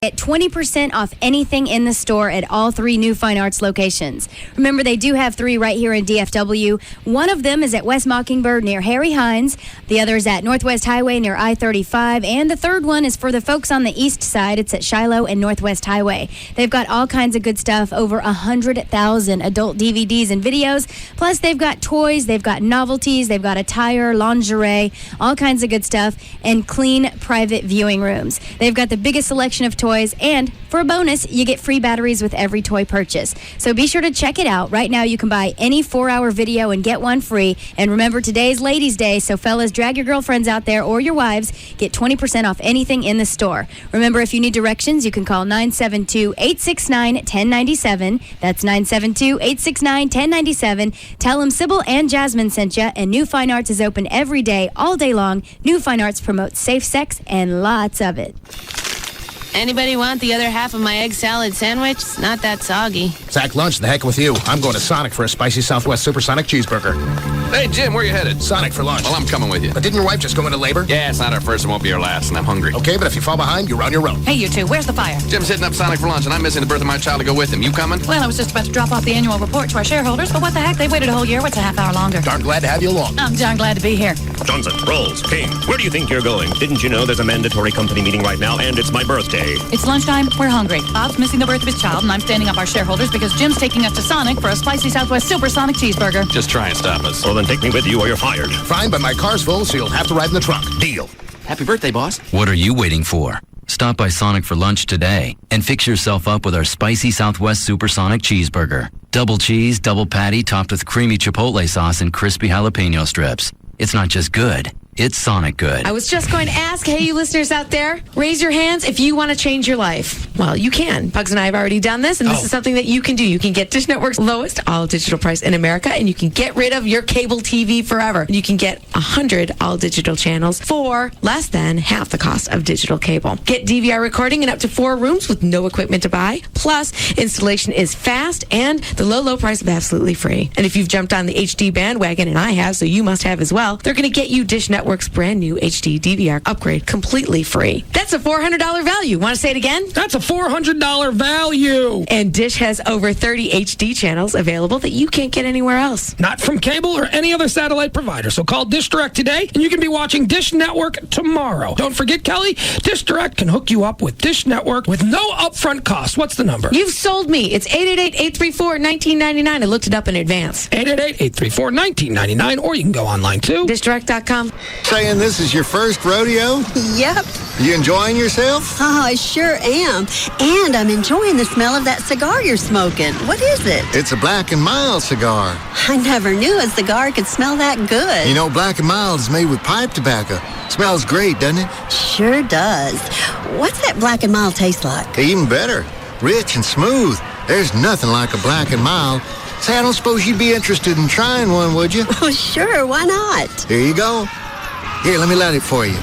Get 20% off anything in the store at all 3 New Fine Arts locations. Remember, they do have 3 right here in DFW. One of them is at West Mockingbird near Harry Hines. The other is at Northwest Highway near I-35. And the third one is for the folks on the east side. It's at Shiloh and Northwest Highway. They've got all kinds of good stuff, over 100,000 adult DVDs and videos. Plus, they've got toys, they've got novelties, they've got attire, lingerie, all kinds of good stuff, and clean private viewing rooms. They've got the biggest selection of toys, and for a bonus, you get free batteries with every toy purchase. So be sure to check it out. Right now, you can buy any 4-hour video and get one free. And remember, today's Ladies' Day, so fellas, drag your girlfriends out there or your wives. Get 20% off anything in the store. Remember, if you need directions, you can call 972-869-1097. That's 972-869-1097. Tell them Sybil and Jasmine sent you, and New Fine Arts is open every day, all day long. New Fine Arts promotes safe sex and lots of it. Anybody want the other half of my egg salad sandwich? It's not that soggy. Sack lunch, the heck with you. I'm going to Sonic for a spicy Southwest Supersonic cheeseburger. Hey, Jim, where you headed? Sonic for lunch. Well, I'm coming with you. But didn't your wife just go into labor? Yeah, it's not our first, it won't be our last, and I'm hungry. Okay, but if you fall behind, you're on your own. Hey, you two, where's the fire? Jim's hitting up Sonic for lunch, and I'm missing the birth of my child to go with him. You coming? Well, I was just about to drop off the annual report to our shareholders, but what the heck? They waited a whole year. What's a half hour longer? Darn glad to have you along. I'm darn glad to be here. Johnson, Rolls, King, where do you think you're going? Didn't you know there's a mandatory company meeting right now, and it's my birthday? It's lunchtime. We're hungry. Bob's missing the birth of his child, and I'm standing up our shareholders because Jim's taking us to Sonic for a spicy Southwest Supersonic cheeseburger. Just try and stop us. Well, then take me with you or you're fired. Fine, but my car's full, so you'll have to ride in the trunk. Deal. Happy birthday, boss. What are you waiting for? Stop by Sonic for lunch today and fix yourself up with our spicy Southwest Supersonic cheeseburger. Double cheese, double patty, topped with creamy chipotle sauce and crispy jalapeno strips. It's not just good, it's Sonic good. I was just going to ask, hey, you listeners out there, raise your hands if you want to change your life. Well, you can. Bugs and I have already done this, and this is something that you can do. You can get Dish Network's lowest all-digital price in America, and you can get rid of your cable TV forever. You can get 100 all-digital channels for less than half the cost of digital cable. Get DVR recording in up to 4 rooms with no equipment to buy. Plus, installation is fast, and the low price is absolutely free. And if you've jumped on the HD bandwagon, and I have, so you must have as well, they're going to get you Dish Network's brand new HD DVR upgrade completely free. That's a $400 value. Want to say it again? That's a $400 value. And Dish has over 30 HD channels available that you can't get anywhere else. Not from cable or any other satellite provider. So call Dish Direct today, and you can be watching Dish Network tomorrow. Don't forget, Kelly, Dish Direct can hook you up with Dish Network with no upfront cost. What's the number? You've sold me. It's 888-834-1999. I looked it up in advance. 888-834-1999, or you can go online too. DishDirect.com. Saying this is your first rodeo? Yep. You enjoying yourself? Oh, I sure am. And I'm enjoying the smell of that cigar you're smoking. What is it? It's a Black & Mild cigar. I never knew a cigar could smell that good. You know, Black & Mild is made with pipe tobacco. Smells great, doesn't it? Sure does. What's that Black & Mild taste like? Even better. Rich and smooth. There's nothing like a Black & Mild. Say, I don't suppose you'd be interested in trying one, would you? Oh, sure. Why not? Here you go. Here, let me light it for you.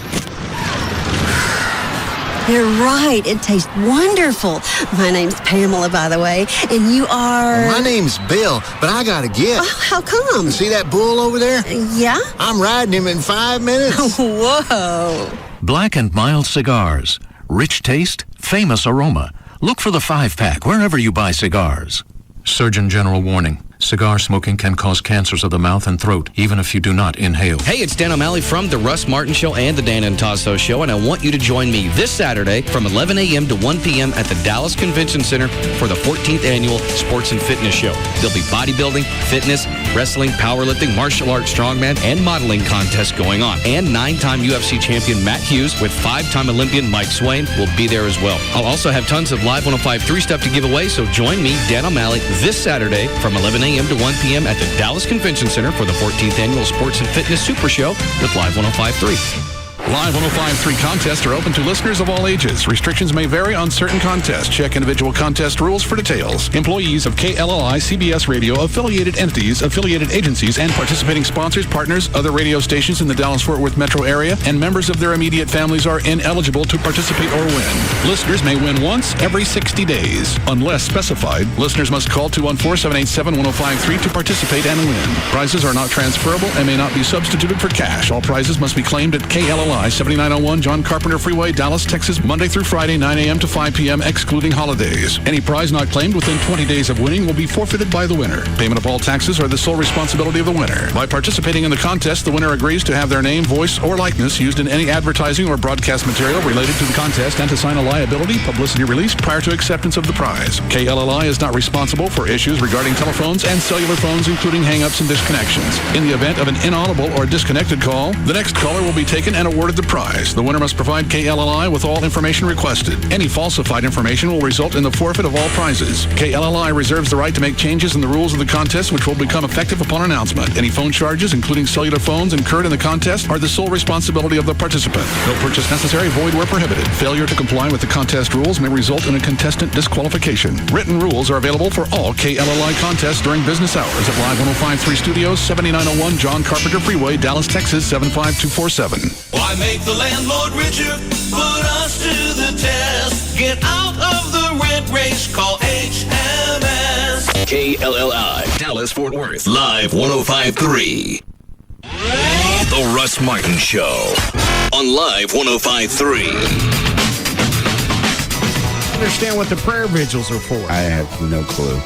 You're right. It tastes wonderful. My name's Pamela, by the way, and you are... Well, my name's Bill, but I got a gift. Oh, how come? See that bull over there? Yeah? I'm riding him in 5 minutes. Whoa. Black & Mild cigars. Rich taste, famous aroma. Look for the 5-pack wherever you buy cigars. Surgeon General warning. Cigar smoking can cause cancers of the mouth and throat, even if you do not inhale. Hey, it's Dan O'Malley from The Russ Martin Show and The Dan and Tazzo Show, and I want you to join me this Saturday from 11 a.m. to 1 p.m. at the Dallas Convention Center for the 14th Annual Sports and Fitness Show. There'll be bodybuilding, fitness, wrestling, powerlifting, martial arts, strongman, and modeling contests going on. And 9-time UFC champion Matt Hughes with 5-time Olympian Mike Swain will be there as well. I'll also have tons of Live 105.3 stuff to give away, so join me, Dan O'Malley, this Saturday from 11 a.m. to 1 p.m. at the Dallas Convention Center for the 14th Annual Sports and Fitness Super Show with Live 105.3. Live 105.3 contests are open to listeners of all ages. Restrictions may vary on certain contests. Check individual contest rules for details. Employees of KLLI, CBS Radio, affiliated entities, affiliated agencies, and participating sponsors, partners, other radio stations in the Dallas-Fort Worth metro area, and members of their immediate families are ineligible to participate or win. Listeners may win once every 60 days. Unless specified, listeners must call 214-787-1053 to participate and win. Prizes are not transferable and may not be substituted for cash. All prizes must be claimed at KLLI. KLLI, 7901 John Carpenter Freeway, Dallas, Texas, Monday through Friday, 9 a.m. to 5 p.m., excluding holidays. Any prize not claimed within 20 days of winning will be forfeited by the winner. Payment of all taxes are the sole responsibility of the winner. By participating in the contest, the winner agrees to have their name, voice, or likeness used in any advertising or broadcast material related to the contest and to sign a liability publicity release prior to acceptance of the prize. KLLI is not responsible for issues regarding telephones and cellular phones, including hang-ups and disconnections. In the event of an inaudible or disconnected call, the next caller will be taken and awarded the prize. The winner must provide KLLI with all information requested. Any falsified information will result in the forfeit of all prizes. KLLI reserves the right to make changes in the rules of the contest, which will become effective upon announcement. Any phone charges, including cellular phones, incurred in the contest are the sole responsibility of the participant. No purchase necessary, void where prohibited. Failure to comply with the contest rules may result in a contestant disqualification. Written rules are available for all KLLI contests during business hours at Live 105.3 Studios, 7901 John Carpenter Freeway, Dallas, Texas, 75247. Why make the landlord richer? Put us to the test. Get out of the rent race. Call HMS. KLLI, Dallas, Fort Worth, Live 105.3. The Russ Martin Show on Live 105.3. Understand what the prayer vigils are for? I have no clue.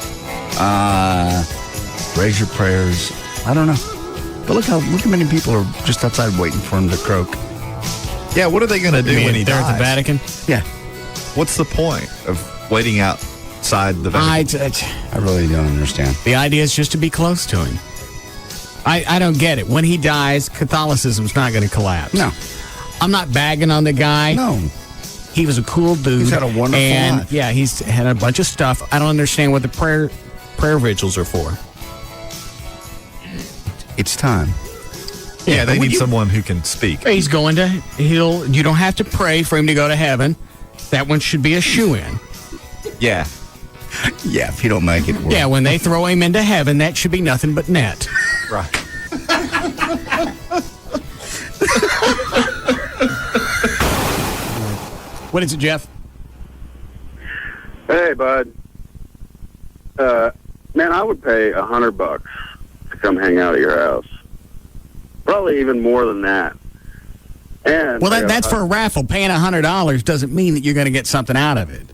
Raise your prayers. I don't know. But look how many people are just outside waiting for him to croak. Yeah, what are they going to do when he there dies? at the Vatican? Yeah. What's the point of waiting outside the Vatican? I really don't understand. The idea is just to be close to him. I don't get it. When he dies, Catholicism's not going to collapse. No. I'm not bagging on the guy. No. He was a cool dude. He's had a wonderful life. Yeah, he's had a bunch of stuff. I don't understand what the prayer vigils are for. It's time. Yeah, they need someone who can speak. You don't have to pray for him to go to heaven. That one should be a shoo-in. Yeah. Yeah, if you don't make it work. Yeah, when they throw him into heaven, that should be nothing but net. Right. What is it, Jeff? Hey, bud. Man, I would pay $100 to come hang out at your house. Probably even more than that. And well, that's for a raffle. Paying $100 doesn't mean that you're going to get something out of it.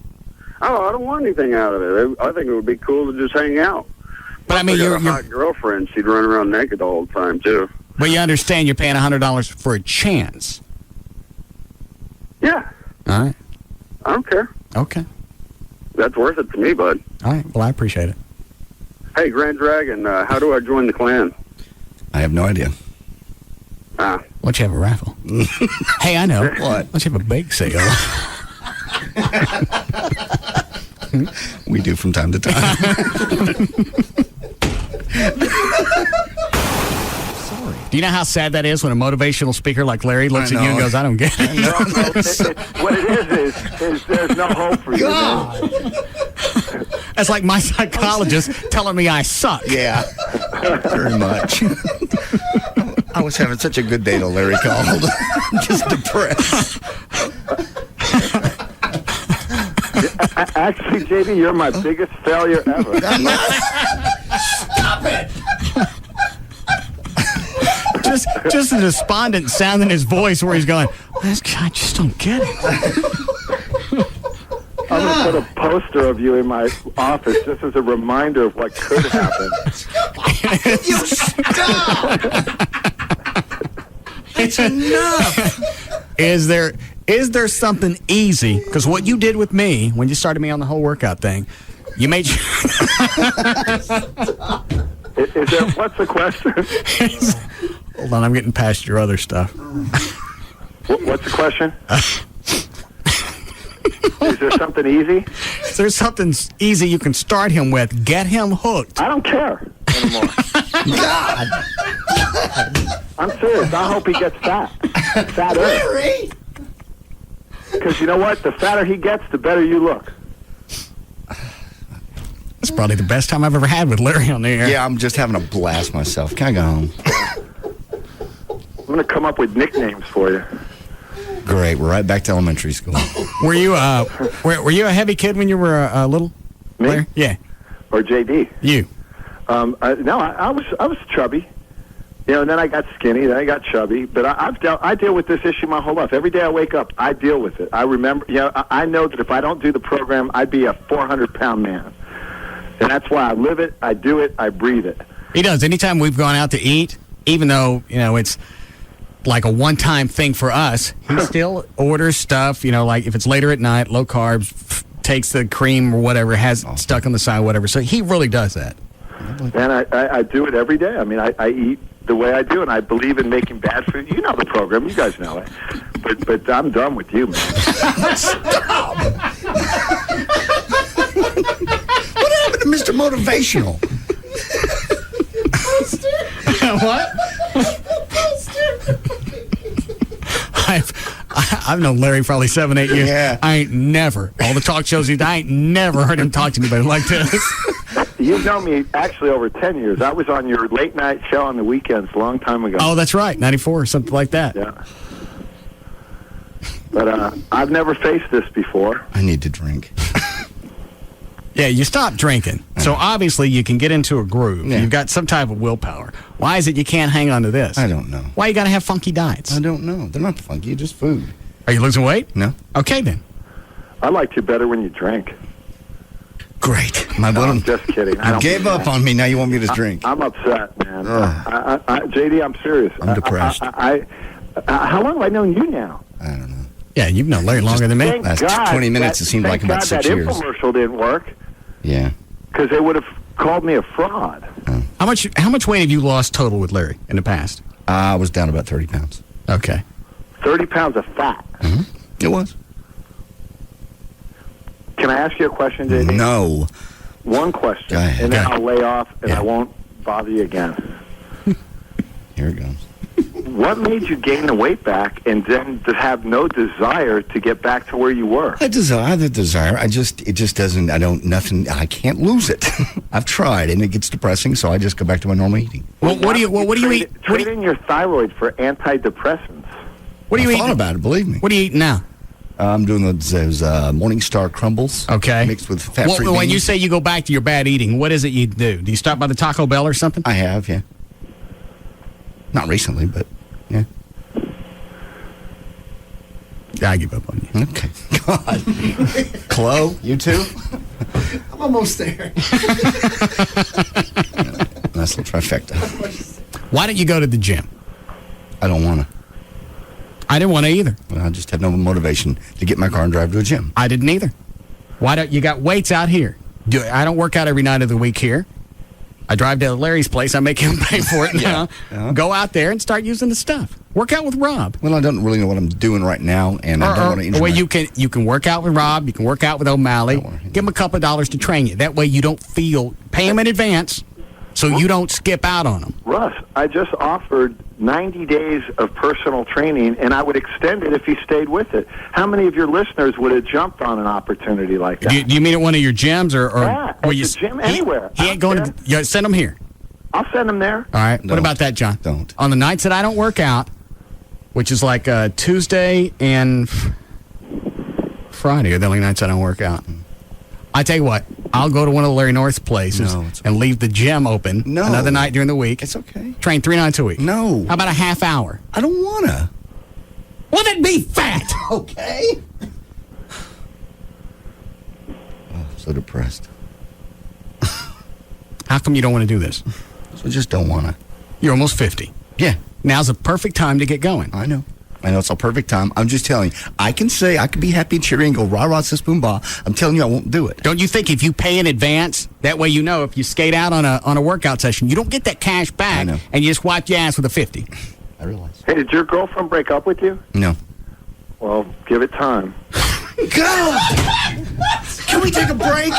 Oh, I don't want anything out of it. I think it would be cool to just hang out. But I mean, you're a hot girlfriend. She'd run around naked the whole time too. But you understand you're paying $100 for a chance. Yeah. All right. I don't care. Okay. That's worth it to me, bud. All right. Well, I appreciate it. Hey, Grand Dragon, how do I join the clan? I have no idea. Why don't you have a raffle? Hey, I know. What? Why don't you have a bake sale? We do from time to time. Do you know how sad that is when a motivational speaker like Larry looks at you and goes, I don't get it? What it is there's no hope for you. That's like my psychologist telling me I suck. Yeah, very much. I was having such a good day till Larry called. Just depressed. Actually, JB, you're my biggest failure ever. Stop it! Just a despondent sound in his voice where he's going, this guy, I just don't get it. I'm going to put a poster of you in my office just as a reminder of what could happen. You stop! It's enough. Is there something easy? Because what you did with me when you started me on the whole workout thing, you made sure. Is there? What's the question? Hold on, I'm getting past your other stuff. What's the question? Is there something easy? Is there something easy you can start him with? Get him hooked. I don't care anymore. God. I'm serious. I hope he gets fat. Fatter. Larry! Because you know what? The fatter he gets, the better you look. It's probably the best time I've ever had with Larry on the air. Yeah, I'm just having a blast myself. Can I go home? I'm going to come up with nicknames for you. Great. We're right back to elementary school. Were you a heavy kid when you were little? Me? Larry? Yeah. Or JD? You. No, I was chubby. You know, and then I got skinny, then I got chubby. But I deal with this issue my whole life. Every day I wake up, I deal with it. I remember, I know that if I don't do the program, I'd be a 400-pound man. And that's why I live it, I do it, I breathe it. He does. Anytime we've gone out to eat, even though, it's like a one-time thing for us, he still orders stuff, like if it's later at night, low carbs, takes the cream or whatever, has it stuck on the side, whatever. So he really does that. And I do it every day. I mean, I eat the way I do, and I believe in making bad food. You know the program. You guys know it. But I'm done with you, man. Stop! What happened to Mr. Motivational? What? I've known Larry probably 7-8 years. Yeah. I ain't never, all the talk shows I ain't never heard him talk to anybody like this. You've known me actually over 10 years. I was on your late night show on the weekends a long time ago. Oh, that's right, 94 or something like that. Yeah. But I've never faced this before. I need to drink. Yeah, you stop drinking. So obviously you can get into a groove. Yeah. You've got some type of willpower. Why is it you can't hang on to this? I don't know. Why you got to have funky diets? I don't know. They're not funky, just food. Are you losing weight? No. Okay, then. I liked you better when you drank. Great. I'm just kidding. You gave up on me. Now you want me to drink. I'm upset, man. JD, I'm serious. I'm depressed. How long have I known you now? I don't know. Yeah, you've known Larry longer than me. Thank Last God 20 minutes, it seemed like about 6 that years. Infomercial didn't work. Yeah. Because they would have called me a fraud. How much weight have you lost total with Larry in the past? I was down about 30 pounds. Okay. 30 pounds of fat. Mm-hmm. It was. Can I ask you a question, JD? No. One question, Go ahead. and then I'll lay off, and I won't bother you again. Here it goes. What made you gain the weight back and then to have no desire to get back to where you were? I have the desire. It just doesn't, I can't lose it. I've tried, and it gets depressing, so I just go back to my normal eating. What do you eat? Trade in your thyroid for antidepressants. What do you eat? I thought about it, believe me. What are you eating now? I'm doing those Morningstar crumbles. Okay. Mixed with fat-free beans. When you say you go back to your bad eating, what is it you do? Do you stop by the Taco Bell or something? I have, yeah. Not recently, but yeah. I give up on you. Okay. God. Chloe, you too? I'm almost there. Nice little trifecta. Why don't you go to the gym? I don't want to. I didn't want to either. Well, I just had no motivation to get my car and drive to a gym. I didn't either. Why don't you got weights out here? I don't work out every night of the week here. I drive to Larry's place. I make him pay for it now. Yeah. Go out there and start using the stuff. Work out with Rob. Well, I don't really know what I'm doing right now, and I don't want to injure Well, you can work out with Rob. You can work out with O'Malley. Give him a couple of dollars to train you. That way you don't pay him in advance so you don't skip out on them. Russ, I just offered 90 days of personal training, and I would extend it if you stayed with it. How many of your listeners would have jumped on an opportunity like that? Do you mean at one of your gyms or yeah, at the gym, anywhere. He ain't going to send him here. I'll send him there. All right. What about that, John? Don't. On the nights that I don't work out, which is like Tuesday and Friday are the only nights I don't work out. I tell you what, I'll go to one of Larry North's places and leave the gym open another night during the week. It's okay. Train 3 nights a week. No. How about a half hour? I don't want to. Well, then be fat. Okay. Oh, so depressed. How come you don't want to do this? So just don't want to. You're almost 50. Yeah. Now's the perfect time to get going. I know it's a perfect time. I'm just telling you. I can be happy and cheery and go rah-rah, sis, boom, bah. I'm telling you I won't do it. Don't you think if you pay in advance, that way you know if you skate out on a workout session, you don't get that cash back, and you just wipe your ass with a 50. I realize. Hey, did your girlfriend break up with you? No. Well, give it time. Go! Can we take a break?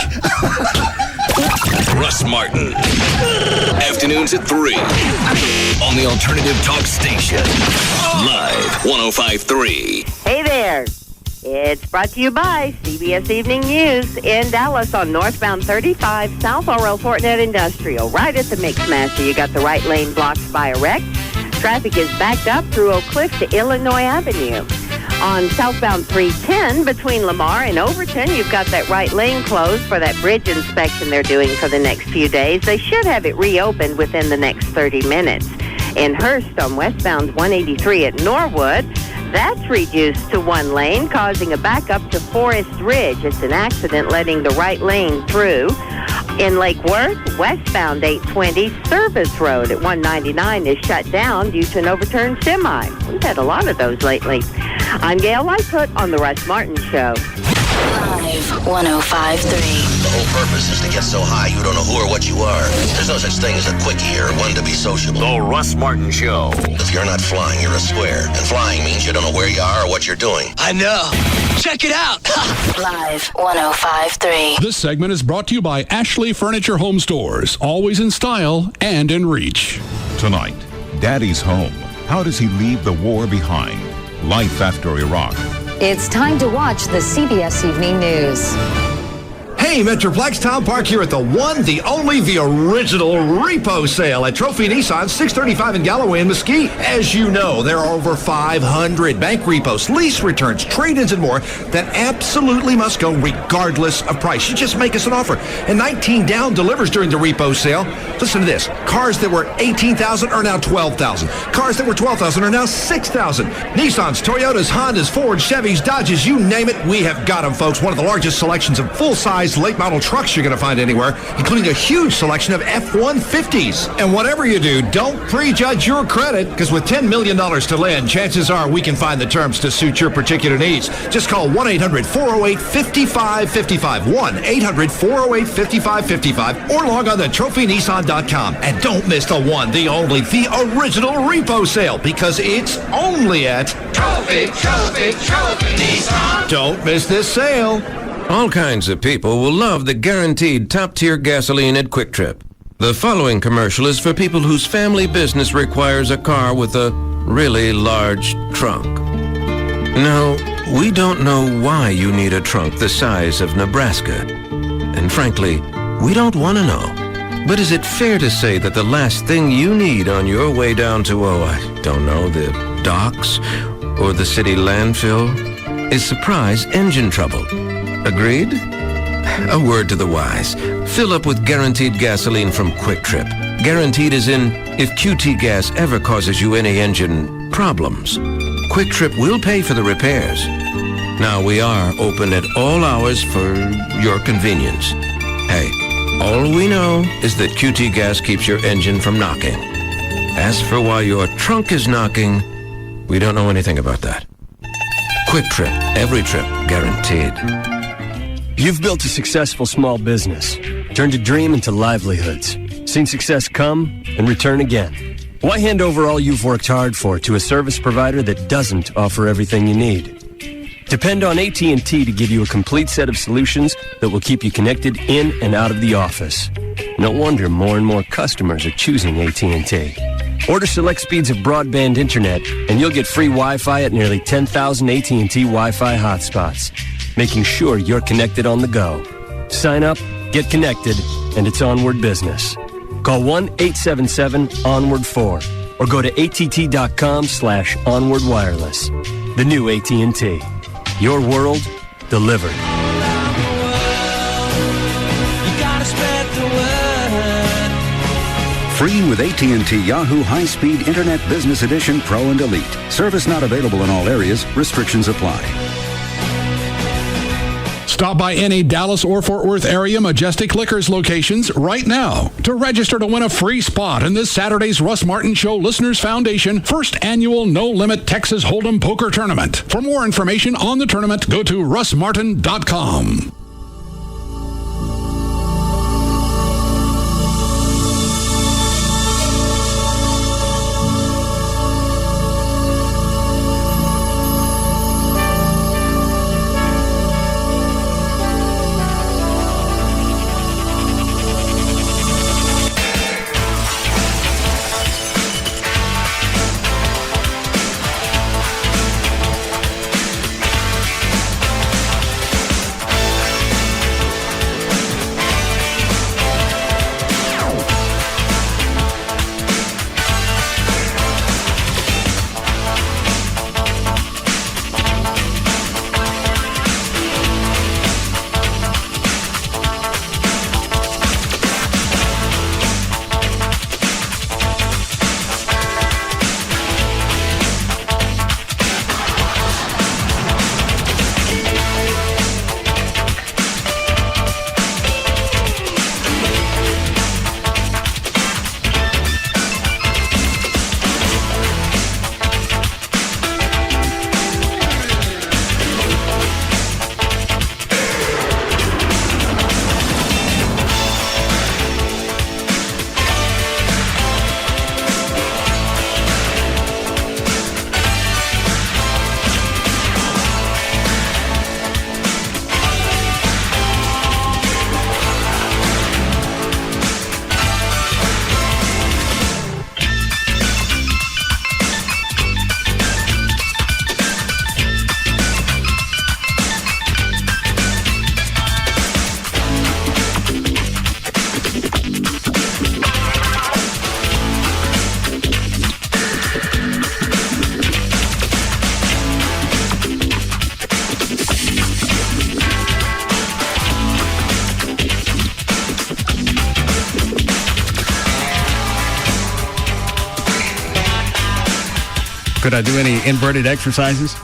Russ Martin. Afternoons at 3 on the Alternative Talk Station. Live 105.3. Hey there. It's brought to you by CBS Evening News in Dallas on northbound 35 South Laurel Fortinet Industrial. Right at the Mixmaster, you got the right lane blocked by a wreck. Traffic is backed up through Oak Cliff to Illinois Avenue. On southbound 310 between Lamar and Overton, you've got that right lane closed for that bridge inspection they're doing for the next few days. They should have it reopened within the next 30 minutes. In Hurst on westbound 183 at Norwood, that's reduced to one lane, causing a backup to Forest Ridge. It's an accident letting the right lane through. In Lake Worth, westbound 820 Service Road at 199 is shut down due to an overturned semi. We've had a lot of those lately. I'm Gail Lightfoot on The Russ Martin Show. Live 105.3. The whole purpose is to get so high you don't know who or what you are. There's no such thing as a quickie or one to be sociable. The Russ Martin Show. If you're not flying, you're a square. And flying means you don't know where you are or what you're doing. I know. Check it out. Live 105.3. This segment is brought to you by Ashley Furniture Home Stores. Always in style and in reach. Tonight, Daddy's home. How does he leave the war behind? Life after Iraq. It's time to watch the CBS Evening News. Hey, Metroplex, Tom Park here at the one, the only, the original repo sale at Trophy Nissan, 635 in Galloway and Mesquite. As you know, there are over 500 bank repos, lease returns, trade-ins, and more that absolutely must go regardless of price. You just make us an offer. And 19 down delivers during the repo sale. Listen to this. Cars that were $18,000 are now $12,000. Cars that were $12,000 are now $6,000. Nissans, Toyotas, Hondas, Fords, Chevys, Dodges, you name it, we have got them, folks. One of the largest selections of full-size late model trucks you're going to find anywhere, including a huge selection of F-150s. And whatever you do, don't prejudge your credit, because with $10 million to lend, chances are we can find the terms to suit your particular needs. Just call 1-800-408-5555, 1-800-408-5555, or log on to trophynissan.com. And don't miss the one, the only, the original repo sale, because it's only at Trophy Nissan. Don't miss this sale. All kinds of people will love the guaranteed top-tier gasoline at Quick Trip. The following commercial is for people whose family business requires a car with a really large trunk. Now, we don't know why you need a trunk the size of Nebraska. And frankly, we don't want to know. But is it fair to say that the last thing you need on your way down to, the docks or the city landfill is surprise engine trouble? Agreed? A word to the wise. Fill up with guaranteed gasoline from Quick Trip. Guaranteed as in, if QT Gas ever causes you any engine problems, Quick Trip will pay for the repairs. Now, we are open at all hours for your convenience. Hey, all we know is that QT Gas keeps your engine from knocking. As for why your trunk is knocking, we don't know anything about that. Quick Trip, every trip guaranteed. You've built a successful small business, turned a dream into livelihoods, seen success come and return again. Why hand over all you've worked hard for to a service provider that doesn't offer everything you need? Depend on AT&T to give you a complete set of solutions that will keep you connected in and out of the office. No wonder more and more customers are choosing AT&T. Order select speeds of broadband internet, and you'll get free Wi-Fi at nearly 10,000 AT&T Wi-Fi hotspots, making sure you're connected on the go. Sign up, get connected, and it's onward business. Call 1-877-ONWARD-4 or go to att.com/onwardwireless. The new AT&T. Your world delivered. Free with AT&T Yahoo High-Speed Internet Business Edition Pro and Elite. Service not available in all areas. Restrictions apply. Stop by any Dallas or Fort Worth area Majestic Liquors locations right now to register to win a free spot in this Saturday's Russ Martin Show Listeners Foundation first annual No Limit Texas Hold'em Poker Tournament. For more information on the tournament, go to russmartin.com. Could I do any inverted exercises?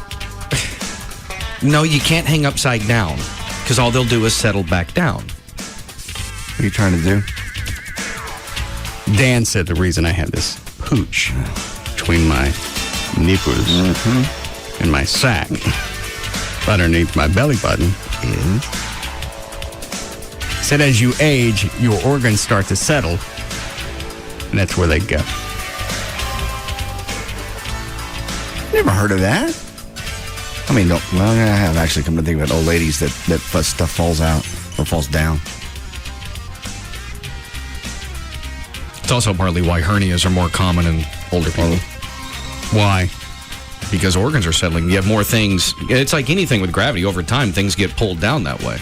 No, you can't hang upside down because all they'll do is settle back down. What are you trying to do? Dan said the reason I had this pooch between my nipples and my sack underneath my belly button is, said as you age, your organs start to settle, and that's where they go. Never heard of that. I mean, no, well, I have actually come to think about old ladies that stuff falls out or falls down. It's also partly why hernias are more common in older people. Why? Because organs are settling. You have more things. It's like anything with gravity. Over time, things get pulled down that way.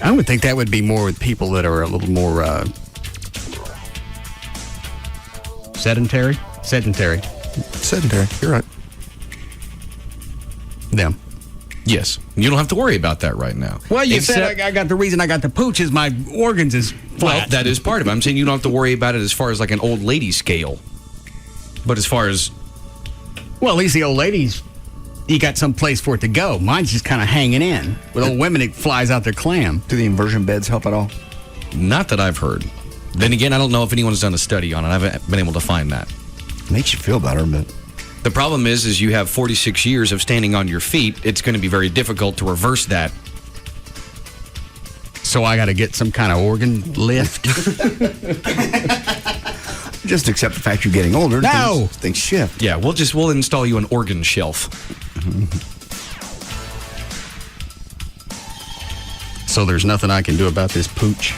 I would think that would be more with people that are a little more sedentary. Sedentary. You're right. Them. Yes. You don't have to worry about that right now. Well, you said I got the reason I got the pooch is my organs is flat. Well, that is part of it. I'm saying you don't have to worry about it as far as like an old lady scale. But as far as... Well, at least the old ladies, you got some place for it to go. Mine's just kind of hanging in. With old women, it flies out their clam. Do the inversion beds help at all? Not that I've heard. Then again, I don't know if anyone's done a study on it. I haven't been able to find that. Makes you feel better, but... The problem is you have 46 years of standing on your feet. It's going to be very difficult to reverse that. So I got to get some kind of organ lift? Just accept the fact you're getting older. No! Things shift. Yeah, we'll install you an organ shelf. So there's nothing I can do about this pooch?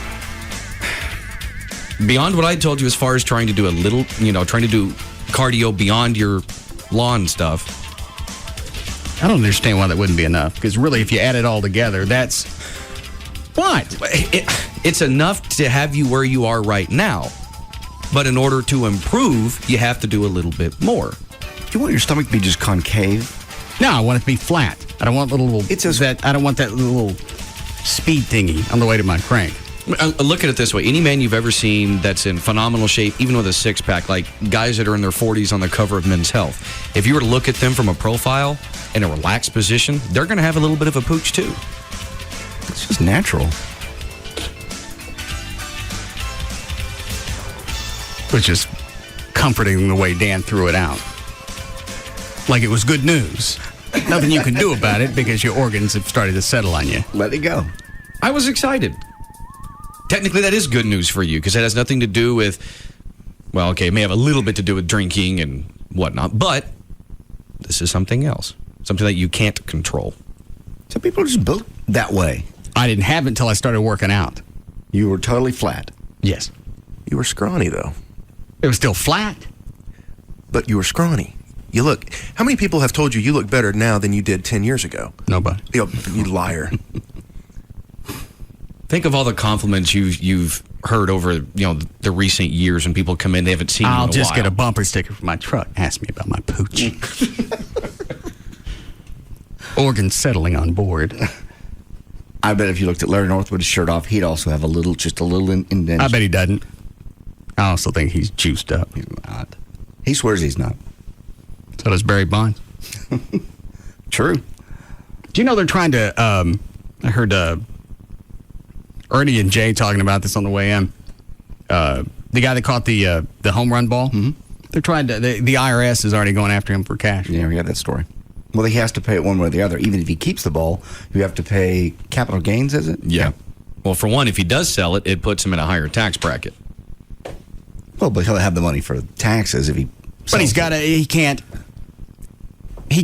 Beyond what I told you as far as trying to do a little, trying to do cardio beyond your lawn stuff. I don't understand why that wouldn't be enough. Because really, if you add it all together, that's... What? It's enough to have you where you are right now. But in order to improve, you have to do a little bit more. Do you want your stomach to be just concave? No, I want it to be flat. I don't want I don't want that little speed thingy on the way to my crank. Look at it this way. Any man you've ever seen that's in phenomenal shape, even with a six-pack, like guys that are in their 40s on the cover of Men's Health, if you were to look at them from a profile in a relaxed position, they're going to have a little bit of a pooch, too. It's just natural. Which is comforting the way Dan threw it out. Like it was good news. Nothing you can do about it because your organs have started to settle on you. Let it go. I was excited. Technically, that is good news for you because it has nothing to do with, well, okay, it may have a little bit to do with drinking and whatnot, but this is something else, something that you can't control. Some people are just built that way. I didn't have it until I started working out. You were totally flat. Yes. You were scrawny, though. It was still flat. But you were scrawny. You look... How many people have told you you look better now than you did 10 years ago? Nobody. You liar. Think of all the compliments you've heard over the recent years when people come in, they haven't seen you in a while. I'll just get a bumper sticker for my truck. Ask me about my pooch. Organs settling on board. I bet if you looked at Larry Northwood's shirt off, he'd also have just a little indent. I bet he doesn't. I also think he's juiced up. He's not. He swears he's not. So does Barry Bonds. True. Do you know they're trying to, I heard Ernie and Jay talking about this on the way in. The guy that caught the home run ball, they're trying to, the IRS is already going after him for cash. Yeah, we got that story. Well, he has to pay it one way or the other. Even if he keeps the ball, you have to pay capital gains, is it? Yeah. Well, for one, if he does sell it, it puts him in a higher tax bracket. Well, but he'll have the money for taxes if he... But he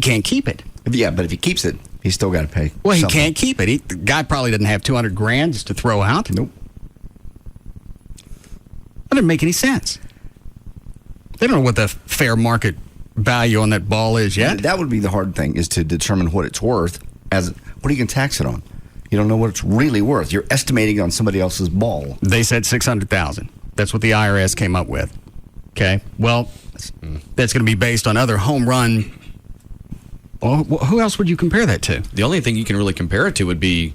can't keep it. Yeah, but if he keeps it, he's still got to pay. Well, he can't keep it. The guy probably doesn't have $200,000 just to throw out. Nope. That doesn't make any sense. They don't know what the fair market value on that ball is yet. That would be the hard thing, is to determine what it's worth. What are you going to tax it on? You don't know what it's really worth. You're estimating on somebody else's ball. They said $600,000. That's what the IRS came up with. Okay. Well, that's going to be based on other home run. Well, who else would you compare that to? The only thing you can really compare it to would be,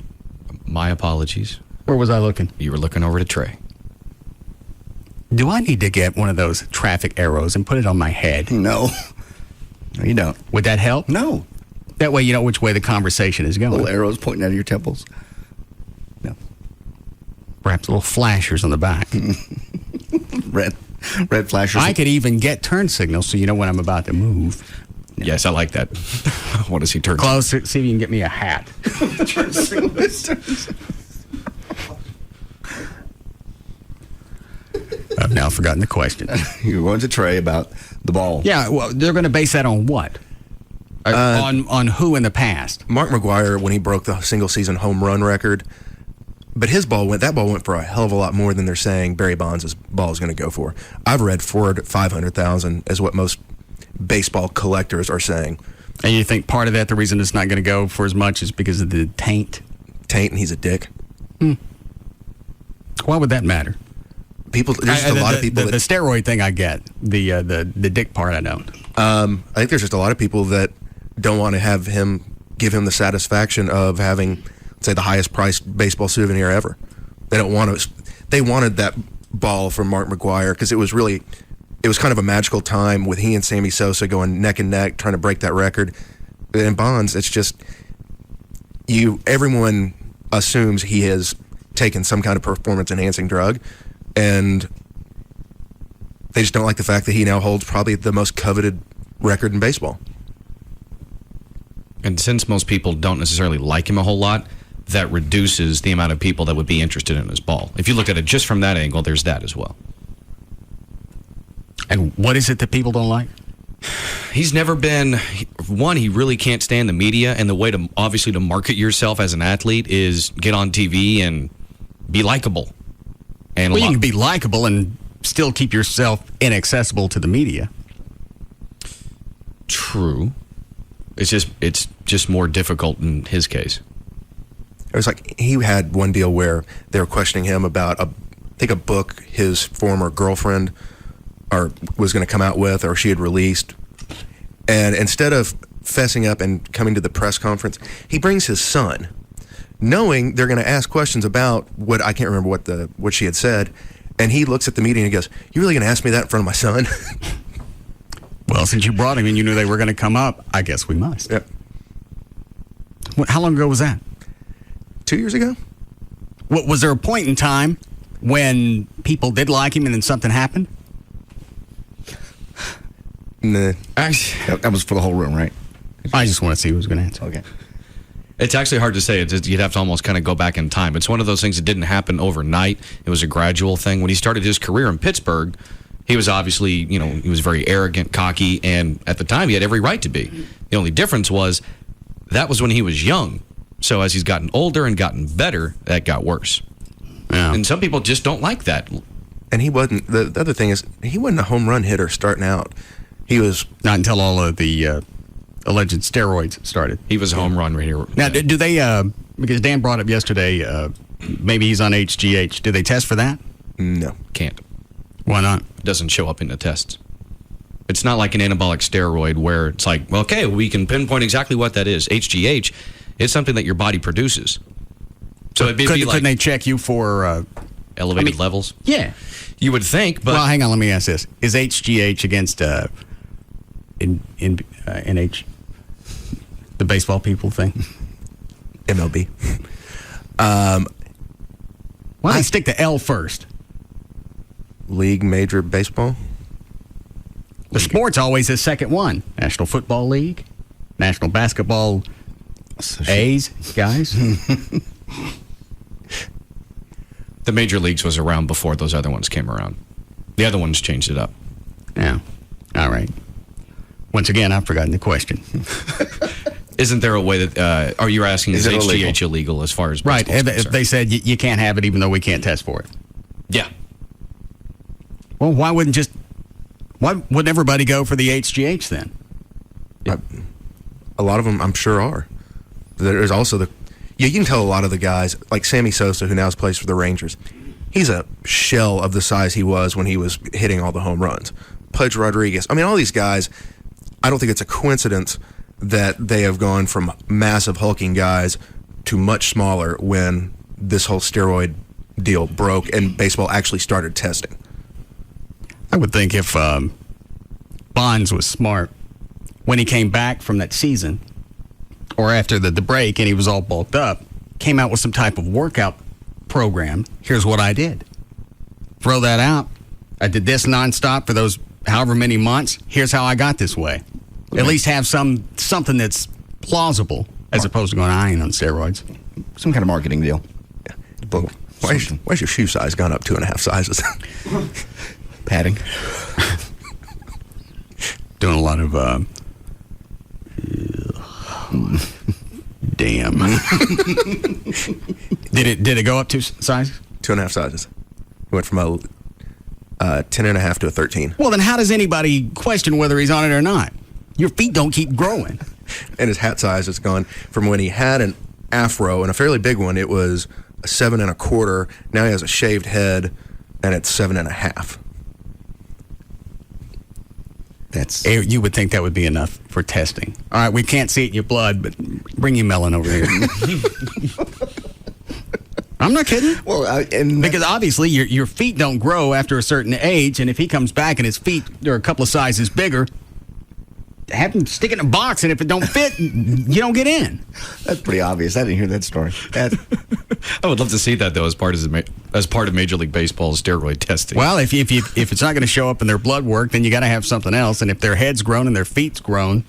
my apologies. Where was I looking? You were looking over to Trey. Do I need to get one of those traffic arrows and put it on my head? No. No, you don't. Would that help? No. That way you know which way the conversation is going. Little arrows pointing out of your temples. No. Perhaps little flashers on the back. Red flashers. I could even get turn signals so you know when I'm about to move. Yes, I like that. I want to see turn Close, see if you can get me a hat. Turn signals. I've now forgotten the question. You're going to Trey about the ball. Yeah, well, they're going to base that on what? On who in the past? Mark McGwire, when he broke the single season home run record, but that ball went for a hell of a lot more than they're saying Barry Bonds' ball is going to go for. I've read $400,000 to $500,000 is what most baseball collectors are saying. And you think part of that, the reason it's not going to go for as much is because of the taint? Taint, and he's a dick. Why would that matter? There's just a lot of people. The steroid thing I get. The dick part I don't. I think there's just a lot of people that don't want to give him the satisfaction of having, say, the highest priced baseball souvenir ever. They don't want to. They wanted that ball from Mark McGwire because it was kind of a magical time with he and Sammy Sosa going neck and neck trying to break that record. In Bonds, it's just everyone assumes he has taken some kind of performance enhancing drug, and they just don't like the fact that he now holds probably the most coveted record in baseball. And since most people don't necessarily like him a whole lot, that reduces the amount of people that would be interested in his ball. If you look at it just from that angle, there's that as well. And what is it that people don't like? He's never been, one, he really can't stand the media, and the way to, obviously, to market yourself as an athlete is get on TV and be likable. And you can be likable and still keep yourself inaccessible to the media. True. It's just more difficult in his case. It was like he had one deal where they were questioning him about a book his former girlfriend was going to come out with, or she had released. And instead of fessing up and coming to the press conference, he brings his son, knowing they're going to ask questions about what, I can't remember what she had said. And he looks at the media and he goes, "You really going to ask me that in front of my son?" Well, since you brought him and you knew they were going to come up, I guess we must. Yep. How long ago was that? 2 years ago. Was there a point in time when people did like him and then something happened? Nah. That was for the whole room, right? I just want to see who's going to answer. Okay. It's actually hard to say. You'd have to almost kind of go back in time. It's one of those things that didn't happen overnight. It was a gradual thing. When he started his career in Pittsburgh, he was obviously, he was very arrogant, cocky, and at the time he had every right to be. The only difference was that was when he was young. So as he's gotten older and gotten better, that got worse. Yeah. And some people just don't like that. And he wasn't, the other thing is, he wasn't a home run hitter starting out. He was... Not until all of the alleged steroids started. He was a home run hitter. Now, do they, because Dan brought up yesterday, maybe he's on HGH. Do they test for that? No. Can't. Why not? It doesn't show up in the tests. It's not like an anabolic steroid where it's like, well, okay, we can pinpoint exactly what that is. HGH is something that your body produces. So it'd be like, couldn't they check you for elevated levels? Yeah. You would think, but... Well, hang on, let me ask this. Is HGH against NH, the baseball people thing? MLB. Why don't they stick to L first? League Major Baseball? The sport's always the second one. National Football League, National Basketball A's, guys. The major leagues was around before those other ones came around. The other ones changed it up. Yeah. All right. Once again, I've forgotten the question. Isn't there a way that, are you asking, is HGH illegal as far as right, if they said you can't have it even though we can't test for it? Yeah. Well, why wouldn't everybody go for the HGH then? A lot of them, I'm sure, are. There's also you can tell a lot of the guys, like Sammy Sosa, who now plays for the Rangers, he's a shell of the size he was when he was hitting all the home runs. Pudge Rodriguez, all these guys, I don't think it's a coincidence that they have gone from massive hulking guys to much smaller when this whole steroid deal broke and baseball actually started testing. I would think if Bonds was smart, when he came back from that season, or after the break and he was all bulked up, came out with some type of workout program. Here's what I did. Throw that out. I did this nonstop for those however many months. Here's how I got this way. At least have something that's plausible as opposed to going, I ain't on steroids. Some kind of marketing deal. Yeah. But why's your shoe size gone up 2.5 sizes? Padding. Doing a lot of damn. Did it go up 2 sizes? 2.5 sizes. It went from a 10.5 to a 13. Well, then how does anybody question whether he's on it or not? Your feet don't keep growing. And his hat size has gone from when he had an afro and a fairly big one, it was a 7 1/4. Now he has a shaved head and it's 7 1/2. You would think that would be enough for testing. All right, we can't see it in your blood, but bring your melon over here. I'm not kidding. Well, because obviously your feet don't grow after a certain age, and if he comes back and his feet are a couple of sizes bigger, have him stick it in a box, and if it don't fit, you don't get in. That's pretty obvious. I didn't hear that story. I would love to see that, though, as part of Major League Baseball's steroid testing. Well, if it's not going to show up in their blood work, then you got to have something else. And if their head's grown and their feet's grown,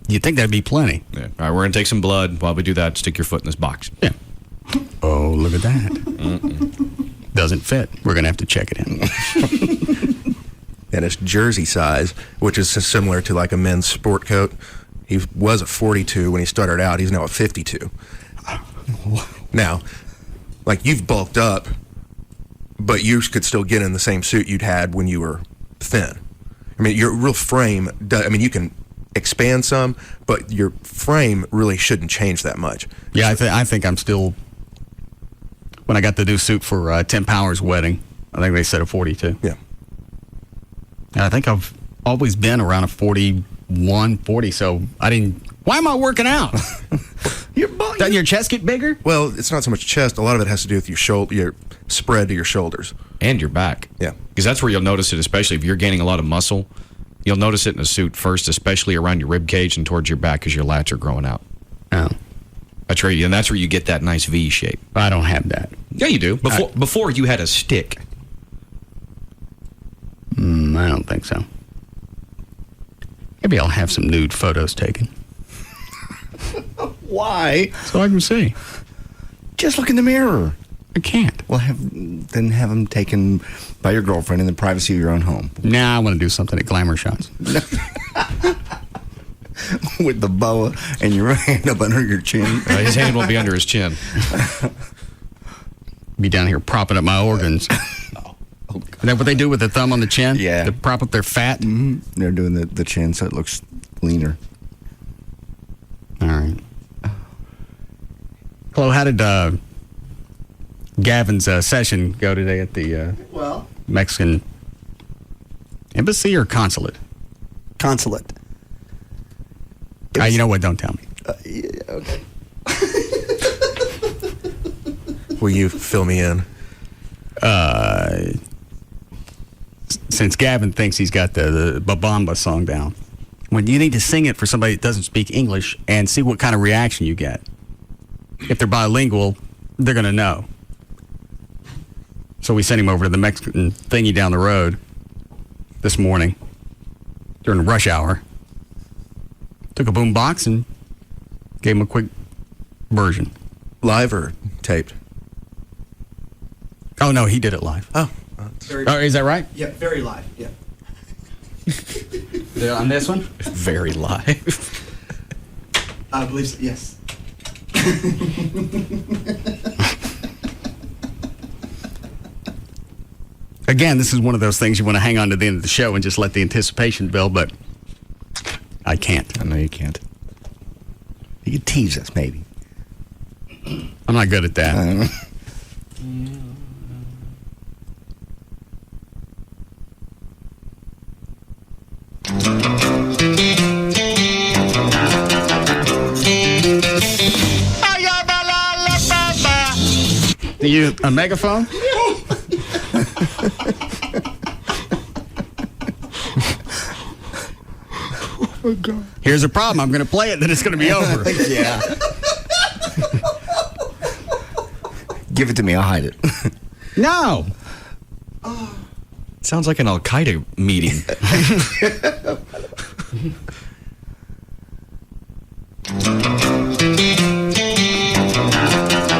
you'd think that'd be plenty. Yeah. All right, we're going to take some blood. While we do that, stick your foot in this box. Yeah. Oh, look at that. Doesn't fit. We're going to have to check it in. And his jersey size, which is similar to like a men's sport coat, he was a 42 when he started out. He's now a 52. Now, like, you've bulked up, but you could still get in the same suit you'd had when you were thin. I mean, your real frame, you can expand some, but your frame really shouldn't change that much. Yeah, I think I'm still, when I got the new suit for Tim Power's wedding, I think they said a 42. Yeah. And I think I've always been around a 41, 40, so I didn't... Why am I working out? Doesn't your chest get bigger? Well, it's not so much chest. A lot of it has to do with your spread to your shoulders. And your back. Yeah. Because that's where you'll notice it, especially if you're gaining a lot of muscle. You'll notice it in a suit first, especially around your rib cage and towards your back as your lats are growing out. Oh. That's right, and that's where you get that nice V shape. I don't have that. Yeah, you do. Before you had a stick. I don't think so. Maybe I'll have some nude photos taken. Why? So I can see. Just look in the mirror. I can't. Well, have them taken by your girlfriend in the privacy of your own home. Nah, I want to do something at Glamour Shots. With the boa and your hand up under your chin. His hand will be under his chin. Be down here propping up my organs. Is that what they do with the thumb on the chin? Yeah. To prop up their fat? Mm-hmm. They're doing the chin so it looks leaner. All right. Chloe, how did Gavin's session go today at the Mexican embassy or consulate? Consulate. You know what? Don't tell me. Yeah, okay. Will you fill me in? Since Gavin thinks he's got the Babamba song down, when you need to sing it for somebody that doesn't speak English and see what kind of reaction you get. If they're bilingual, they're going to know. So we sent him over to the Mexican thingy down the road this morning during rush hour. Took a boom box and gave him a quick version. Live or taped? Oh, no, he did it live. Oh, is that right? Yeah, very live. Yeah. On this one? Very live. I believe so, yes. Again, this is one of those things you want to hang on to the end of the show and just let the anticipation build, but I can't. I know you can't. You can tease us, maybe. I'm not good at that. You a megaphone? my God. Here's a problem. I'm going to play it, then it's going to be over. Yeah. Give it to me. I'll hide it. No. Sounds like an Al Qaeda meeting.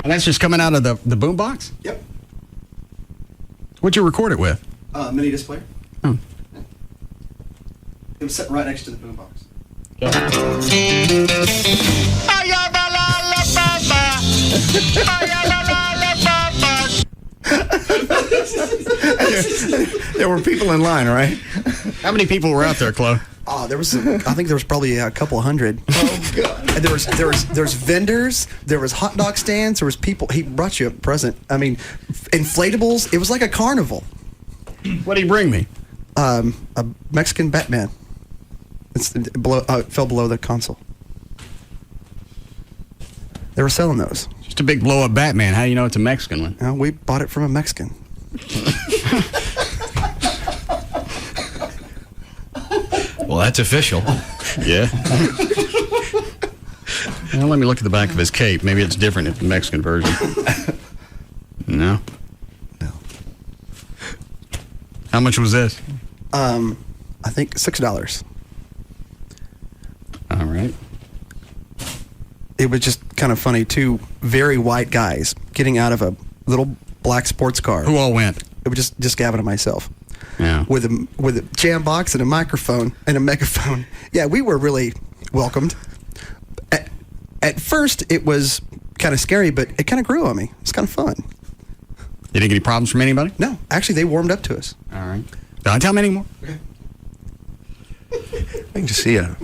And that's just coming out of the boom box? Yep. What'd you record it with? Mini disc player. Oh. It was set right next to the boombox. There were people in line, right? How many people were out there, Chloe? Oh, I think there was probably a couple hundred. Oh God! And there's vendors. There was hot dog stands. There was people. He brought you a present. I mean, inflatables. It was like a carnival. What did he bring me? A Mexican Batman. It fell below the console. They were selling those. Just a big blow up Batman. How do you know it's a Mexican one? We bought it from a Mexican. Well, that's official. Yeah. Well, let me look at the back of his cape. Maybe it's different if the Mexican version. No. How much was this? I think $6. All right. It was just kind of funny. Two very white guys getting out of a little black sports car. Who all went? It was just Gavin and myself. Yeah. With a jam box and a microphone and a megaphone. Yeah, we were really welcomed. At first, it was kind of scary, but it kind of grew on me. It was kind of fun. You didn't get any problems from anybody? No. Actually, they warmed up to us. All right. Don't tell me anymore. Okay. I can just see a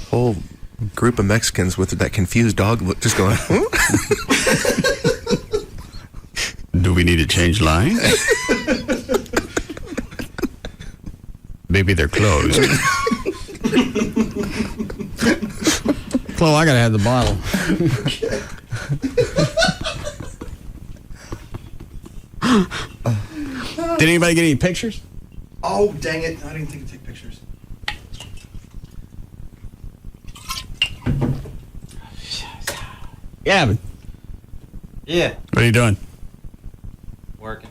whole group of Mexicans with that confused dog look just going, Do we need to change lines? Maybe they're closed. Chloe, I gotta have the bottle. Did anybody get any pictures? Oh, dang it. I didn't think to take pictures. Gavin. Yeah. What are you doing? Working.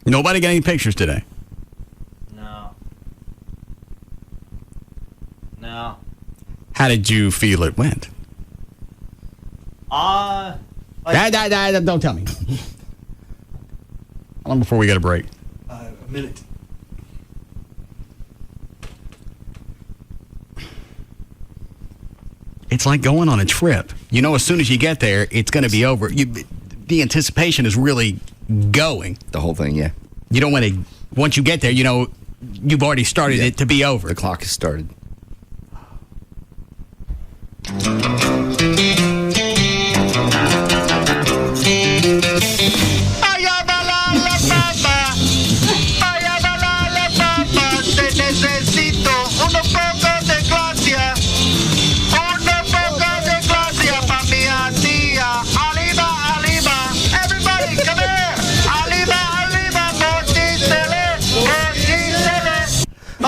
Nobody got any pictures today? No. How did you feel it went? Don't tell me. How long before we get a break? A minute. It's like going on a trip. You know, as soon as you get there, it's going to be over. The anticipation is really going. The whole thing, yeah. You don't want to, once you get there, you know, you've already started it to be over. The clock has started.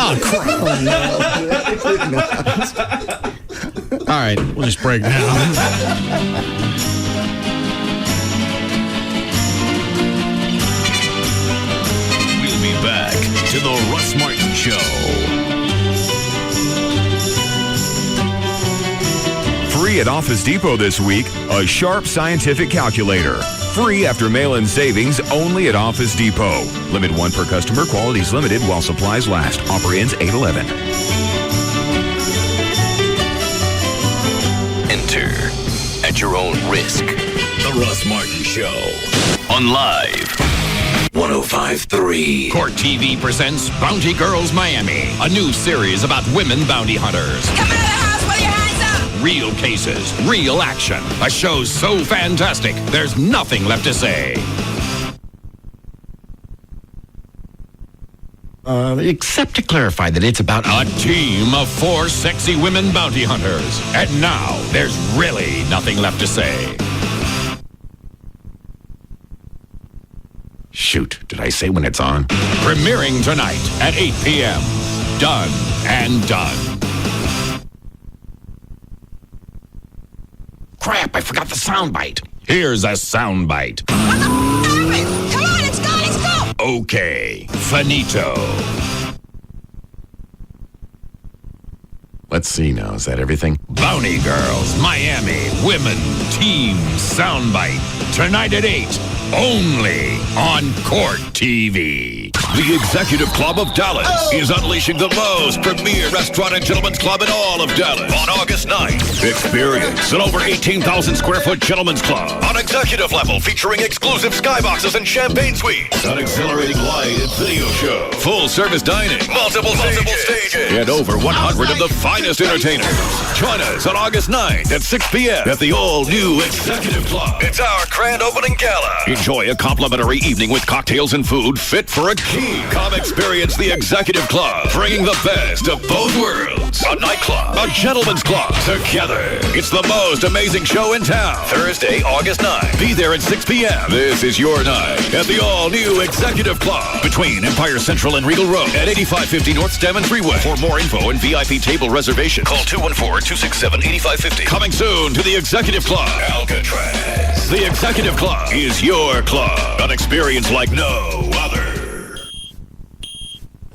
Oh, crap. All right, we'll just break now. We'll be back to the Russ Martin Show. Free at Office Depot this week, a Sharp Scientific Calculator. Free after mail-in savings only at Office Depot. Limit 1 per customer. Qualities limited while supplies last. Offer ends 8/11. Enter at your own risk. The Russ Martin Show. On Live 105.3. Court TV presents Bounty Girls Miami, a new series about women bounty hunters. Come out of the house with your hands up! Real cases, real action. A show so fantastic, there's nothing left to say. Except to clarify that it's about a team of 4 sexy women bounty hunters. And now, there's really nothing left to say. Shoot, did I say when it's on? Premiering tonight at 8 p.m. done and done. Crap, I forgot the soundbite. Here's a soundbite. Come on, let's go! Okay, finito. Let's see now, is that everything? Bounty Girls, Miami, Women, Team, Soundbite. Tonight at 8, only on Court TV. The Executive Club of Dallas is unleashing the most premier restaurant and gentlemen's club in all of Dallas on August 9th. Experience an over 18,000 square foot gentlemen's club on executive level featuring exclusive skyboxes and champagne suites, an exhilarating light and video show, full service dining, multiple stages, and over 100 of the finest entertainers. Join us on August 9th at 6 p.m. at the all-new Executive Club. It's our grand opening gala. Enjoy a complimentary evening with cocktails and food fit for a king. Come experience the Executive Club, bringing the best of both worlds. A nightclub, a gentleman's club, together. It's the most amazing show in town. Thursday, August 9th. Be there at 6 p.m. This is your night at the all-new Executive Club between Empire Central and Regal Road at 8550 North Stammen Freeway. For more info and VIP table reservation, call 214-267-8550. Coming soon to the Executive Club, Alcatraz. The Executive Club is your club. An experience like no other.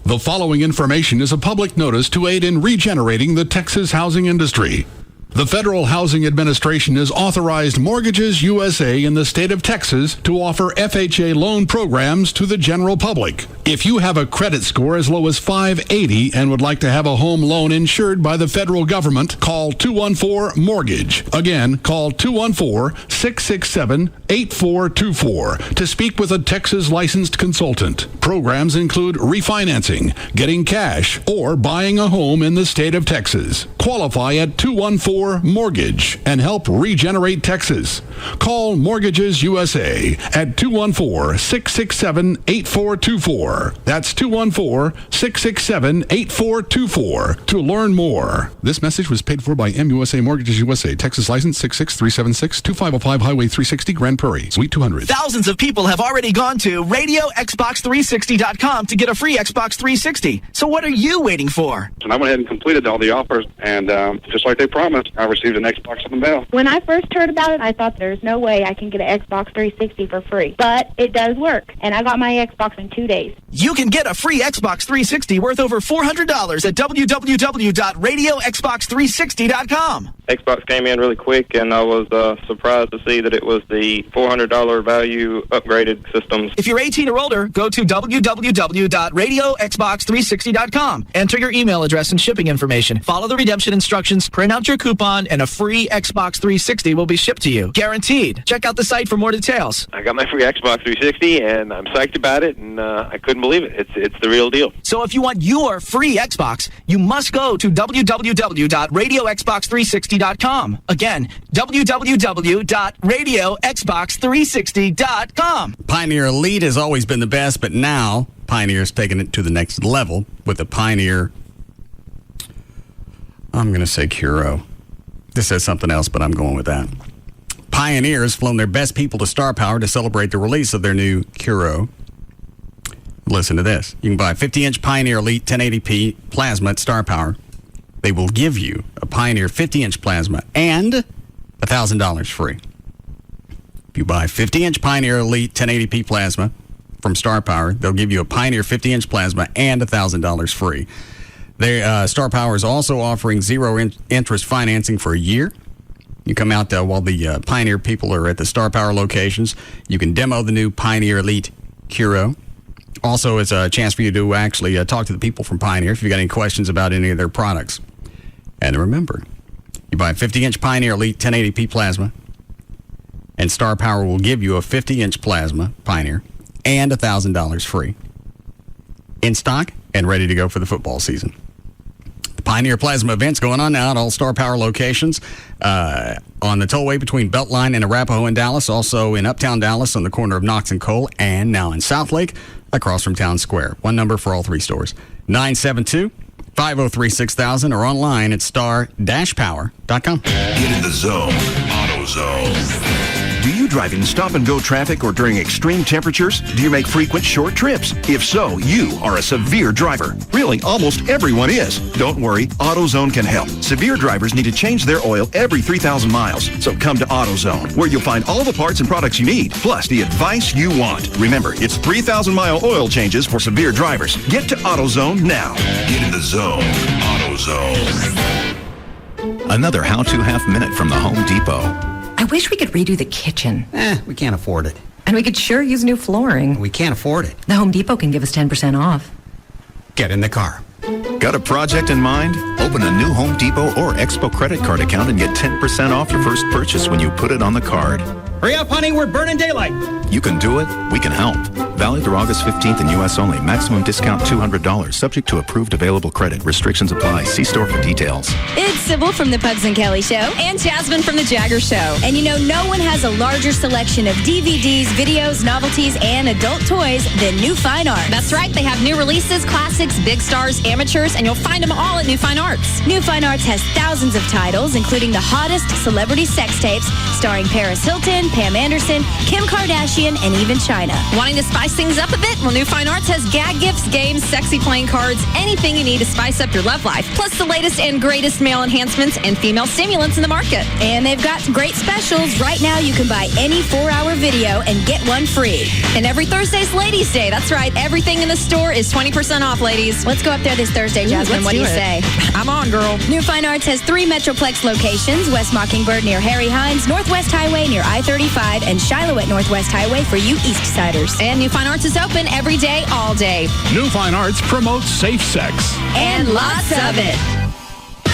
The following information is a public notice to aid in regenerating the Texas housing industry. The Federal Housing Administration has authorized Mortgages USA in the state of Texas to offer FHA loan programs to the general public. If you have a credit score as low as 580 and would like to have a home loan insured by the federal government, call 214-MORTGAGE. Again, call 214-667-8424 to speak with a Texas licensed consultant. Programs include refinancing, getting cash, or buying a home in the state of Texas. Qualify at 214-MORTGAGE and help regenerate Texas. Call Mortgages USA at 214-667-8424. That's 214-667-8424 to learn more. This message was paid for by MUSA Mortgages USA, Texas license 66376-2505 Highway 360, Grand Prairie, Suite 200. Thousands of people have already gone to RadioXbox360.com to get a free Xbox 360. So what are you waiting for? And I went ahead and completed all the offers, and just like they promised, I received an Xbox in the mail. When I first heard about it, I thought there's no way I can get an Xbox 360 for free. But it does work, and I got my Xbox in 2 days. You can get a free Xbox 360 worth over $400 at www.radioxbox360.com. Xbox came in really quick, and I was surprised to see that it was the $400 value upgraded systems. If you're 18 or older, go to www.radioxbox360.com. Enter your email address and shipping information. Follow the redemption instructions, print out your coupon, and a free Xbox 360 will be shipped to you. Guaranteed. Check out the site for more details. I got my free Xbox 360, and I'm psyched about it, and I couldn't believe it. It's the real deal. So if you want your free Xbox, you must go to www.radioxbox360.com. Again, www.radioxbox360.com. Pioneer Elite has always been the best, but now Pioneer's taking it to the next level with the Pioneer, I'm going to say Curo. This says something else, but I'm going with that. Pioneer has flown their best people to Star Power to celebrate the release of their new Curo. Listen to this. You can buy a 50-inch Pioneer Elite 1080p plasma at Star Power. They will give you a Pioneer 50-inch plasma and $1,000 free. If you buy a 50-inch Pioneer Elite 1080p plasma from Star Power, they'll give you a Pioneer 50-inch plasma and $1,000 free. Star Power is also offering zero-interest financing for a year. You come out while the Pioneer people are at the Star Power locations. You can demo the new Pioneer Elite Curo. Also, it's a chance for you to actually talk to the people from Pioneer if you've got any questions about any of their products. And remember, you buy a 50-inch Pioneer Elite 1080p plasma, and Star Power will give you a 50-inch plasma Pioneer and $1,000 free. In stock and ready to go for the football season. The Pioneer Plasma event's going on now at all Star Power locations on the tollway between Beltline and Arapahoe in Dallas, also in Uptown Dallas on the corner of Knox and Cole, and now in Southlake across from Town Square. One number for all three stores, 972-503-6000, or online at star-power.com. Get in the zone. AutoZone. Do you drive in stop-and-go traffic or during extreme temperatures? Do you make frequent short trips? If so, you are a severe driver. Really, almost everyone is. Don't worry, AutoZone can help. Severe drivers need to change their oil every 3,000 miles. So come to AutoZone, where you'll find all the parts and products you need, plus the advice you want. Remember, it's 3,000-mile oil changes for severe drivers. Get to AutoZone now. Get in the zone. AutoZone. Another how-to half minute from the Home Depot. I wish we could redo the kitchen. We can't afford it. And we could sure use new flooring. We can't afford it. The Home Depot can give us 10% off. Get in the car. Got a project in mind? Open a new Home Depot or Expo credit card account and get 10% off your first purchase when you put it on the card. Hurry up, honey, we're burning daylight. You can do it. We can help. Valid through August 15th in U.S. only. Maximum discount $200. Subject to approved available credit. Restrictions apply. See store for details. It's Sybil from the Pugs and Kelly Show. And Jasmine from the Jagger Show. And you know, no one has a larger selection of DVDs, videos, novelties, and adult toys than New Fine Arts. That's right. They have new releases, classics, big stars, amateurs, and you'll find them all at New Fine Arts. New Fine Arts has thousands of titles, including the hottest celebrity sex tapes starring Paris Hilton, Pam Anderson, Kim Kardashian, and even China. Wanting to spice things up a bit? Well, New Fine Arts has gag gifts, games, sexy playing cards, anything you need to spice up your love life. Plus the latest and greatest male enhancements and female stimulants in the market. And they've got great specials. Right now, you can buy any 4-hour video and get one free. And every Thursday's Ladies' Day. That's right. Everything in the store is 20% off, ladies. Let's go up there this Thursday, Jasmine. What do you say? I'm on, girl. New Fine Arts has 3 Metroplex locations: West Mockingbird near Harry Hines, Northwest Highway near I-35, and Shiloh at Northwest Highway for you East Siders. And New Fine Arts is open every day, all day. New Fine Arts promotes safe sex. And lots of it.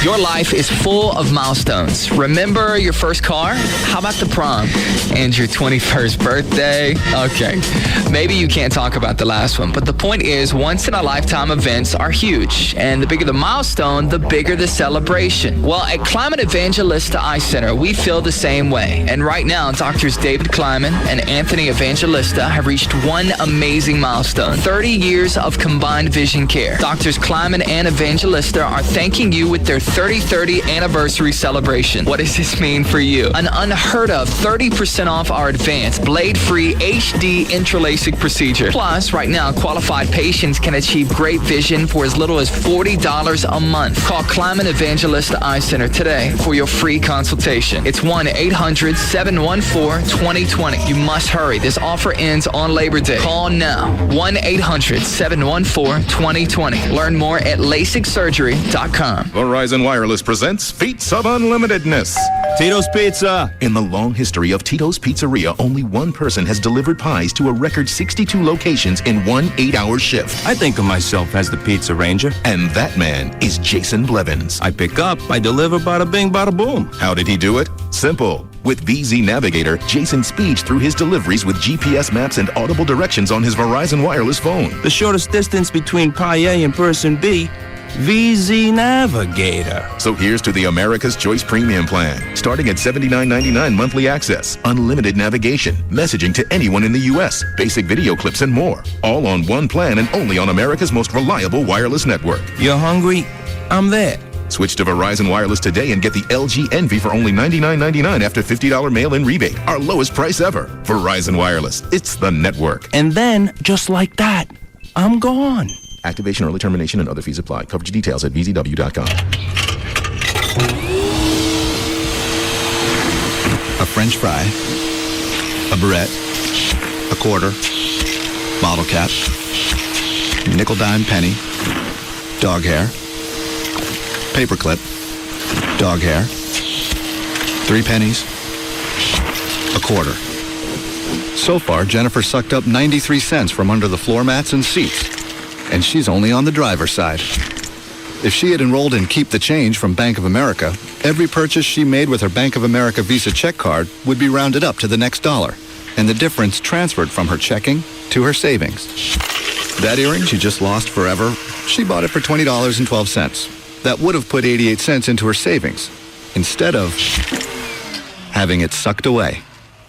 Your life is full of milestones. Remember your first car? How about the prom? And your 21st birthday? Okay, maybe you can't talk about the last one, but the point is, once-in-a-lifetime events are huge. And the bigger the milestone, the bigger the celebration. Well, at Climate Evangelista Eye Center, we feel the same way. And right now, Doctors David Kleiman and Anthony Evangelista have reached one amazing milestone: 30 years of combined vision care. Doctors Kleiman and Evangelista are thanking you with their 30/30 anniversary celebration. What does this mean for you? An unheard of 30% off our advanced blade-free HD intralacic procedure. Plus, right now, qualified patients can achieve great vision for as little as $40 a month. Call Climate Evangelista Eye Center today for your free consultation. It's 1-800-714-2020. You must hurry. This offer ends on Labor Day. Call now. 1-800-714-2020. Learn more at LASIKsurgery.com. Verizon Wireless presents Feats of Unlimitedness. Tito's Pizza. In the long history of Tito's Pizzeria, only one person has delivered pies to a record 62 locations in one 8-hour shift. I think of myself as the Pizza Ranger. And that man is Jason Blevins. I pick up, I deliver, bada bing, bada boom. How did he do it? Simple. With VZ Navigator, Jason speeds through his deliveries with GPS maps and audible directions on his Verizon Wireless phone. The shortest distance between pie A and person B, VZ Navigator. So here's to the America's Choice Premium Plan. Starting at $79.99 monthly access, unlimited navigation, messaging to anyone in the U.S., basic video clips, and more. All on one plan and only on America's most reliable wireless network. You're hungry? I'm there. Switch to Verizon Wireless today and get the LG Envy for only $99.99 after $50 mail-in rebate. Our lowest price ever. Verizon Wireless. It's the network. And then, just like that, I'm gone. Activation, early termination, and other fees apply. Coverage details at vzw.com. A French fry, a barrette, a quarter, bottle cap, nickel dime penny, dog hair, paperclip, dog hair, 3 pennies, a quarter. So far, Jennifer sucked up 93 cents from under the floor mats and seats. And she's only on the driver's side. If she had enrolled in Keep the Change from Bank of America, every purchase she made with her Bank of America Visa check card would be rounded up to the next dollar, and the difference transferred from her checking to her savings. That earring she just lost forever, she bought it for $20.12. That would have put 88 cents into her savings, instead of having it sucked away.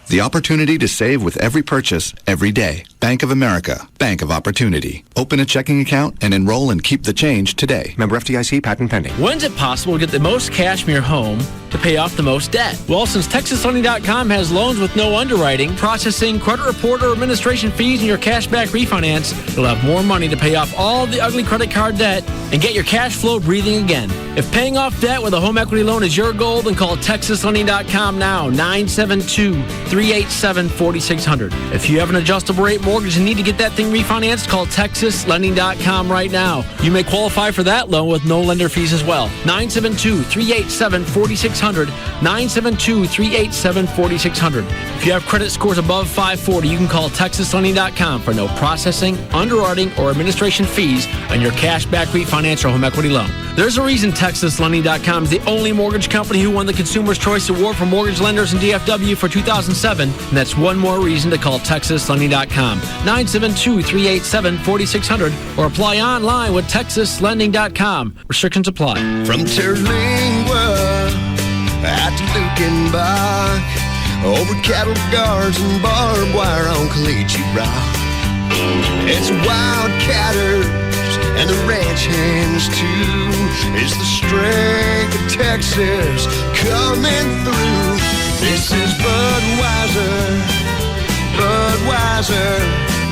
The opportunity to save with every purchase, every day. Bank of America, Bank of Opportunity. Open a checking account and enroll and keep the change today. Member FDIC, patent pending. When's it possible to get the most cash from your home to pay off the most debt? Well, since TexasLending.com has loans with no underwriting, processing, credit report, or administration fees in your cashback refinance, you'll have more money to pay off all the ugly credit card debt and get your cash flow breathing again. If paying off debt with a home equity loan is your goal, then call TexasLending.com now, 972-387-4600. If you have an adjustable rate mortgage and need to get that thing refinanced, call TexasLending.com right now. You may qualify for that loan with no lender fees as well. 972-387-4600, 972-387-4600. If you have credit scores above 540, you can call TexasLending.com for no processing, underwriting, or administration fees on your cashback refinance or home equity loan. There's a reason TexasLending.com is the only mortgage company who won the Consumer's Choice Award for mortgage lenders in DFW for 2007, and that's one more reason to call TexasLending.com, 972-387-4600, or apply online with TexasLending.com. Restrictions apply. From Terlingua out to Lukenbach, over cattle guards and barbed wire on Caliche Rock. It's wildcatters and the ranch hands too. It's the strength of Texas coming through. This is Budweiser, Budweiser.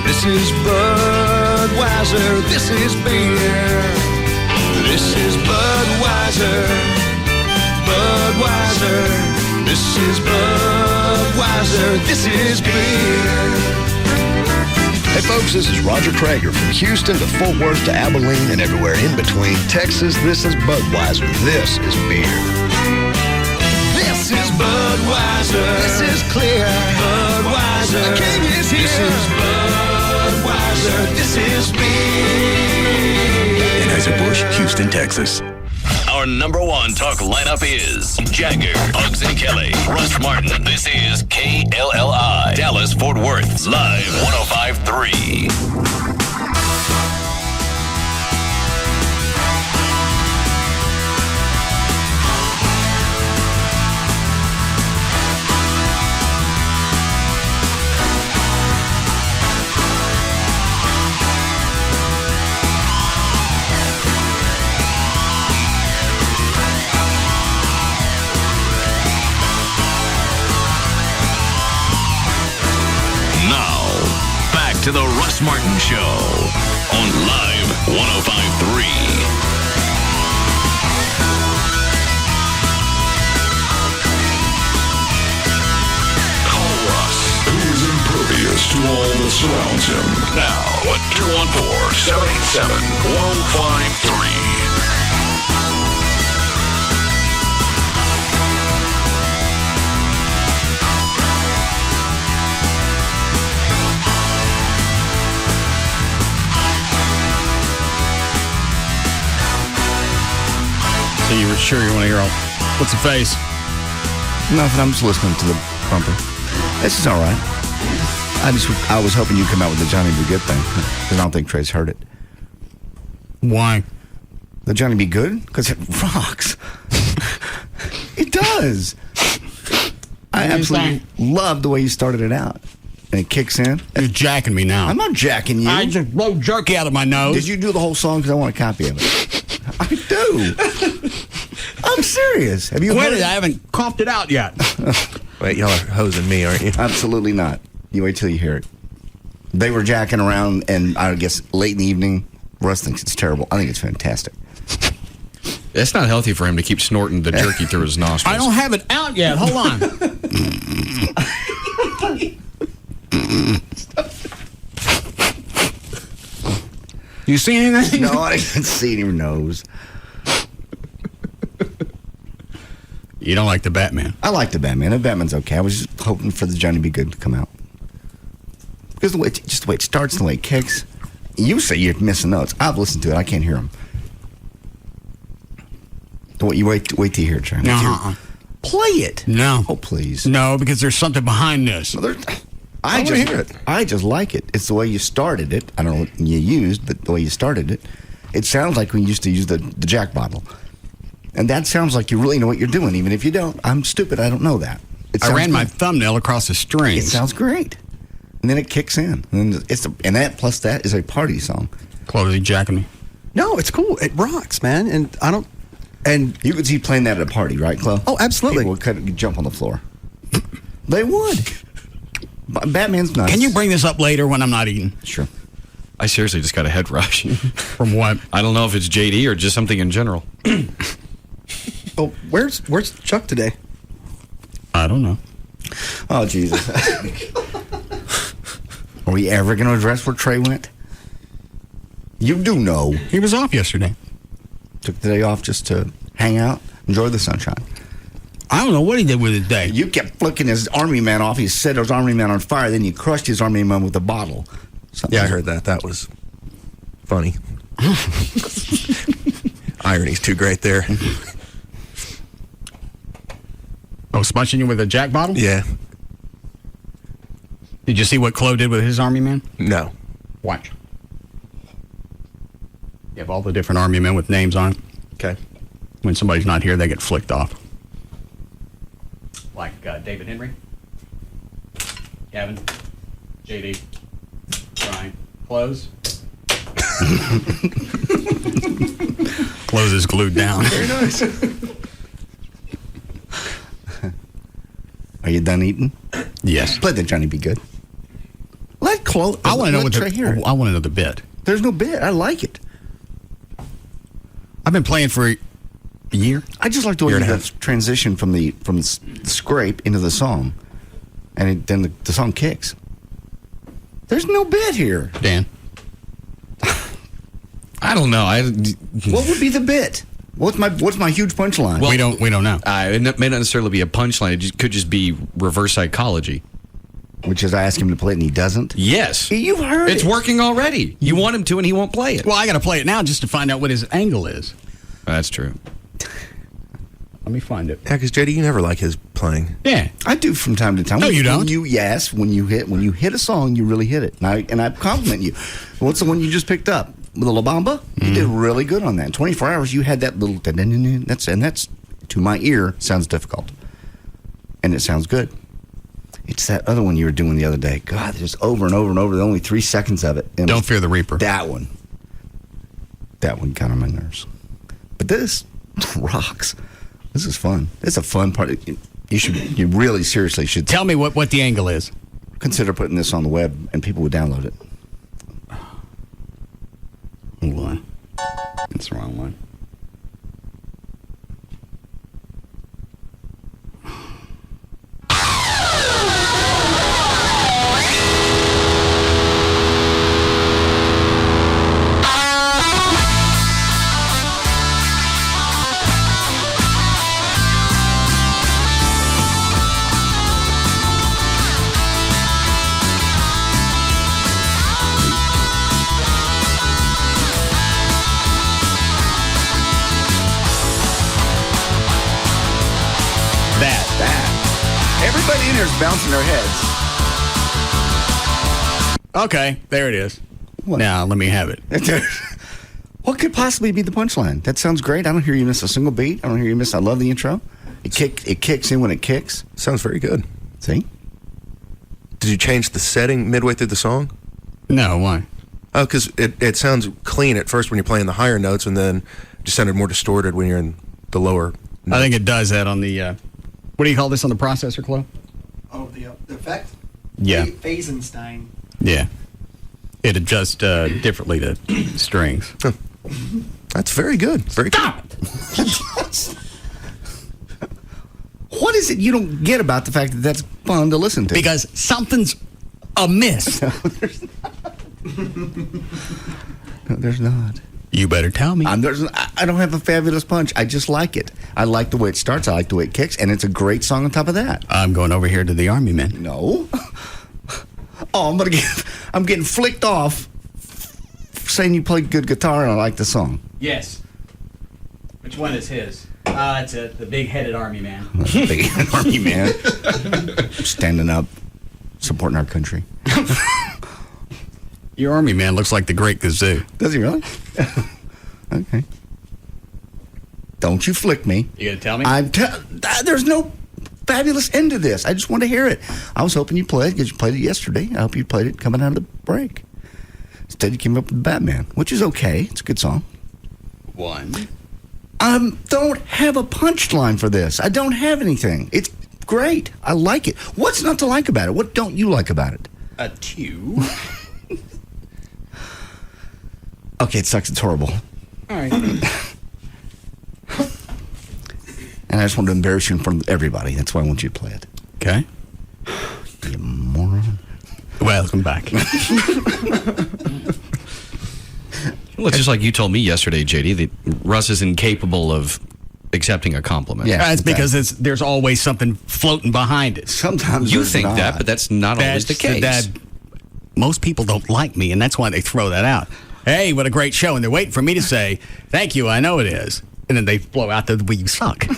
This is Budweiser. This is beer. This is Budweiser, Budweiser. This is Budweiser. This is beer. Hey folks, this is Roger Traeger from Houston to Fort Worth to Abilene and everywhere in between. Texas, this is Budweiser. This is beer. This is Budweiser. This is clear. Budweiser. The king is here. This is Budweiser. This is beer. Anheuser-Busch, Houston, Texas. Our number one talk lineup is Jagger, Uggs and Kelly, Russ Martin. This is KLLI, Dallas, Fort Worth, live 105.3. To the Russ Martin Show on Live 105.3. Call Russ, who is impervious to all that surrounds him. Now at 214-787-1053. So you were sure you want to hear all, what's the face? Nothing. I'm just listening to the bumper. This is all right. I was hoping you'd come out with the Johnny B. Good thing, because I don't think Trey's heard it. Why? The Johnny B. Good? Because it rocks. It does. I absolutely love the way you started it out. And it kicks in. You're jacking me now. I'm not jacking you. I just blow jerky out of my nose. Did you do the whole song? Because I want a copy of it. I do. I'm serious. Have you heard it? I haven't coughed it out yet. Wait, y'all are hosing me, aren't you? Absolutely not. You wait till you hear it. They were jacking around, and I guess late in the evening, Russ thinks it's terrible. I think it's fantastic. It's not healthy for him to keep snorting the jerky through his nostrils. I don't have it out yet. Hold on. You see anything? No, I didn't see your nose. You don't like the Batman? I like the Batman. The Batman's okay. I was just hoping for the Johnny B. Good to come out. Because the way it starts and the way it kicks. You say you're missing notes. I've listened to it. I can't hear them. You wait till you hear it, Trey. Play it. No. Oh, please. No, because there's something behind this. I just hear it. I just like it. It's the way you started it. I don't know what you used, but the way you started it. It sounds like we used to use the Jack bottle. And that sounds like you really know what you're doing, even if you don't. I'm stupid. I don't know that. I ran my thumbnail across the strings. It sounds great. and then it kicks in. And that plus that is a party song. Chloe, you jacking me? No, it's cool. It rocks, man. And I don't. And you could see playing that at a party, right, Chloe? Oh, absolutely. People would jump on the floor. They would. Batman's nuts. Can you bring this up later when I'm not eating? Sure. I seriously just got a head rush. From what? I don't know if it's JD or just something in general. Oh, where's Chuck today? I don't know. Oh, Jesus. Are we ever going to address where Trey went? You do know. He was off yesterday. Took the day off just to hang out, enjoy the sunshine. I don't know what he did with his day. You kept flicking his army man off. He set his army man on fire. Then you crushed his army man with a bottle. Yeah, I heard that. That was funny. Irony's too great there. Oh, smudging you with a Jack bottle? Yeah. Did you see what Chloe did with his army man? No. Watch. You have all the different army men with names on it. Okay. When somebody's not here, they get flicked off. Like David Henry, Gavin, JD, Brian, Close. Close is glued down. Very nice. Are you done eating? Yes. Play the Johnny Be Good. Let Chloe. I want to know what Trey hear it. I want to know the bit. There's no bit. I like it. I've been playing for a year. I just like the way you transition from the scrape into the song, and then the song kicks. There's no bit here, Dan. I don't know. What would be the bit? What's my huge punchline? Well, we don't know. It may not necessarily be a punchline. It could just be reverse psychology. Which is I ask him to play it and he doesn't? Yes. You've heard it's working already. You want him to and he won't play it. Well, I got to play it now just to find out what his angle is. That's true. Let me find it. Yeah, because JD, you never like his playing. Yeah, I do from time to time. No, you don't. When you hit a song, you really hit it, and I compliment you. What's the one you just picked up? The La Bamba? You did really good on that. In 24 hours, you had that little. That's to my ear sounds difficult, and it sounds good. It's that other one you were doing the other day. God, just over and over and over. Only 3 seconds of it. Don't Fear the Reaper. That one kind of my nerves. But this rocks. This is fun. It's a fun part. You really seriously should tell me what the angle is. Consider putting this on the web, and people would download it. Hold on. That's the wrong one. Everybody in here is bouncing their heads. Okay, there it is. What? Now, let me have it. What could possibly be the punchline? That sounds great. I don't hear you miss a single beat. I don't hear you miss. I love the intro. It kicks in when it kicks. Sounds very good. See? Did you change the setting midway through the song? No, why? Oh, because it sounds clean at first when you're playing the higher notes, and then it just sounded more distorted when you're in the lower notes. I think it does that on the... what do you call this on the processor, Chloe? Oh, the effect? Yeah. Phasenstein. Yeah. It adjusts differently to strings. Huh. That's very good. Very good. What is it you don't get about the fact that that's fun to listen to? Because something's amiss. No, there's not. You better tell me. I don't have a fabulous punch. I just like it. I like the way it starts. I like the way it kicks. And it's a great song on top of that. I'm going over here to the Army Men. No. Oh, I'm getting flicked off saying you play good guitar and I like the song. Yes. Which one is his? It's the big-headed Army Man. Big-headed Army Man. Standing up, supporting our country. Your Army Man looks like the Great Gazoo. Does he really? Okay. Don't you flick me. You gonna tell me? There's no fabulous end to this. I just want to hear it. I was hoping you played it because you played it yesterday. I hope you played it coming out of the break. Instead, you came up with Batman, which is okay. It's a good song. One. Don't have a punchline for this. I don't have anything. It's great. I like it. What's not to like about it? What don't you like about it? A two. Okay, it sucks. It's horrible. All right. And I just want to embarrass you in front of everybody. That's why I want you to play it. Okay. You moron. Welcome back. Well, it's just like you told me yesterday, JD, that Russ is incapable of accepting a compliment. Yeah, it's because there's always something floating behind it. Sometimes you think that, but that's not always the case. Most people don't like me, and that's why they throw that out. Hey, what a great show. And they're waiting for me to say, thank you, I know it is. And then they blow out the you suck.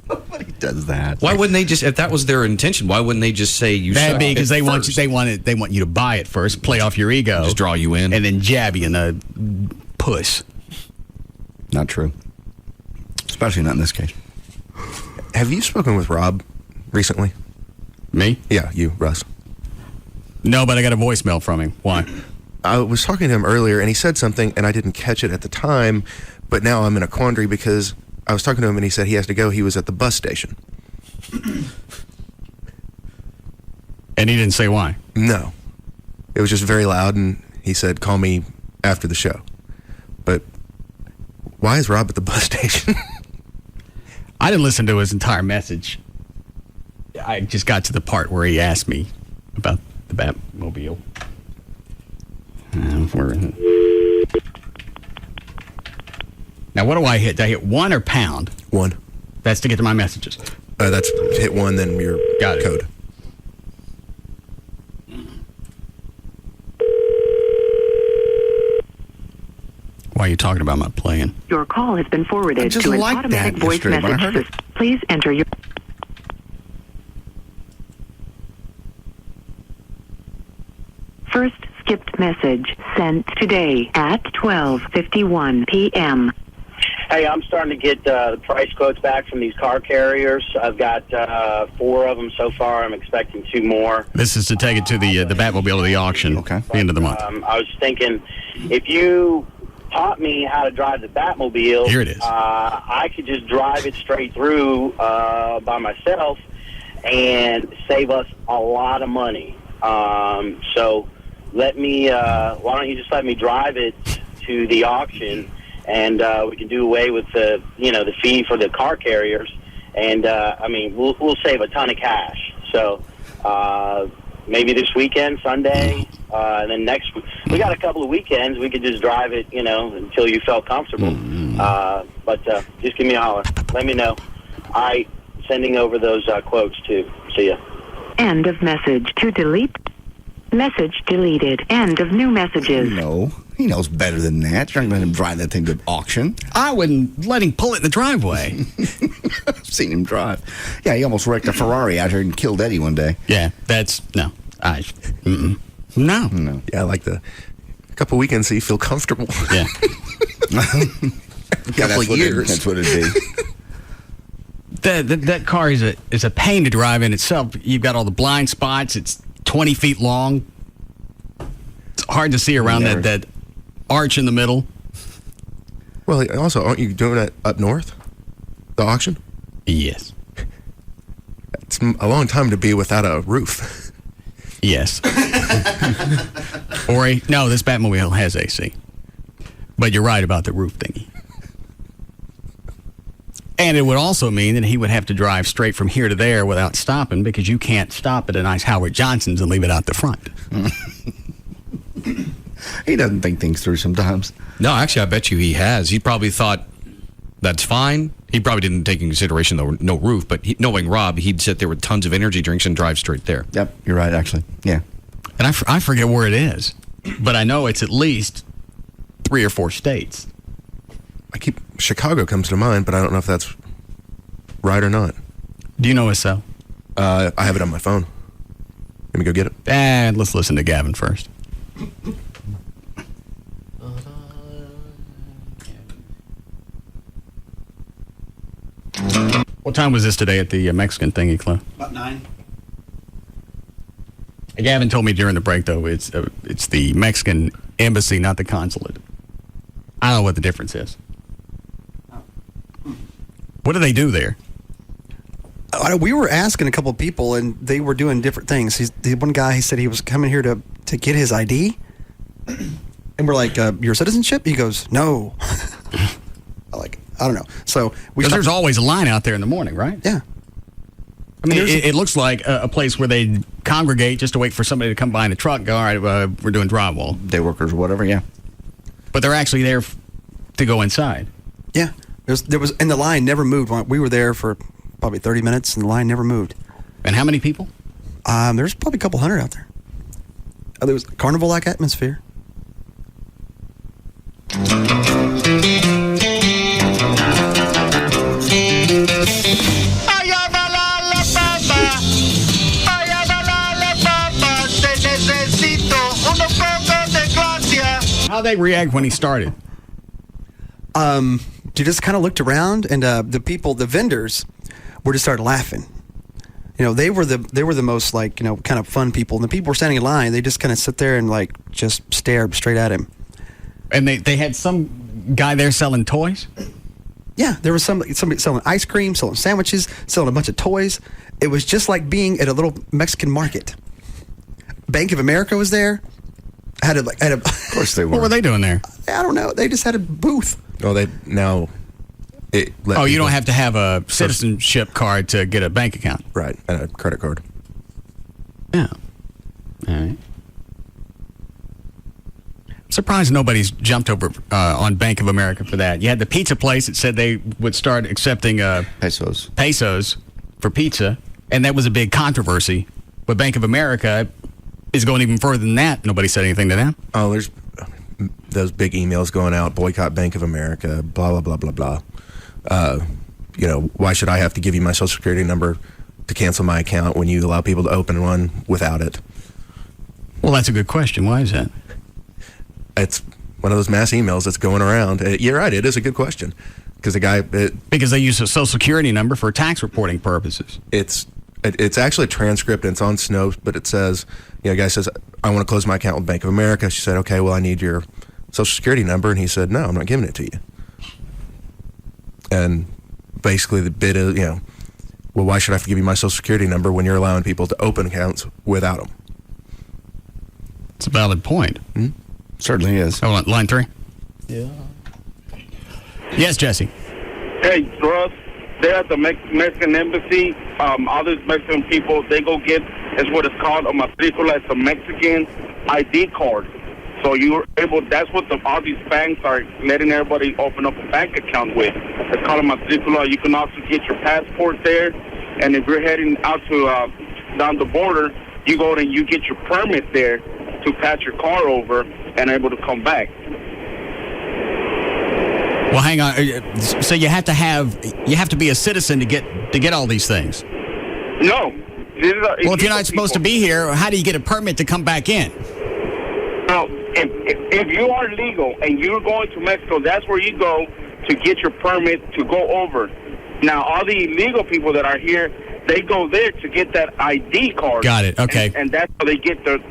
Nobody does that. Why wouldn't they just, if that was their intention, why wouldn't they just say you suck? That'd be because they want you to buy it first, play off your ego. Just draw you in. And then jab you in the puss. Not true. Especially not in this case. Have you spoken with Rob recently? Me? Yeah, you, Russ. No, but I got a voicemail from him. Why? I was talking to him earlier, and he said something, and I didn't catch it at the time, but now I'm in a quandary because I was talking to him, and he said he has to go. He was at the bus station. And he didn't say why? No. It was just very loud, and he said, call me after the show. But why is Rob at the bus station? I didn't listen to his entire message. I just got to the part where he asked me about the Batmobile. Now, what do I hit? Do I hit 1 or pound? 1. That's to get to my messages. That's hit 1, then your code. Why are you talking about my playing? Your call has been forwarded to an automatic voice message system. Please enter your... First skipped message sent today at 12:51 p.m. Hey, I'm starting to get the price quotes back from these car carriers. I've got 4 of them so far. I'm expecting 2 more. This is to take it to the Batmobile to the auction. Okay. The end of the month. I was thinking, if you taught me how to drive the Batmobile, here it is. I could just drive it straight through by myself and save us a lot of money. So let me. Why don't you just let me drive it to the auction? And we can do away with the fee for the car carriers, and I mean we'll save a ton of cash. So maybe this weekend, Sunday, and then next week we got a couple of weekends. We could just drive it, until you felt comfortable. But just give me a holler. Let me know. I sending over those quotes too. See ya. End of message to delete. Message deleted. End of new messages. No. He knows better than that. You're not going to let him drive that thing to auction. I wouldn't let him pull it in the driveway. I've seen him drive. Yeah, he almost wrecked a Ferrari out here and killed Eddie one day. Yeah, that's... No. No. Yeah, like a couple weekends so you feel comfortable. Yeah. That's what it'd be. That car is a pain to drive in itself. You've got all the blind spots. It's 20 feet long. It's hard to see around that arch in the middle. Well, also, aren't you doing it up north? The auction? Yes. It's a long time to be without a roof. Yes. No, this Batmobile has AC. But you're right about the roof thingy. And it would also mean that he would have to drive straight from here to there without stopping, because you can't stop at a nice Howard Johnson's and leave it out the front. He doesn't think things through sometimes. No, actually, I bet you he has. He probably thought, that's fine. He probably didn't take into consideration the no roof, but knowing Rob, he'd sit there with tons of energy drinks and drive straight there. Yep, you're right, actually. Yeah. And I forget where it is, but I know it's at least 3 or 4 states. Chicago comes to mind, but I don't know if that's right or not. Do you know his cell? I have it on my phone. Let me go get it. And let's listen to Gavin first. What time was this today at the Mexican thingy club? About 9. Gavin told me during the break, though, it's the Mexican embassy, not the consulate. I don't know what the difference is. What do they do there? We were asking a couple of people, and they were doing different things. One guy, he said he was coming here to get his ID. And we're like, your citizenship? He goes, no. I don't know. So there's always a line out there in the morning, right? Yeah. I mean, it looks like a place where they congregate just to wait for somebody to come by in a truck and go, all right, we're doing drywall. Day workers or whatever, yeah. But they're actually there to go inside. Yeah. And the line never moved. We were there for probably 30 minutes, and the line never moved. And how many people? There's probably a couple hundred out there. There was a carnival-like atmosphere. How'd they react when he started? You just kind of looked around, and the vendors were just started laughing. They were the most kind of fun people. And the people were standing in line. They just kind of sit there and just stared straight at him. And they had some guy there selling toys? Yeah, there was somebody selling ice cream, selling sandwiches, selling a bunch of toys. It was just like being at a little Mexican market. Bank of America was there. Of course they were. What were they doing there? I don't know. They just had a booth. Oh, you don't have to have a citizenship card to get a bank account. Right, and a credit card. Yeah. All right. I'm surprised nobody's jumped over on Bank of America for that. You had the pizza place that said they would start accepting pesos for pizza, and that was a big controversy. But Bank of America is going even further than that. Nobody said anything to them. Oh, there's those big emails going out, boycott Bank of America, blah, blah, blah, blah, blah. Why should I have to give you my Social Security number to cancel my account when you allow people to open one without it? Well, that's a good question. Why is that? It's one of those mass emails that's going around. You're right. It is a good question. Because because they use a Social Security number for tax reporting purposes. It's actually a transcript, and it's on Snopes, but it says, a guy says, I want to close my account with Bank of America. She said, okay, well, I need your Social Security number. And he said, no, I'm not giving it to you. And basically the bid is, well, why should I have to give you my Social Security number when you're allowing people to open accounts without them? It's a valid point. Hmm? Certainly is. Hold on, line 3. Yeah. Yes, Jesse. Hey, Russ. They're at the Mexican embassy. All these Mexican people, they go get, is what it's called, a matricula. It's a Mexican ID card. So you're able, that's what all these banks are letting everybody open up a bank account with. It's called a matricula. You can also get your passport there. And if you're heading out to down the border, you go and you get your permit there to pass your car over and able to come back. Well, hang on. So you have to be a citizen to get all these things. No. Well, if you're not supposed to be here, how do you get a permit to come back in? Well, if you are legal and you're going to Mexico, that's where you go to get your permit to go over. Now, all the illegal people that are here, they go there to get that ID card. Got it. Okay. And that's how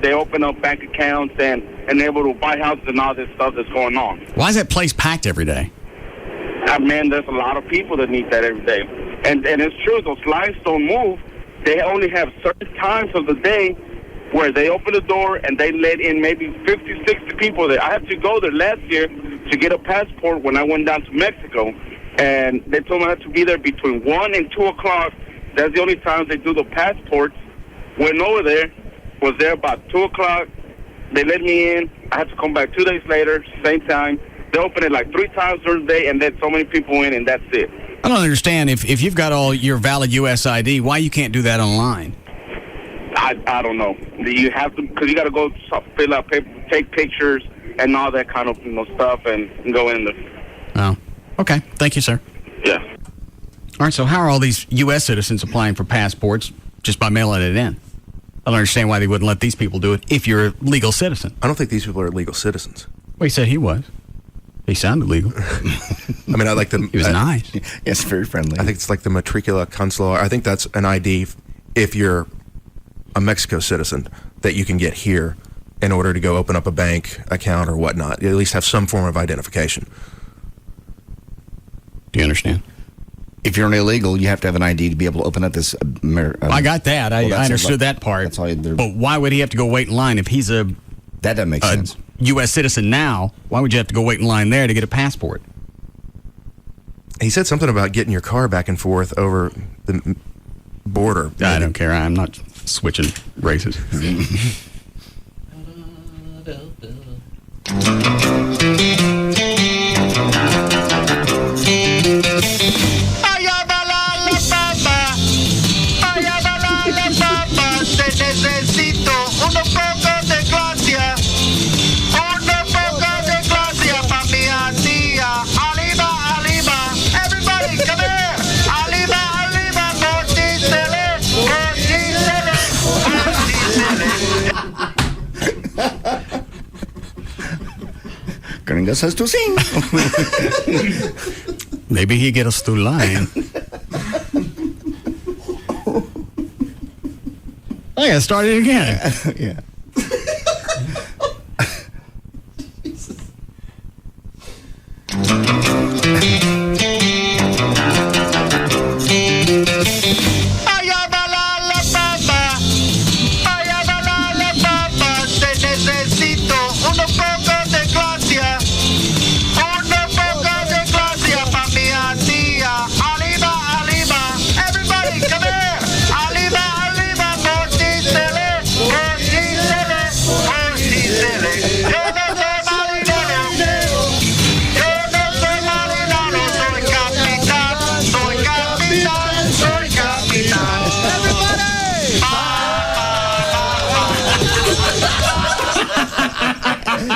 they open up bank accounts and able to buy houses and all this stuff that's going on. Why is that place packed every day? Man, there's a lot of people that need that every day. And it's true, those lines don't move. They only have certain times of the day where they open the door and they let in maybe 50, 60 people there. I had to go there last year to get a passport when I went down to Mexico. And they told me I had to be there between 1 and 2 o'clock. That's the only time they do the passports. Went over there, was there about 2 o'clock. They let me in. I had to come back 2 days later, same time. They open it like 3 times during the day and let so many people in, and that's it. I don't understand. If you've got all your valid U.S. ID, why you can't do that online? I don't know. You have to, because you got to go fill out paper, take pictures, and all that kind of stuff, and go in there. Oh, okay. Thank you, sir. Yeah. All right, so how are all these U.S. citizens applying for passports just by mailing it in? I don't understand why they wouldn't let these people do it if you're a legal citizen. I don't think these people are legal citizens. Well, he said he was. He sounded legal. I mean, I like the. He was nice. Yes, very friendly. I think it's like the matricula consular. I think that's an ID if you're a Mexico citizen that you can get here in order to go open up a bank account or whatnot. You at least have some form of identification. Do you understand? If you're an illegal, you have to have an ID to be able to open up this. I got that. I understood that part. That's all. But why would he have to go wait in line if he's a that doesn't make sense? U.S. citizen now? Why would you have to go wait in line there to get a passport? He said something about getting your car back and forth over the border. I don't care. I'm not switching races. Gringas has to sing. Maybe he get us through line. I gotta start it again. Yeah.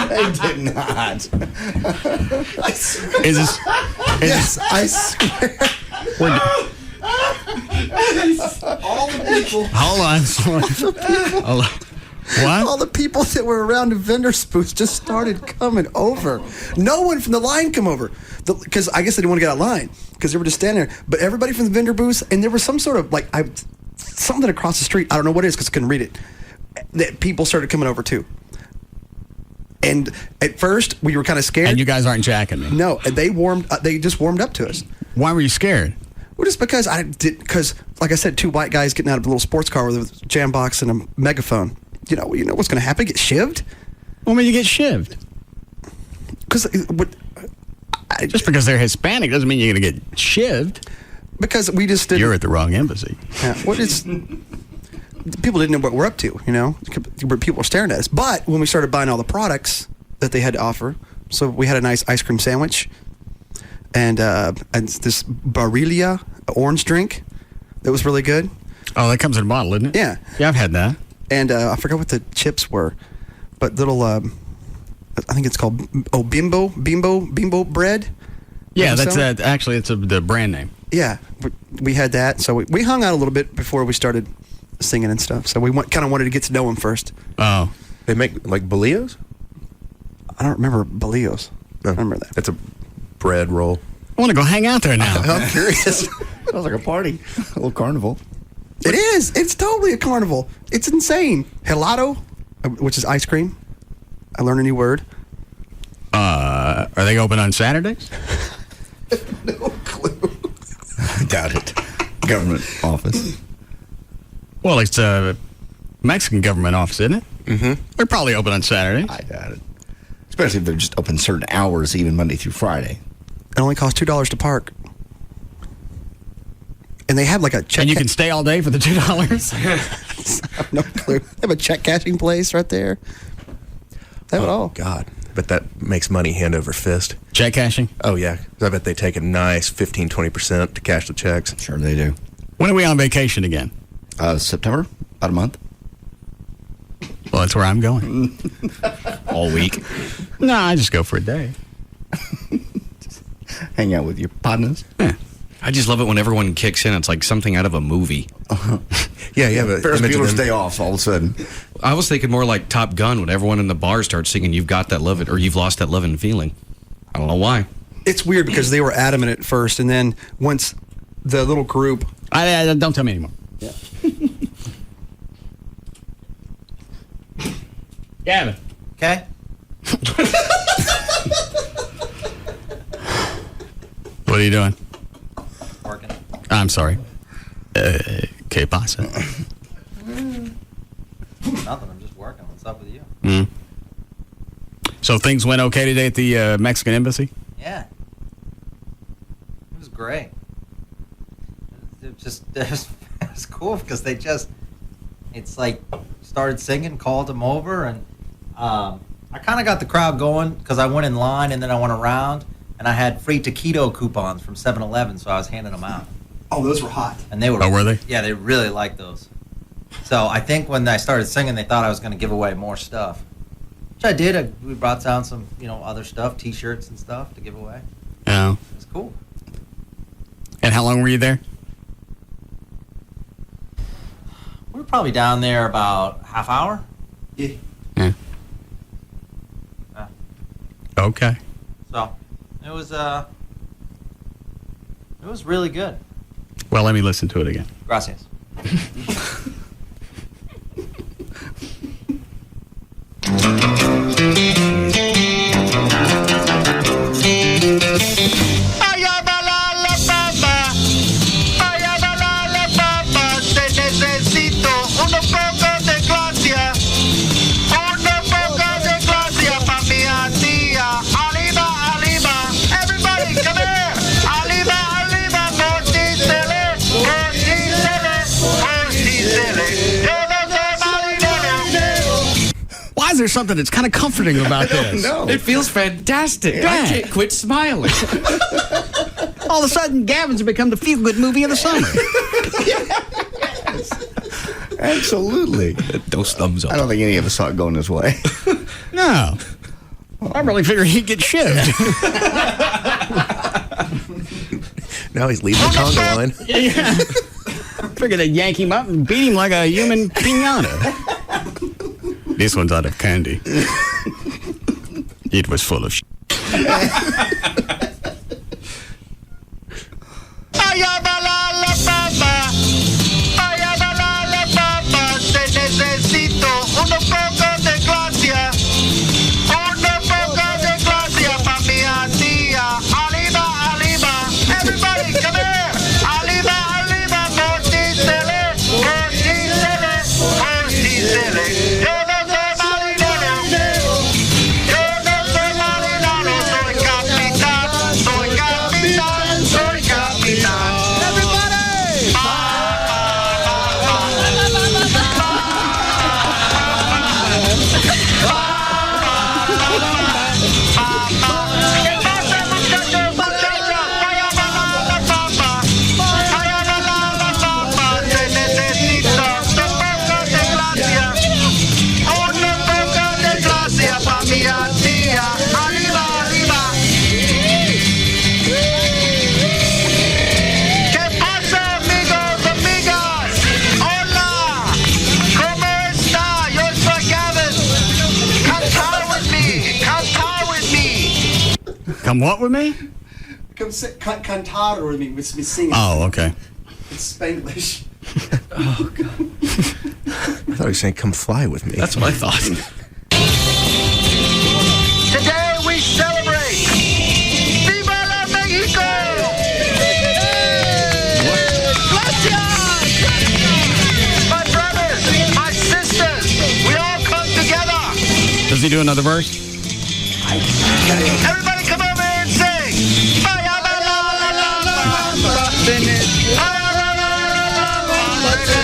They did not. Is this? Yes, I swear. All the people. Hold on. Hold on. What? All the people that were around the vendor booths just started coming over. No one from the line come over. Because I guess they didn't want to get out of line. Because they were just standing there. But everybody from the vendor booths, and there was some sort of, something across the street. I don't know what it is because I couldn't read it. That people started coming over too. And at first, we were kind of scared. And you guys aren't jacking me. No, and they just warmed up to us. Why were you scared? Well, just because like I said, two white guys getting out of a little sports car with a jam box and a megaphone. You know what's going to happen? Get shivved? Well, when you get shivved. Just because they're Hispanic doesn't mean you're going to get shivved. Because we just didn't. You're at the wrong embassy. Yeah, people didn't know what we're up to, people were staring at us. But when we started buying all the products that they had to offer, so we had a nice ice cream sandwich and this Barilla orange drink that was really good. Oh, that comes in a bottle, isn't it? Yeah. Yeah, I've had that. And I forgot what the chips were, but little, I think it's called, Bimbo bread. Yeah, that's actually, it's the brand name. Yeah, we had that. So we hung out a little bit before we started singing and stuff. So we kind of wanted to get to know him first. Oh. They make like bolillos? I don't remember bolillos. No, I remember that. It's a bread roll. I want to go hang out there now. I'm curious. Sounds like a party. A little carnival. It is. It's totally a carnival. It's insane. Helado, which is ice cream. I learned a new word. Are they open on Saturdays? No clue. I doubt it. Government office. Well, it's a Mexican government office, isn't it? Mm-hmm. They're probably open on Saturdays. I doubt it. Especially if they're just open certain hours, even Monday through Friday. It only costs $2 to park. And they have like a check. And you can stay all day for the $2? No clue. They have a check cashing place right there. They have it all. God. But that makes money hand over fist. Check cashing? Oh, yeah. 'Cause I bet they take a nice 15-20% to cash the checks. Sure they do. When are we on vacation again? September. About a month. Well, that's where I'm going. All week? No, I just go for a day. Hang out with your partners. Yeah. I just love it when everyone kicks in. It's like something out of a movie. Yeah, you have a Ferris image of Bueller's them. Day Off all of a sudden. I was thinking more like Top Gun when everyone in the bar starts singing "You've Got That Love," or "You've Lost That Lovin' Feeling." I don't know why. It's weird because they were adamant at first, and then once the little group... I don't tell me anymore. Yeah. Gavin. Okay. What are you doing? Working. I'm sorry. ¿Qué pasa? Nothing. I'm just working. What's up with you? So things went okay today at the Mexican embassy? Yeah. It was great. It was cool because it's like started singing, called them over, and I kind of got the crowd going because I went in line and then I went around and I had free taquito coupons from 7-Eleven, so I was handing them out. Oh, those were hot. And they were. Oh, were they? Yeah, they really liked those. So I think when I started singing, they thought I was going to give away more stuff, which I did. We brought down some, other stuff, T-shirts and stuff to give away. Oh. It was cool. And how long were you there? We were probably down there about half hour. Yeah. Yeah. Okay. So it was really good. Well, let me listen to it again. Gracias. Why is there something that's kind of comforting about this? It feels fantastic. I can't quit smiling. All of a sudden, Gavin's become the feel-good movie of the summer. Absolutely. Those thumbs up. I don't think any of us saw it going this way. No. I really figured he'd get shivved. Now he's leaving the conga line. Yeah. Figured they'd yank him up and beat him like a human pinata. This one's out of candy. It was full of Come what with me? Come cantar with me, with me singing. Oh, okay. It's Spanglish. Oh, God. I thought he was saying, come fly with me. That's what I thought. Today we celebrate Viva la Mexico! Gracias! My brothers, my sisters, we all come together. Does he do another verse? Everybody come over and sing!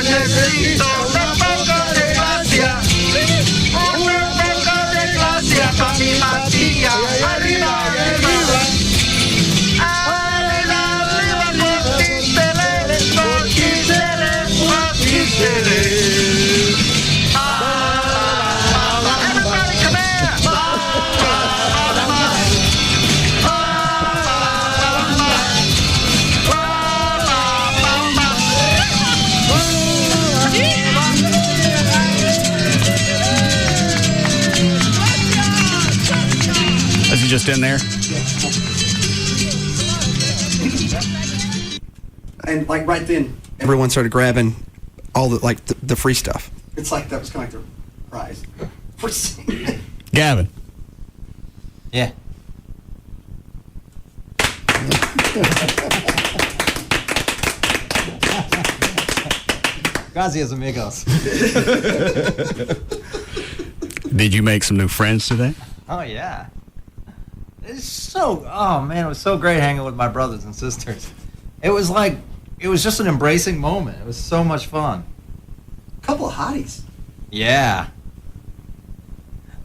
Necesito un poco de gracia, un poco de gracia para mi Matías. Arriba, arriba, arriba, arriba, Mortitele, Mortitele, Mortitele. Everybody come here! just in there? And like right then, everyone started grabbing all the free stuff. It's like that was kind of like the prize for singing. Gavin. Yeah. Gracias, amigos. Did you make some new friends today? Oh, yeah. It was so great hanging with my brothers and sisters. It was just an embracing moment. It was so much fun. Couple of hotties. Yeah.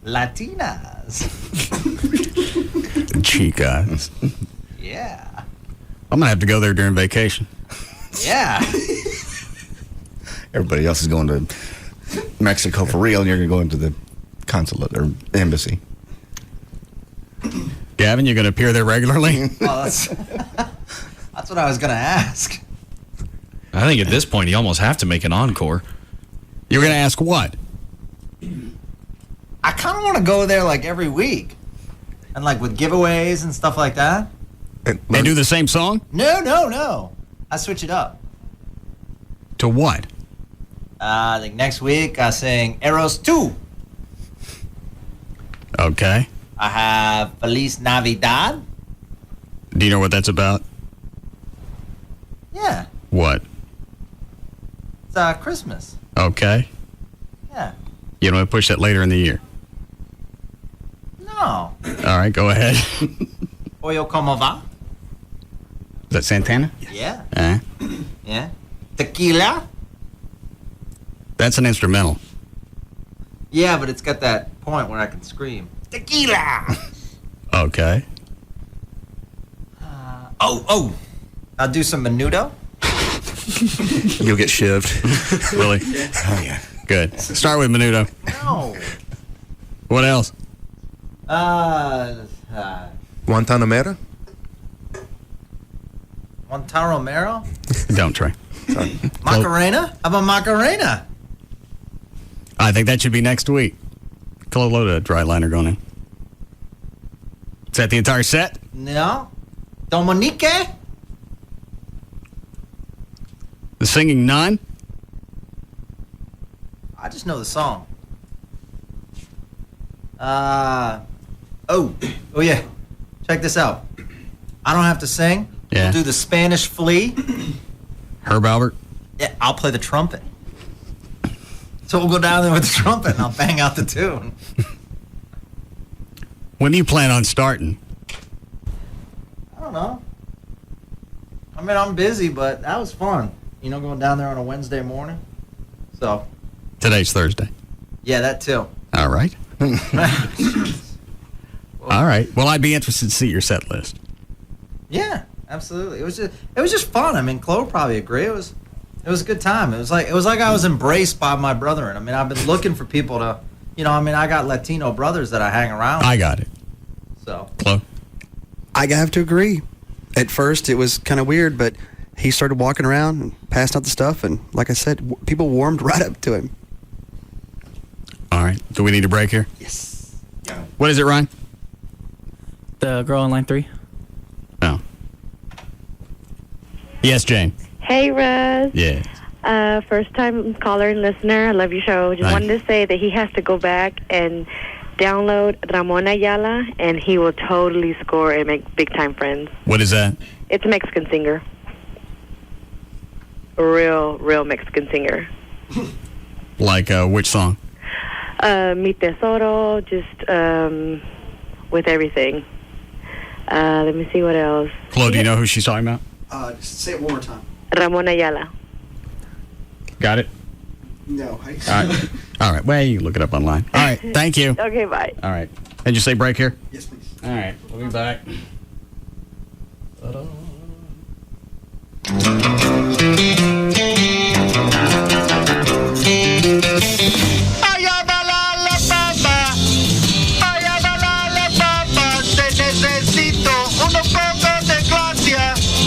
Latinas. Chicas. Yeah. I'm going to have to go there during vacation. Yeah. Everybody else is going to Mexico for real, and you're going to go into the consulate or embassy. Gavin, you're going to appear there regularly? Well, that's what I was going to ask. I think at this point, you almost have to make an encore. You're going to ask what? I kind of want to go there like every week. And like with giveaways and stuff like that. They do the same song? No. I switch it up. To what? Like next week, I sing Eros 2. Okay. I have Feliz Navidad. Do you know what that's about? Yeah. What? It's Christmas. Okay. Yeah. You don't want to push that later in the year? No. All right, go ahead. Oyo como va? Is that Santana? Yeah. Yeah. Tequila? That's an instrumental. Yeah, but it's got that point where I can scream. Tequila! Okay. Oh. I'll do some menudo. You'll get shivved. Really? Oh, yeah. Good. Start with menudo. No. What else? Guantanamera? Romero? Don't try. Macarena? How about Macarena? I think that should be next week. Load dry liner going in. Is that the entire set? No. Dominique? The singing none? I just know the song. Oh yeah. Check this out. I don't have to sing. Yeah. We'll do the Spanish Flea. Herb Albert? Yeah, I'll play the trumpet. So we'll go down there with the trumpet and I'll bang out the tune. When do you plan on starting? I don't know. I mean, I'm busy, but that was fun. You know, going down there on a Wednesday morning. So. Today's Thursday. Yeah, that too. All right. All right. Well, I'd be interested to see your set list. Yeah, absolutely. It was just fun. I mean, Chloe would probably agree. It was a good time. It was like I was embraced by my brethren. I mean, I've been looking for people to, I got Latino brothers that I hang around with. I got it. So. Chloe? I have to agree. At first, it was kind of weird, but he started walking around and passing out the stuff, and like I said, people warmed right up to him. All right. Do we need a break here? Yes. Yeah. What is it, Ryan? The girl on line 3. Oh. Yes, Jane. Hey, Russ. Yeah. First time caller and listener. I love your show. Just wanted to say that he has to go back and download Ramon Ayala, and he will totally score and make big-time friends. What is that? It's a Mexican singer. A real Mexican singer. Like which song? Mi Tesoro, just with everything. Let me see what else. Chloe, do you know who she's talking about? Just say it one more time. Ramon Ayala. Got it? No. All right. All right. Well, you can look it up online. All right. Thank you. Okay, bye. All right. Did you say break here? Yes, please. All right. We'll be back.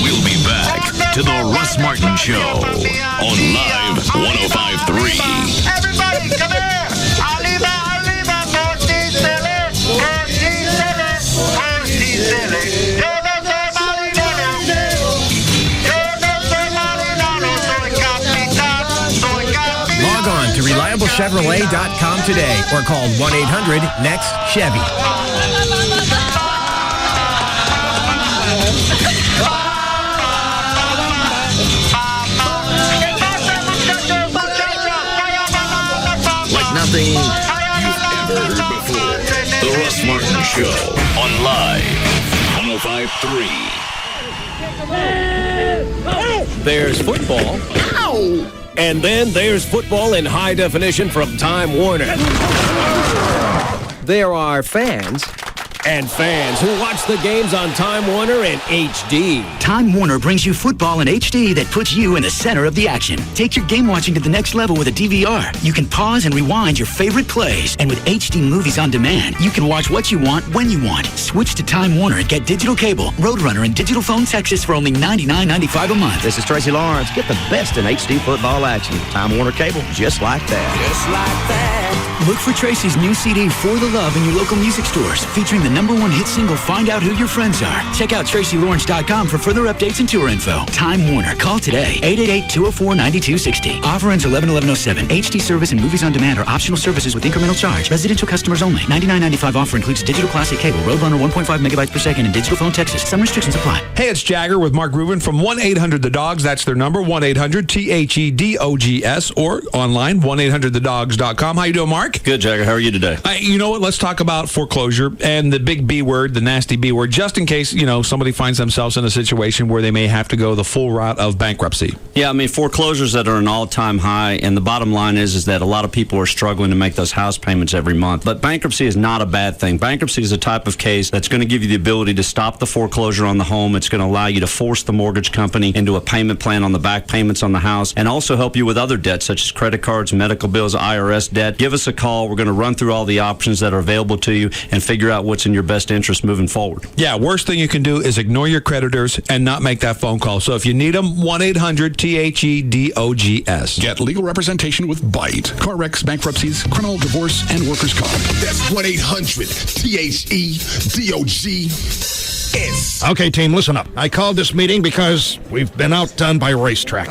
We'll be back to the Russ Martin Show on Live 105.3. Everybody, come here. Arriba, arriba, mortícele, mortícele, ChevroletChevrolet.com today or call 1-800-NEXT-CHEVY. Like nothing you've ever heard before. The Russ Martin Show on Live 105.3. There's football. Ow! And then there's football in high definition from Time Warner. There are fans and fans who watch the games on Time Warner in HD. Time Warner brings you football in HD that puts you in the center of the action. Take your game watching to the next level with a DVR. You can pause and rewind your favorite plays. And with HD movies on demand, you can watch what you want when you want. Switch to Time Warner and get digital cable, Roadrunner, and Digital Phone Texas for only $99.95 a month. This is Tracy Lawrence. Get the best in HD football action. Time Warner Cable, just like that. Just like that. Look for Tracy's new CD, For the Love, in your local music stores, featuring the #1 hit single, Find Out Who Your Friends Are. Check out TracyLawrence.com for further updates and tour info. Time Warner. Call today, 888-204-9260. Offer ends 11/11/07. HD service and movies on demand are optional services with incremental charge. Residential customers only. $99.95 offer includes digital classic cable, Roadrunner 1.5 megabytes per second, and Digital Phone Texas. Some restrictions apply. Hey, it's Jagger with Mark Rubin from 1-800-THE-DOGS. That's their number, 1-800-THEDOGS, or online, 1-800-THEDOGS.com. How you doing, Mark? Good, Jagger. How are you today? You know what? Let's talk about foreclosure and the big B word, the nasty B word, just in case, somebody finds themselves in a situation where they may have to go the full route of bankruptcy. Yeah, I mean, foreclosures that are an all-time high, and the bottom line is that a lot of people are struggling to make those house payments every month. But bankruptcy is not a bad thing. Bankruptcy is a type of case that's going to give you the ability to stop the foreclosure on the home. It's going to allow you to force the mortgage company into a payment plan on the back payments on the house, and also help you with other debts such as credit cards, medical bills, IRS debt. Give us a call. We're going to run through all the options that are available to you and figure out what's in your best interest moving forward. Yeah, worst thing you can do is ignore your creditors and not make that phone call. So if you need them, 1-800-THEDOGS. Get legal representation with BITE. Car wrecks, bankruptcies, criminal, divorce, and workers' comp. That's 1-800-THEDOGS. Okay, team, listen up. I called this meeting because we've been outdone by Racetrack.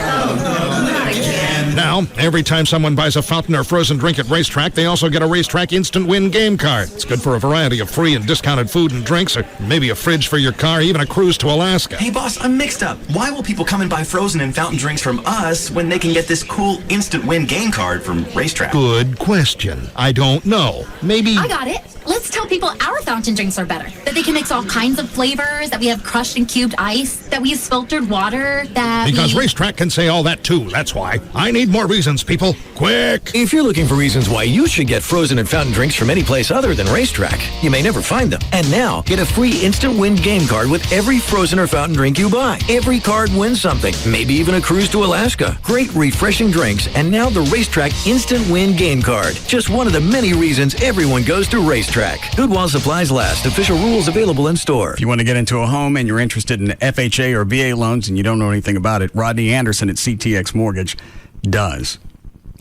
Now, every time someone buys a fountain or frozen drink at Racetrack, they also get a Racetrack Instant Win game card. It's good for a variety of free and discounted food and drinks, or maybe a fridge for your car, even a cruise to Alaska. Hey, boss, I'm mixed up. Why will people come and buy frozen and fountain drinks from us when they can get this cool Instant Win game card from Racetrack? Good question. I don't know. Maybe... I got it. Let's tell people our fountain drinks are better. That they can mix all kinds of flavors, that we have crushed and cubed ice, that we use filtered water, that Because Racetrack can say all that too, that's why. I need more reasons, people. Quick! If you're looking for reasons why you should get frozen and fountain drinks from any place other than Racetrack, you may never find them. And now, get a free Instant Win game card with every frozen or fountain drink you buy. Every card wins something, maybe even a cruise to Alaska. Great refreshing drinks, and now the Racetrack Instant Win game card. Just one of the many reasons everyone goes to Racetrack. Good while supplies last. Official rules available in store. If you want to get into a home and you're interested in FHA or VA loans and you don't know anything about it, Rodney Anderson at CTX Mortgage does.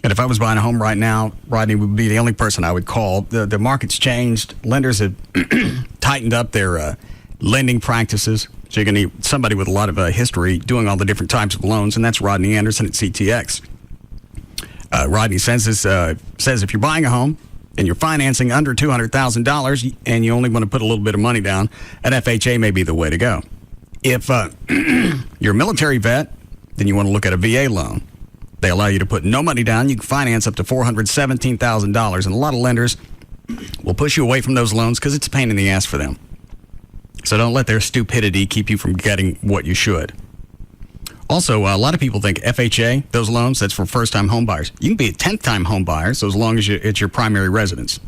And if I was buying a home right now, Rodney would be the only person I would call. The market's changed. Lenders have tightened up their lending practices. So you're going to need somebody with a lot of history doing all the different types of loans, and that's Rodney Anderson at CTX. Rodney says if you're buying a home and you're financing under $200,000 and you only want to put a little bit of money down, an FHA may be the way to go. If you're a military vet, then you want to look at a VA loan. They allow you to put no money down. You can finance up to $417,000, and a lot of lenders will push you away from those loans because it's a pain in the ass for them. So don't let their stupidity keep you from getting what you should. Also, a lot of people think FHA, those loans, that's for first-time home buyers. You can be a 10th-time home buyer, so as long as it's your primary residence.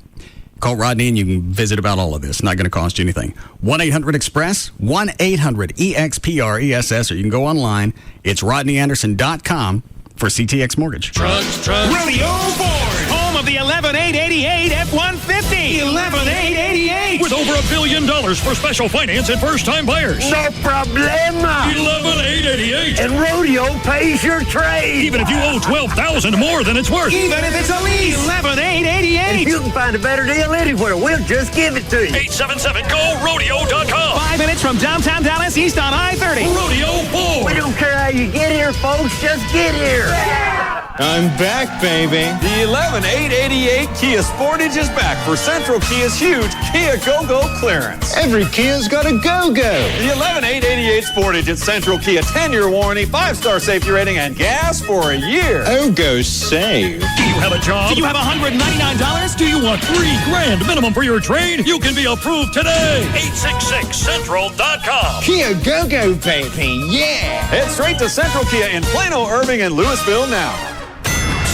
Call Rodney and you can visit about all of this. Not going to cost you anything. 1-800-EXPRESS, 1-800-EXPRESS, or you can go online. It's rodneyanderson.com for CTX Mortgage. Trucks. Rodeo Ford, home of the 11,888 F-150. 11,888. With over $1 billion for special finance and first-time buyers. No problema. 11,888. And Rodeo pays your trade. Even if you owe $12,000 more than it's worth. Even if it's a lease. 11,888. If you can find a better deal anywhere, we'll just give it to you. 877-GO-RODEO.com. 5 minutes from downtown Dallas, east on I-30. Rodeo Ford. We don't care how you get here, folks. Just get here. Yeah. I'm back, baby. The 11888 Kia Sportage is back for Central Kia's huge Kia Go-Go clearance. Every Kia's got a go-go. The 11888 Sportage at Central Kia, 10-year warranty, 5-star safety rating, and gas for a year. Oh, go save. Do you have a job? Do you have $199? Do you want $3,000 minimum for your trade? You can be approved today. 866central.com. Kia Go-Go, baby. Yeah. Head straight to Central Kia in Plano, Irving, and Louisville now.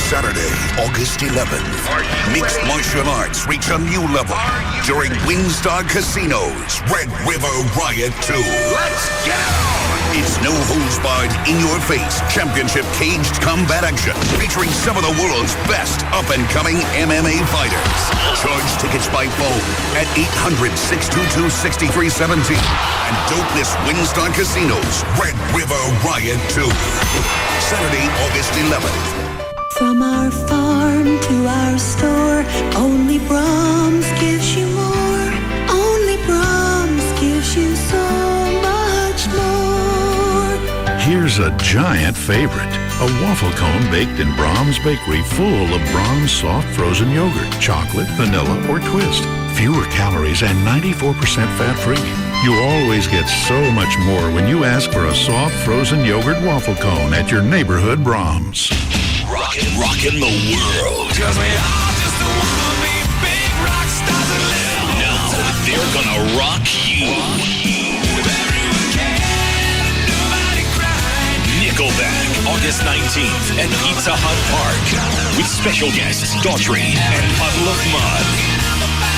Saturday, August 11th. Mixed martial arts reach a new level during Winstar Casino's Red River Riot 2. Let's get on! It's no holds barred, in your face championship caged combat action featuring some of the world's best up-and-coming MMA fighters. Charge tickets by phone at 800-622-6317. And don't miss Winstar Casino's Red River Riot 2. Saturday, August 11th. From our farm to our store, only Brahms gives you more. Only Brahms gives you so much more. Here's a giant favorite. A waffle cone baked in Brahms Bakery full of Brahms soft frozen yogurt, chocolate, vanilla, or twist. Fewer calories and 94% fat-free. You always get so much more when you ask for a soft frozen yogurt waffle cone at your neighborhood Brahms. Rockin' the world. 'Cause we all just wanna be big rock stars and live. Now they're gonna rock you. Everyone can, nobody cried. Nickelback, August 19th at Pizza Hut Park with special guests Daughtry and Puddle of Mud.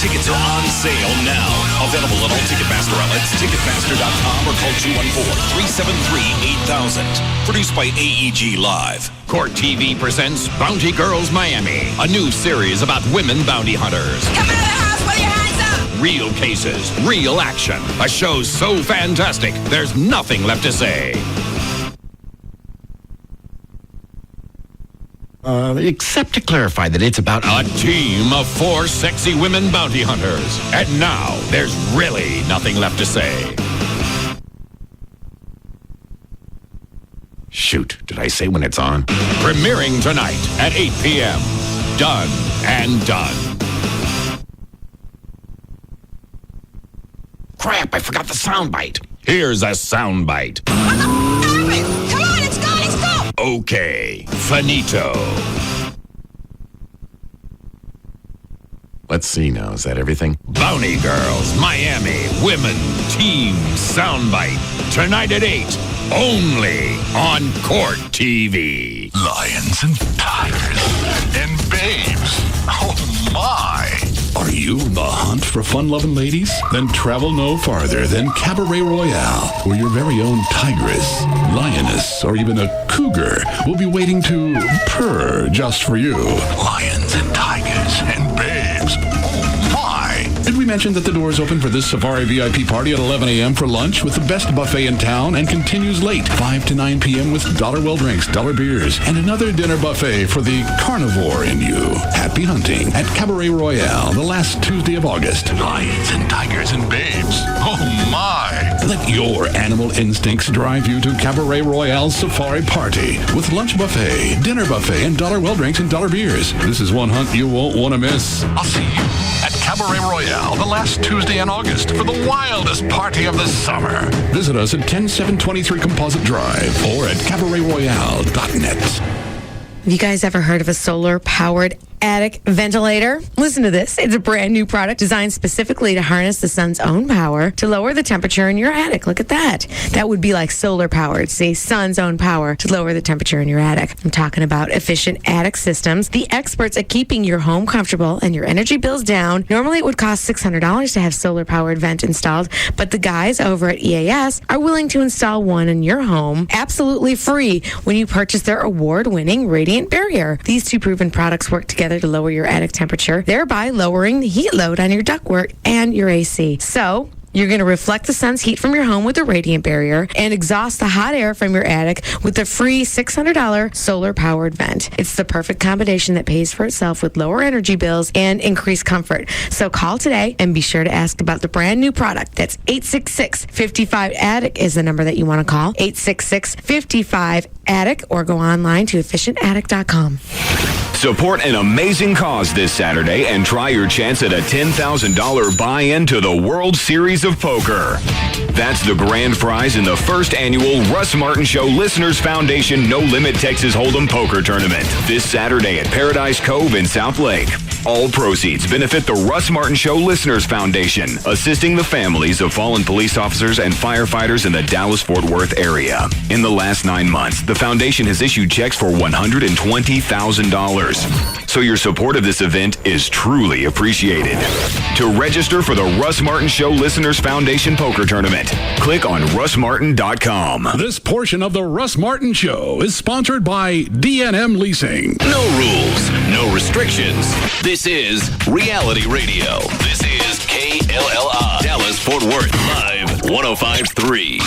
Tickets are on sale now. Available at all Ticketmaster outlets, Ticketmaster.com, or call 214-373-8000. Produced by AEG Live. Court TV presents Bounty Girls Miami, a new series about women bounty hunters. Come out of the house, put your hands up! Real cases, real action. A show so fantastic, there's nothing left to say. Except to clarify that it's about a team of 4 sexy women bounty hunters. And now, there's really nothing left to say. Shoot, did I say when it's on? Premiering tonight at 8 p.m. Done and done. Crap, I forgot the soundbite. Here's a soundbite. What the happened? Come on, let's go, let's go! Okay, finito. Let's see now, is that everything? Bounty Girls, Miami, Women, Team, Soundbite. Tonight at 8, only on Court TV. Lions and tigers and babes. Oh, my. Are you in the hunt for fun-loving ladies? Then travel no farther than Cabaret Royale, where your very own tigress, lioness, or even a cougar will be waiting to purr just for you. Lions and tigers and babes. Oh, my. Did we mention that the doors open for this Safari VIP party at 11 a.m. for lunch with the best buffet in town and continues late, 5 to 9 p.m. with dollar well drinks, dollar beers, and another dinner buffet for the carnivore in you. Happy hunting at Cabaret Royale the last Tuesday of August. Lions and tigers and babes. Oh, my. Let your animal instincts drive you to Cabaret Royale's Safari Party with lunch buffet, dinner buffet, and dollar well drinks and dollar beers. This is one hunt you won't want to miss. I'll see you at Cabaret Royale the last Tuesday in August for the wildest party of the summer. Visit us at 10723 Composite Drive or at cabaretroyale.net. Have you guys ever heard of a solar-powered attic ventilator? Listen to this. It's a brand new product designed specifically to harness the sun's own power to lower the temperature in your attic. Look at that. That would be like solar-powered. See, sun's own power to lower the temperature in your attic. I'm talking about efficient attic systems. The experts at keeping your home comfortable and your energy bills down. Normally, it would cost $600 to have solar-powered vent installed, but the guys over at EAS are willing to install one in your home absolutely free when you purchase their award-winning Radiant Barrier. These two proven products work together to lower your attic temperature, thereby lowering the heat load on your ductwork and your AC. So, you're going to reflect the sun's heat from your home with a Radiant Barrier and exhaust the hot air from your attic with the free $600 solar-powered vent. It's the perfect combination that pays for itself with lower energy bills and increased comfort. So call today and be sure to ask about the brand new product. That's 866-55-ATTIC is the number that you want to call. 866-55-ATTIC. Attic or go online to efficientattic.com. Support an amazing cause this Saturday and try your chance at a $10,000 buy-in to the World Series of Poker. That's the grand prize in the first annual Russ Martin Show Listeners Foundation No Limit Texas Hold'em Poker Tournament this Saturday at Paradise Cove in South Lake. All proceeds benefit the Russ Martin Show Listeners Foundation, assisting the families of fallen police officers and firefighters in the Dallas-Fort Worth area. In the last 9 months, the foundation has issued checks for $120,000. So your support of this event is truly appreciated. To register for the Russ Martin Show Listeners Foundation Poker Tournament, click on russmartin.com. This portion of the Russ Martin Show is sponsored by D&M Leasing. No rules, no restrictions. This is Reality Radio. This is KLLI, Dallas, Fort Worth, live 105.3.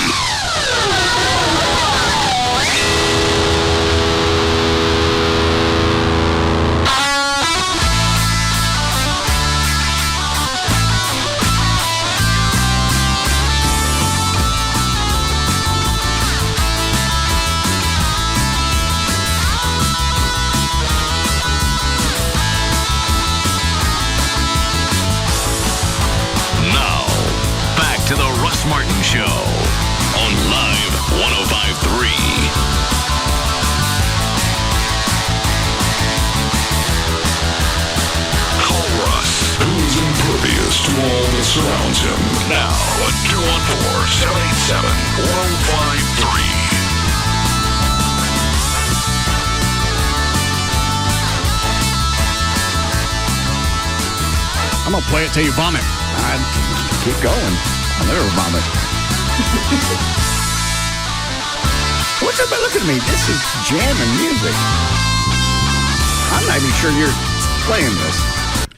To the Russ Martin Show on Live 105.3. Call Russ, who's impervious to all that surrounds him. Now, 214-787-1053. I'm gonna play it till you vomit. Keep going. I'll never vomit. What's up? Look at me. This is jamming music. I'm not even sure you're playing this.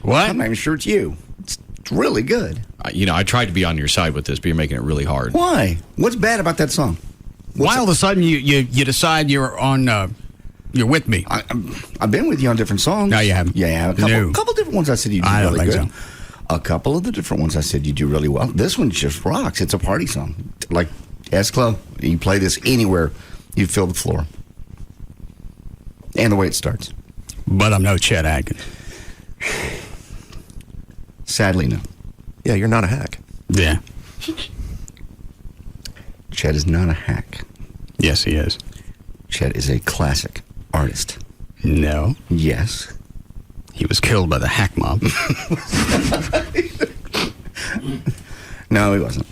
What? I'm not even sure it's you. It's really good. I tried to be on your side with this, but you're making it really hard. Why? What's bad about that song? Why all of a sudden you decide you're on you're with me? I've been with you on different songs. No, you haven't. Yeah, a couple different ones I said you did I don't really think good. so. A couple of the different ones I said you do really well. This one just rocks. It's a party song. Like S Club. You play this anywhere, you fill the floor. And the way it starts. But I'm no Chet Atkins. Sadly, no. Yeah, you're not a hack. Yeah. Chet is not a hack. Yes, he is. Chet is a classic artist. No. Yes. He was killed by the hack mob. No, he wasn't.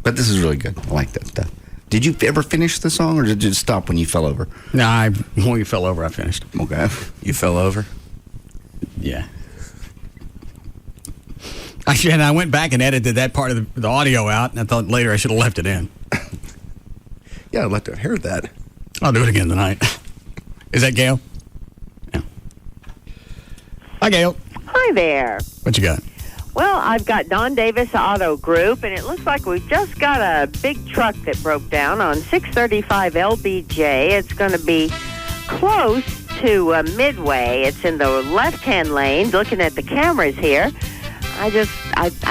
But this is really good. I like that stuff. Did you ever finish the song, or did it stop when you fell over? No, when you fell over, I finished. Okay. You fell over? Yeah. Actually, and I went back and edited that part of the audio out, and I thought later I should have left it in. Yeah, I'd like to have heard that. I'll do it again tonight. Is that Gail? Yeah. Hi, Gail. Hi there. What you got? Well, I've got Don Davis Auto Group, and it looks like we've just got a big truck that broke down on 635 LBJ. It's going to be close to Midway. It's in the left-hand lane. Looking at the cameras here, I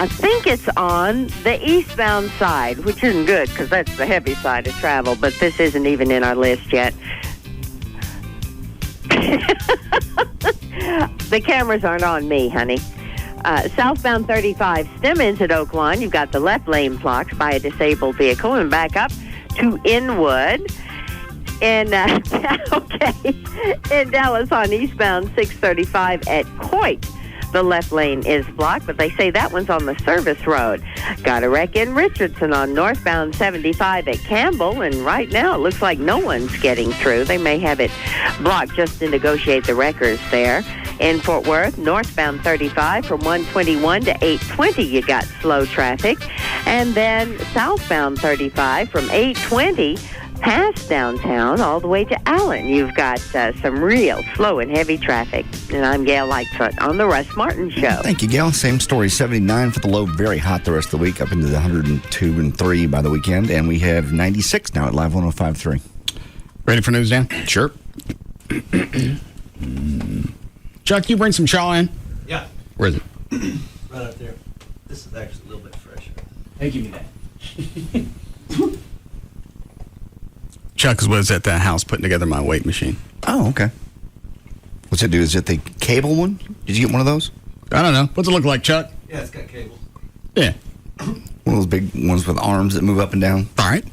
think it's on the eastbound side, which isn't good because that's the heavy side of travel, but this isn't even in our list yet. The cameras aren't on me, honey. Southbound 35 stem ends at Oakland. You've got the left lane blocked by a disabled vehicle, and back up to Inwood. In Dallas on eastbound 635 at Coit, the left lane is blocked, but they say that one's on the service road. Got a wreck in Richardson on northbound 75 at Campbell, and right now it looks like no one's getting through. They may have it blocked just to negotiate the wreckers there. In Fort Worth, northbound 35 from 121 to 820, you got slow traffic. And then southbound 35 from 820 past downtown all the way to Allen. You've got some real slow and heavy traffic. And I'm Gail Lightfoot on the Russ Martin Show. Thank you, Gail. Same story. 79 for the low. Very hot the rest of the week, up into the 102 and 3 by the weekend. And we have 96 now at Live 105.3. Ready for news, Dan? Sure. Chuck, you bring some Shaw in? Yeah. Where is it? Right up there. This is actually a little bit fresher. Hey, give me that. Chuck was at the house putting together my weight machine. Oh, okay. What's it do? Is it the cable one? Did you get one of those? I don't know. What's it look like, Chuck? Yeah, it's got cables. Yeah. One of those big ones with arms that move up and down. All right.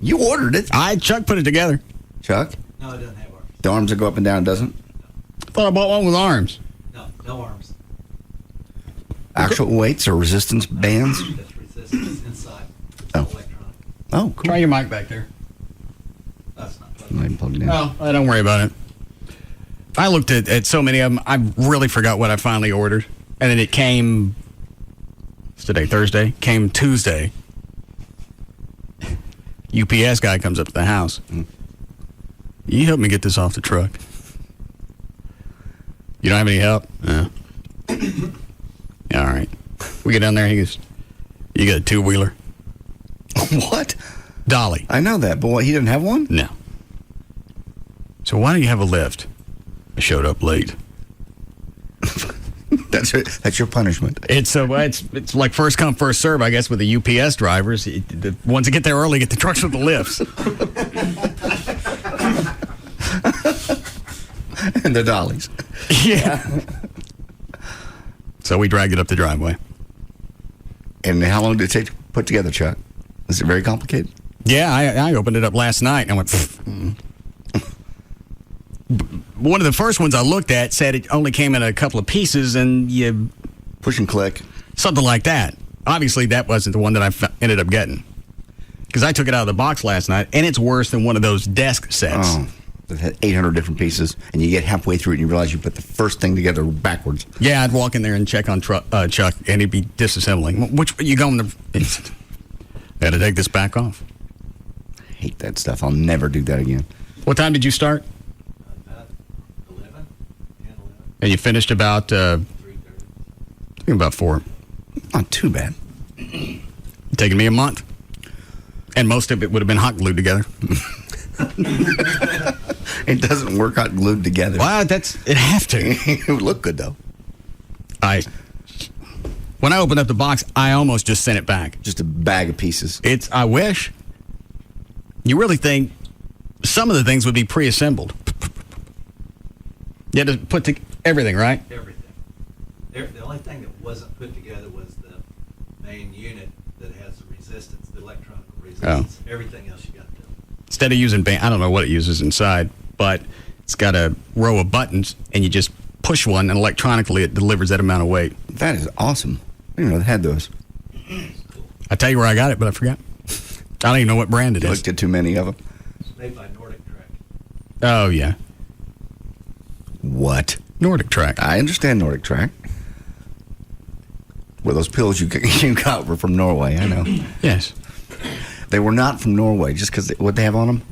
You ordered it. Chuck put it together. Chuck? No, it doesn't have arms. The arms that go up and down, doesn't? I thought I bought one with arms. No arms. Actual weights or resistance bands? That's resistance inside. Oh. Electronic. Oh, cool. Try your mic back there. That's not Not even plugged in. Oh, don't worry about it. I looked at so many of them, I really forgot what I finally ordered. And then it came, what's today, Thursday? Came Tuesday. UPS guy comes up to the house. You help me get this off the truck. You don't have any help? No. All right. We get down there, he goes, you got a two-wheeler? What? Dolly. I know that, but what, he didn't have one? No. So why don't you have a lift? I showed up late. That's your punishment. It's like first come, first serve, I guess, with the UPS drivers. The ones that get there early get the trucks with the lifts. And the dollies. Yeah. So we dragged it up the driveway. And how long did it take to put together, Chuck? Is it very complicated? Yeah, I opened it up last night and I went, One of the first ones I looked at said it only came in a couple of pieces and you... Push and click. Something like that. Obviously, that wasn't the one that I ended up getting. Because I took it out of the box last night, and it's worse than one of those desk sets. Oh, that had 800 different pieces, and you get halfway through it and you realize you put the first thing together backwards. Yeah, I'd walk in there and check on Chuck, and he'd be disassembling. Which you going to... Got to take this back off. I hate that stuff. I'll never do that again. What time did you start? 11. And you finished about... 4. Not too bad. Taking me a month. And most of it would have been hot glued together. It doesn't work hot glued together. Well, it have to. It would look good, though. When I opened up the box, I almost just sent it back. Just a bag of pieces. I wish. You really think some of the things would be pre-assembled. You had to put everything, right? Everything. The only thing that wasn't put together was the main unit that has the resistance, the electronic resistance. Oh. Everything else you got to do. Instead of using I don't know what it uses inside, but it's got a row of buttons, and you just push one, and electronically it delivers that amount of weight. That is awesome. I didn't know they had those. I tell you where I got it, but I forgot. I don't even know what brand it is. Looked at too many of them. It's made by Nordic Track. Oh, yeah. What? Nordic Track. I understand Nordic Track. Well, those pills you got were from Norway, I know. Yes. They were not from Norway, just because what they have on them?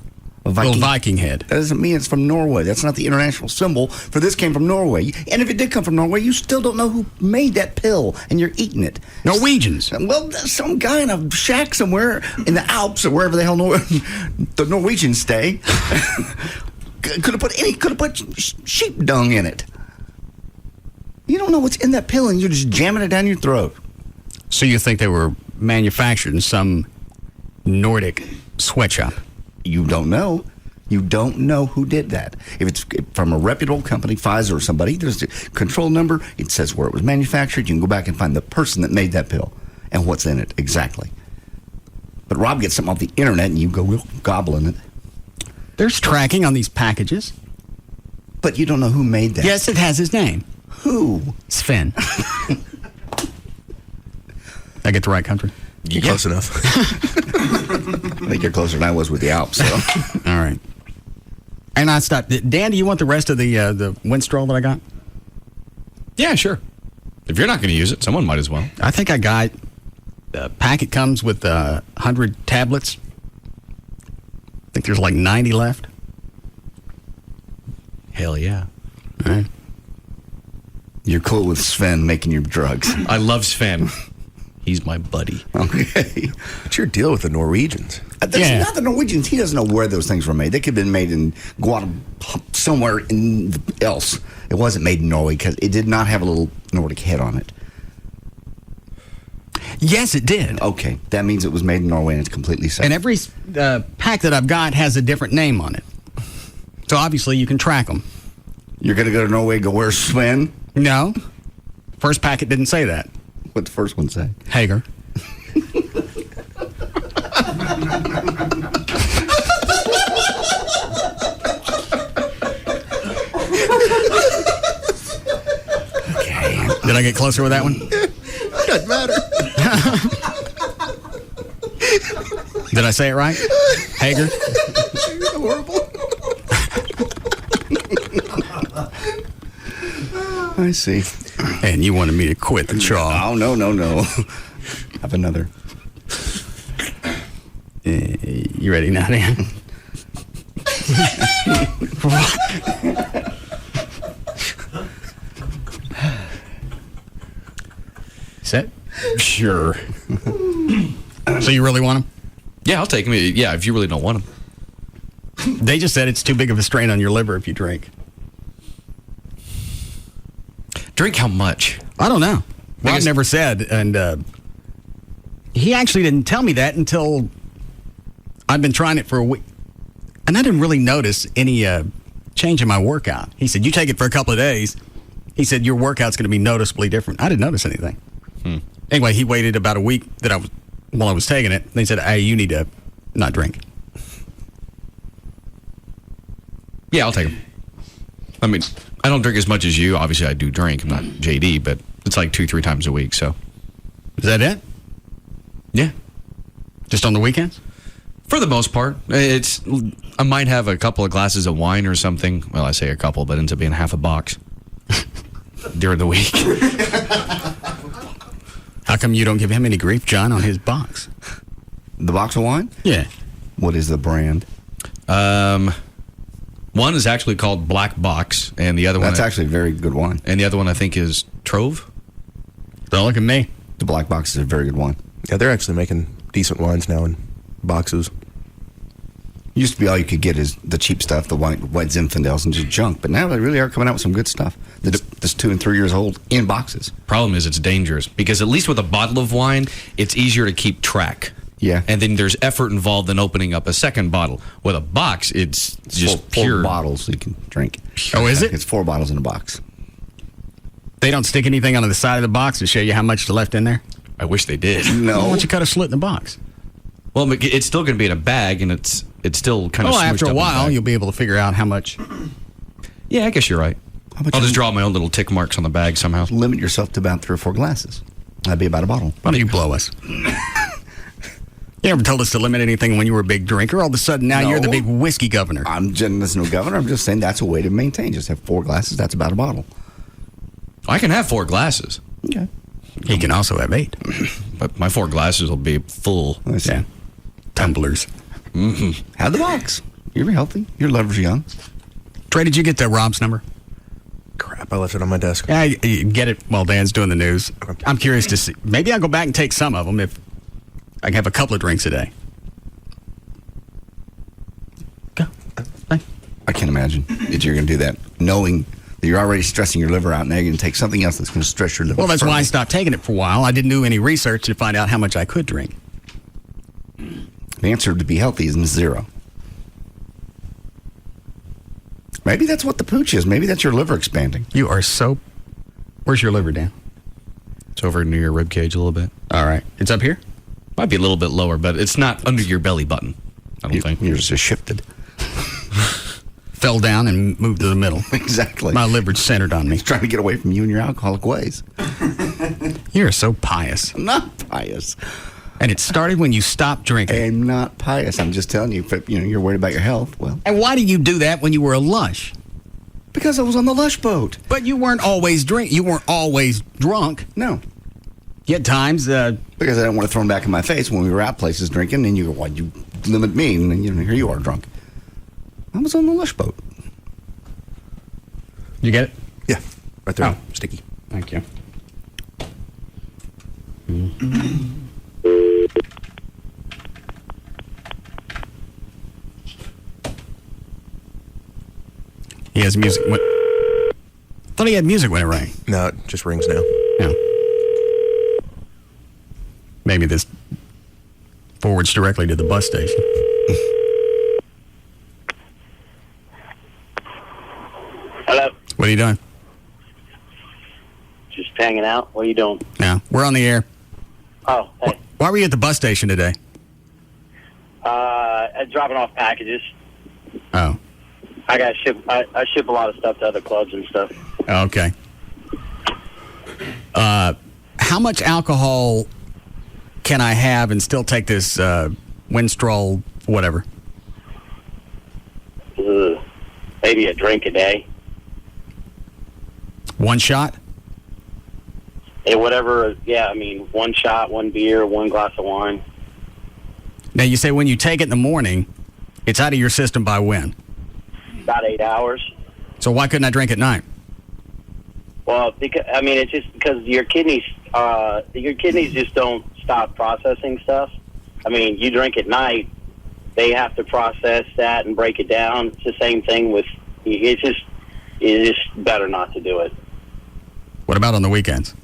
A little Viking head. That doesn't mean it's from Norway. That's not the international symbol for this came from Norway. And if it did come from Norway, you still don't know who made that pill, and you're eating it. Norwegians. Well, some guy in a shack somewhere in the Alps or wherever the hell the Norwegians stay could have put sheep dung in it. You don't know what's in that pill, and you're just jamming it down your throat. So you think they were manufactured in some Nordic sweatshop? You don't know. You don't know who did that. If it's from a reputable company, Pfizer or somebody, there's a control number. It says where it was manufactured. You can go back and find the person that made that pill and what's in it exactly. But Rob gets something off the internet, and you go gobbling it. There's tracking on these packages. But you don't know who made that. Yes, it has his name. Who? Sven. I get the right country? You're close enough. I think you're closer than I was with the Alps. So. All right. And I stopped. Dan, do you want the rest of the Winstrol that I got? Yeah, sure. If you're not going to use it, someone might as well. I think I got the packet comes with 100 tablets. I think there's like 90 left. Hell yeah. All right. You're cool with Sven making your drugs. I love Sven. He's my buddy. Okay. What's your deal with the Norwegians? That's not the Norwegians. He doesn't know where those things were made. They could have been made in Guatemala, somewhere else. It wasn't made in Norway because it did not have a little Nordic head on it. Yes, it did. Okay, that means it was made in Norway and it's completely safe. And every pack that I've got has a different name on it. So obviously you can track them. You're going to go to Norway and go, where's Sven? No. First packet didn't say that. What'd the first one say? Hager. Okay. Did I get closer with that one? Doesn't matter. Did I say it right? Hager? Horrible. I see. And you wanted me to quit the chaw. Oh, no. Have another. You ready now, Dan? Set? Sure. So you really want them? Yeah, I'll take them. Yeah, if you really don't want them. They just said it's too big of a strain on your liver if you drink. Drink how much? I don't know. Rob never said, and he actually didn't tell me that until I've been trying it for a week. And I didn't really notice any change in my workout. He said, you take it for a couple of days. He said, your workout's going to be noticeably different. I didn't notice anything. Anyway, he waited about a week while I was taking it. They said, hey, you need to not drink. Yeah, I'll take them. I mean, I don't drink as much as you. Obviously, I do drink. I'm not JD, but it's like 2-3 times a week, so. Is that it? Yeah. Just on the weekends? For the most part. I might have a couple of glasses of wine or something. Well, I say a couple, but it ends up being half a box during the week. How come you don't give him any grief, John, on his box? The box of wine? Yeah. What is the brand? One is actually called Black Box, and the other one... That's actually a very good wine. And the other one, I think, is Trove. Don't look at me. The Black Box is a very good wine. Yeah, they're actually making decent wines now in boxes. Used to be all you could get is the cheap stuff, the white Zinfandels and just junk. But now they really are coming out with some good stuff that's 2 and 3 years old in boxes. Problem is it's dangerous because at least with a bottle of wine, it's easier to keep track. Yeah. And then there's effort involved in opening up a second bottle. With a box, it's just four bottles you can drink. Oh, is it? It's 4 bottles in a box. They don't stick anything on the side of the box to show you how much is left in there? I wish they did. No. Why don't you cut a slit in the box? Well, it's still going to be in a bag, and it's still kind of. Oh, after a while, you'll be able to figure out how much. Yeah, I guess you're right. I'll just draw my own little tick marks on the bag somehow. Limit yourself to about 3 or 4 glasses. That'd be about a bottle. Why don't you blow us? You never told us to limit anything when you were a big drinker. All of a sudden, now you're the big whiskey governor. There's no governor. I'm just saying that's a way to maintain. Just have 4 glasses. That's about a bottle. I can have 4 glasses. Okay. He can also have 8. But my 4 glasses will be full. Yeah. Tumblers. Mm-hmm. Have the box. You're healthy. Your liver's young. Trey, did you get the Rob's number? Crap, I left it on my desk. Yeah, you get it while Dan's doing the news. I'm curious to see. Maybe I'll go back and take some of them if I can have a couple of drinks a day. Go. I can't imagine that you're going to do that, knowing that you're already stressing your liver out. Now you're going to take something else that's going to stress your liver. Well, that's further. why I stopped taking it for a while. I didn't do any research to find out how much I could drink. The answer to be healthy is 0. Maybe that's what the pooch is. Maybe that's your liver expanding. You are so... Where's your liver, Dan? It's over near your rib cage a little bit. All right. It's up here? Might be a little bit lower, but it's not under your belly button, I don't think. Yours just shifted. Fell down and moved to the middle. Exactly. My liver's centered on me. He's trying to get away from you and your alcoholic ways. You're so pious. I'm not pious. And it started when you stopped drinking. I'm not pious. I'm just telling you, if you're worried about your health, well. And why did you do that when you were a lush? Because I was on the lush boat. But you weren't always You weren't always drunk. No. You had times. Because I didn't want to throw them back in my face when we were out places drinking, and you go, why you limit me? And then, here you are drunk. I was on the lush boat. You get it? Yeah. Right there. Sticky. Thank you. He has music. I thought he had music when it rang. No, it just rings now. Yeah. Maybe this forwards directly to the bus station. Hello. What are you doing? Just hanging out. What are you doing? Yeah, we're on the air. Oh, hey. Why were you at the bus station today? Dropping off packages. Oh. I got ship. I ship a lot of stuff to other clubs and stuff. Okay. How much alcohol can I have and still take this Winstrol whatever? Maybe a drink a day. One shot? Hey, whatever. Yeah, I mean, one shot, one beer, one glass of wine. Now, you say when you take it in the morning, it's out of your system by when? About 8 hours. So why couldn't I drink at night? Well, because I mean, it's just because your kidneys just don't stop processing stuff. I mean, you drink at night, they have to process that and break it down. It's the same thing with. It's just better not to do it. What about on the weekends?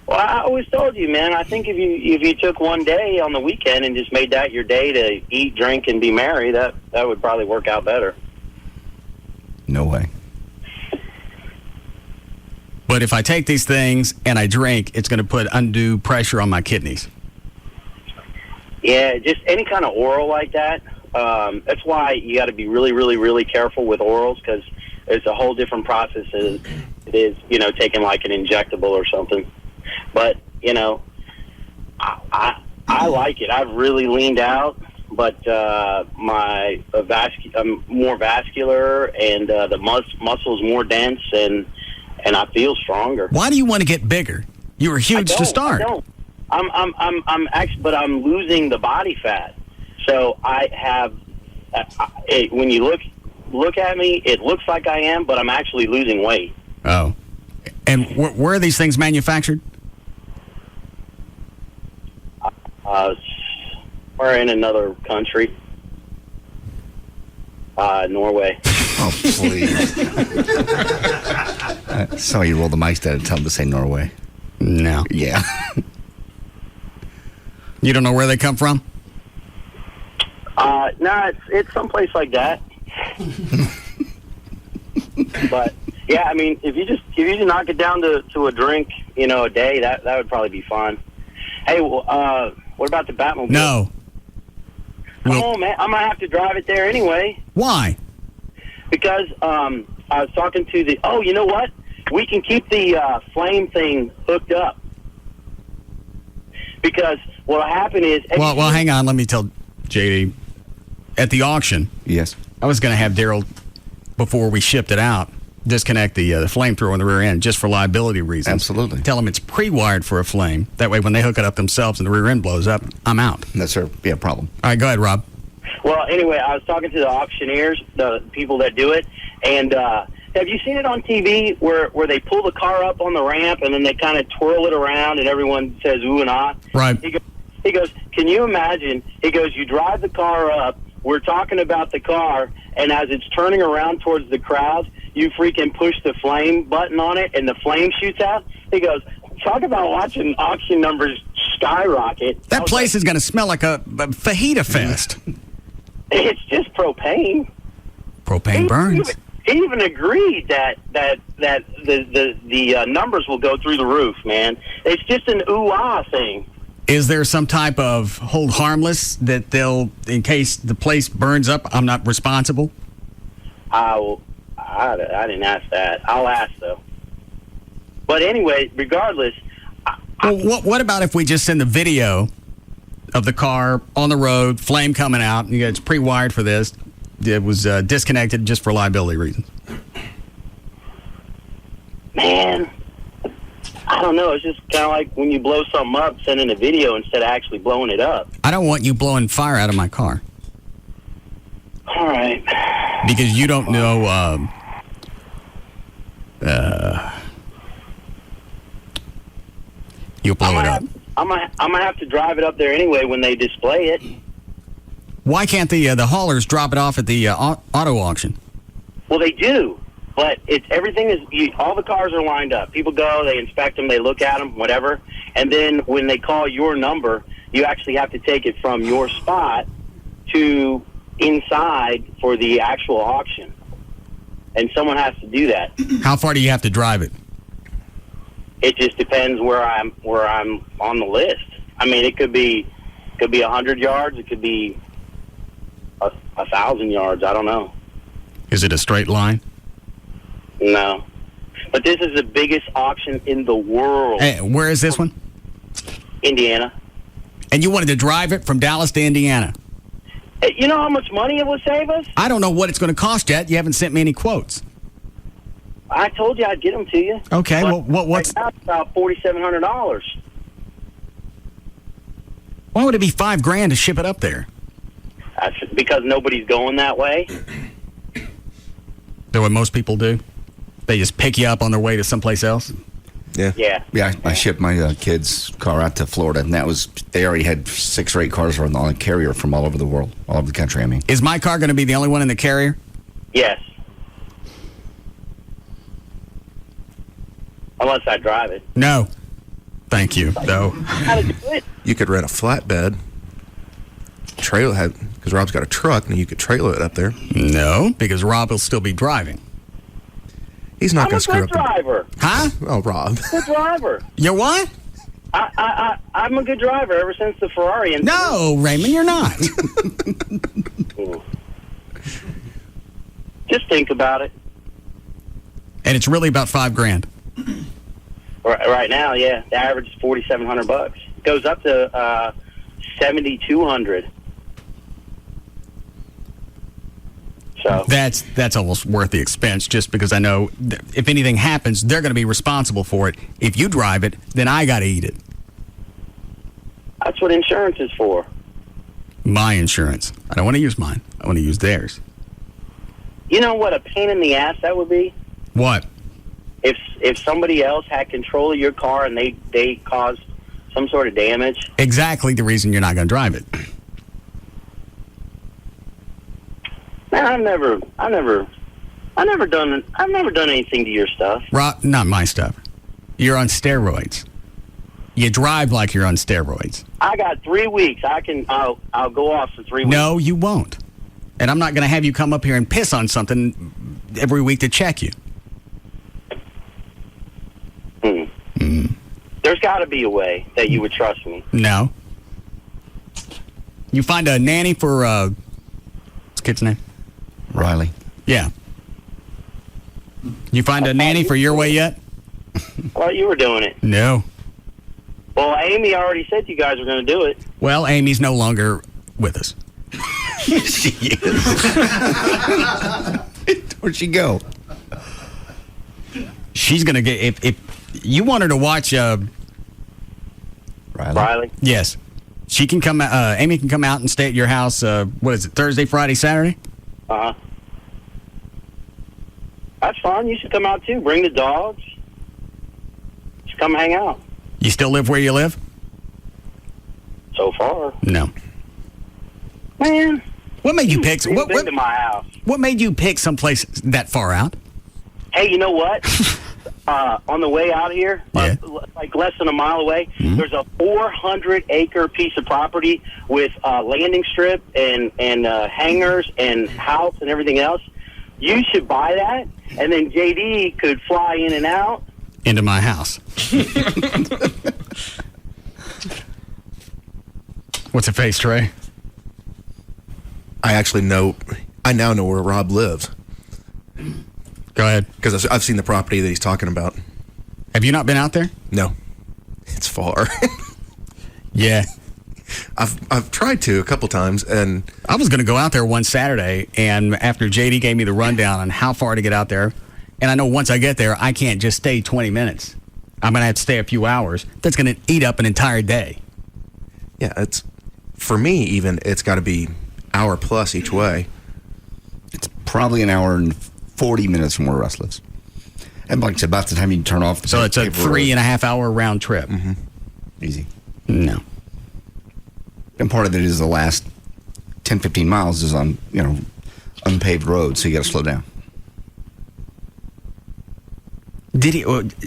Well, I always told you, man. I think if you took one day on the weekend and just made that your day to eat, drink, and be merry, that would probably work out better. No way. But if I take these things and I drink, it's going to put undue pressure on my kidneys. Yeah, just any kind of oral like that. That's why you got to be really, really, really careful with orals, because it's a whole different process. It is, taking like an injectable or something. But, I like it. I've really leaned out, but I'm more vascular, and the muscle's more dense, and I feel stronger. Why do you want to get bigger? You were huge to start. I don't. But I'm losing the body fat. So I have. When you look at me, it looks like I am, but I'm actually losing weight. Oh, and where are these things manufactured? We're in another country. Norway. Oh, please. So you roll the mics down and tell them to say Norway. No. Yeah. You don't know where they come from? No, it's someplace like that. But yeah, I mean, if you just knock it down to a drink, a day, that would probably be fun. Hey, well, what about the Batmobile? No. Come on, man. I might have to drive it there anyway. Why? Because I was talking to the. Oh, you know what? We can keep the flame thing hooked up. Because what'll happen is. Well, hang on. Let me tell JD. At the auction, yes, I was going to have Daryl, before we shipped it out, disconnect the flamethrower on the rear end just for liability reasons. Absolutely. Tell them it's pre-wired for a flame. That way, when they hook it up themselves and the rear end blows up, I'm out. That's a problem. All right, go ahead, Rob. Well, anyway, I was talking to the auctioneers, the people that do it, and have you seen it on TV where they pull the car up on the ramp and then they kind of twirl it around and everyone says ooh and ah? Right. He goes, can you imagine? He goes, you drive the car up, we're talking about the car, and as it's turning around towards the crowd, you freaking push the flame button on it and the flame shoots out. He goes, talk about watching auction numbers skyrocket. That place is going to smell like a fajita fest. It's just propane. Propane burns. He even agreed that the numbers will go through the roof, man. It's just an ooh-ah thing. Is there some type of hold harmless that they'll, in case the place burns up, I'm not responsible? I didn't ask that. I'll ask, though. But anyway, regardless. Well, what about if we just send the video of the car on the road, flame coming out, and it's pre-wired for this. It was disconnected just for liability reasons. Man, I don't know. It's just kind of like when you blow something up, sending a video instead of actually blowing it up. I don't want you blowing fire out of my car. All right. Because you don't know... you'll blow it up. I'm gonna have to drive it up there anyway when they display it. Why can't the haulers drop it off at the auto auction? Well, they do. But everything is all the cars are lined up. People go, they inspect them, they look at them, whatever, and then when they call your number, you actually have to take it from your spot to inside for the actual auction, and someone has to do that. How far do you have to drive it? It just depends where I'm on the list. I mean, it could be 100 yards, it could be 1,000 yards. I don't know. Is it a straight line? No. But this is the biggest auction in the world. Hey, where is this one? Indiana. And you wanted to drive it from Dallas to Indiana? Hey, you know how much money it would save us? I don't know what it's going to cost yet. You haven't sent me any quotes. I told you I'd get them to you. Okay, But well, what's... Right now it's about $4,700. Why would it be $5,000 to ship it up there? That's because nobody's going that way. That's what most people do? They just pick you up on their way to someplace else? Yeah. I shipped my kid's car out to Florida, and they already had 6 or 8 cars on the carrier from all over the world, all over the country, I mean. Is my car going to be the only one in the carrier? Yes. Unless I drive it. No. Thank you, though. How to do it? You could rent a flatbed. Trailer, because Rob's got a truck, and you could trailer it up there. No, because Rob will still be driving. He's not going to screw I'm a up. good driver. Huh? Oh, Rob. Good driver. You're what? I'm a good driver ever since the Ferrari incident. No, Raymond, you're not. Just think about it. And it's really about $5,000. Right now, yeah, the average is $4,700. It goes up to $7,200. So that's almost worth the expense, just because I know if anything happens, they're going to be responsible for it. If you drive it, then I got to eat it. That's what insurance is for. My insurance. I don't want to use mine. I want to use theirs. You know what a pain in the ass that would be? What? If somebody else had control of your car and they caused some sort of damage. Exactly the reason you're not going to drive it. Man, I've never done anything to your stuff. Rob, not my stuff. You're on steroids. You drive like you're on steroids. I got 3 weeks. I'll go off for 3 weeks. No, you won't. And I'm not going to have you come up here and piss on something every week to check you. There's got to be a way that you would trust me. No. You find a nanny for what's the kid's name? Riley. Yeah. You find a nanny for your way yet? I thought you were doing it. No. Well, Amy already said you guys were going to do it. Well, Amy's no longer with us. She is. Where'd she go? She's going to get... If you want her to watch... Riley? Yes. She can come... Amy can come out and stay at your house, what is it, Thursday, Friday, Saturday? Uh-huh. That's fine. You should come out, too. Bring the dogs. Just come hang out. You still live where you live? So far. No. Man. What made you pick... You've been to my house. What made you pick someplace that far out? Hey, you know what? On the way out here, like less than a mile away, there's a 400-acre piece of property with landing strip and hangars and house and everything else. You should buy that, and then JD could fly in and out. Into my house. What's a face, Trey? I now know where Rob lives. Go ahead. Because I've seen the property that he's talking about. Have you not been out there? No. It's far. Yeah. I've tried to a couple times, and... I was going to go out there one Saturday, and after JD gave me the rundown on how far to get out there, and I know once I get there, I can't just stay 20 minutes. I'm going to have to stay a few hours. That's going to eat up an entire day. Yeah, it's... For me, even, it's got to be hour plus each way. It's probably an hour and 40 minutes from where Russ lives. And like I said, about the time you turn off the So it's a 3.5 hour round trip. Mm-hmm. Easy. No. And part of it is the last 10, 15 miles is on, unpaved roads, so you got to slow down. Did he,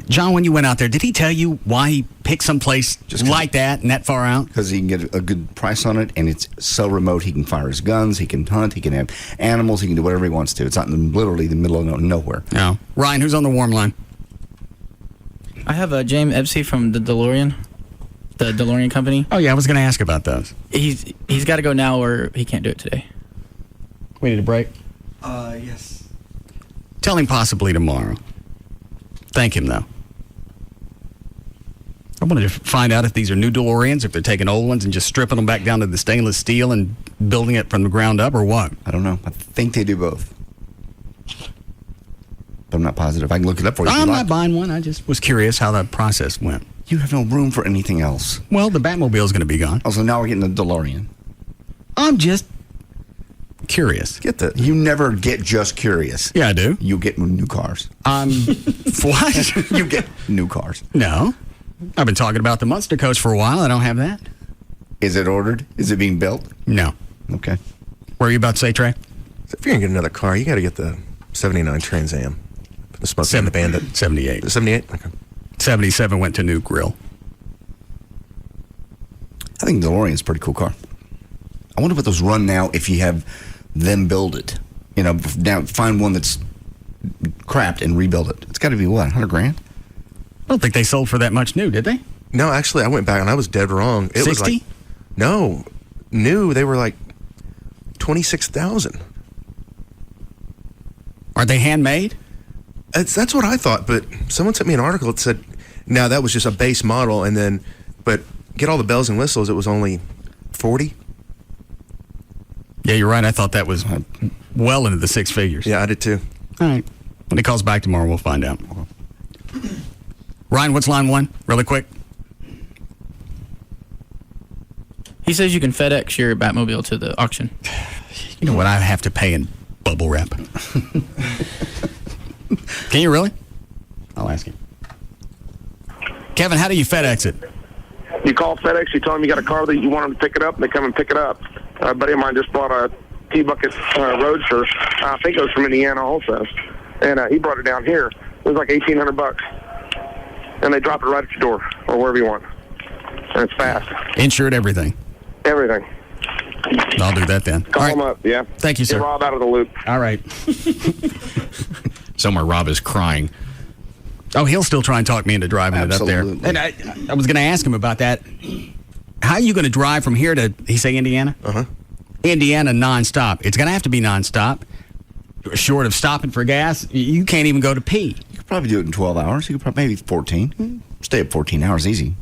John? When you went out there, did he tell you why he picked someplace like that and that far out? Because he can get a good price on it, and it's so remote. He can fire his guns, he can hunt, he can have animals, he can do whatever he wants to. It's not in literally the middle of nowhere. No. Ryan, who's on the warm line? I have James Epsey from the DeLorean company. Oh yeah, I was going to ask about those. He's got to go now, or he can't do it today. We need a break. Yes. Tell him possibly tomorrow. Thank him, though. I wanted to find out if these are new DeLoreans, if they're taking old ones and just stripping them back down to the stainless steel and building it from the ground up, or what? I don't know. I think they do both. But I'm not positive. I can look it up for you. I'm not buying one. I just was curious how that process went. You have no room for anything else. Well, the Batmobile's going to be gone. Oh, so now we're getting the DeLorean. I'm just curious. You never get just curious. Yeah, I do. You get new cars. What? You get new cars. No. I've been talking about the Monster Coach for a while. I don't have that. Is it ordered? Is it being built? No. Okay. What are you about to say, Trey? If you're going to get another car, you got to get the 79 Trans Am. The Smokey and the Bandit. 78. 78? Okay. 77 went to new grill. I think the DeLorean's a pretty cool car. I wonder what those run now if you have them build it. You know, now find one that's crapped and rebuild it. It's got to be what, $100,000? I don't think they sold for that much new, did they? No, actually, I went back and I was dead wrong. It 60? was like, no, new. They were like 26,000. Are they handmade? That's what I thought, but someone sent me an article that said, no, that was just a base model, and then, but get all the bells and whistles, it was only 40. Yeah, you're right. I thought that was well into the six figures. Yeah, I did too. All right. When he calls back tomorrow, we'll find out. Ryan, what's line one? Really quick. He says you can FedEx your Batmobile to the auction. You know what I have to pay in bubble wrap? Can you really? I'll ask him. Kevin, how do you FedEx it? You call FedEx, you tell them you got a car that you want them to pick it up, and they come and pick it up. A buddy of mine just bought a T-Bucket Roadster. I think it was from Indiana also. And he brought it down here. It was like $1,800. And they drop it right at your door or wherever you want. And it's fast. Insured everything. Everything. I'll do that then. Call them up, yeah. Thank you, sir. Get Rob out of the loop. All right. Somewhere Rob is crying. Oh, he'll still try and talk me into driving it up there. And I was going to ask him about that. How are you going to drive from here to, he say Indiana? Uh-huh. Indiana nonstop. It's going to have to be nonstop. Short of stopping for gas, you can't even go to pee. You could probably do it in 12 hours. You could probably, maybe 14. Stay up 14 hours easy.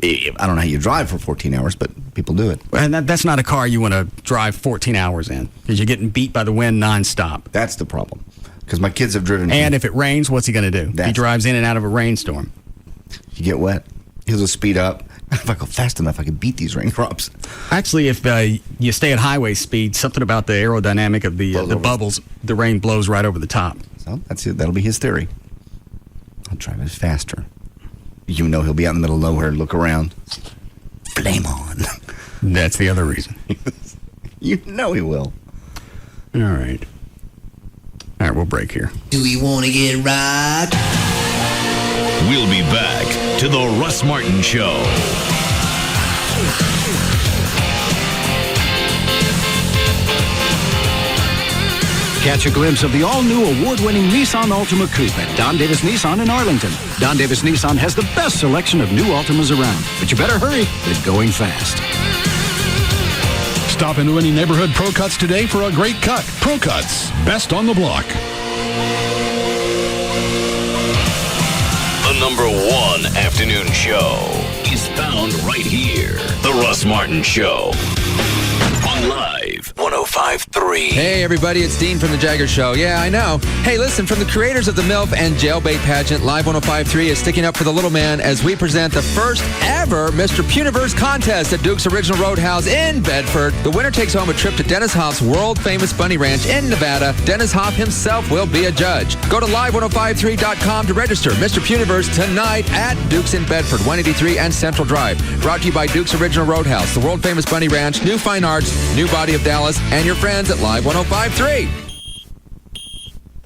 I don't know how you drive for 14 hours, but people do it. And that's not a car you want to drive 14 hours in because you're getting beat by the wind nonstop. That's the problem. Because my kids have driven. And if it rains, what's he going to do? He drives in and out of a rainstorm. You get wet. He'll just speed up. If I go fast enough, I can beat these raindrops. Actually, if you stay at highway speed, something about the aerodynamic of the bubbles, the rain blows right over the top. So that's it. That'll be his theory. I'll drive it faster. You know he'll be out in the middle of nowhere and look around. Flame on. That's the other reason. You know he will. All right. All right, we'll break here. Do we want to get right? We'll be back to the Russ Martin Show. Catch a glimpse of the all-new award-winning Nissan Altima Coupe at Don Davis Nissan in Arlington. Don Davis Nissan has the best selection of new Altimas around, but you better hurry. They're going fast. Stop into any neighborhood Pro Cuts today for a great cut. Pro Cuts, best on the block. The number one afternoon show is found right here. The Russ Martin Show. On Live 105.3. Hey, everybody, it's Dean from The Jagger Show. Yeah, I know. Hey, listen, from the creators of the MILF and Jailbait pageant, Live 105.3 is sticking up for the little man as we present the first ever Mr. Puniverse contest at Duke's Original Roadhouse in Bedford. The winner takes home a trip to Dennis Hoff's world-famous bunny ranch in Nevada. Dennis Hoff himself will be a judge. Go to live1053.com to register. Mr. Puniverse tonight at Duke's in Bedford, 183 and Central Drive. Brought to you by Duke's Original Roadhouse, the world-famous bunny ranch, New Fine Arts, New Body of Dallas, and your friends at Live 105.3.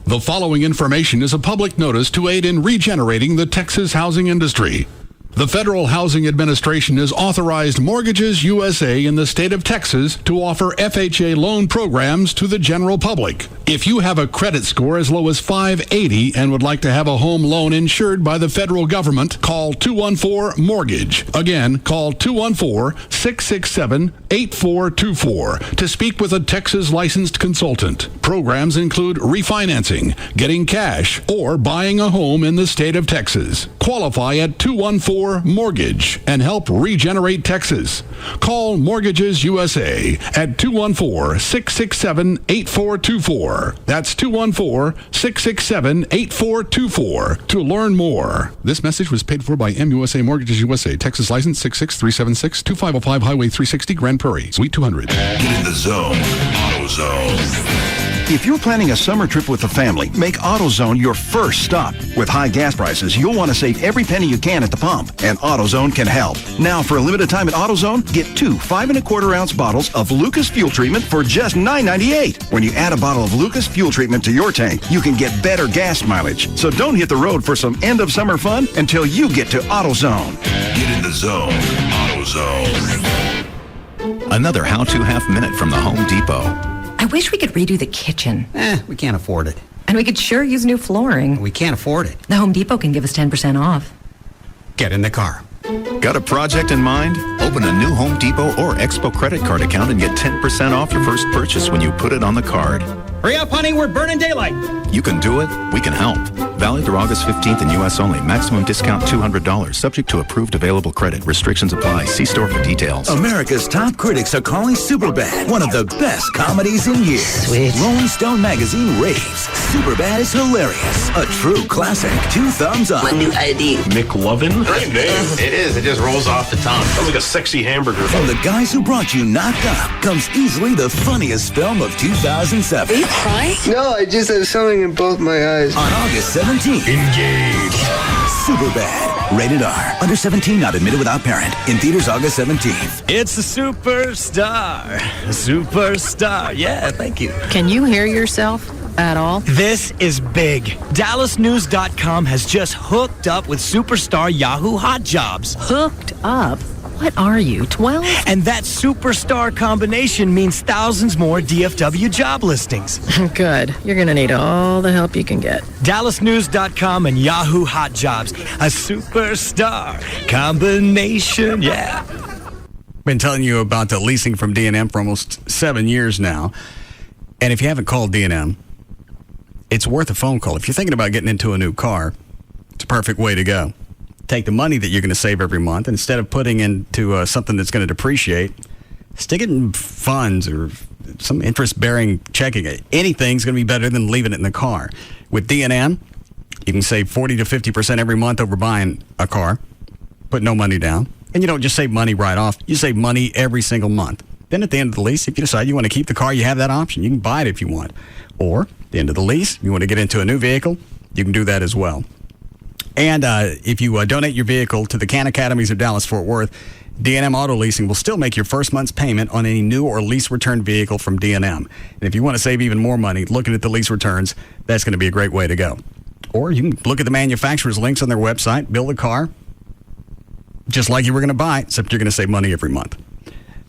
The following information is a public notice to aid in regenerating the Texas housing industry. The Federal Housing Administration has authorized Mortgages USA in the state of Texas to offer FHA loan programs to the general public. If you have a credit score as low as 580 and would like to have a home loan insured by the federal government, call 214-MORTGAGE. Again, call 214-667-8424 to speak with a Texas licensed consultant. Programs include refinancing, getting cash, or buying a home in the state of Texas. Qualify at 214-MORTGAGE and help regenerate Texas. Call Mortgages USA at 214-667-8424. That's 214-667-8424 to learn more. This message was paid for by MUSA Mortgages USA, Texas license 66376, 2505 Highway 360, Grand Prairie, Suite 200. Get in the zone. AutoZone. If you're planning a summer trip with the family, make AutoZone your first stop. With high gas prices, you'll want to save every penny you can at the pump, and AutoZone can help. Now, for a limited time at AutoZone, get 2 5.25-ounce bottles of Lucas Fuel Treatment for just $9.98. When you add a bottle of Lucas Fuel Treatment to your tank, you can get better gas mileage. So don't hit the road for some end-of-summer fun until you get to AutoZone. Get in the zone. AutoZone. Another how-to half-minute from the Home Depot. I wish we could redo the kitchen. We can't afford it. And we could sure use new flooring. We can't afford it. The Home Depot can give us 10% off. Get in the car. Got a project in mind? Open a new Home Depot or Expo credit card account and get 10% off your first purchase when you put it on the card. Hurry up, honey, we're burning daylight. You can do it. We can help. Valid through August 15th in U.S. only. Maximum discount $200. Subject to approved available credit. Restrictions apply. See store for details. America's top critics are calling Superbad one of the best comedies in years. Sweet. Rolling Stone magazine raves Superbad is hilarious. A true classic. 2 thumbs up. My new ID. McLovin? Great name. It is. It just rolls off the tongue. Sounds like a sexy hamburger. From the guys who brought you Knocked Up comes easily the funniest film of 2007. Are you crying? No, I just have something in both my eyes. On August 17th. Engaged. Superbad. Rated R. Under 17, not admitted without parent. In theaters August 17th. It's a superstar. Superstar. Yeah, thank you. Can you hear yourself at all? This is big. DallasNews.com has just hooked up with superstar Yahoo Hot Jobs. Hooked up? What are you, 12? And that superstar combination means thousands more DFW job listings. Good. You're going to need all the help you can get. DallasNews.com and Yahoo Hot Jobs. A superstar combination, yeah. Been telling you about the leasing from D&M for almost 7 years now. And if you haven't called D&M, it's worth a phone call. If you're thinking about getting into a new car, it's a perfect way to go. Take the money that you're going to save every month, and instead of putting into something that's going to depreciate, stick it in funds or some interest-bearing checking. Anything's going to be better than leaving it in the car. With D&M, you can save 40 to 50% every month over buying a car, put no money down, and you don't just save money right off. You save money every single month. Then at the end of the lease, if you decide you want to keep the car, you have that option. You can buy it if you want. Or at the end of the lease, you want to get into a new vehicle, you can do that as well. And if you donate your vehicle to the Khan Academies of Dallas-Fort Worth, D&M Auto Leasing will still make your first month's payment on any new or lease return vehicle from D&M. And if you want to save even more money looking at the lease returns, that's going to be a great way to go. Or you can look at the manufacturer's links on their website, build a car just like you were going to buy, except you're going to save money every month.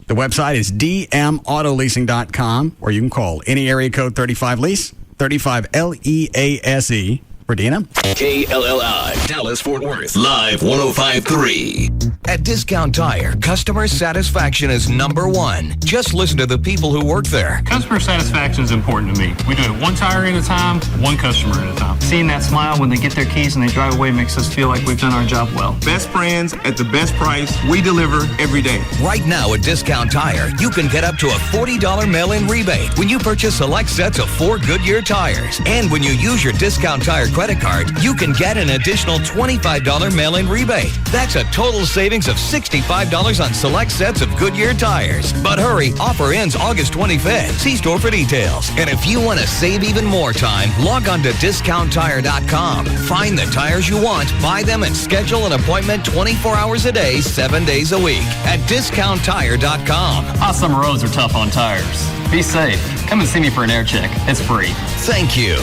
The website is dmautoleasing.com, or you can call any area code 35-LEASE, 35-LEASE. For D&M. KLLI, Dallas-Fort Worth, Live 105.3. At Discount Tire, customer satisfaction is #1. Just listen to the people who work there. Customer satisfaction is important to me. We do it one tire at a time, one customer at a time. Seeing that smile when they get their keys and they drive away makes us feel like we've done our job well. Best brands at the best price. We deliver every day. Right now at Discount Tire, you can get up to a $40 mail-in rebate when you purchase select sets of 4 Goodyear tires. And when you use your Discount Tire credit card, you can get an additional $25 mail-in rebate. That's a total savings of $65 on select sets of Goodyear tires. But hurry, offer ends August 25th. See store for details. And if you want to save even more time, log on to discounttire.com. Find the tires you want, buy them, and schedule an appointment 24 hours a day, 7 days a week at discounttire.com. Hot summer roads are tough on tires. Be safe. Come and see me for an air check. It's free. Thank you.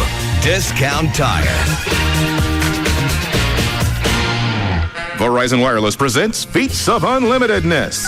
Discount Tire. Verizon Wireless presents Feats of Unlimitedness.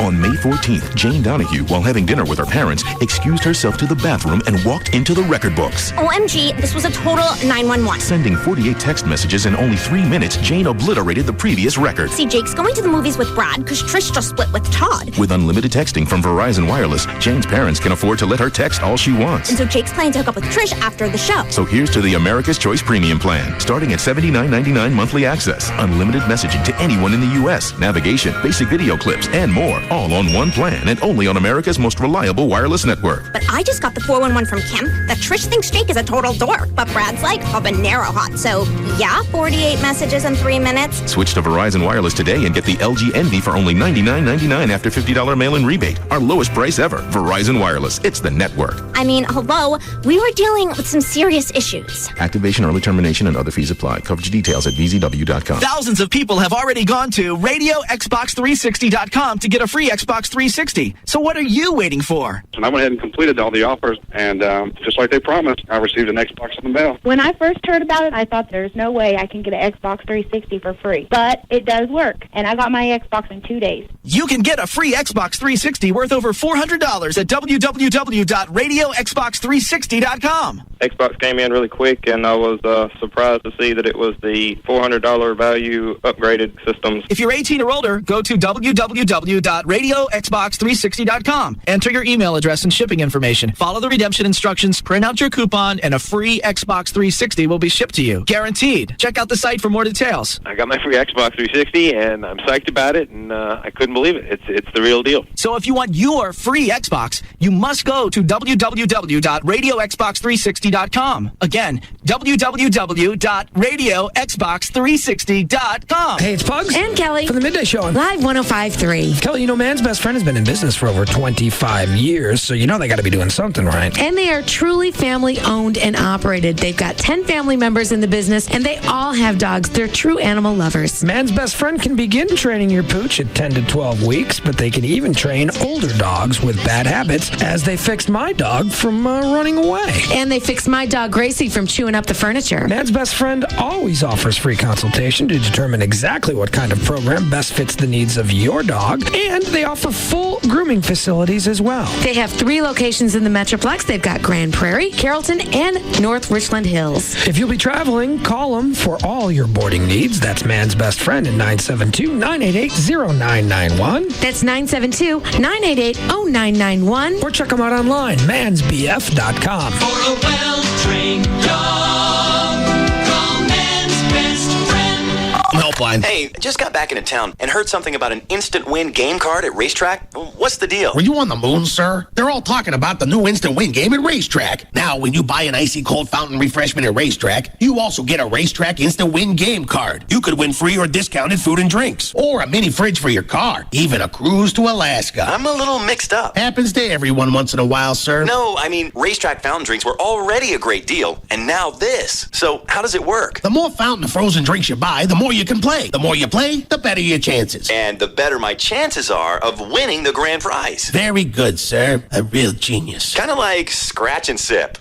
On May 14th, Jane Donahue, while having dinner with her parents, excused herself to the bathroom and walked into the record books. OMG, this was a total 911. Sending 48 text messages in only 3 minutes, Jane obliterated the previous record. See, Jake's going to the movies with Brad because Trish just split with Todd. With unlimited texting from Verizon Wireless, Jane's parents can afford to let her text all she wants. And so Jake's planning to hook up with Trish after the show. So here's to the America's Choice Premium Plan. Starting at $79.99 monthly access. Unlimited messaging to anyone in the U.S. Navigation, basic video clips, and more. All on one plan and only on America's most reliable wireless network. But I just got the 411 from Kim that Trish thinks Jake is a total dork. But Brad's like habanero hot. So yeah, 48 messages in 3 minutes. Switch to Verizon Wireless today and get the LG Envy for only $99.99 after $50 mail-in rebate. Our lowest price ever. Verizon Wireless. It's the network. I mean, hello, we were dealing with some serious issues. Activation, early termination, and other fees apply. Coverage details at vzw.com. Thousands of people have already gone to RadioXbox360.com to get a free Xbox 360. So what are you waiting for? And I went ahead and completed all the offers, and just like they promised, I received an Xbox in the mail. When I first heard about it, I thought there's no way I can get an Xbox 360 for free. But it does work, and I got my Xbox in 2 days. You can get a free Xbox 360 worth over $400 at www.radioxbox360.com. Xbox came in really quick, and I was surprised to see that it was the $400 value upgraded systems. If you're 18 or older, go to www.radioxbox360.com. Enter your email address and shipping information. Follow the redemption instructions, print out your coupon, and a free Xbox 360 will be shipped to you. Guaranteed. Check out the site for more details. I got my free Xbox 360, and I'm psyched about it, and I couldn't believe it. It's the real deal. So if you want your free Xbox, you must go to www.radioxbox360.com. Again, www.radioxbox360.com. Hey, it's Pugs. And Kelly. From the Midday Show on Live 105.3. Kelly, you know, Man's Best Friend has been in business for over 25 years, so you know they got to be doing something right. And they are truly family owned and operated. They've got 10 family members in the business, and they all have dogs. They're true animal lovers. Man's Best Friend can begin training your pooch at 10 to 12 weeks, but they can even train older dogs with bad habits, as they fixed my dog from running away. And they fixed my dog Gracie from chewing up the furniture. Man's Best Friend always offers free consultation to determine exactly what kind of program best fits the needs of your dog, and they offer full grooming facilities as well. They have 3 locations in the Metroplex. They've got Grand Prairie, Carrollton, and North Richland Hills. If you'll be traveling, call them for all your boarding needs. That's Man's Best Friend at 972-988-0991. That's 972-988-0991. Or check them out online, mansbf.com. For a well-trained dog, call Man's Best Friend. Helpline. Hey, just got back into town and heard something about an instant win game card at Racetrack. What's the deal? Were you on the moon, sir? They're all talking about the new instant win game at Racetrack. Now, when you buy an icy cold fountain refreshment at Racetrack, you also get a Racetrack instant win game card. You could win free or discounted food and drinks, or a mini fridge for your car, even a cruise to Alaska. I'm a little mixed up. Happens to everyone once in a while, sir. No, I mean, Racetrack fountain drinks were already a great deal, and now this. So how does it work? The more fountain frozen drinks you buy, the more you can play. The more you play, the better your chances. And the better my chances are of winning the grand prize. Very good, sir. A real genius. Kind of like scratch and sip.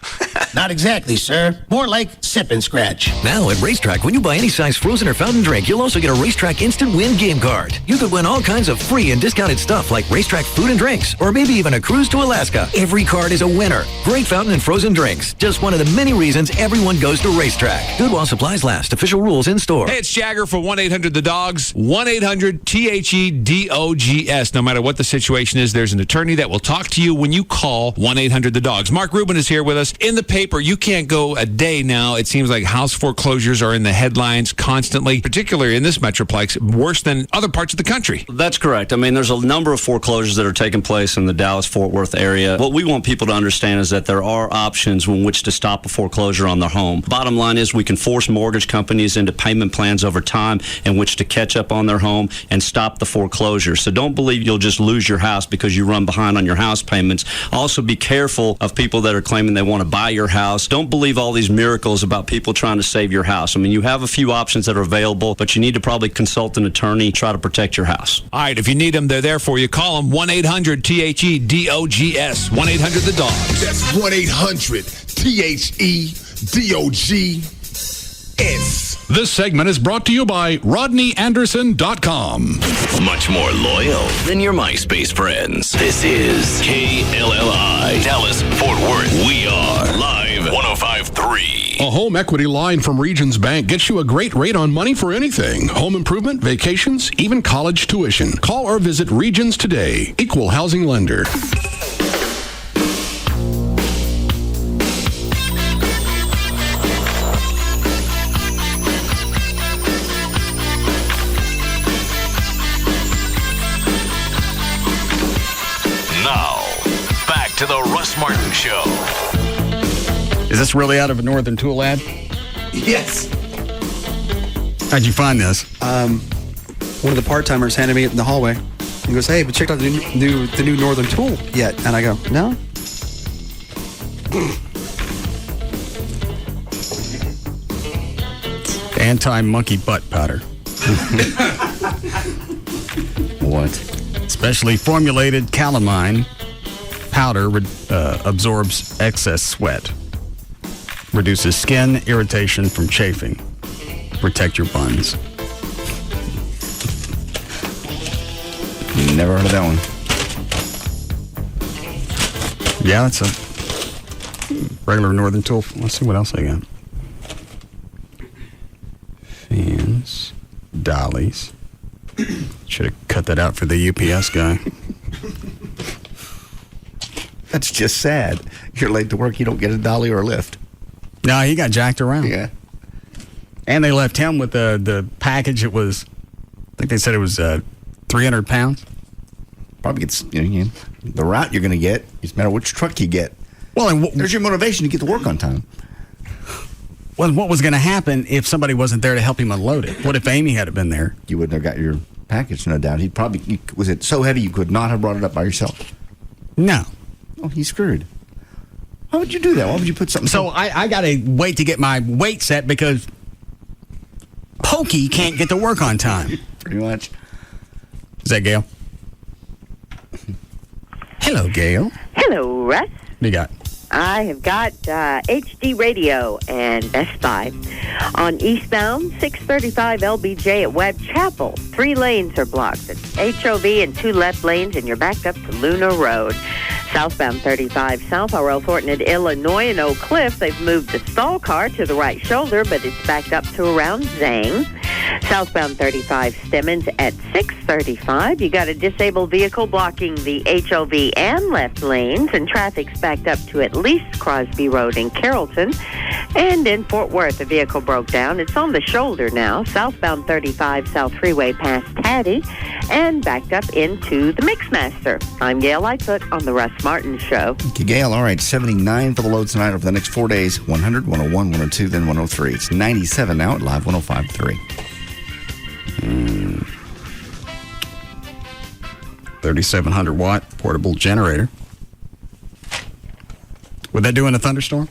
Not exactly, sir. More like sip and scratch. Now at Racetrack, when you buy any size frozen or fountain drink, you'll also get a Racetrack Instant Win game card. You could win all kinds of free and discounted stuff like Racetrack food and drinks, or maybe even a cruise to Alaska. Every card is a winner. Great fountain and frozen drinks. Just one of the many reasons everyone goes to Racetrack. Good while supplies last. Official rules in store. Hey, it's Jagger for 1-800-THE-DOGS. 1-800-THEDOGS. No matter what the situation is, there's an attorney that will talk to you when you call 1-800-THE-DOGS. Mark Rubin is here with us. In the paper, you can't go a day now. It seems like house foreclosures are in the headlines constantly, particularly in this Metroplex, worse than other parts of the country. That's correct. I mean, there's a number of foreclosures that are taking place in the Dallas-Fort Worth area. What we want people to understand is that there are options in which to stop a foreclosure on their home. Bottom line is we can force mortgage companies into payment plans over time in which to catch up on their home and stop the foreclosure. So don't believe you'll just lose your house because you run behind on your house payments. Also be careful of people that are claiming they want to buy your house. Don't believe all these miracles about people trying to save your house. I mean, you have a few options that are available, but you need to probably consult an attorney, try to protect your house. All right, if you need them, they're there for you. Call them 1-800-THEDOGS. 1-800-THE-DOGS. That's 1-800-THEDOGS. D-O-G. This segment is brought to you by RodneyAnderson.com. Much more loyal than your MySpace friends. This is KLLI, Dallas, Fort Worth. We are live 105.3. A home equity line from Regions Bank gets you a great rate on money for anything. Home improvement, vacations, even college tuition. Call or visit Regions today. Equal housing lender. To the Russ Martin Show. Is this really out of a Northern Tool ad? Yes. How'd you find this? One of the part-timers handed me it in the hallway. He goes, "Hey, but checked out the new Northern Tool yet?" And I go, "No." Anti-monkey butt powder. What? Specially formulated calamine powder absorbs excess sweat, reduces skin irritation from chafing, protect your buns. Never heard of that one. Yeah, that's a regular Northern Tool. Let's see what else I got. Fans, dollies. Should have cut that out for the UPS guy. That's just sad. You're late to work, you don't get a dolly or a lift. No, he got jacked around. Yeah. And they left him with the package. It was, I think they said it was 300 pounds. Probably gets, the route you're going to get. It's no matter which truck you get. Well, and there's your motivation to get to work on time. Well, what was going to happen if somebody wasn't there to help him unload it? What if Amy had been there? You wouldn't have got your package, no doubt. Was it so heavy you could not have brought it up by yourself? No. Oh, he's screwed. Why would you do that? Why would you put something? So I got to wait to get my weight set because Pokey can't get to work on time. Pretty much. Is that Gail? Hello, Gail. Hello, Russ. What do you got? I have got HD Radio and Best Buy. On eastbound, 635 LBJ at Webb Chapel. 3 lanes are blocked. It's HOV and 2 left lanes, and you're backed up to Luna Road. Southbound 35 South, R.L. Thornton at Illinois and Oak Cliff. They've moved the stall car to the right shoulder, but it's backed up to around Zang. Southbound 35 Stemmons at 635. You got a disabled vehicle blocking the HOV and left lanes, and traffic's backed up to at least Crosby Road in Carrollton. And in Fort Worth, a vehicle broke down. It's on the shoulder now. Southbound 35 South Freeway past Hattie and backed up into the Mixmaster. I'm Gail Lightfoot on the Russ Martin Show. Thank you, Gail. All right, 79 for the load tonight over the next 4 days. 100, 101, 102, then 103. It's 97 now at Live 105.3. 3,700 watt portable generator. Would that do in a thunderstorm?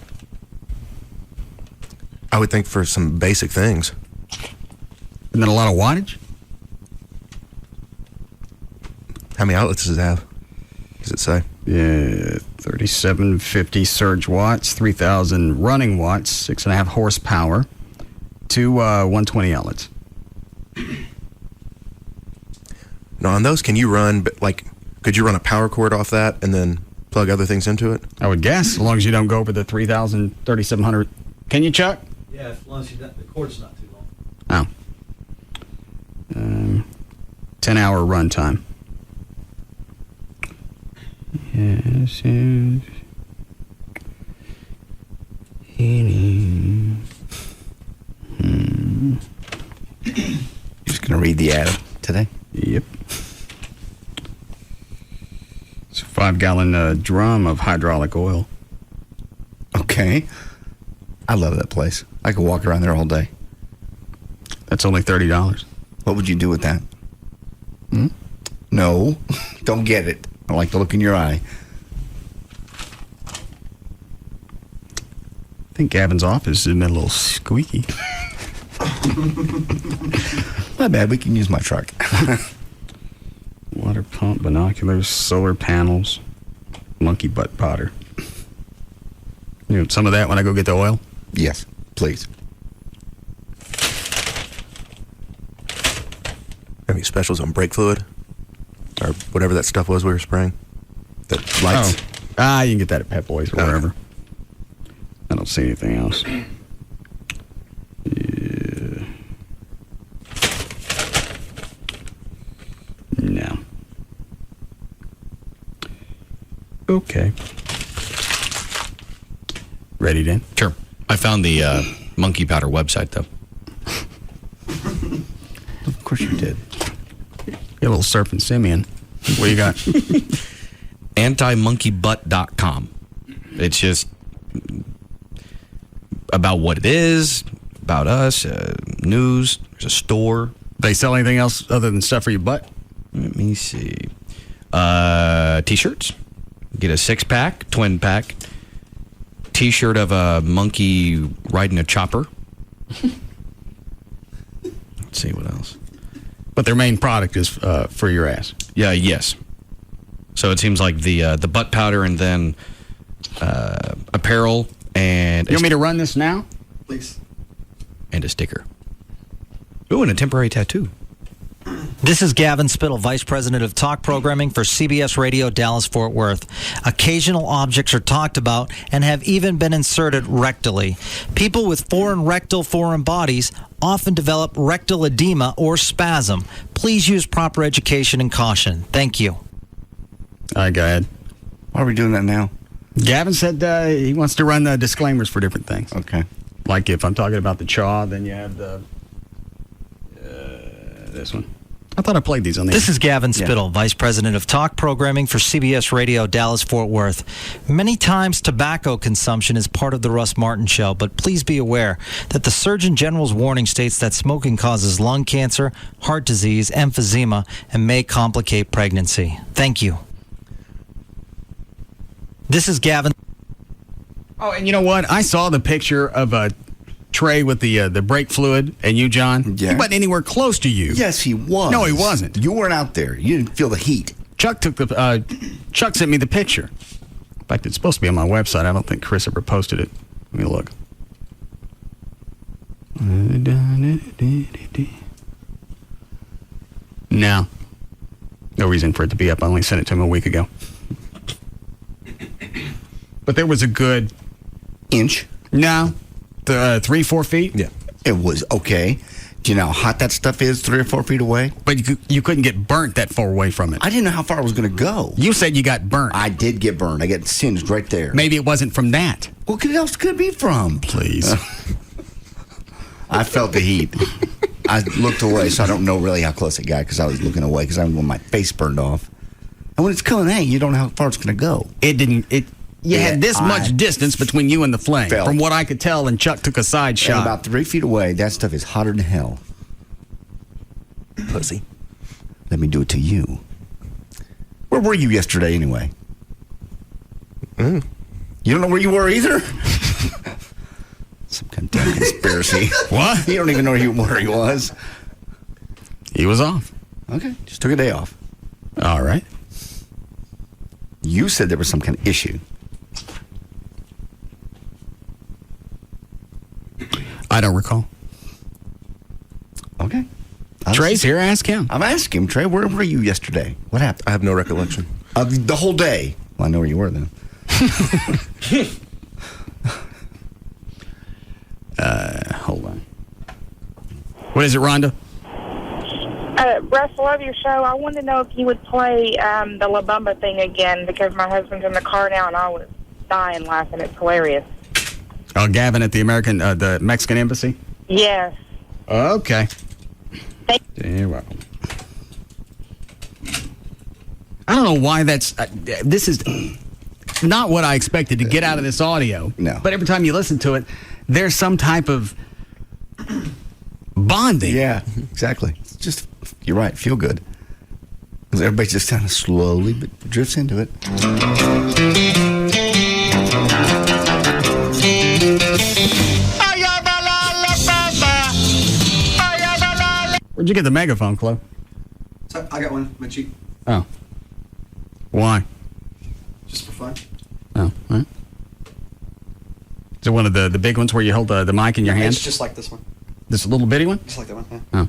I would think for some basic things. And then a lot of wattage? How many outlets does it have? Does it say? Yeah, 3,750 surge watts, 3,000 running watts, 6.5 horsepower, 2 120 outlets. Now, on those, can you run, could you run a power cord off that and then plug other things into it? I would guess, as long as you don't go over the 3,000, 3,700. Can you, Chuck? Yeah, as long as the cord's not too long. Oh. 10-hour run time. Yes, yes. Just going to read the ad today? Yep. It's a 5-gallon drum of hydraulic oil. Okay. I love that place. I could walk around there all day. That's only $30. What would you do with that? No. Don't get it. I like the look in your eye. I think Gavin's office is a little squeaky. Not bad. We can use my truck. Water pump, binoculars, solar panels, monkey butt powder. You know, some of that when I go get the oil. Yes, please. Any specials on brake fluid? Or whatever that stuff was we were spraying? That lights? You can get that at Pep Boys or wherever. I don't see anything else. Yeah. No. Okay. Ready, Dan? Sure. I found the monkey powder website, though. Of course you did. You're a little surfing Simeon. What do you got? Antimonkeybutt.com. It's just about what it is, about us, news. There's a store. They sell anything else other than stuff for your butt? Let me see. T-shirts. Get a 6-pack, twin pack. T-shirt of a monkey riding a chopper. Let's see what else. But their main product is for your ass. Yeah, yes. So it seems like the butt powder and then apparel and... You want me to run this now? Please. And a sticker. Ooh, and a temporary tattoo. This is Gavin Spittle, Vice President of Talk Programming for CBS Radio Dallas-Fort Worth. Occasional objects are talked about and have even been inserted rectally. People with foreign bodies often develop rectal edema or spasm. Please use proper education and caution. Thank you. All right, go ahead. Why are we doing that now? Gavin said he wants to run the disclaimers for different things. Okay. Like if I'm talking about the chaw, then you have the this one. I thought I played these on the... This is Gavin Spittle, Vice President of Talk Programming for CBS Radio Dallas-Fort Worth. Many times tobacco consumption is part of the Russ Martin Show, but please be aware that the Surgeon General's warning states that smoking causes lung cancer, heart disease, emphysema, and may complicate pregnancy. Thank you. This is Gavin... Oh, and you know what? I saw the picture of a tray with the brake fluid, and you, John. Yeah. He wasn't anywhere close to you. Yes, he was. No, he wasn't. You weren't out there. You didn't feel the heat. Chuck sent me the picture. In fact, it's supposed to be on my website. I don't think Chris ever posted it. Let me look. No reason for it to be up. I only sent it to him a week ago. But there was a good inch. No. 3-4 feet? Yeah. It was okay. Do you know how hot that stuff is 3 or 4 feet away? But you couldn't get burnt that far away from it. I didn't know how far I was going to go. You said you got burnt. I did get burned. I got singed right there. Maybe it wasn't from that. What else could it be from? Please. I felt the heat. I looked away, so I don't know really how close it got because I was looking away because I want my face burned off. And when it's coming at you don't know how far it's going to go. You had this much distance between you and the flame, from what I could tell, and Chuck took a side shot. And about 3 feet away, that stuff is hotter than hell. Pussy. Let me do it to you. Where were you yesterday, anyway? You don't know where you were either? Some kind of damn conspiracy. What? You don't even know where he was. He was off. Okay, just took a day off. All right. You said there was some kind of issue. I don't recall. Okay. Trey's here. Ask him. I'm asking him, Trey, where were you yesterday? What happened? I have no recollection. Of the whole day. Well, I know where you were then. Hold on. What is it, Rhonda? Russ, I love your show. I wanted to know if you would play the La Bamba thing again because my husband's in the car now and I was dying laughing. It's hilarious. Oh, Gavin at the Mexican Embassy? Yes. Okay. You're welcome. I don't know why that's... this is not what I expected to get out of this audio. No. But every time you listen to it, there's some type of bonding. Yeah, exactly. It's just, you're right, feel good. Because everybody just kind of slowly but drifts into it. Where'd you get the megaphone, Chloe? I got one, my cheek. Oh. Why? Just for fun. Oh, all right. Is it one of the big ones where you hold the mic in your hand? It's just like this one. This little bitty one? Just like that one, yeah. Oh.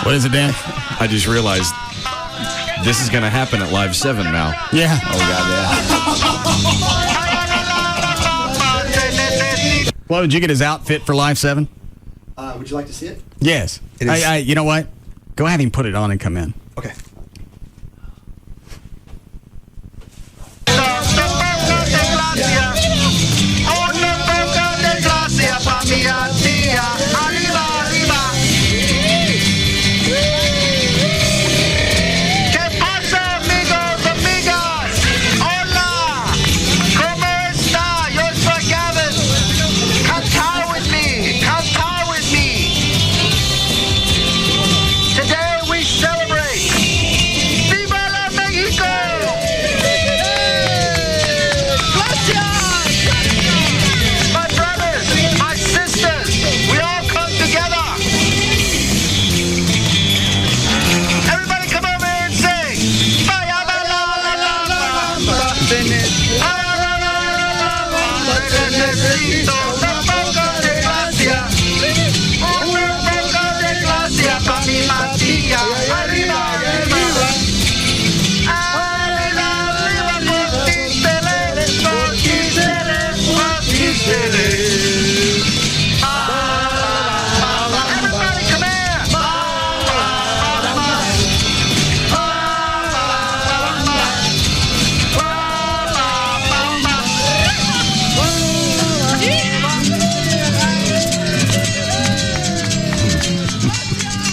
What is it, Dan? I just realized this is going to happen at Live 7 now. Yeah. Oh, God, yeah. Well, did you get his outfit for Live 7? Would you like to see it? Yes. It is- You know what? Go have him put it on and come in. Okay.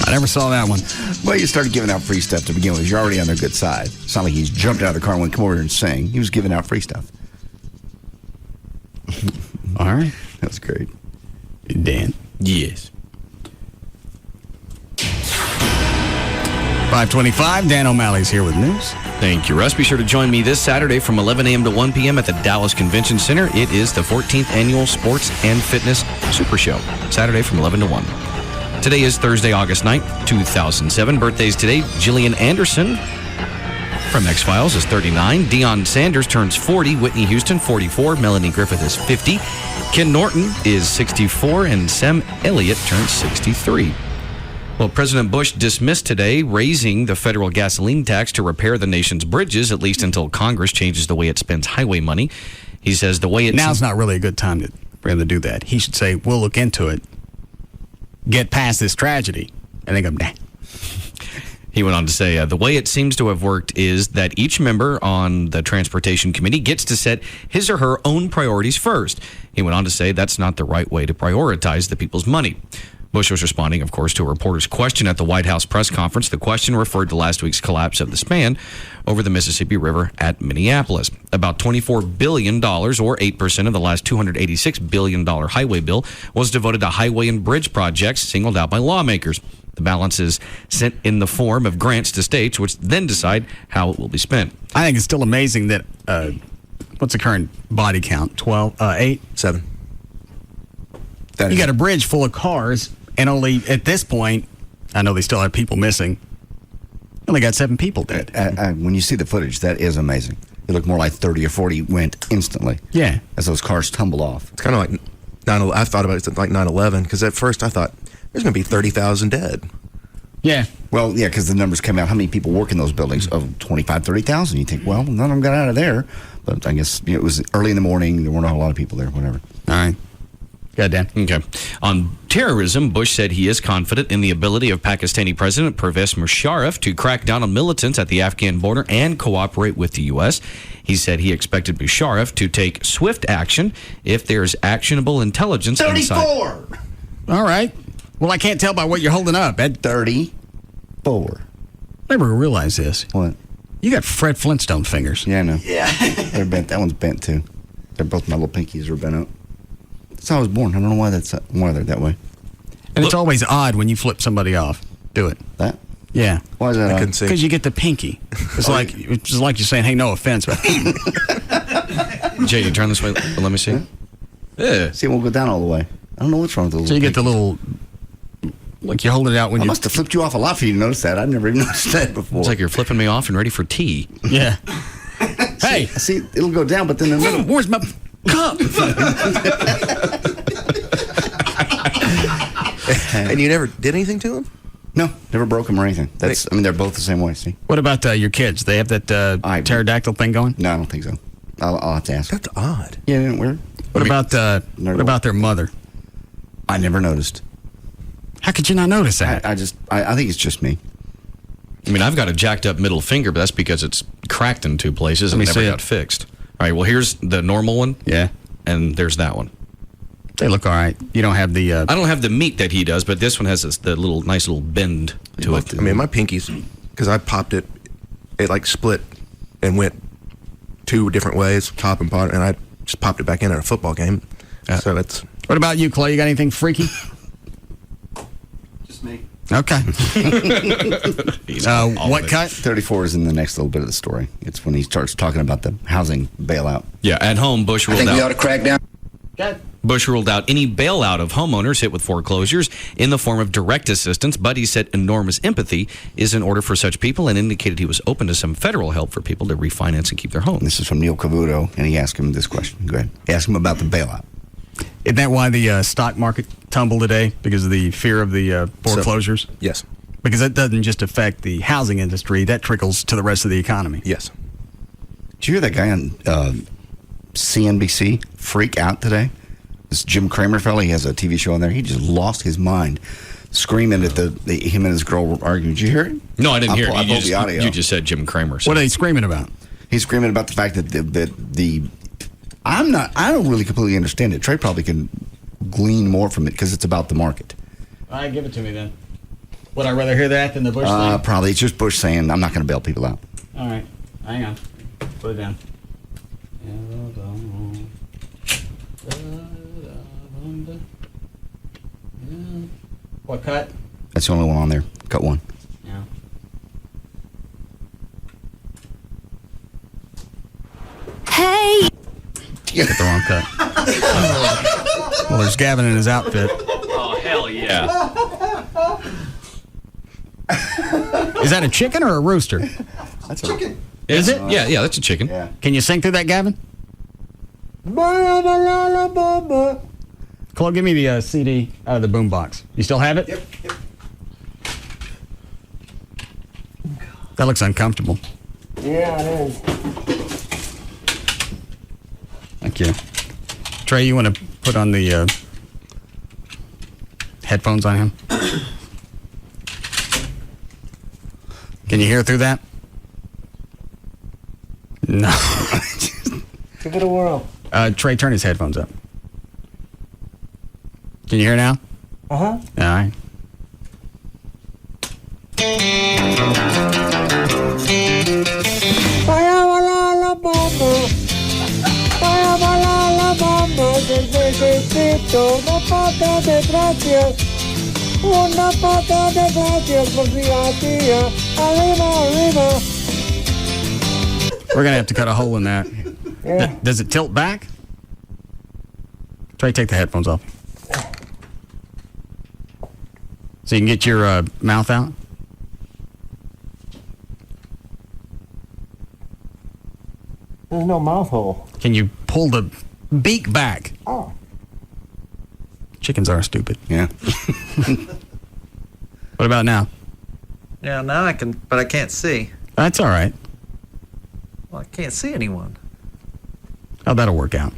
I never saw that one. Well, you started giving out free stuff to begin with. You're already on their good side. It's not like he's jumped out of the car and went, come over here and sing. He was giving out free stuff. All right. That was great. Dan? Yes. 525, Dan O'Malley's here with news. Thank you, Russ. Be sure to join me this Saturday from 11 a.m. to 1 p.m. at the Dallas Convention Center. It is the 14th Annual Sports and Fitness Super Show. Saturday from 11 to 1. Today is Thursday, August 9th, 2007. Birthdays today, Gillian Anderson from X-Files is 39. Deion Sanders turns 40. Whitney Houston, 44. Melanie Griffith is 50. Ken Norton is 64. And Sam Elliott turns 63. Well, President Bush dismissed today raising the federal gasoline tax to repair the nation's bridges, at least until Congress changes the way it spends highway money. He says the way it... Now's not really a good time for him to do that. He should say, we'll look into it, get past this tragedy, and then go, nah. He went on to say, the way it seems to have worked is that each member on the Transportation Committee gets to set his or her own priorities first. He went on to say that's not the right way to prioritize the people's money. Bush was responding, of course, to a reporter's question at the White House press conference. The question referred to last week's collapse of the span over the Mississippi River at Minneapolis. About $24 billion, or 8% of the last $286 billion highway bill, was devoted to highway and bridge projects singled out by lawmakers. The balance is sent in the form of grants to states, which then decide how it will be spent. I think it's still amazing that, what's the current body count? 12, 8? 7. You got a bridge full of cars, and only at this point, I know they still have people missing, only got 7 people dead. When you see the footage, that is amazing. It looked more like 30 or 40 went instantly. Yeah. As those cars tumble off. It's kind of like I thought about it like 9/11 because at first I thought there's going to be 30,000 dead. Yeah. Well, yeah, because the numbers come out. How many people work in those buildings? Oh, 25, 30,000. You think, well, none of them got out of there. But I guess it was early in the morning. There weren't a lot of people there, whatever. All right. Go ahead, Dan. Okay. On terrorism, Bush said he is confident in the ability of Pakistani President Pervez Musharraf to crack down on militants at the Afghan border and cooperate with the U.S. He said he expected Musharraf to take swift action if there's actionable intelligence 34! All right. Well, I can't tell by what you're holding up, Ed. 34. Never realized this. What? You got Fred Flintstone fingers. Yeah, I know. Yeah. They're bent. That one's bent, too. They're both my little pinkies are bent up. That's how I was born. I don't know why they're that way. And it's always odd when you flip somebody off. Do it. That? Yeah. Why is that? I couldn't see. Because you get the pinky. It's like you're saying, "Hey, no offense, but." Jay, you turn this way. Let me see. Yeah. See, it won't go down all the way. I don't know what's wrong with the little. So you get the little, like you hold it out when I you. must have flipped you off a lot for you to notice that. I've never even noticed that before. It's like you're flipping me off and ready for tea. Yeah. Hey, see, it'll go down, but then the middle. Where's my cup? And you never did anything to him? No, never broke them or anything. They're both the same way. See. What about your kids? They have that pterodactyl thing going? No, I don't think so. I'll have to ask. That's odd. Yeah, isn't it weird? What about their mother? I never noticed. How could you not notice that? I think it's just me. I mean, I've got a jacked up middle finger, but that's because it's cracked in two places and never got fixed. All right, well, here's the normal one. Yeah. And there's that one. They look all right. You don't have the... I don't have the meat that he does, but this one has the nice little bend to it. I mean, my pinkies, because I popped it, it like split and went two different ways, top and bottom, and I just popped it back in at a football game. So that's... What about you, Clay? You got anything freaky? Just me. Okay. What cut? 34 is in the next little bit of the story. It's when he starts talking about the housing bailout. Yeah, at home, Bush ruled out. we ought to crack down. Bush ruled out any bailout of homeowners hit with foreclosures in the form of direct assistance, but he said enormous empathy is in order for such people and indicated he was open to some federal help for people to refinance and keep their homes. This is from Neil Cavuto, and he asked him this question. Go ahead. He asked him about the bailout. Isn't that why the stock market tumbled today? Because of the fear of the foreclosures? Yes. Because that doesn't just affect the housing industry, that trickles to the rest of the economy. Yes. Did you hear that guy on CNBC freak out today? This Jim Cramer fella, he has a TV show on there. He just lost his mind, screaming at him and his girl were arguing. Did you hear it? No, I didn't hear it. The audio. You just said Jim Cramer. So. What are they screaming about? He's screaming about the fact that I don't really completely understand it. Trey probably can glean more from it because it's about the market. All right, give it to me then. Would I rather hear that than the Bush thing? Probably. It's just Bush saying, I'm not going to bail people out. All right. Hang on. Put it down. What cut? That's the only one on there. Cut one. Yeah. Hey! You got the wrong cut. Well, there's Gavin in his outfit. Oh, hell yeah. Is that a chicken or a rooster? That's a chicken. Is it? Yeah, that's a chicken. Yeah. Can you sing through that, Gavin? Chloe, give me the CD out of the boombox. You still have it? Yep. That looks uncomfortable. Yeah, it is. Thank you. Trey, you want to put on the headphones on him? Can you hear through that? No. Give it a whirl. Trey, turn his headphones up. Can you hear now? Uh-huh. All right. Una pata de gracias por mi tía. Arriba. We're going to have to cut a hole in that. Yeah. Does it tilt back? Trey, take the headphones off. So you can get your mouth out? There's no mouth hole. Can you pull the beak back? Oh. Chickens are stupid. Yeah. What about now? Yeah, now I can, but I can't see. That's all right. Well, I can't see anyone. Oh, that'll work out.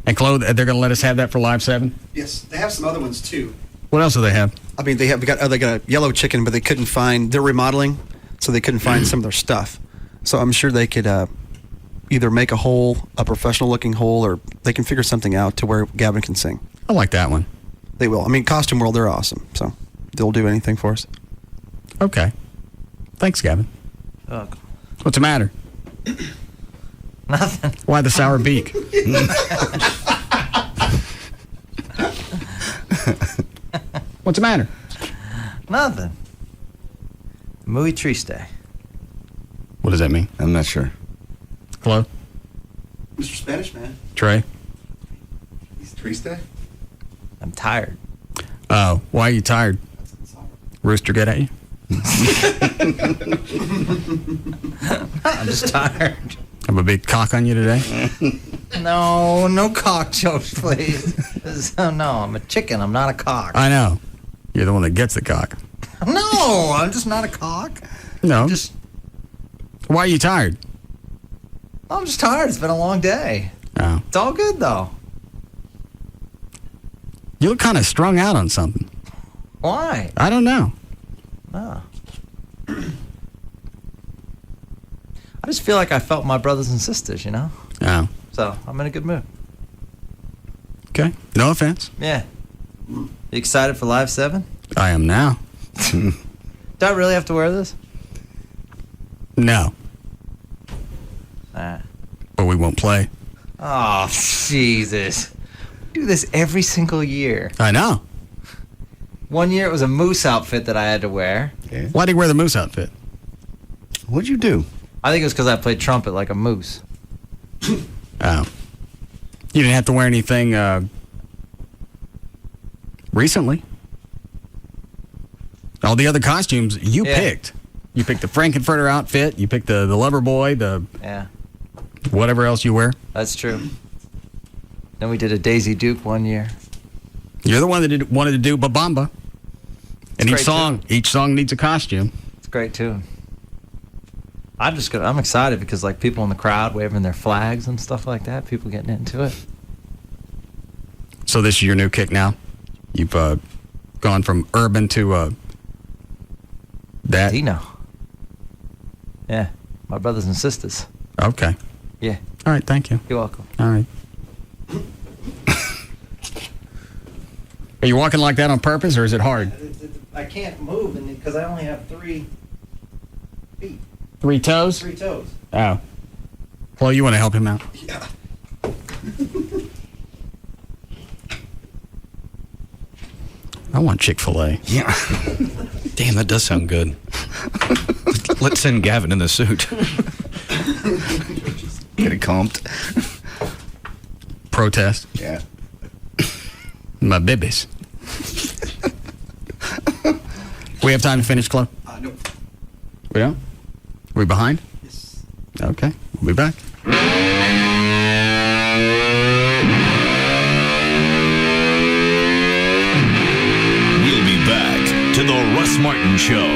And Chloe, they're going to let us have that for Live 7? Yes, they have some other ones too. What else do they have? I mean, they got a yellow chicken, but they couldn't find. They're remodeling, so they couldn't find some of their stuff. So I'm sure they could either make a professional-looking hole, or they can figure something out to where Gavin can sing. I like that one. They will. I mean, Costume World, they're awesome, so they'll do anything for us. Okay. Thanks, Gavin. What's the matter? Nothing. Why the sour beak? What's the matter? Nothing. Muy triste. What does that mean? I'm not sure. Hello? Mr. Spanish Man. Trey? He's triste? I'm tired. Oh, why are you tired? Rooster get at you? I'm just tired. Have a big cock on you today? No cock jokes, please. No, I'm a chicken. I'm not a cock. I know. You're the one that gets the cock. No, I'm just not a cock. No. Why are you tired? I'm just tired. It's been a long day. Oh. It's all good, though. You look kind of strung out on something. Why? I don't know. No. I just feel like I felt my brothers and sisters, you know? Oh. So, I'm in a good mood. Okay. No offense. Yeah. You excited for Live 7? I am now. Do I really have to wear this? No. Alright. But we won't play. Oh, Jesus. We do this every single year. I know. One year it was a moose outfit that I had to wear. Yeah. Why did you wear the moose outfit? What'd you do? I think it was because I played trumpet like a moose. Oh. You didn't have to wear anything recently. All the other costumes you picked. You picked the Frankenfurter outfit. You picked the lover boy, Yeah, whatever else you wear. that's true. Then we did a Daisy Duke one year. You're the one that wanted to do Babamba. And It's each song needs a costume. It's great too. I'm excited because like people in the crowd waving their flags and stuff like that. People getting into it. So this is your new kick now? You've gone from urban to that? Dino. Yeah, my brothers and sisters. Okay. Yeah. All right, thank you. You're welcome. All right. Are you walking like that on purpose, or is it hard? I can't move because I only have 3 feet. 3 toes? 3 toes. Oh. Well, you want to help him out? Yeah. I want Chick-fil-A. Yeah. Damn, that does sound good. Let's send Gavin in the suit. Get it comped. Protest. Yeah. My babies. We have time to finish, Chloe? No. We don't? We behind? Yes. Okay. We'll be back. We'll be back to the Russ Martin Show.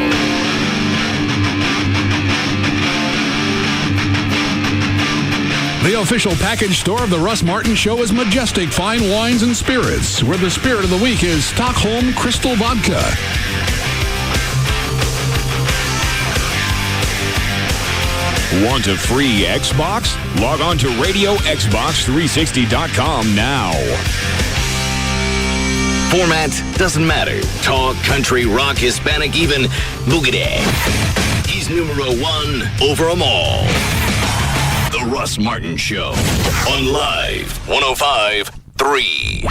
The official package store of the Russ Martin Show is Majestic Fine Wines and Spirits, where the spirit of the week is Stockholm Crystal Vodka. Want a free Xbox? Log on to RadioXbox360.com now. Format doesn't matter. Talk, country, rock, Hispanic, even boogity. He's numero 1 over them all. The Russ Martin Show on Live 105.3.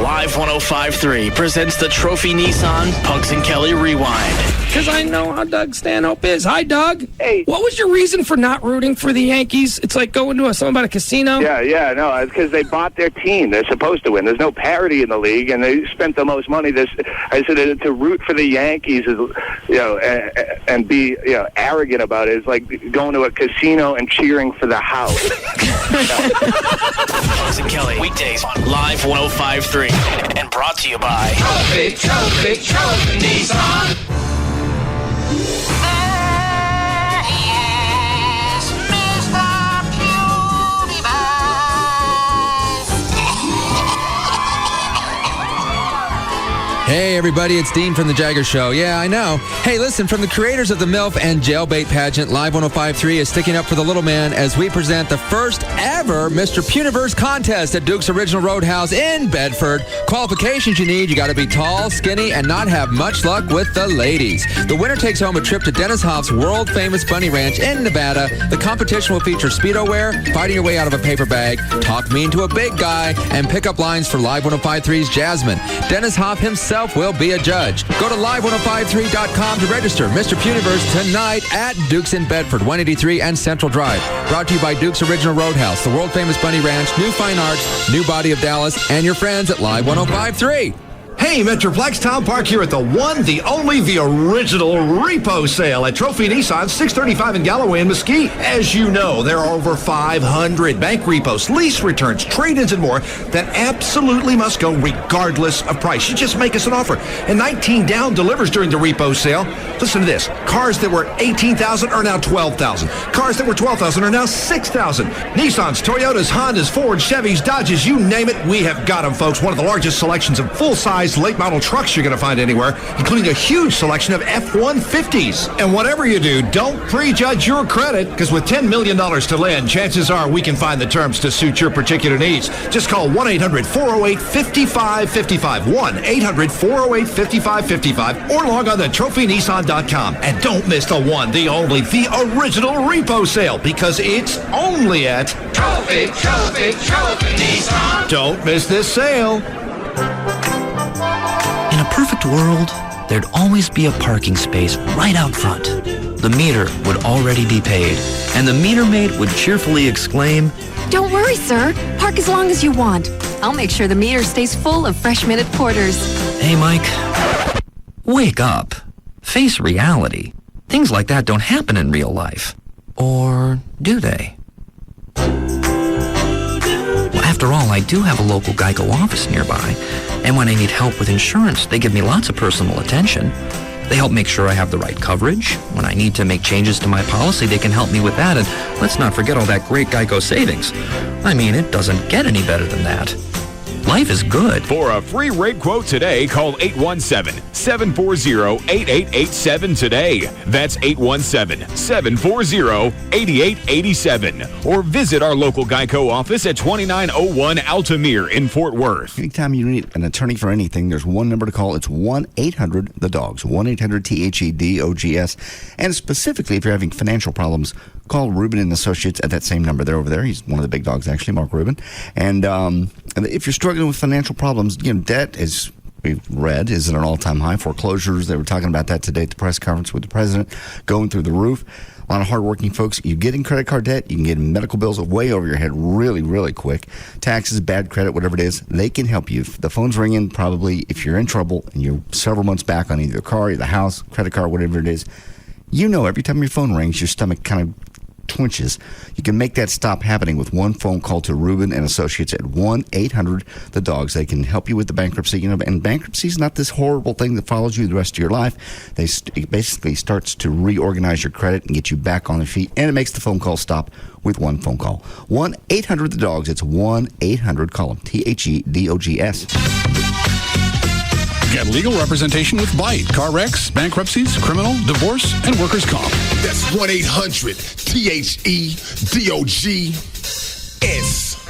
Live 105.3 presents the Trophy Nissan Pugs and Kelly Rewind. Because I know how Doug Stanhope is. Hi, Doug. Hey. What was your reason for not rooting for the Yankees? It's like going to something about a casino. Yeah, no, it's because they bought their team. They're supposed to win. There's no parity in the league, and they spent the most money. I said to root for the Yankees is, and be arrogant about it. It's like going to a casino and cheering for the house. Pugs and Kelly, weekdays on Live 105.3. And brought to you by Trophy Nissan. Hey, everybody, it's Dean from The Jagger Show. Yeah, I know. Hey, listen, from the creators of the MILF and Jailbait pageant, Live 105.3 is sticking up for the little man as we present the first ever Mr. Puniverse contest at Duke's Original Roadhouse in Bedford. Qualifications you need, you got to be tall, skinny, and not have much luck with the ladies. The winner takes home a trip to Dennis Hoff's world-famous bunny ranch in Nevada. The competition will feature Speedo wear, fighting your way out of a paper bag, talk mean to a big guy, and pick up lines for Live 105.3's Jasmine. Dennis Hoff himself will be a judge. Go to live1053.com to register Mr. Puniverse tonight at Duke's in Bedford, 183 and Central Drive. Brought to you by Duke's Original Roadhouse, the world-famous bunny ranch, New Fine Arts, New Body of Dallas, and your friends at Live 105.3. Hey, Metroplex, Tom Park here at the one, the only, the original repo sale at Trophy Nissan, 635 in Galloway and Mesquite. As you know, there are over 500 bank repos, lease returns, trade-ins, and more that absolutely must go regardless of price. You just make us an offer. And 19 down delivers during the repo sale. Listen to this. Cars that were $18,000 are now $12,000. Cars that were $12,000 are now $6,000. Nissans, Toyotas, Hondas, Fords, Chevys, Dodges, you name it, we have got them, folks. One of the largest selections of full-size late model trucks you're going to find anywhere, including a huge selection of F-150s. And whatever you do, don't prejudge your credit, because with $10 million to lend, chances are we can find the terms to suit your particular needs. Just call 1-800-408-5555, 1-800-408-5555, or log on to trophynissan.com. And don't miss the one, the only, the original repo sale, because it's only at Trophy Nissan. Don't miss this sale. In a perfect world, there'd always be a parking space right out front. The meter would already be paid, and the meter maid would cheerfully exclaim, "Don't worry, sir. Park as long as you want. I'll make sure the meter stays full of fresh minute quarters." "Hey, Mike, wake up. Face reality. Things like that don't happen in real life. Or do they?" Well, after all, I do have a local Geico office nearby. And when I need help with insurance, they give me lots of personal attention. They help make sure I have the right coverage. When I need to make changes to my policy, they can help me with that. And let's not forget all that great Geico savings. I mean, it doesn't get any better than that. Life is good. For a free rate quote today, call 817-740-8887 today. That's 817-740-8887. Or visit our local Geico office at 2901 Altamere in Fort Worth. Anytime you need an attorney for anything, there's one number to call. It's 1-800-THE-DOGS, 1-800-THEDOGS. And specifically, if you're having financial problems, call Rubin and Associates at that same number. They're over there. He's one of the big dogs, actually, Mark Rubin. And if you're struggling with financial problems, debt, as we've read, is at an all-time high. Foreclosures, they were talking about that today at the press conference with the president, going through the roof. A lot of hardworking folks. You get in credit card debt, you can get medical bills way over your head really, really quick. Taxes, bad credit, whatever it is, they can help you. If the phone's ringing, probably if you're in trouble and you're several months back on either the car, the house, credit card, whatever it is, every time your phone rings, your stomach kind of twinges. You can make that stop happening with one phone call to Rubin and Associates at 1-800-THE-DOGS. They can help you with the bankruptcy. And bankruptcy is not this horrible thing that follows you the rest of your life. It basically starts to reorganize your credit and get you back on your feet, and it makes the phone call stop with one phone call. 1-800-THE-DOGS. It's 1-800-CALL-them, THEDOGS. Get legal representation with Byte. Car wrecks, bankruptcies, criminal, divorce, and workers' comp. That's 1-800-THEDOGS.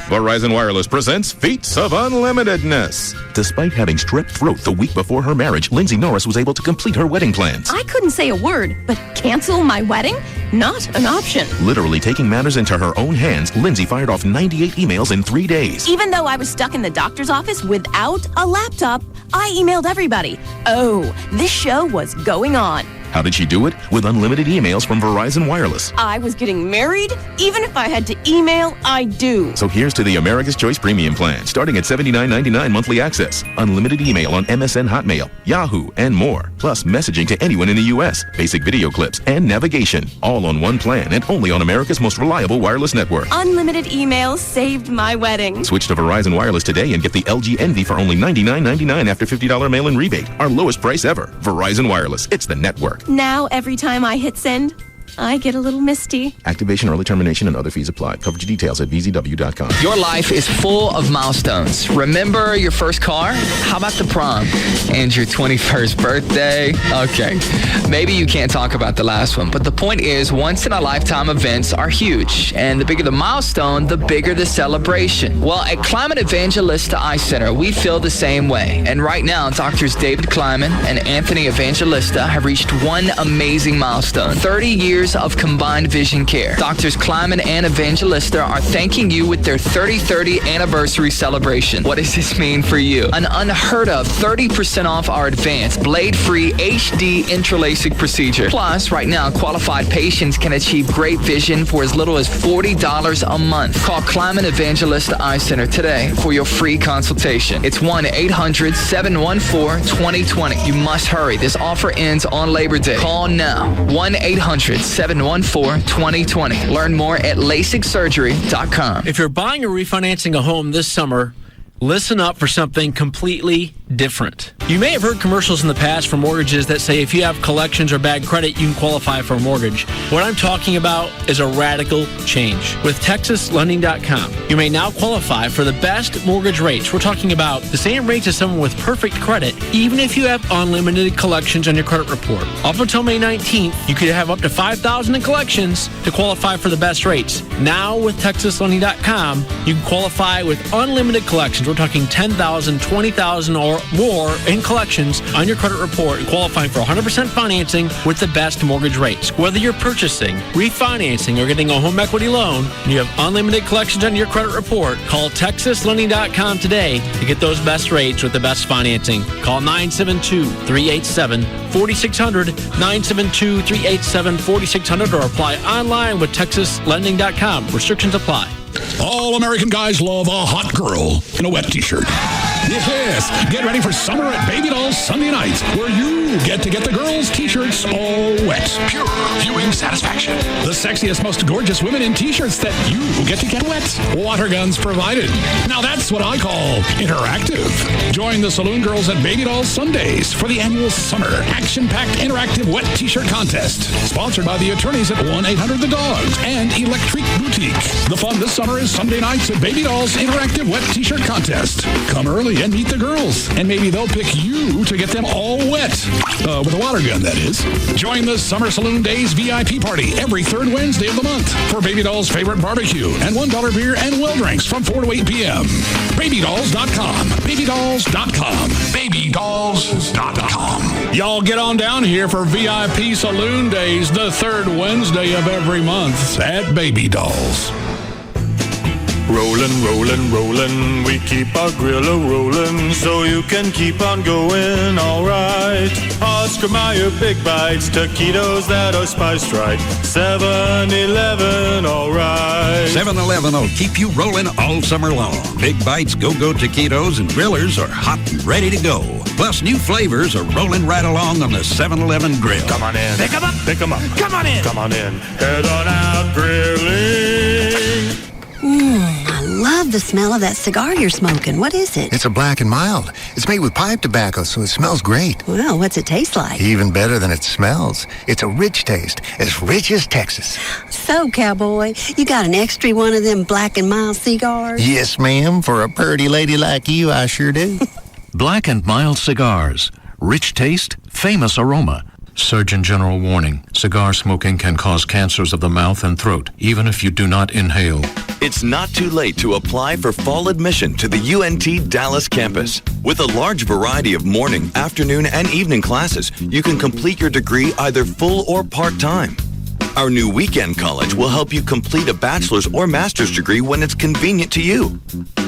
Verizon Wireless presents Feats of Unlimitedness. Despite having strep throat the week before her marriage, Lindsay Norris was able to complete her wedding plans. I couldn't say a word, but cancel my wedding? Not an option. Literally taking matters into her own hands, Lindsay fired off 98 emails in 3 days. Even though I was stuck in the doctor's office without a laptop, I emailed everybody. Oh, this show was going on. How did she do it? With unlimited emails from Verizon Wireless. I was getting married. Even if I had to email, I do. So here's to the America's Choice Premium Plan, starting at $79.99 monthly access. Unlimited email on MSN Hotmail, Yahoo, and more. Plus messaging to anyone in the U.S., basic video clips, and navigation. All on one plan and only on America's most reliable wireless network. Unlimited emails saved my wedding. Switch to Verizon Wireless today and get the LG Envy for only $99.99 after $50 mail-in rebate. Our lowest price ever. Verizon Wireless. It's the network. Now, every time I hit send, I get a little misty. Activation, early termination, and other fees apply. Coverage details at vzw.com. Your life is full of milestones. Remember your first car? How about the prom? And your 21st birthday? Okay, maybe you can't talk about the last one, but the point is, once-in-a-lifetime events are huge. And the bigger the milestone, the bigger the celebration. Well, at Climate Evangelista Eye Center, we feel the same way. And right now, Doctors David Kleiman and Anthony Evangelista have reached one amazing milestone: 30 years of combined vision care. Doctors Kleiman and Evangelista are thanking you with their 30/30 anniversary celebration. What does this mean for you? An unheard of 30% off our advanced blade-free HD intralacic procedure. Plus, right now, qualified patients can achieve great vision for as little as $40 a month. Call Kleiman Evangelista Eye Center today for your free consultation. It's 1-800-714-2020. You must hurry. This offer ends on Labor Day. Call now. 1-800-714-2020. Learn more at LASIKsurgery.com. If you're buying or refinancing a home this summer, listen up for something completely different. You may have heard commercials in the past for mortgages that say if you have collections or bad credit, you can qualify for a mortgage. What I'm talking about is a radical change. With TexasLending.com, you may now qualify for the best mortgage rates. We're talking about the same rates as someone with perfect credit, even if you have unlimited collections on your credit report. Up until May 19th, you could have up to $5,000 in collections to qualify for the best rates. Now with TexasLending.com, you can qualify with unlimited collections. We're talking $10,000, $20,000 or more in collections on your credit report and qualifying for 100% financing with the best mortgage rates. Whether you're purchasing, refinancing, or getting a home equity loan, and you have unlimited collections on your credit report, call TexasLending.com today to get those best rates with the best financing. Call 972-387-4600, 972-387-4600, or apply online with TexasLending.com. Restrictions apply. All American guys love a hot girl in a wet t-shirt. Yes, get ready for summer at Baby Doll's Sunday nights, where you get to get the girls' t-shirts all wet. Pure viewing satisfaction. The sexiest, most gorgeous women in t-shirts that you get to get wet. Water guns provided. Now that's what I call interactive. Join the Saloon Girls at Baby Doll's Sundays for the annual summer action-packed interactive wet t-shirt contest. Sponsored by the attorneys at 1-800-THE-DOGS and Electric Boutique. The fun this summer is Sunday nights at Baby Doll's interactive wet t-shirt contest. Come early and meet the girls, and maybe they'll pick you to get them all wet. With a water gun, that is. Join the Summer Saloon Days VIP party every third Wednesday of the month for Baby Doll's favorite barbecue and $1 beer and well drinks from 4 to 8 p.m. BabyDolls.com. BabyDolls.com. BabyDolls.com. Y'all get on down here for VIP Saloon Days the third Wednesday of every month at Baby Dolls. Rollin', rollin', rollin', we keep our grill a-rollin', so you can keep on going, alright. Oscar Mayer Big Bites, taquitos that are spiced right, 7-Eleven, alright. 7-Eleven will keep you rolling all summer long. Big Bites, Go-Go taquitos, and grillers are hot and ready to go. Plus, new flavors are rolling right along on the 7-Eleven grill. Come on in. Pick 'em up. Pick 'em up. Come on in. Come on in. Head on out grilling. I love the smell of that cigar you're smoking. What is it? It's a Black and Mild. It's made with pipe tobacco, so it smells great. Well, what's it taste like? Even better than it smells. It's a rich taste, as rich as Texas. So, cowboy, you got an extra one of them Black and Mild cigars? Yes, ma'am. For a purty lady like you, I sure do. Black and Mild cigars. Rich taste, famous aroma. Surgeon General warning. Cigar smoking can cause cancers of the mouth and throat, even if you do not inhale. It's not too late to apply for fall admission to the UNT Dallas campus. With a large variety of morning, afternoon, and evening classes, you can complete your degree either full or part-time. Our new weekend college will help you complete a bachelor's or master's degree when it's convenient to you.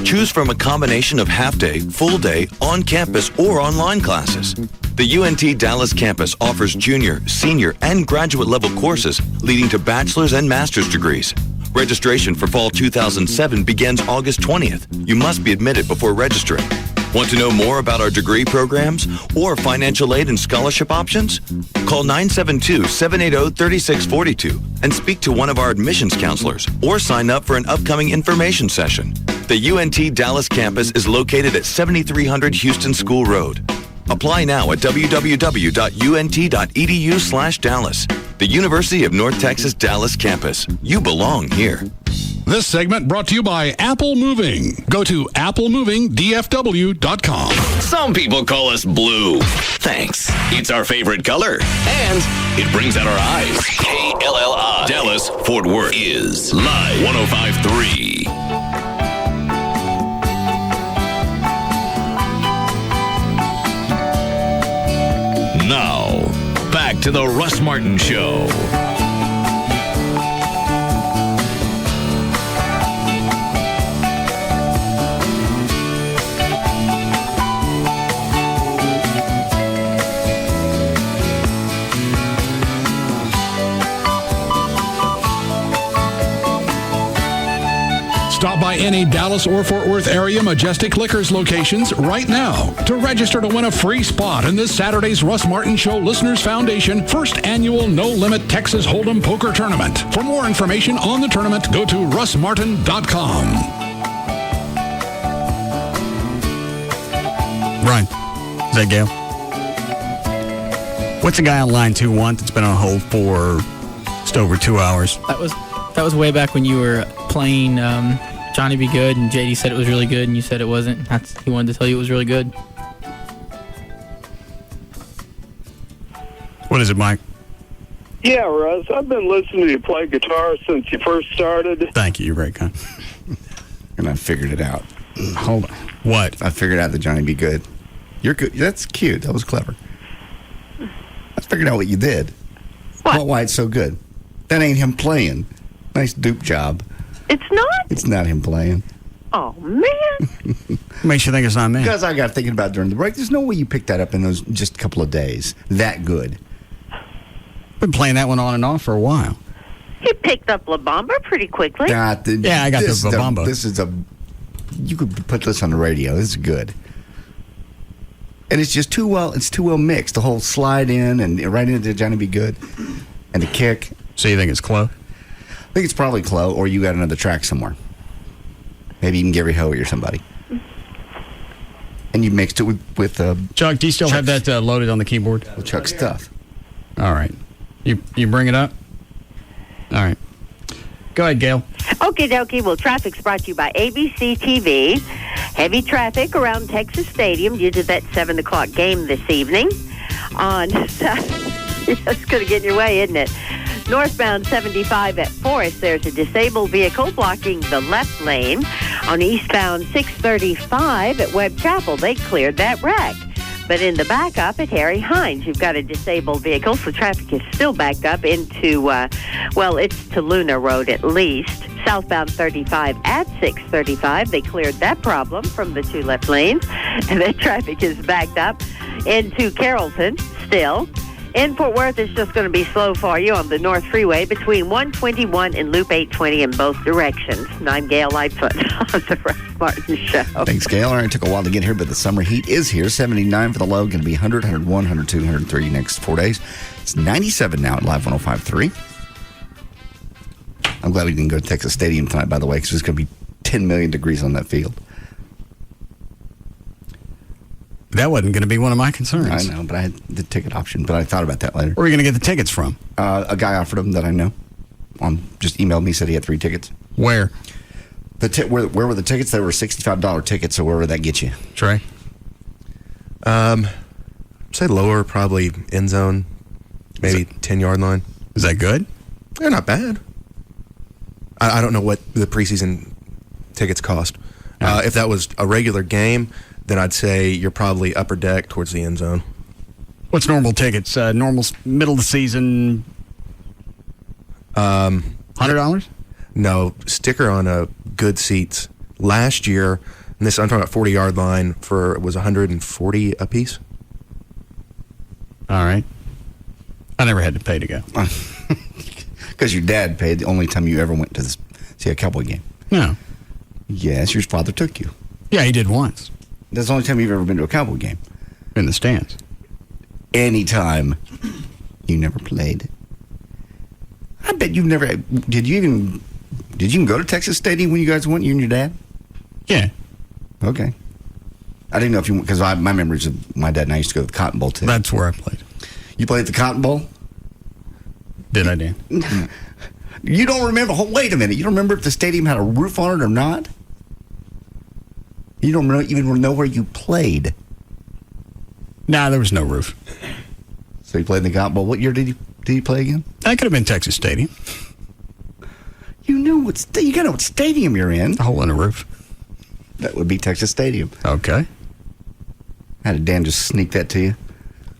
Choose from a combination of half-day, full-day, on-campus, or online classes. The UNT Dallas campus offers junior, senior, and graduate level courses leading to bachelor's and master's degrees. Registration for fall 2007 begins August 20th. You must be admitted before registering. Want to know more about our degree programs or financial aid and scholarship options? Call 972-780-3642 and speak to one of our admissions counselors or sign up for an upcoming information session. The UNT Dallas campus is located at 7300 Houston School Road. Apply now at www.unt.edu/Dallas. the University of North Texas Dallas campus. You belong here. This segment brought to you by Apple Moving. Go to applemovingdfw.com. Some people call us blue. Thanks. It's our favorite color. And it brings out our eyes. KLLI Dallas Fort Worth is Live 105.3. Now, back to the Russ Martin Show. Stop by any Dallas or Fort Worth area Majestic Liquors locations right now to register to win a free spot in this Saturday's Russ Martin Show Listeners Foundation first annual No Limit Texas Hold'em Poker Tournament. For more information on the tournament, go to russmartin.com. Ryan, is that Gail? What's the guy on line 2-1 that's been on hold for just over 2 hours? That was way back when you were playing Johnny Be Good, and JD said it was really good, and you said it wasn't. He wanted to tell you it was really good. What is it, Mike? Yeah, Russ, I've been listening to you play guitar since you first started. Thank you. You're very kind. And I figured it out. Hold on. What? I figured out that Johnny Be Good. You're good. That's cute. That was clever. I figured out what you did. What? Why it's so good. That ain't him playing. Nice dupe job. It's not? It's not him playing. Oh, man. Makes you think it's not me. Because I got thinking about it during the break. There's no way you picked that up in those just a couple of days. That good. Been playing that one on and off for a while. You picked up La Bamba pretty quickly. Yeah, I got the La Bamba. This is you could put this on the radio. This is good. And it's just too well mixed. The whole slide in and right into Johnny Be Good and the kick. So you think it's Chloe? I think it's probably Chloe, or you got another track somewhere. Maybe even Gary Hoey or somebody. And you mixed it with Chuck, do you still have that loaded on the keyboard? With Chuck's stuff. All right. You bring it up? All right. Go ahead, Gail. Okie dokie. Well, traffic's brought to you by ABC TV. Heavy traffic around Texas Stadium due to that 7 o'clock game this evening. It's going to get in your way, isn't it? Northbound 75 at Forest, there's a disabled vehicle blocking the left lane. On eastbound 635 at Webb Chapel, they cleared that wreck. But in the backup at Harry Hines, you've got a disabled vehicle, so traffic is still backed up into, it's to Luna Road at least. Southbound 35 at 635, they cleared that problem from the two left lanes. And then traffic is backed up into Carrollton still. In Fort Worth, it's just going to be slow for you on the North Freeway between 121 and Loop 820 in both directions. And I'm Gail Lightfoot on the Russ Martin Show. Thanks, Gail. All right, it took a while to get here, but the summer heat is here. 79 for the low, going to be 100, 101, 102, 103 next 4 days. It's 97 now at Live 105.3. I'm glad we didn't go to Texas Stadium tonight, by the way, because it's going to be 10 million degrees on that field. That wasn't going to be one of my concerns. I know, but I had the ticket option, but I thought about that later. Where are you going to get the tickets from? A guy offered them that I know. Just emailed me, said he had 3 tickets. Where? Where were the tickets? They were $65 tickets, so where would that get you? Trey? Say lower, probably end zone, maybe 10-yard line. Is that good? They're not bad. I don't know what the preseason tickets cost. If that was a regular game, then I'd say you're probably upper deck towards the end zone. What's normal tickets? Normal middle of the season? $100? No, sticker on good seats. Last year, and I'm talking about 40-yard line, was $140 a piece. All right. I never had to pay to go. Because your dad paid the only time you ever went to see a Cowboy game. No. Yes, your father took you. Yeah, he did once. That's the only time you've ever been to a Cowboy game. In the stands. Anytime. You never played. I bet you've never... Did you even go to Texas Stadium when you guys went, you and your dad? Yeah. Okay. I didn't know if you... Because my memories of my dad and I used to go to the Cotton Bowl, too. That's where I played. You played at the Cotton Bowl? Did I, Dan? You don't remember? Wait a minute. You don't remember if the stadium had a roof on it or not? You don't even know where you played. Nah, there was no roof. So you played in the Cotton Bowl. What year did you play again? That could have been Texas Stadium. You know you got to know what stadium you're in. A hole in a roof. That would be Texas Stadium. Okay. How did Dan just sneak that to you?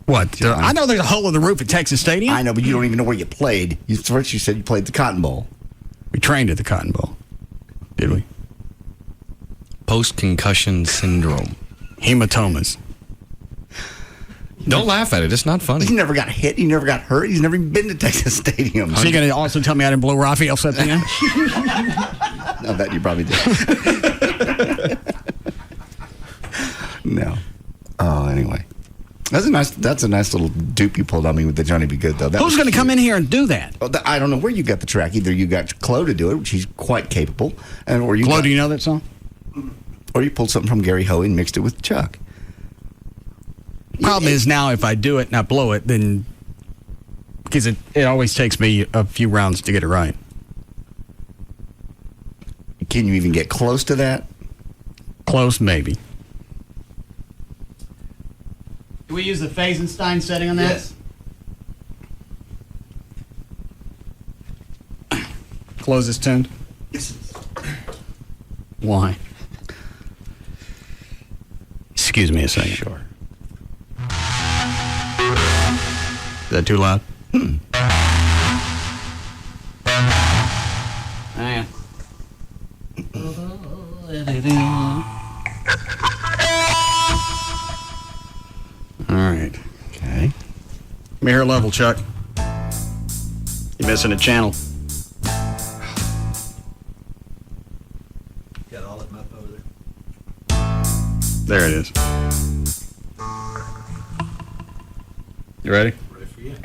What? I know there's a hole in the roof at Texas Stadium. I know, but you don't even know where you played. First you said you played the Cotton Bowl. We trained at the Cotton Bowl. Did we? Post-concussion syndrome. Hematomas. Don't laugh at it. It's not funny. He never got hit. He never got hurt. He's never even been to Texas Stadium. So you're going to also tell me I didn't blow Raphael at the end? I bet you probably did. No. Oh, anyway. That's a nice little dupe you pulled on me with the Johnny Be Good, though. Who's going to come in here and do that? Oh, I don't know where you got the track. Either you got Chloe to do it, which he's quite capable, or you Chloe, do you know that song? Or you pulled something from Gary Hoey and mixed it with Chuck. Problem is now if I do it and I blow it, then because it always takes me a few rounds to get it right. Can you even get close to that? Close, maybe. Do we use the Feisenstein setting on that? Yes. Close is tuned? Yes. Why? Excuse me a second. Sure. Is that too loud? All right. Okay. Come here level, Chuck. You're missing a channel. Got all that muff over there. There it is. You ready? Ready for you.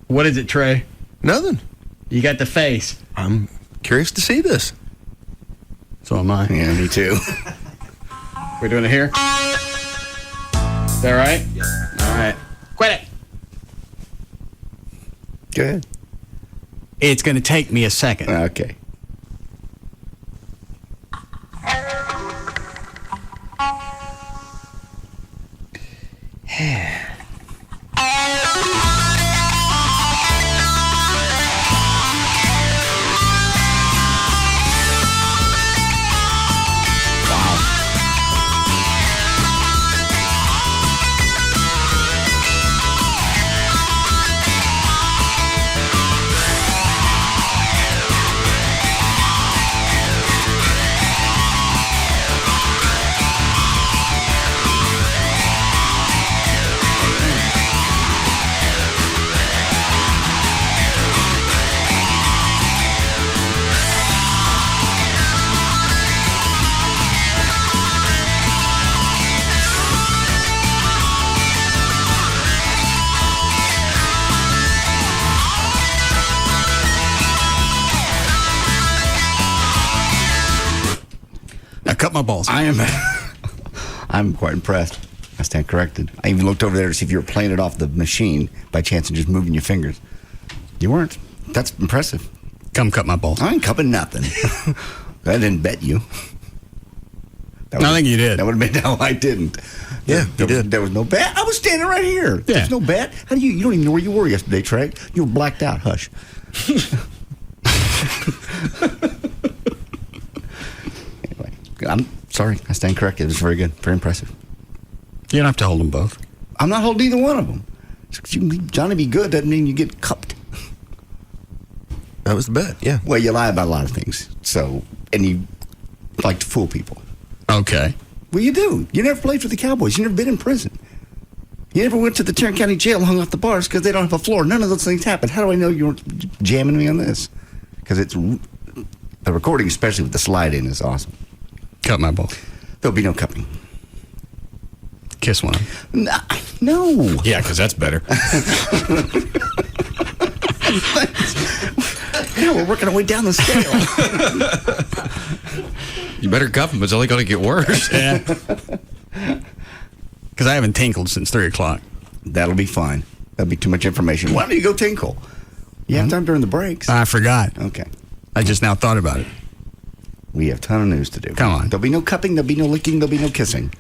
What is it, Trey? Nothing. You got the face. I'm curious to see this. So am I. Yeah, me too. We're doing it here? Is that right? Yeah. All right. Quit it. Go ahead. It's going to take me a second. Okay. Cut my balls. I'm quite impressed. I stand corrected. I even looked over there to see if you were playing it off the machine by chance and just moving your fingers. You weren't. That's impressive. Come cut my balls. I ain't cupping nothing. I didn't bet you. I think you did. That would have been no, I didn't. Yeah, you did. There was no bet. I was standing right here. Yeah. There's no bet. How do you don't even know where you were yesterday, Trey. You were blacked out. Hush. Anyway, I'm sorry. I stand corrected. It was very good. Very impressive. You don't have to hold them both. I'm not holding either one of them. Johnny Be Good doesn't mean you get cupped. That was the bet, yeah. Well, you lie about a lot of things. So, and you like to fool people. Okay. Well, you do. You never played for the Cowboys. You never been in prison. You never went to the Tarrant County Jail and hung off the bars because they don't have a floor. None of those things happened. How do I know you weren't jamming me on this? Because it's the recording, especially with the slide in, is awesome. Cut my balls. There'll be no cupping. Kiss one of them. No. Yeah, because that's better. Yeah, we're working our way down the scale. You better cup them. It's only going to get worse. Yeah. Because I haven't tinkled since 3 o'clock. That'll be fine. That'd be too much information. Why don't you go tinkle? You have time during the breaks. I forgot. Okay. I just now thought about it. We have a ton of news to do. Come on. There'll be no cupping, there'll be no licking, there'll be no kissing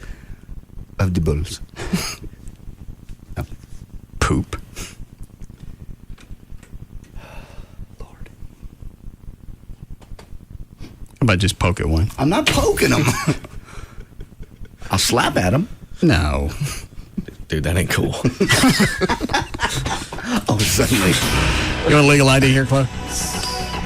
of the bulls. No. Poop. Lord. How about just poke at one? I'm not poking them. I'll slap at them. No. Dude, that ain't cool. Oh, suddenly. You want a legal ID here, Chloe?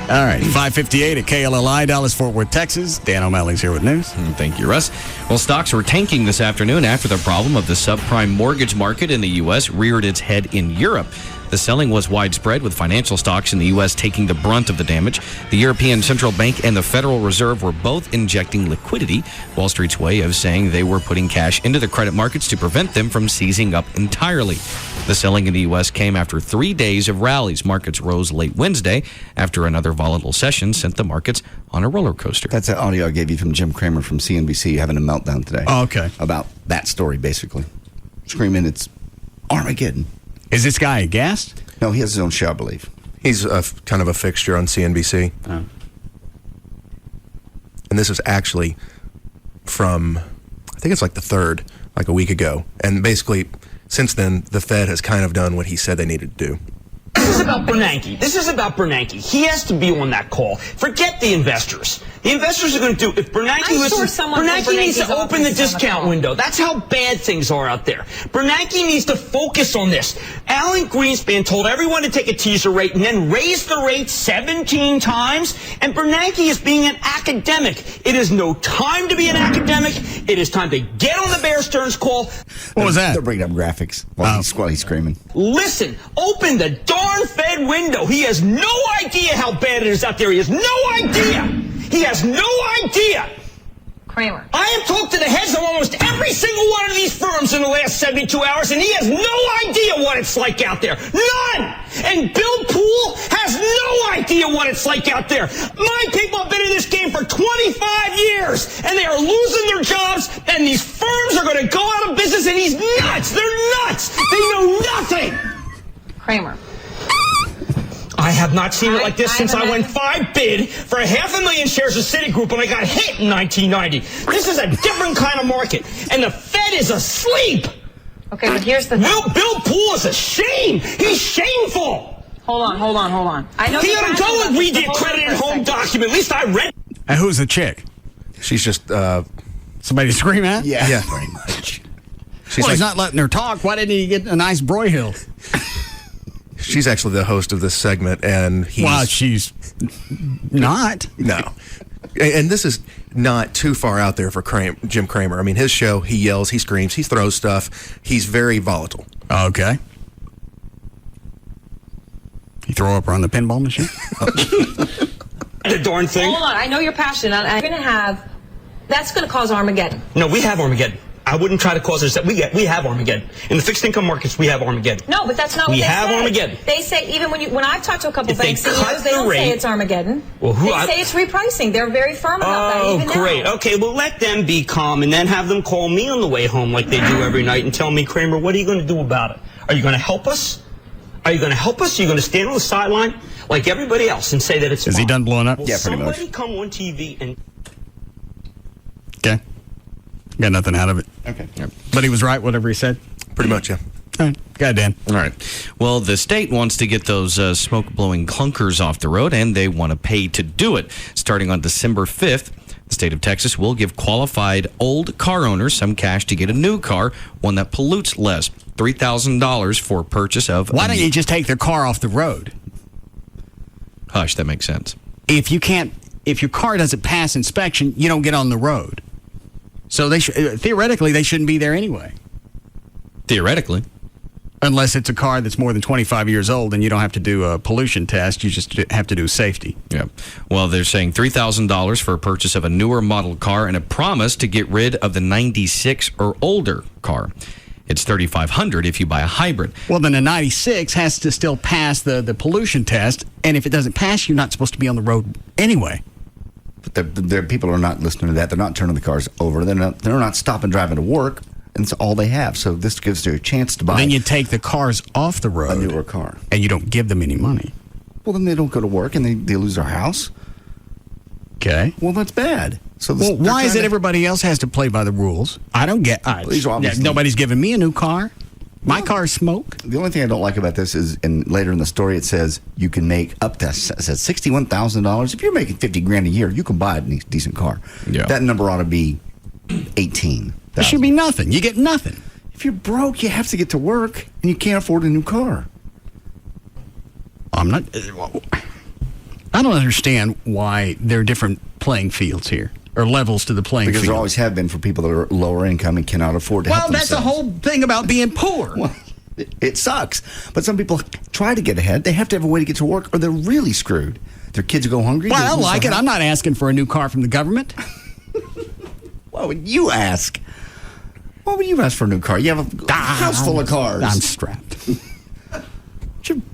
All right, 5:58 at KLLI, Dallas, Fort Worth, Texas. Dan O'Malley's here with news. Thank you, Russ. Well, stocks were tanking this afternoon after the problem of the subprime mortgage market in the U.S. reared its head in Europe. The selling was widespread, with financial stocks in the U.S. taking the brunt of the damage. The European Central Bank and the Federal Reserve were both injecting liquidity, Wall Street's way of saying they were putting cash into the credit markets to prevent them from seizing up entirely. The selling in the U.S. came after 3 days of rallies. Markets rose late Wednesday after another volatile session sent the markets on a roller coaster. That's the audio I gave you from Jim Cramer from CNBC having a meltdown today. Oh, okay. About that story, basically. Screaming, it's Armageddon. Is this guy a guest? No, he has his own show, I believe. He's kind of a fixture on CNBC. Oh. And this is actually from, I think it's like the 3rd, like a week ago. And basically, since then, the Fed has kind of done what he said they needed to do. This is about Bernanke. This is about Bernanke. He has to be on that call. Forget the investors. The investors are going to do, if Bernanke listens, Bernanke needs to open the discount window. That's how bad things are out there. Bernanke needs to focus on this. Alan Greenspan told everyone to take a teaser rate and then raise the rate 17 times. And Bernanke is being an academic. It is no time to be an academic. It is time to get on the Bear Stearns call. What was that? They're bringing up graphics while he's screaming. Listen, open the darn Fed window. He has no idea how bad it is out there. He has no idea. He has no idea. Kramer. I have talked to the heads of almost every single one of these firms in the last 72 hours, and he has no idea what it's like out there. None! And Bill Poole has no idea what it's like out there. My people have been in this game for 25 years, and they are losing their jobs, and these firms are going to go out of business, and he's nuts! They're nuts! They know nothing! Kramer. I have not seen it like this since I went 5 bid for 500,000 shares of Citigroup when I got hit in 1990. This is a different kind of market, and the Fed is asleep. Okay, but here's the thing. Bill Poole is a shame. He's shameful. Hold on. I know he ought to go and read the accredited home document. At least I read. And who's the chick? She's just somebody to scream at? Yeah, very much. He's not letting her talk. Why didn't he get a nice broyhill? She's actually the host of this segment, and he's... Well, she's not. No. And this is not too far out there for Jim Cramer. I mean, his show, he yells, he screams, he throws stuff. He's very volatile. Okay. You throw up around the pinball machine? The darn thing. Hold on, I know you're passionate. I'm going to have... That's going to cause Armageddon. No, we have Armageddon. I wouldn't try to cause this. We have Armageddon. In the fixed income markets, we have Armageddon. No, but that's not what they say. We have Armageddon. They say, even when I've talked to a couple bank they CEOs, they don't say it's Armageddon. Well, they say it's repricing. They're very firm about that even great. now. Okay, well, let them be calm and then have them call me on the way home like they do every night and tell me, Kramer, what are you going to do about it? Are you going to help us? Are you going to help us? Are you going to stand on the sideline like everybody else and say that it's Is he done blowing up? Well, Yeah, pretty much. Somebody come on TV and... Okay. Got nothing out of it. Okay. Yep. But he was right, whatever he said? Pretty much, yeah. All right. Go ahead, Dan. All right. Well, the state wants to get those smoke-blowing clunkers off the road, and they want to pay to do it. Starting on December 5th, the state of Texas will give qualified old car owners some cash to get a new car, one that pollutes less. $3,000 for purchase of... Why don't you just take their car off the road? Hush, that makes sense. If your car doesn't pass inspection, you don't get on the road. So theoretically, they shouldn't be there anyway. Theoretically. Unless it's a car that's more than 25 years old and you don't have to do a pollution test. You just have to do safety. Yeah. Well, they're saying $3,000 for a purchase of a newer model car and a promise to get rid of the 96 or older car. It's $3,500 if you buy a hybrid. Well, then a 96 has to still pass the pollution test. And if it doesn't pass, you're not supposed to be on the road anyway. But people are not listening to that. They're not turning the cars over. They're not stopping driving to work. and it's all they have. So this gives them a chance to buy. Then you take the cars off the road, a newer car, and you don't give them any money. Well, then they don't go to work and they lose their house. Okay. Well, that's bad. So why is it everybody else has to play by the rules? I don't get. Nobody's giving me a new car. My car's smoke. The only thing I don't like about this is, and later in the story it says you can make up to $61,000. If you're making $50,000 a year, you can buy a decent car. Yeah. That number ought to be 18. It should be nothing. You get nothing. If you're broke, you have to get to work, and you can't afford a new car. I don't understand why there are different playing fields here, or levels to the playing field. Because there always have been for people that are lower income and cannot afford to help themselves. Well, that's the whole thing about being poor. Well, it sucks. But some people try to get ahead. They have to have a way to get to work, or they're really screwed. Their kids go hungry. Well, I don't like it. I'm not asking for a new car from the government. What would you ask? Why would you ask for a new car? You have a house full of cars. I'm strapped.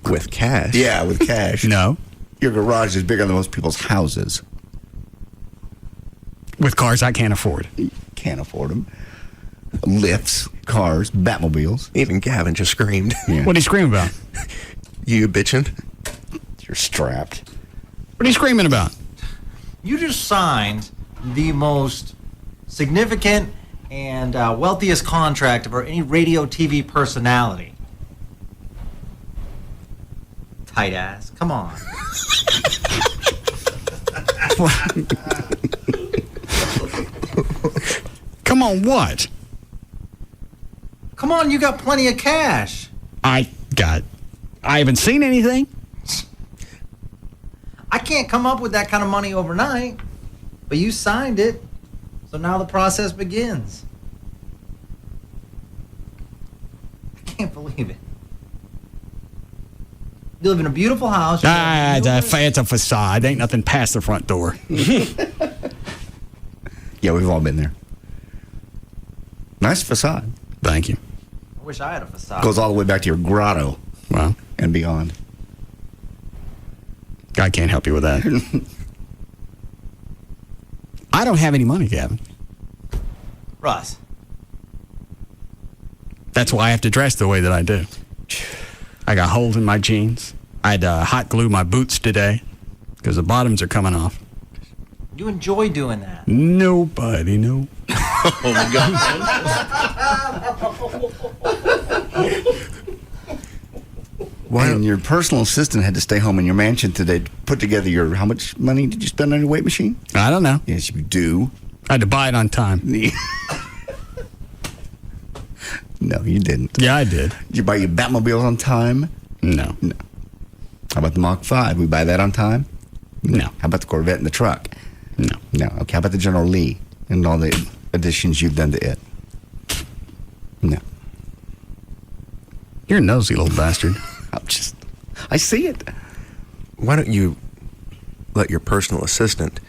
With cash. Yeah, with cash. No. Your garage is bigger than most people's houses. With cars I can't afford. Can't afford them. Lifts, cars, Batmobiles. Even Gavin just screamed. Yeah. What are you screaming about? You bitching? You're strapped. What are you screaming about? You just signed the most significant and wealthiest contract for any radio TV personality. Tight ass. Come on. Come on, what? Come on, you got plenty of cash. I haven't seen anything. I can't come up with that kind of money overnight, but you signed it, so now the process begins. I can't believe it. You live in a beautiful house. It's a facade. Ain't nothing past the front door. Yeah, we've all been there. Nice facade. Thank you. I wish I had a facade. Goes all the way back to your grotto. Wow. And beyond. I can't help you with that. I don't have any money, Gavin. Russ. That's why I have to dress the way that I do. I got holes in my jeans. I had to hot glue my boots today because the bottoms are coming off. You enjoy doing that. Nobody knew. Oh, my God. And your personal assistant had to stay home in your mansion today to put together your... How much money did you spend on your weight machine? I don't know. Yes, you do. I had to buy it on time. No, you didn't. Yeah, I did. Did you buy your Batmobiles on time? No. How about the Mach 5? We buy that on time? No. How about the Corvette and the truck? No. No. Okay, how about the General Lee and all the additions you've done to it? No. You're a nosy little bastard. I see it. Why don't you let your personal assistant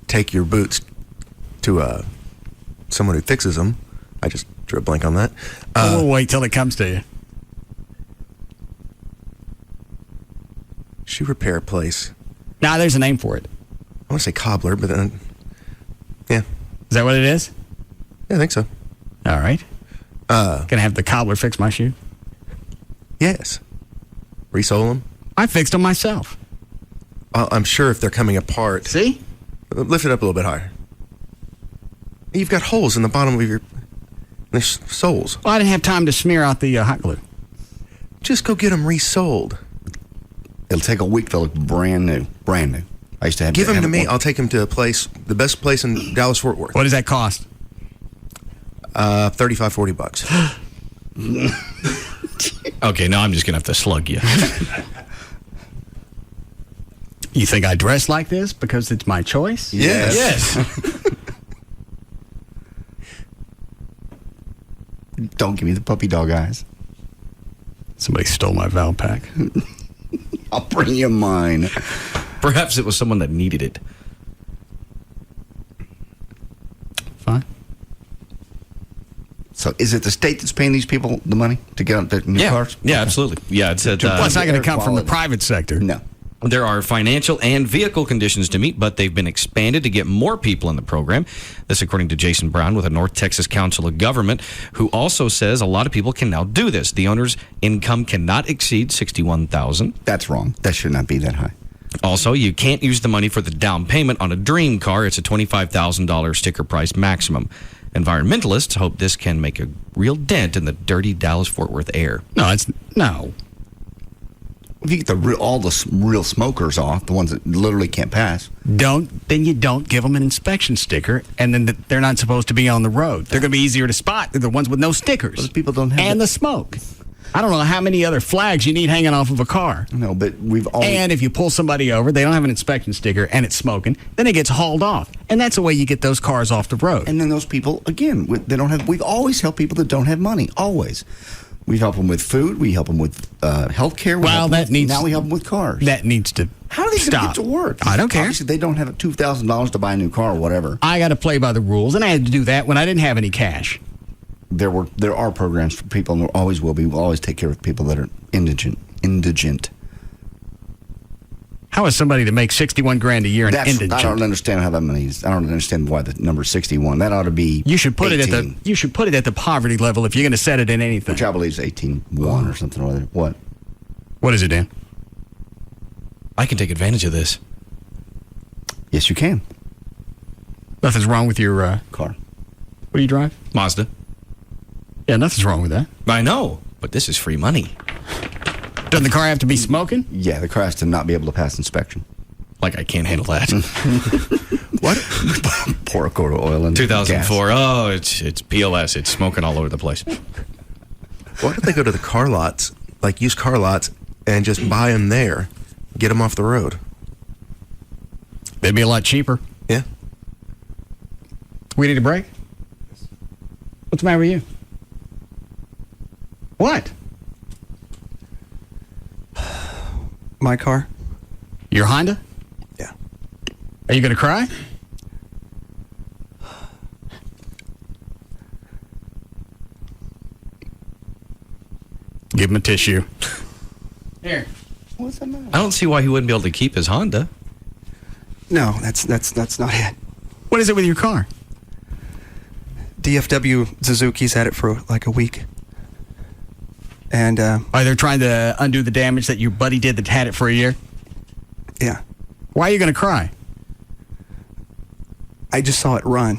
take your boots to someone who fixes them? I just drew a blank on that. We'll wait till it comes to you. Shoe repair place. Nah, there's a name for it. I want to say cobbler, but then, yeah. Is that what it is? Yeah, I think so. All right. Gonna have the cobbler fix my shoe? Yes. Resole them? I fixed them myself. I'm sure if they're coming apart. See? Lift it up a little bit higher. You've got holes in the bottom of your soles. Well, I didn't have time to smear out the hot glue. Just go get them resoled. It'll take a week. They'll look brand new. Brand new. I used to have. Give them to me. I'll take them to a place, the best place in Dallas Fort Worth. What does that cost? $35-40. Okay, now I'm just gonna have to slug you. You think I dress like this because it's my choice? Yes. Don't give me the puppy dog eyes. Somebody stole my Valpak. I'll bring you mine. Perhaps it was someone that needed it. Fine. So is it the state that's paying these people the money to get out their new cars? Yeah, absolutely. Yeah, it's well, it's not going to come from the private sector. No. There are financial and vehicle conditions to meet, but they've been expanded to get more people in the program. This according to Jason Brown with the North Texas Council of Government, who also says a lot of people can now do this. The owner's income cannot exceed $61,000. That's wrong. That should not be that high. Also, you can't use the money for the down payment on a dream car. It's a $25,000 sticker price maximum. Environmentalists hope this can make a real dent in the dirty Dallas-Fort Worth air. No. If you get all the real smokers off, the ones that literally can't pass. Then you don't give them an inspection sticker, and then they're not supposed to be on the road. They're going to be easier to spot. They're the ones with no stickers. Those people don't have and the smoke. I don't know how many other flags you need hanging off of a car. No, but we've all. And if you pull somebody over, they don't have an inspection sticker, and it's smoking, then it gets hauled off, and that's the way you get those cars off the road. And then those people, again, they don't have. We've always helped people that don't have money. Always. We help them with food. We help them with health care. Now we help them with cars. That needs to How are they going to get to work? I don't care. Obviously, they don't have $2,000 to buy a new car or whatever. I got to play by the rules, and I had to do that when I didn't have any cash. There are programs for people, and there always will be. We'll always take care of people that are indigent. How is somebody that makes $61,000 a year indigent? I don't understand how that money is. I don't understand why the number 61. That ought to be. You should put 18. it at the poverty level if you're going to set it in anything. Which I believe is 18.1 or something or other. What? What is it, Dan? I can take advantage of this. Yes, you can. Nothing's wrong with your car. What do you drive? Mazda. Yeah, nothing's wrong with that. I know, but this is free money. Doesn't the car have to be smoking? Yeah, the car has to not be able to pass inspection. Like I can't handle that. What? Pour a quart of oil in 2004. Oh, it's PLS. It's smoking all over the place. Why don't they go to the car lots, like used car lots, and just buy them there, get them off the road? They'd be a lot cheaper. Yeah. We need a break? What's the matter with you? What? My car. Your Honda? Yeah. Are you going to cry? Give him a tissue. Here. What's that matter? I don't see why he wouldn't be able to keep his Honda. No, that's not it. What is it with your car? DFW Suzuki's had it for like a week. And they're trying to undo the damage that your buddy did that had it for a year? Yeah. Why are you going to cry? I just saw it run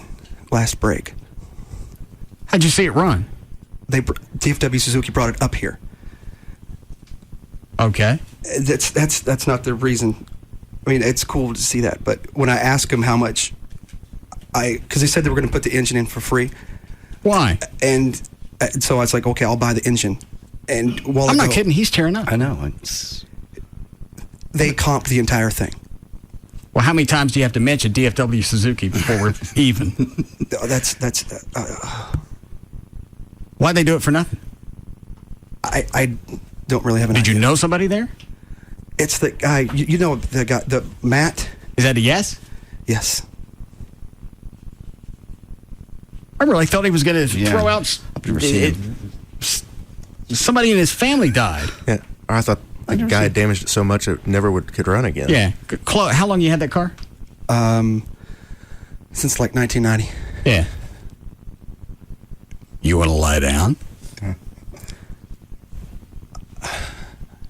last break. How'd you see it run? DFW Suzuki brought it up here. Okay. That's not the reason. I mean, it's cool to see that, but when I asked him how much, because they said they were going to put the engine in for free. Why? And so I was like, okay, I'll buy the engine. And I'm not kidding. He's tearing up. I know. They comped the entire thing. Well, how many times do you have to mention DFW Suzuki before we're even? Why'd they do it for nothing? I don't really have an idea. Did you know somebody there? It's the guy, you know the guy, the Matt. Is that a yes? Yes. I really thought he was going to throw out. Somebody in his family died. Yeah, I thought the guy had damaged it so much it never could run again. Yeah. How long you had that car? Since like 1990. Yeah. You want to lie down?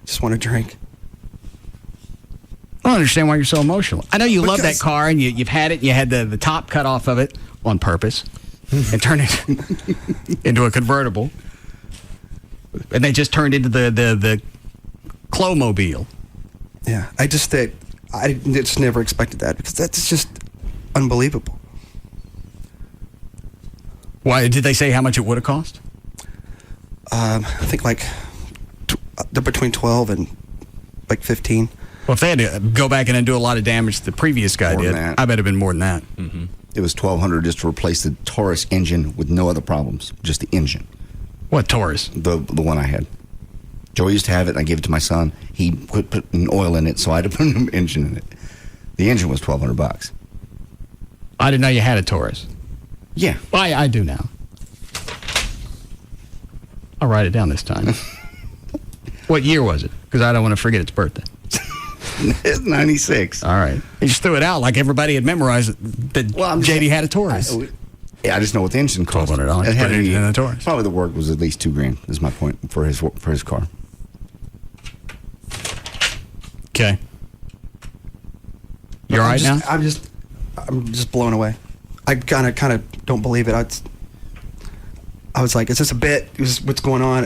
Just want to drink. I don't understand why you're so emotional. I know you love that car and you've had it. You had the top cut off of it on purpose and turned it into a convertible. And they just turned into the Clo-mobile. Yeah, I just never expected that because that's just unbelievable. Why did they say how much it would have cost? I think like they're between 12 and like 15. Well, if they had to go back and do a lot of damage the previous guy did, I bet it'd been more than that. Mm-hmm. It was $1,200 just to replace the Taurus engine with no other problems, just the engine. What Taurus? The one I had. Joey used to have it, and I gave it to my son. He put an oil in it, so I had to put an engine in it. The engine was $1,200. I didn't know you had a Taurus. Yeah. Well, I do now. I'll write it down this time. What year was it? Because I don't want to forget its birthday. It's 96. All right. You just threw it out like everybody had memorized that JD had a Taurus. I just know what the engine cost. $1,200 It had for an engine and a Taurus. Probably the work was at least $2,000. Is my point for his car. Okay. You all right now? I'm just blown away. I kind of don't believe it. I was like, is this a bit? What's going on?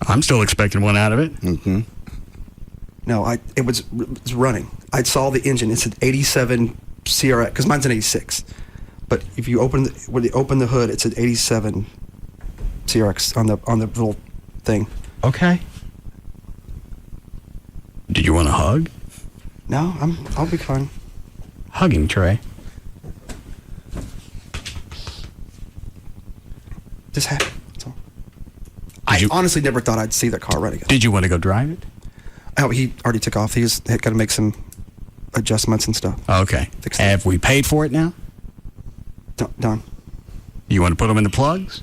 I'm still expecting one out of it. Mm-hmm. No, it was running. I saw the engine. It's an 87 CRX because mine's an 86. But if you open the hood, it's an 87 CRX on the little thing. Okay. Did you want a hug? No, I'll be fine. Hugging Trey. Just happy. That's all. I honestly never thought I'd see the car running. Did you want to go drive it? Oh, he already took off. He's got to make some adjustments and stuff. Okay. Have we paid for it now? Done. You want to put them in the plugs?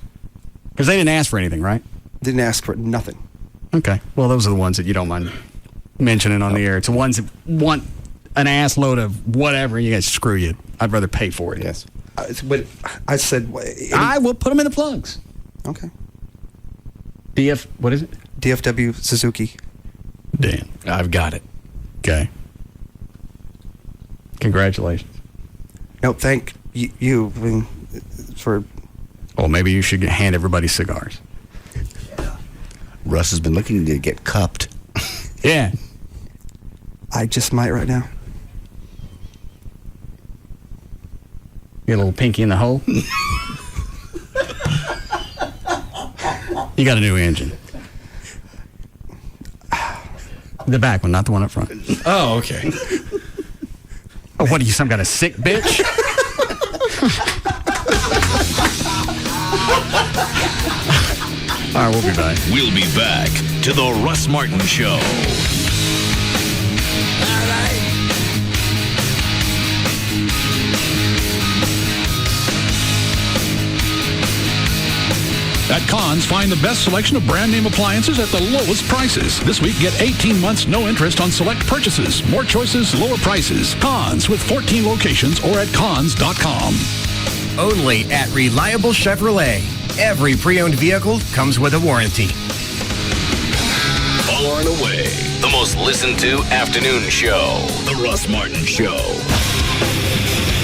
Because they didn't ask for anything, right? Didn't ask for nothing. Okay. Well, those are the ones that you don't mind mentioning on the air. It's the ones that want an ass load of whatever. You guys screw you. I'd rather pay for it. Yes. But I said... I will put them in the plugs. Okay. What is it? DFW Suzuki. Dan. I've got it. Okay. Congratulations. No, thank you for... Well, maybe you should hand everybody cigars. Russ has been looking to get cupped. Yeah. I just might right now. Get a little pinky in the hole. You got a new engine. The back one, not the one up front. Oh, okay. Oh, what are you, some kind of sick bitch? All right, we'll be back. We'll be back to the Russ Martin Show. At Conn's, find the best selection of brand name appliances at the lowest prices. This week, get 18 months no interest on select purchases. More choices, lower prices. Conn's with 14 locations or at cons.com. Only at Reliable Chevrolet. Every pre-owned vehicle comes with a warranty. Far and away, the most listened to afternoon show. The Russ Martin Show.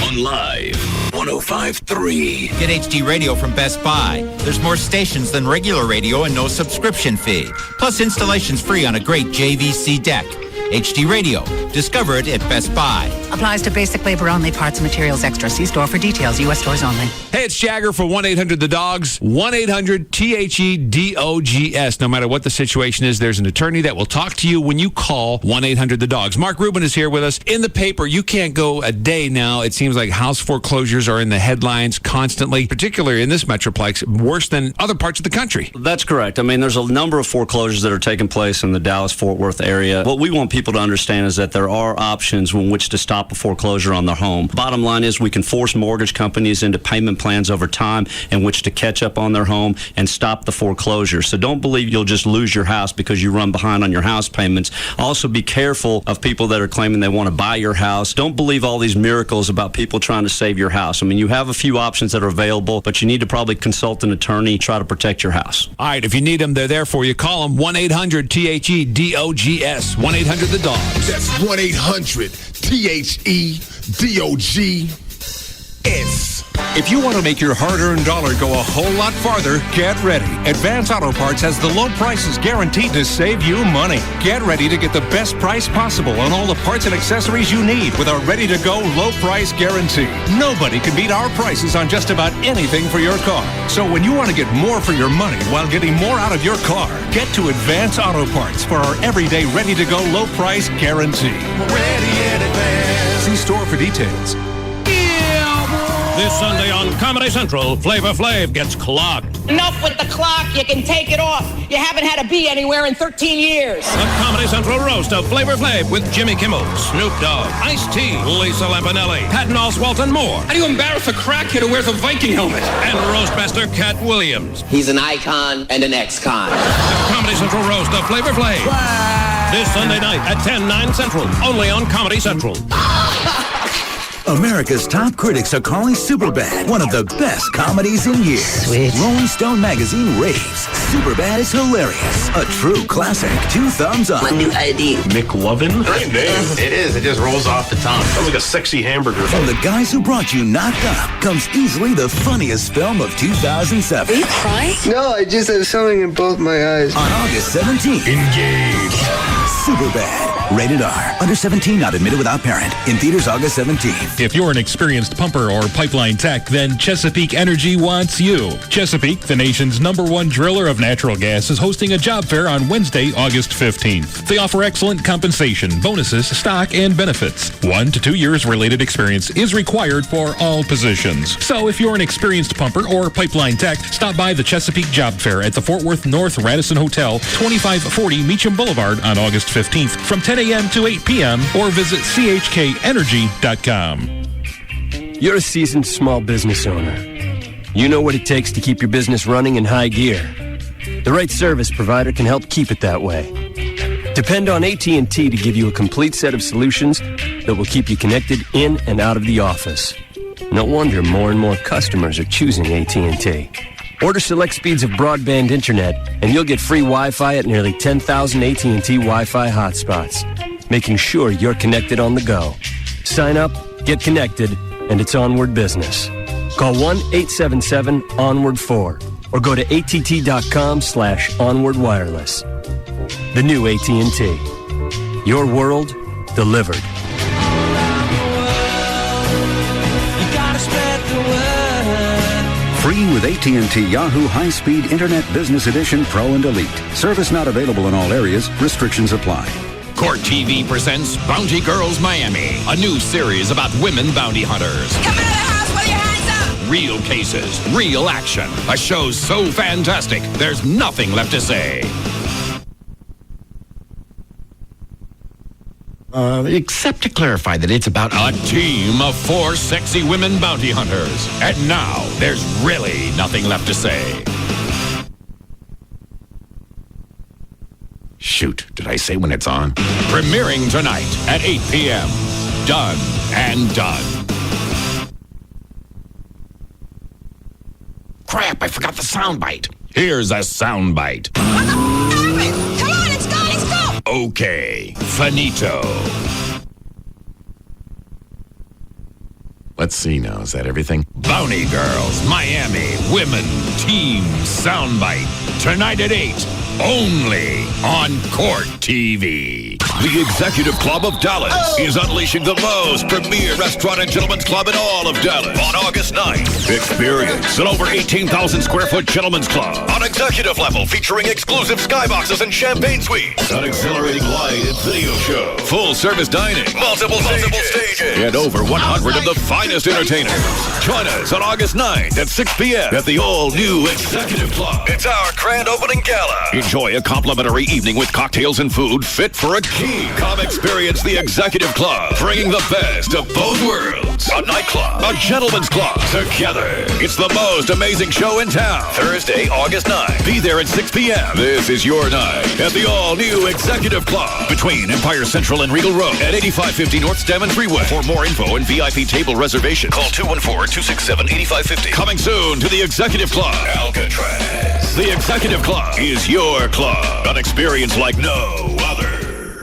On Live 105.3. Get HD radio from Best Buy. There's more stations than regular radio and no subscription fee. Plus installation's free on a great JVC deck. HD radio. Discover it at Best Buy. Applies to basic labor only, parts and materials extra. See store for details. U.S. stores only. Hey, it's Jagger for 1-800-THE-DOGS. 1-800-THEDOGS. No matter what the situation is, there's an attorney that will talk to you when you call 1-800-THE-DOGS. Mark Rubin is here with us. In the paper, you can't go a day now. It seems like house foreclosures are in the headlines constantly, particularly in this metroplex, worse than other parts of the country. That's correct. I mean, there's a number of foreclosures that are taking place in the Dallas-Fort Worth area. What we want people to understand is that there are options in which to stop a foreclosure on their home. Bottom line is we can force mortgage companies into payment plans over time in which to catch up on their home and stop the foreclosure. So don't believe you'll just lose your house because you run behind on your house payments. Also be careful of people that are claiming they want to buy your house. Don't believe all these miracles about people trying to save your house. I mean, you have a few options that are available, but you need to probably consult an attorney, try to protect your house. All right, if you need them, they're there for you. Call them 1-800-THEDOGS. 1-800-THE-DOGS. That's 1-800-THEDOGS. If you want to make your hard-earned dollar go a whole lot farther, get ready. Advance Auto Parts has the low prices guaranteed to save you money. Get ready to get the best price possible on all the parts and accessories you need with our ready-to-go low price guarantee. Nobody can beat our prices on just about anything for your car. So when you want to get more for your money while getting more out of your car, get to Advance Auto Parts for our everyday ready-to-go low price guarantee. Ready in advance. See store for details. This Sunday on Comedy Central, Flavor Flav gets clocked. Enough with the clock. You can take it off. You haven't had a bee anywhere in 13 years. The Comedy Central roast of Flavor Flav with Jimmy Kimmel, Snoop Dogg, Ice-T, Lisa Lampanelli, Patton Oswalt, and more. How do you embarrass a crackhead who wears a Viking helmet? And Roastmaster Cat Williams. He's an icon and an ex-con. The Comedy Central roast of Flavor Flav. This Sunday night at 10, 9 Central, only on Comedy Central. America's top critics are calling Superbad one of the best comedies in years. Sweet. Rolling Stone magazine raves Superbad is hilarious. A true classic. 2 thumbs up. My new ID. McLovin? Great name. It is. It just rolls off the tongue. Sounds like a sexy hamburger. From the guys who brought you Knocked Up comes easily the funniest film of 2007. Are you crying? No, I just have something in both my eyes. On August 17th. Engaged. Superbad. Rated R. Under 17, not admitted without parent. In theaters August 17th. If you're an experienced pumper or pipeline tech, then Chesapeake Energy wants you. Chesapeake, the nation's #1 driller of natural gas, is hosting a job fair on Wednesday, August 15th. They offer excellent compensation, bonuses, stock, and benefits. 1 to 2 years related experience is required for all positions. So if you're an experienced pumper or pipeline tech, stop by the Chesapeake Job Fair at the Fort Worth North Radisson Hotel, 2540 Meacham Boulevard on August 15th from 10 a.m. to 8 p.m. or visit chkenergy.com. You're a seasoned small business owner. You know what it takes to keep your business running in high gear. The right service provider can help keep it that way. Depend on AT&T to give you a complete set of solutions that will keep you connected in and out of the office. No wonder more and more customers are choosing AT&T. Order select speeds of broadband internet, and you'll get free Wi-Fi at nearly 10,000 AT&T Wi-Fi hotspots, making sure you're connected on the go. Sign up, get connected, and it's onward business. Call 1-877-ONWARD-4 or go to att.com/onwardwireless. The new AT&T. Your world delivered. Free with AT&T Yahoo High-Speed Internet Business Edition Pro and Elite. Service not available in all areas. Restrictions apply. Court TV presents Bounty Girls Miami, a new series about women bounty hunters. Come out of the house with your hands up! Real cases, real action. A show so fantastic, there's nothing left to say. Except to clarify that it's about a team of 4 sexy women bounty hunters. And now, there's really nothing left to say. Shoot, did I say when it's on? Premiering tonight at 8 p.m. Done and done. Crap, I forgot the soundbite. Here's a soundbite. What the happened? Come on, let's go, let's go! Okay, finito. Let's see now, is that everything? Bounty Girls, Miami, Women, Team, Soundbite. Tonight at 8, only on Court TV. The Executive Club of Dallas is unleashing the most premier restaurant and gentlemen's club in all of Dallas on August 9th. Experience an over 18,000 square foot gentlemen's club on executive level featuring exclusive skyboxes and champagne suites, an exhilarating light and video show, full service dining, multiple stages, and over 100 of the finest entertainers. Join us on August 9th at 6 p.m. at the all-new Executive Club. It's our grand opening gala. Enjoy a complimentary evening with cocktails and food fit for a king. Come experience the Executive Club, bringing the best of both worlds. A nightclub, a gentleman's club, together. It's the most amazing show in town. Thursday, August 9th. Be there at 6 p.m. This is your night at the all-new Executive Club between Empire Central and Regal Road at 8550 North Stammen Freeway. For more info and VIP table reservation, call 214-267-8550. Coming soon to the Executive Club, Alcatraz. The Executive Club is your club. An experience like no other.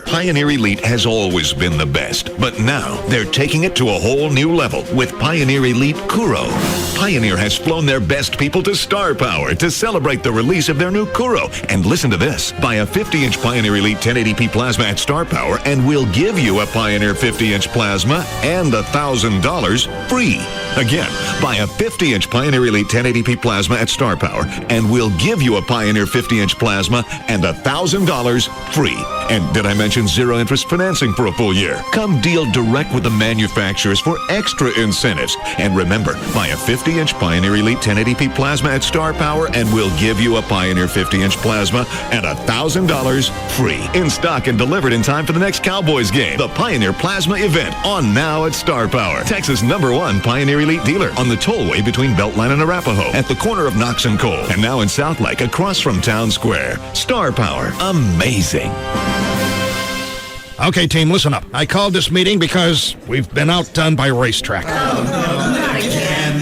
Pioneer Elite has always been the best, but now they're taking it to a whole new level with Pioneer Elite Kuro. Pioneer has flown their best people to Star Power to celebrate the release of their new Kuro. And listen to this. Buy a 50-inch Pioneer Elite 1080p plasma at Star Power and we'll give you a Pioneer 50-inch plasma and $1,000 free. Again, buy a 50-inch Pioneer Elite 1080p plasma at Star Power and we'll give you a Pioneer 50-inch plasma and $1,000 free. And did I mention zero interest financing for a full year? Come deal direct with the manufacturers for extra incentives. And remember, buy a 50-inch Pioneer Elite 1080p plasma at Star Power and we'll give you a Pioneer 50-inch plasma and $1,000 free. In stock and delivered in time for the next Cowboys game. The Pioneer Plasma event on now at Star Power. Texas #1 Pioneer Elite dealer on the tollway between Beltline and Arapahoe at the corner of Knox and Cole. And now in South Lake across from Town Square. Star Power. Amazing. Okay, team, listen up. I called this meeting because we've been outdone by Racetrack.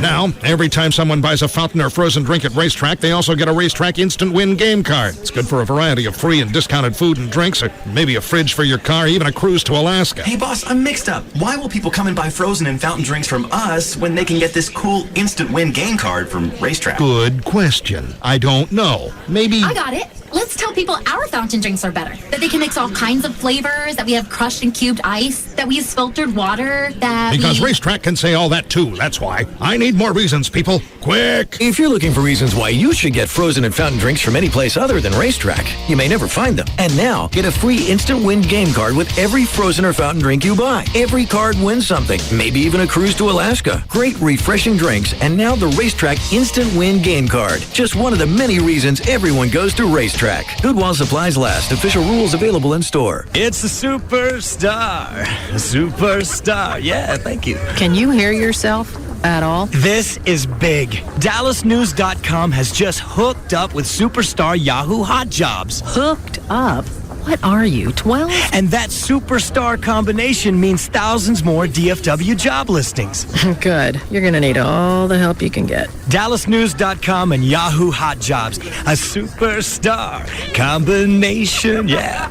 Now, every time someone buys a fountain or frozen drink at Racetrack, they also get a Racetrack Instant Win game card. It's good for a variety of free and discounted food and drinks, or maybe a fridge for your car, even a cruise to Alaska. Hey, boss, I'm mixed up. Why will people come and buy frozen and fountain drinks from us when they can get this cool Instant Win game card from Racetrack? Good question. I don't know. Maybe... I got it. Let's tell people our fountain drinks are better. That they can mix all kinds of flavors, that we have crushed and cubed ice, that we use filtered water, that Because Racetrack can say all that too, that's why. I need more reasons, people. Quick! If you're looking for reasons why you should get frozen and fountain drinks from any place other than Racetrack, you may never find them. And now, get a free Instant Win game card with every frozen or fountain drink you buy. Every card wins something, maybe even a cruise to Alaska. Great refreshing drinks, and now the Racetrack Instant Win game card. Just one of the many reasons everyone goes to Racetrack. Good while supplies last. Official rules available in store. It's the superstar. Superstar. Yeah, thank you. Can you hear yourself at all? This is big. DallasNews.com has just hooked up with superstar Yahoo Hot Jobs. Hooked up? What are you, 12? And that superstar combination means thousands more DFW job listings. Good. You're going to need all the help you can get. DallasNews.com and Yahoo Hot Jobs. A superstar combination, yeah.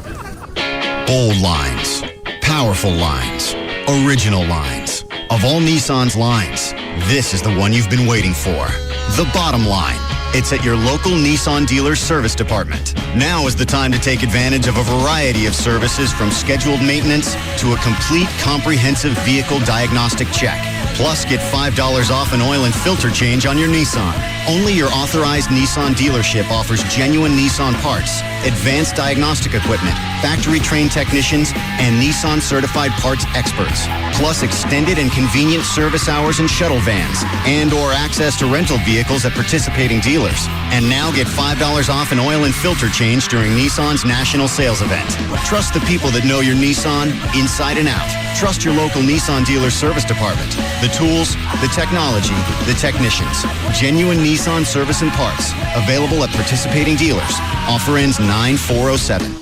Bold lines, powerful lines, original lines. Of all Nissan's lines, this is the one you've been waiting for. The bottom line. It's at your local Nissan dealer service department. Now is the time to take advantage of a variety of services, from scheduled maintenance to a complete comprehensive vehicle diagnostic check. Plus, get $5 off an oil and filter change on your Nissan. Only your authorized Nissan dealership offers genuine Nissan parts, advanced diagnostic equipment, factory-trained technicians, and Nissan-certified parts experts. Plus, extended and convenient service hours and shuttle vans, and/or access to rental vehicles at participating dealers. And now get $5 off an oil and filter change during Nissan's national sales event. Trust the people that know your Nissan inside and out. Trust your local Nissan dealer service department. The tools, the technology, the technicians. Genuine Nissan service and parts. Available at participating dealers. Offer ends 9/4/07.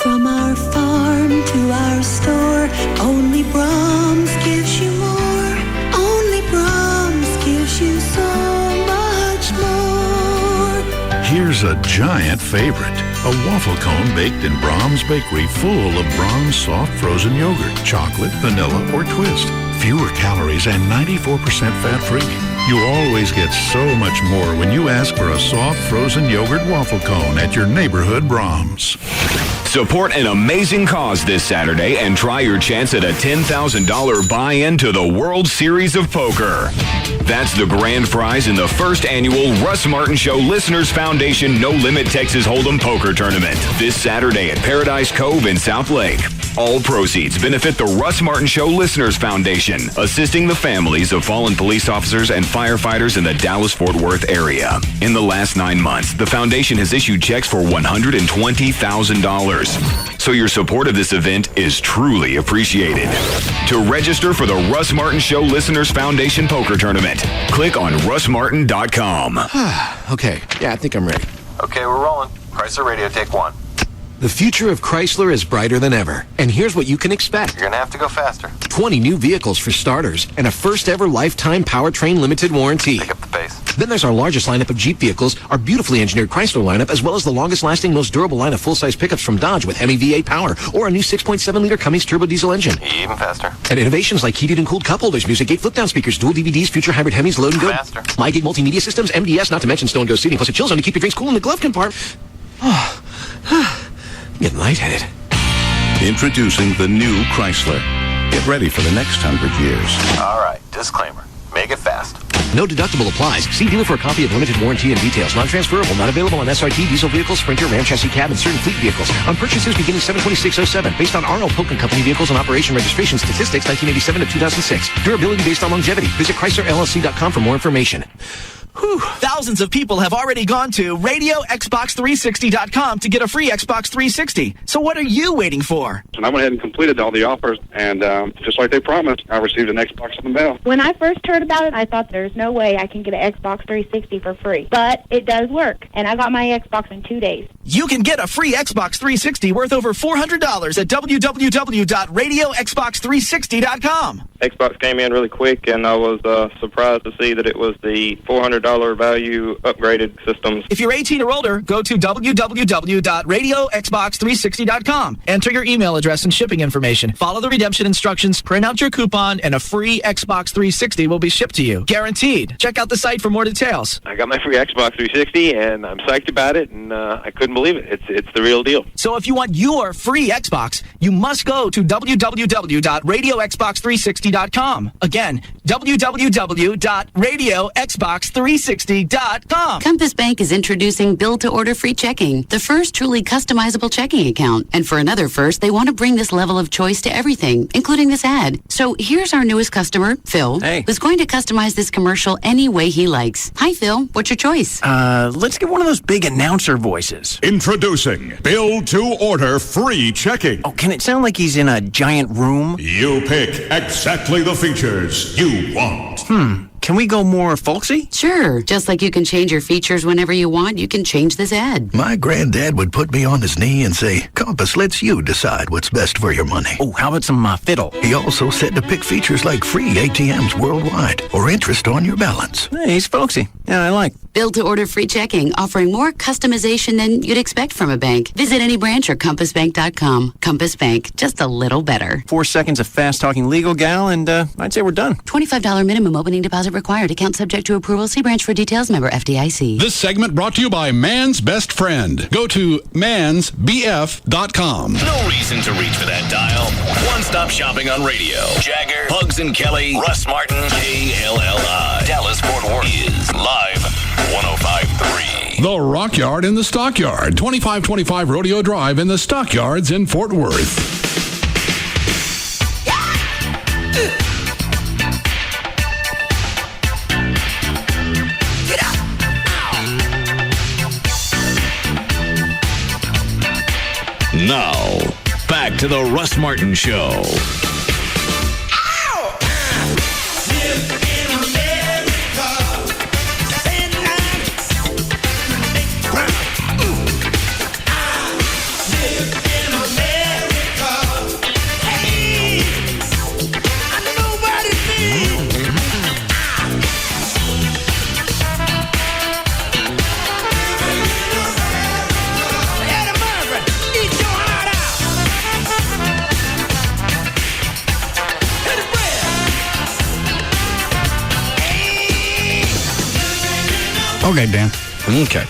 From our farm to our store, only Brahms gives you more. Only Brahms gives you so much more. Here's a giant favorite. A waffle cone baked in Brahms Bakery, full of Brahms soft frozen yogurt, chocolate, vanilla, or twist. Fewer calories and 94% fat-free. You always get so much more when you ask for a soft frozen yogurt waffle cone at your neighborhood Brahms. Support an amazing cause this Saturday and try your chance at a $10,000 buy-in to the World Series of Poker. That's the grand prize in the first annual Russ Martin Show Listeners Foundation No Limit Texas Hold'em Poker Tournament this Saturday at Paradise Cove in South Lake. All proceeds benefit the Russ Martin Show Listeners Foundation, assisting the families of fallen police officers and firefighters in the Dallas-Fort Worth area. In the last 9 months, the foundation has issued checks for $120,000. So your support of this event is truly appreciated. To register for the Russ Martin Show Listeners Foundation Poker Tournament, click on russmartin.com. Okay, yeah, I think I'm ready. Okay, we're rolling. Chrysler Radio, take one. The future of Chrysler is brighter than ever, and here's what you can expect. You're going to have to go faster. 20 new vehicles for starters, and a first-ever lifetime powertrain limited warranty. Pick up the pace. Then there's our largest lineup of Jeep vehicles, our beautifully engineered Chrysler lineup, as well as the longest-lasting, most durable line of full-size pickups from Dodge with Hemi V8 power, or a new 6.7-liter Cummins turbo diesel engine. Even faster. And innovations like heated and cooled cup holders, music gate flip-down speakers, dual DVDs, future hybrid Hemis, load and go. Faster. MyGate multimedia systems, MDS, not to mention Stone Go seating, plus a chill zone to keep your drinks cool in the glove compartment. Getting lightheaded. Introducing the new Chrysler. Get ready for the next 100 years. All right, disclaimer. Make it fast. No deductible applies. See dealer for a copy of limited warranty and details. Non-transferable. Not available on SRT, diesel vehicles, Sprinter, Ram chassis cab, and certain fleet vehicles. On purchases beginning 7/26/07. Based on R.L. Polk & Company vehicles and operation registration statistics 1987 to 2006. Durability based on longevity. Visit ChryslerLLC.com for more information. Whew. Thousands of people have already gone to RadioXbox360.com to get a free Xbox 360. So what are you waiting for? And I went ahead and completed all the offers, and just like they promised, I received an Xbox in the mail. When I first heard about it, I thought there's no way I can get an Xbox 360 for free. But it does work, and I got my Xbox in 2 days. You can get a free Xbox 360 worth over $400 at www.radioxbox360.com. Xbox came in really quick, and I was surprised to see that it was the $400 value upgraded systems. If you're 18 or older, go to www.radioxbox360.com. Enter your email address and shipping information. Follow the redemption instructions, print out your coupon, and a free Xbox 360 will be shipped to you. Guaranteed. Check out the site for more details. I got my free Xbox 360, and I'm psyched about it, and I couldn't believe it. It's the real deal. So if you want your free Xbox, you must go to www.radioxbox360.com. Again, www.radioxbox360.com. Compass Bank is introducing build-to-order free checking, the first truly customizable checking account. And for another first, they want to bring this level of choice to everything, including this ad. So here's our newest customer, Phil, who's going to customize this commercial any way he likes. Hi, Phil. What's your choice? Let's get one of those big announcer voices. Introducing build-to-order free checking. Oh, can it sound like he's in a giant room? You pick exactly the features you want. Can we go more folksy? Sure. Just like you can change your features whenever you want, you can change this ad. My granddad would put me on his knee and say, Compass lets you decide what's best for your money. Oh, how about some fiddle? He also said to pick features like free ATMs worldwide or interest on your balance. Hey, he's folksy. Yeah, I like. Build-to-order free checking, offering more customization than you'd expect from a bank. Visit any branch or compassbank.com. Compass Bank, just a little better. 4 seconds of fast-talking legal gal, and I'd say we're done. $25 minimum opening deposit required. Account subject to approval. See branch for details. Member FDIC. This segment brought to you by Man's Best Friend. Go to mansbf.com. No reason to reach for that dial. One-stop shopping on radio. Jagger, Bugs and Kelly, Russ Martin, KLLI. Dallas-Fort Worth is live 105.3. The Rock Yard in the Stockyard. 2525 Rodeo Drive in the Stockyards in Fort Worth. Now, back to the Russ Martin Show. Okay, Dan. Okay.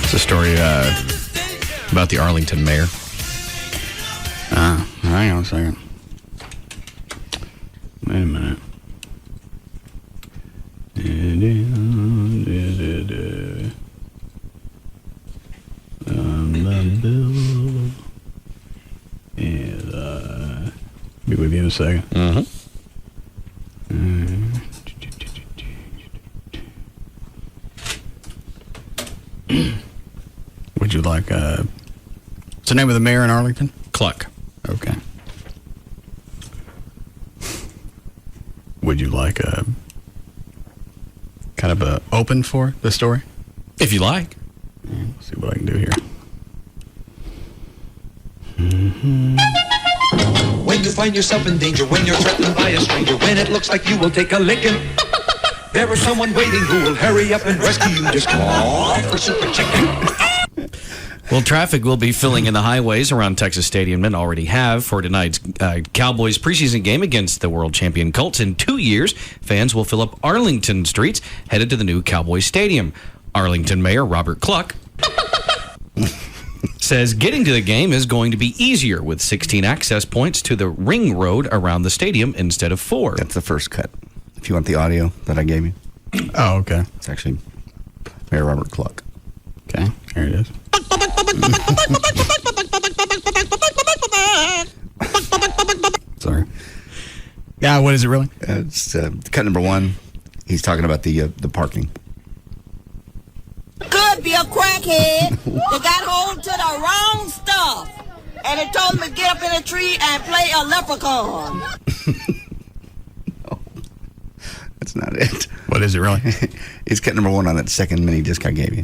It's a story about the Arlington mayor. Hang on a second. Wait a minute. Be with you in a second. Would you like what's the name of the mayor in Arlington? Cluck. Okay. Would you like a kind of a open for the story? If you like. Let's see what I can do here. When you find yourself in danger, when you're threatened by a stranger, when it looks like you will take a licking, there is someone waiting who will hurry up and rescue you. Just call for Super Chicken. Well, traffic will be filling in the highways around Texas Stadium and already have for tonight's Cowboys preseason game against the world champion Colts. In 2 years, fans will fill up Arlington streets headed to the new Cowboys Stadium. Arlington Mayor Robert Cluck says getting to the game is going to be easier with 16 access points to the ring road around the stadium instead of 4. That's the first cut. If you want the audio that I gave you. Oh, okay. It's actually Mayor Robert Cluck. Okay, here it is. Sorry. Yeah, what is it really? It's cut number 1. He's talking about the parking. Could be a crackhead that got hold to the wrong stuff. And it told him to get up in a tree and play a leprechaun. No, that's not it. What is it really? It's cut number 1 on that second mini disc I gave you.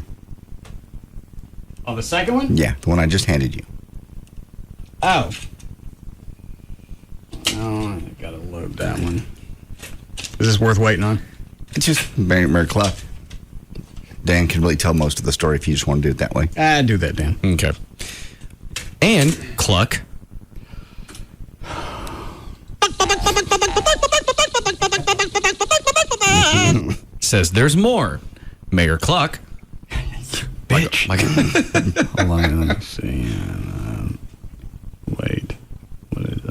Oh, the second one? Yeah, the one I just handed you. Oh. Oh, I gotta load that one. Is this worth waiting on? It's just Mary Clough. Dan can really tell most of the story if you just want to do it that way. Do that, Dan. Okay. And Cluck says there's more. Mayor Cluck. Bitch. Hold on, let me see. Wait. What is,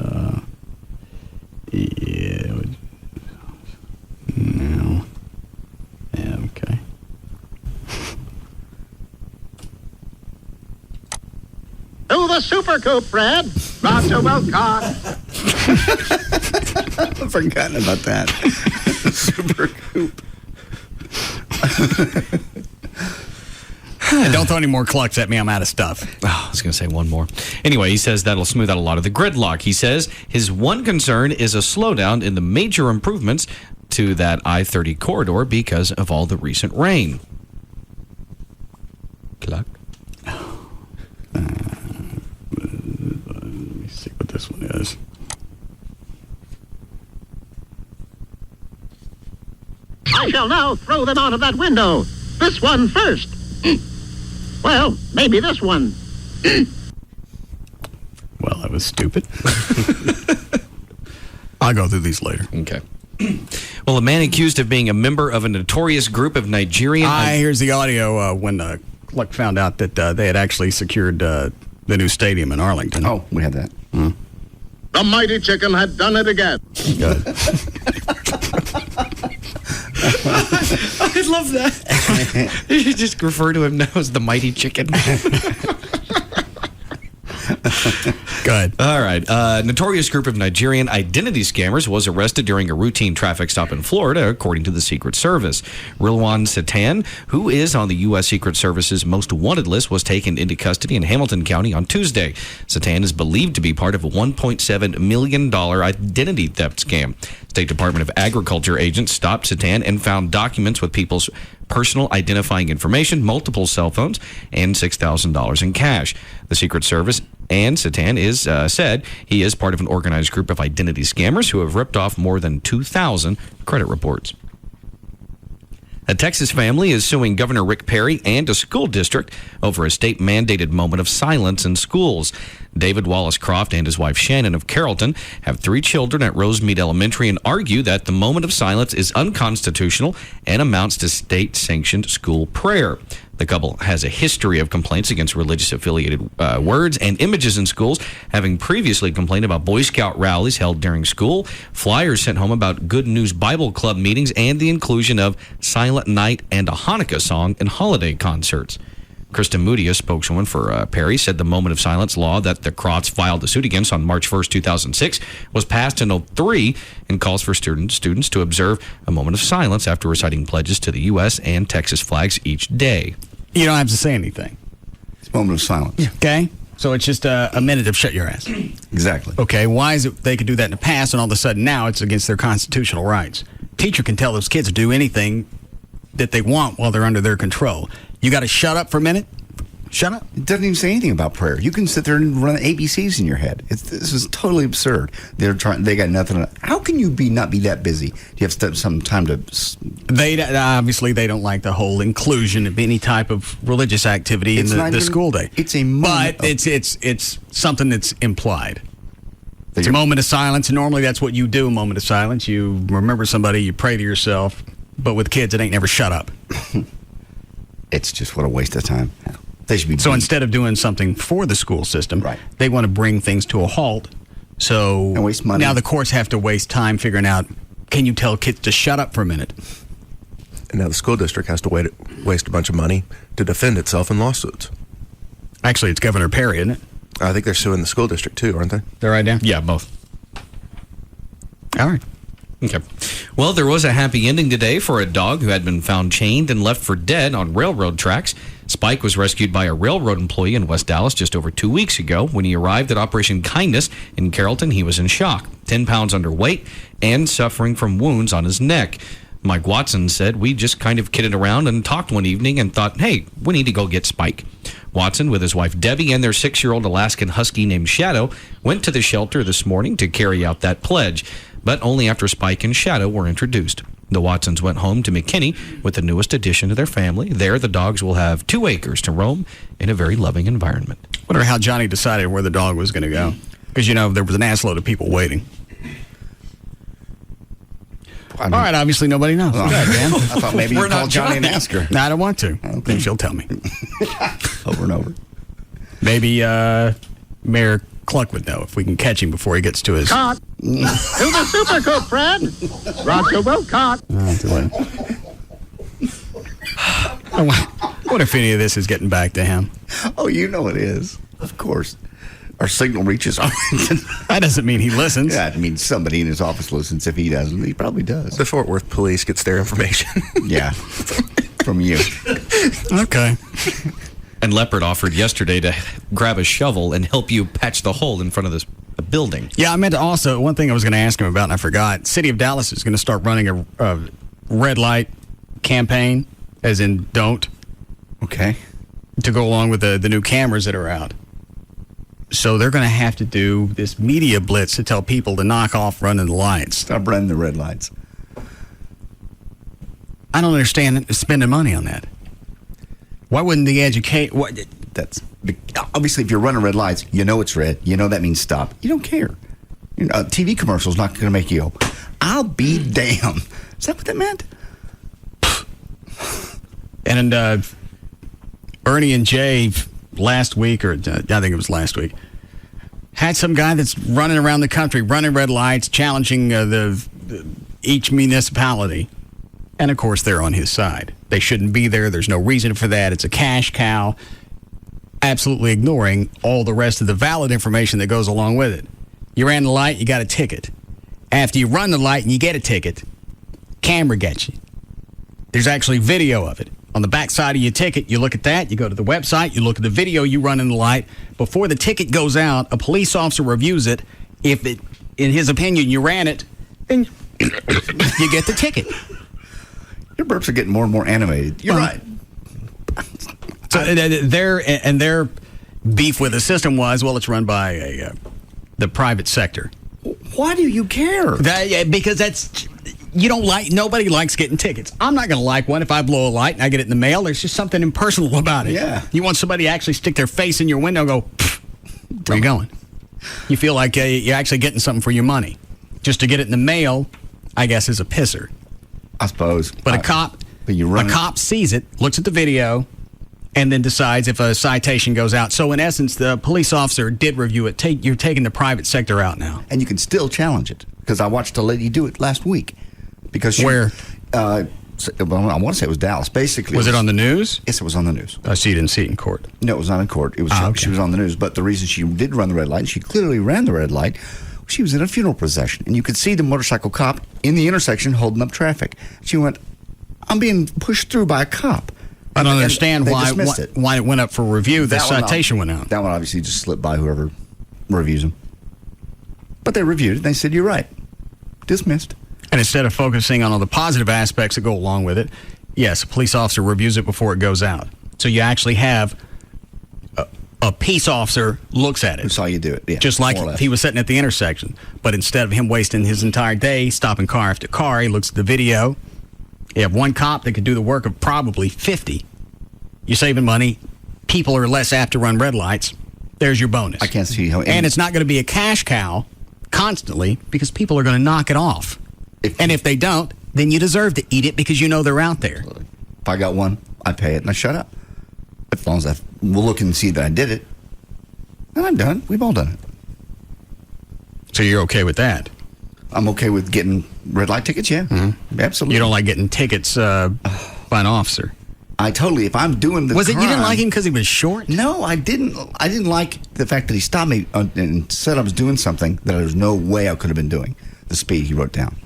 yeah. No. Yeah, okay. To the Super Coop, Fred. Brought to Wilcott. I've forgotten about that. Super Coop. Don't throw any more clucks at me. I'm out of stuff. Oh, I was going to say one more. Anyway, he says that'll smooth out a lot of the gridlock. He says his one concern is a slowdown in the major improvements to that I-30 corridor because of all the recent rain. Cluck. Let me see what this one is. I shall now throw them out of that window. This one first. Well, maybe this one. Well, that was stupid. I'll go through these later. Okay. Well, a man accused of being a member of a notorious group of Nigerian... Here's the audio when Cluck found out that they had actually secured the new stadium in Arlington. Oh, we had that. The mighty chicken had done it again. Good. I love that. You should just refer to him now as the mighty chicken. Good. All right. Notorious group of Nigerian identity scammers was arrested during a routine traffic stop in Florida, according to the Secret Service. Rilwan Satan, who is on the U.S. Secret Service's most wanted list, was taken into custody in Hamilton County on Tuesday. Satan is believed to be part of a $1.7 million identity theft scam. State Department of Agriculture agents stopped Satan and found documents with people's personal identifying information, multiple cell phones, and $6,000 in cash. The Secret Service and Satan is said he is part of an organized group of identity scammers who have ripped off more than 2,000 credit reports. A Texas family is suing Governor Rick Perry and a school district over a state-mandated moment of silence in schools. David Wallace Croft and his wife Shannon of Carrollton have 3 children at Rosemead Elementary and argue that the moment of silence is unconstitutional and amounts to state-sanctioned school prayer. The couple has a history of complaints against religious-affiliated words and images in schools, having previously complained about Boy Scout rallies held during school, flyers sent home about Good News Bible Club meetings, and the inclusion of Silent Night and a Hanukkah song in holiday concerts. Kristen Moody, a spokeswoman for Perry, said the moment of silence law that the Crofts filed a suit against on March 1st, 2006 was passed in 2003 and calls for students to observe a moment of silence after reciting pledges to the U.S. and Texas flags each day. You don't have to say anything. It's a moment of silence. Okay? So it's just a minute of shut your ass. Exactly. Okay, why is it they could do that in the past and all of a sudden now it's against their constitutional rights? Teacher can tell those kids to do anything that they want while they're under their control. You got to shut up for a minute? Shut up. It doesn't even say anything about prayer. You can sit there and run ABCs in your head. This is totally absurd. They got nothing. How can you not be that busy? Do you have some time to? They obviously they don't like the whole inclusion of any type of religious activity in the school day. It's a moment. But it's something that's implied. It's a moment of silence, and normally that's what you do. A moment of silence. You remember somebody. You pray to yourself. But with kids, it ain't never shut up. It's just what a waste of time. They should be. So instead of doing something for the school system, right, they want to bring things to a halt. So and waste money. Now the courts have to waste time figuring out, can you tell kids to shut up for a minute? And now the school district has to waste a bunch of money to defend itself in lawsuits. Actually, it's Governor Perry, isn't it? I think they're suing the school district too, aren't they? They're right down? Yeah, both. All right. Okay. Well, there was a happy ending today for a dog who had been found chained and left for dead on railroad tracks. Spike was rescued by a railroad employee in West Dallas just over 2 weeks ago. When he arrived at Operation Kindness in Carrollton, he was in shock, 10 pounds underweight, and suffering from wounds on his neck. Mike Watson said, "We just kind of kidded around and talked one evening and thought, hey, we need to go get Spike." Watson, with his wife Debbie and their 6-year-old Alaskan Husky named Shadow, went to the shelter this morning to carry out that pledge, but only after Spike and Shadow were introduced. The Watsons went home to McKinney with the newest addition to their family. There, the dogs will have 2 acres to roam in a very loving environment. Wonder how Johnny decided where the dog was going to go. Because, there was an assload of people waiting. All right, obviously nobody knows. Well, Dan. I thought maybe you'd call Johnny and ask her. No, I don't want to. Okay. Then she'll tell me. Over and over. Maybe Mayor Cluck would know if we can catch him before he gets to his... Caught. To the super cook, Fred. Roger, well caught. I wonder if any of this is getting back to him. Oh, you know it is. Of course. Our signal reaches Arlington. That doesn't mean he listens. Yeah, it means somebody in his office listens. If he doesn't, he probably does. The Fort Worth police gets their information. Yeah, from you. Okay. And Leopard offered yesterday to grab a shovel and help you patch the hole in front of this building. Yeah, I meant to also, one thing I was going to ask him about and I forgot. City of Dallas is going to start running a red light campaign, as in don't. Okay. To go along with the new cameras that are out. So they're going to have to do this media blitz to tell people to knock off running the lights. Stop running the red lights. I don't understand spending money on that. Why wouldn't they educate? That's obviously, if you're running red lights, you know it's red. You know that means stop. You don't care. A TV commercial's not going to make you go, "I'll be damned." Is that what that meant? And Ernie and Jay last week, or I think it was last week, had some guy that's running around the country, running red lights, challenging each municipality. And, of course, they're on his side. They shouldn't be there. There's no reason for that. It's a cash cow. Absolutely ignoring all the rest of the valid information that goes along with it. You ran the light, you got a ticket. After you run the light and you get a ticket, camera gets you. There's actually video of it. On the back side of your ticket, you look at that, you go to the website, you look at the video you run in the light. Before the ticket goes out, a police officer reviews it. If it, in his opinion, you ran it, then you get the ticket. Your burps are getting more and more animated. You're right. So their beef with the system was, well, it's run by the private sector. Why do you care? Because that's... nobody likes getting tickets. I'm not going to like one if I blow a light and I get it in the mail. There's just something impersonal about it. Yeah. You want somebody to actually stick their face in your window and go, where you going? You feel like you're actually getting something for your money. Just to get it in the mail, I guess, is a pisser. I suppose. But a cop sees it, looks at the video, and then decides if a citation goes out. So, in essence, the police officer did review it. You're taking the private sector out now. And you can still challenge it. Because I watched a lady do it last week. Because where? I want to say it was Dallas. Basically, was it on the news? Yes, it was on the news. So you didn't see it in court? No, it was not in court. It was okay. She was on the news. But the reason she did run the red light, she clearly ran the red light, she was in a funeral procession. And you could see the motorcycle cop in the intersection holding up traffic. She went, "I'm being pushed through by a cop." I don't understand why it went up for review. The citation went out. That one obviously just slipped by whoever reviews them. But they reviewed it. They said, "You're right. Dismissed." And instead of focusing on all the positive aspects that go along with it, yes, a police officer reviews it before it goes out. So you actually have a peace officer looks at it. Who saw you do it. Yeah, just like if he was sitting at the intersection. But instead of him wasting his entire day stopping car after car, he looks at the video. You have one cop that could do the work of probably 50. You're saving money. People are less apt to run red lights. There's your bonus. I can't see how... And it's not going to be a cash cow constantly because people are going to knock it off. If they don't, then you deserve to eat it because you know they're out there. If I got one, I pay it and I shut up. As long as we'll look and see that I did it. And I'm done. We've all done it. So you're okay with that? I'm okay with getting red light tickets, yeah. Mm-hmm. Absolutely. You don't like getting tickets by an officer? I totally, if I'm doing the crime... you didn't like him because he was short? No, I didn't like the fact that he stopped me and said I was doing something that there was no way I could have been doing. The speed he wrote down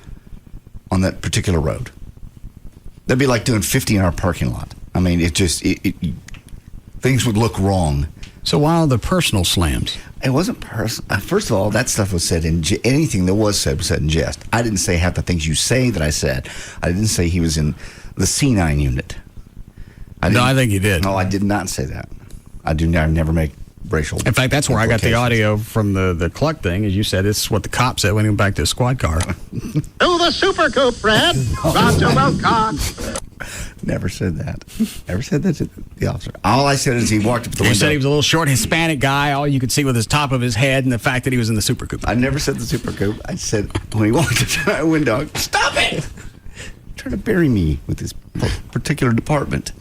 on that particular road. That'd be like doing 50 in our parking lot. I mean, things would look wrong. So why all the personal slams? It wasn't personal. First of all, that stuff was said in anything that was said in jest. I didn't say half the things you say that I said. I didn't say he was in the C9 unit. I think you did. No, I did not say that. I never make racial. In fact, that's where I got the audio from the Cluck thing. As you said, this is what the cop said when he went back to his squad car. To the Super Coop, Fred. Roger Wilcox. Never said that. Never said that to the officer. All I said is he walked up to the window. You said he was a little short Hispanic guy. All you could see was the top of his head and the fact that he was in the Super Coop. I never said the Super Coop. I said when he walked up to my window, stop it! Trying to bury me with this particular department.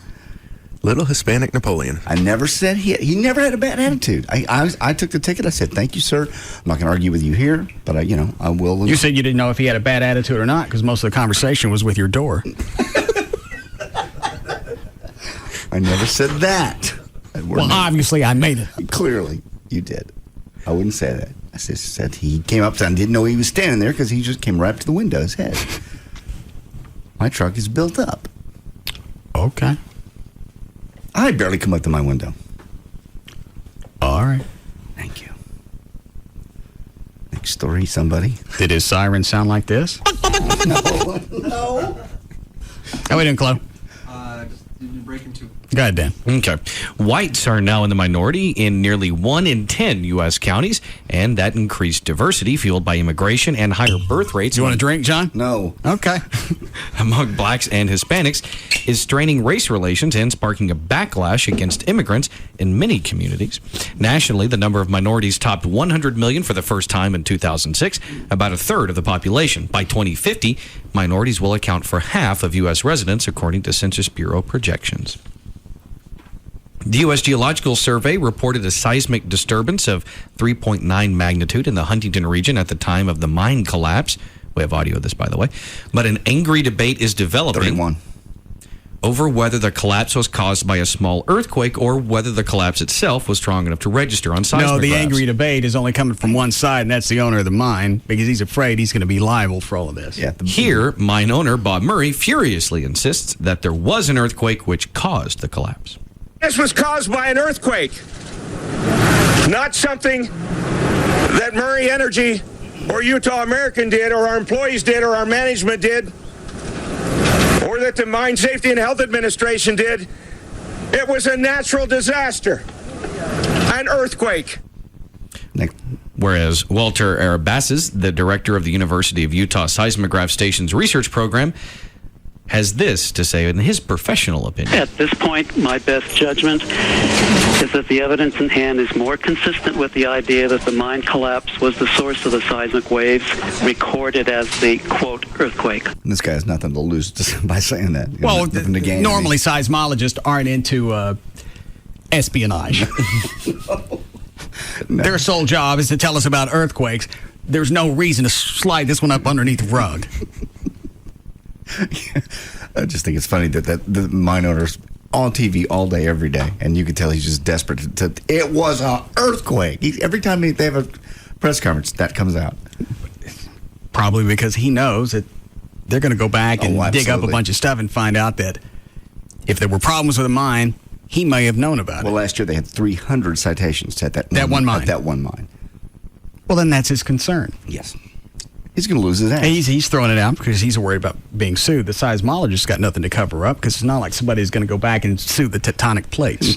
Little Hispanic Napoleon. I never said he never had a bad attitude. I took the ticket. I said, thank you, sir. I'm not going to argue with you here, but I will. You said you didn't know if he had a bad attitude or not because most of the conversation was with your door. I never said that. Well, obviously I made it. Clearly, you did. I wouldn't say that. I just said he came up and didn't know he was standing there because he just came right up to the window, his head. My truck is built up. Okay. I barely come up to my window. All right. Thank you. Next story, somebody. Did his siren sound like this? No. How we doing, Chloe? Break into. Go ahead, Dan. Okay. Whites are now in the minority in nearly 1 in 10 U.S. counties, and that increased diversity fueled by immigration and higher birth rates. You want a drink, John? No. Okay. Among blacks and Hispanics is straining race relations and sparking a backlash against immigrants in many communities. Nationally, the number of minorities topped 100 million for the first time in 2006, about a third of the population. By 2050, minorities will account for half of U.S. residents, according to Census Bureau projections. The U.S. Geological Survey reported a seismic disturbance of 3.9 magnitude in the Huntington region at the time of the mine collapse. We have audio of this, by the way. But an angry debate is developing 31. over whether the collapse was caused by a small earthquake or whether the collapse itself was strong enough to register on seismographs. No, the angry debate is only coming from one side, and that's the owner of the mine, because he's afraid he's going to be liable for all of this. Yeah, Here, mine owner Bob Murray furiously insists that there was an earthquake which caused the collapse. This was caused by an earthquake, not something that Murray Energy or Utah American did, or our employees did, or our management did, or that the Mine Safety and Health Administration did. It was a natural disaster, an earthquake. Whereas Walter Arabasas, the director of the University of Utah Seismograph Station's research program, has this to say in his professional opinion. At this point, my best judgment is that the evidence in hand is more consistent with the idea that the mine collapse was the source of the seismic waves recorded as the, quote, earthquake. This guy has nothing to lose by saying that. Well, normally seismologists aren't into espionage. No. Their sole job is to tell us about earthquakes. There's no reason to slide this one up underneath the rug. I just think it's funny that the mine owner's on TV all day, every day, and you can tell he's just desperate it was an earthquake. Every time they have a press conference, that comes out. Probably because he knows that they're going to go back and dig up a bunch of stuff and find out that if there were problems with a mine, he may have known about it. Well, last year they had 300 citations at that one mine. At that one mine. Well, then that's his concern. Yes. He's going to lose his ass. He's throwing it out because he's worried about being sued. The seismologist's got nothing to cover up because it's not like somebody's going to go back and sue the tectonic plates.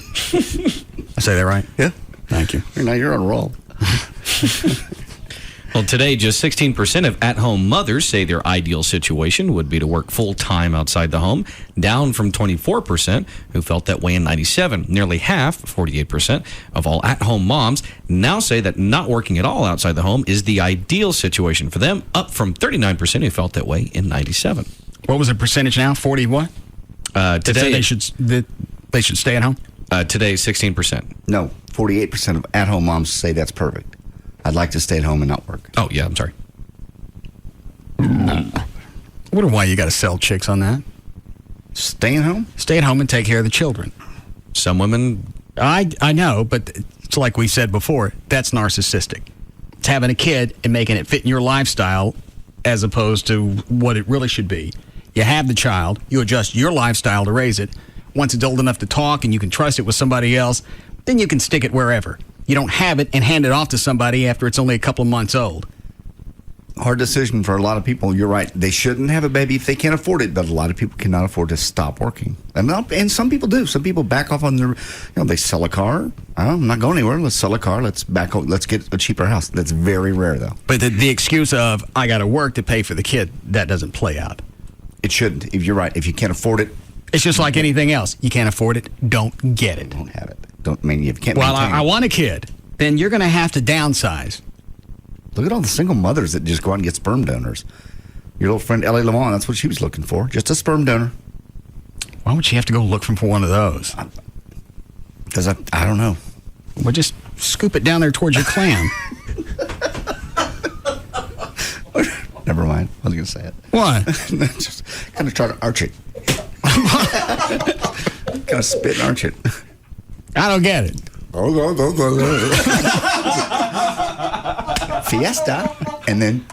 I say that right? Yeah. Thank you. Now you're on a roll. Well, today, just 16% of at-home mothers say their ideal situation would be to work full-time outside the home, down from 24% who felt that way in 97. Nearly half, 48%, of all at-home moms now say that not working at all outside the home is the ideal situation for them, up from 39% who felt that way in 97. What was the percentage now? 40 what? Today they should stay at home? Today, 16%. No, 48% of at-home moms say that's perfect. I'd like to stay at home and not work. Oh, yeah, I'm sorry. I wonder why you got to sell chicks on that. Staying home? Stay at home and take care of the children. Some women... I know, but it's like we said before, that's narcissistic. It's having a kid and making it fit in your lifestyle as opposed to what it really should be. You have the child, you adjust your lifestyle to raise it. Once it's old enough to talk and you can trust it with somebody else, then you can stick it wherever. You don't have it and hand it off to somebody after it's only a couple of months old. Hard decision for a lot of people. You're right. They shouldn't have a baby if they can't afford it, but a lot of people cannot afford to stop working. And some people do. Some people back off on their, they sell a car. I'm not going anywhere. Let's sell a car. Let's get a cheaper house. That's very rare, though. But the excuse of, I got to work to pay for the kid, that doesn't play out. It shouldn't. If you're right. If you can't afford it. It's just like anything else. You can't afford it, don't get it. Don't have it. If you can't Well, I want a kid. Then you're going to have to downsize. Look at all the single mothers that just go out and get sperm donors. Your little friend Ellie Lamont, that's what she was looking for. Just a sperm donor. Why would she have to go looking for one of those? Because I don't know. Well, just scoop it down there towards your clam. Never mind. I was going to say it. What? Just kind of try to arch it. Kind of spit and arch it. I don't get it. Fiesta. And then.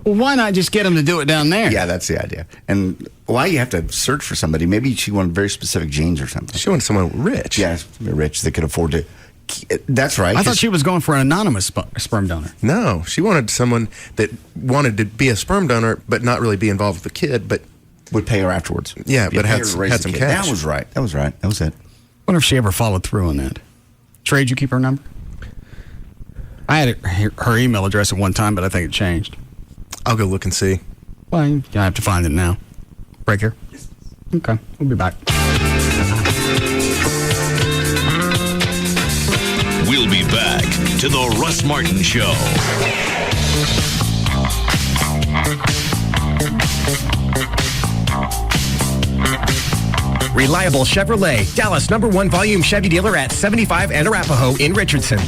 Well, why not just get them to do it down there? Yeah, that's the idea. And why you have to search for somebody? Maybe she wanted very specific genes or something. She wanted someone rich. Yeah, rich that could afford to. That's right. I thought she was going for an anonymous sperm donor. No, she wanted someone that wanted to be a sperm donor, but not really be involved with the kid, but would pay her afterwards. Yeah, but had some cash. That was right. That was it. Wonder if she ever followed through on that. Trey, did you keep her number? I had her email address at one time, but I think it changed. I'll go look and see. Well, you have to find it now. Break here? Okay, we'll be back. We'll be back to the Russ Martin Show. Reliable Chevrolet, Dallas #1 volume Chevy dealer at 75 and Arapahoe in Richardson.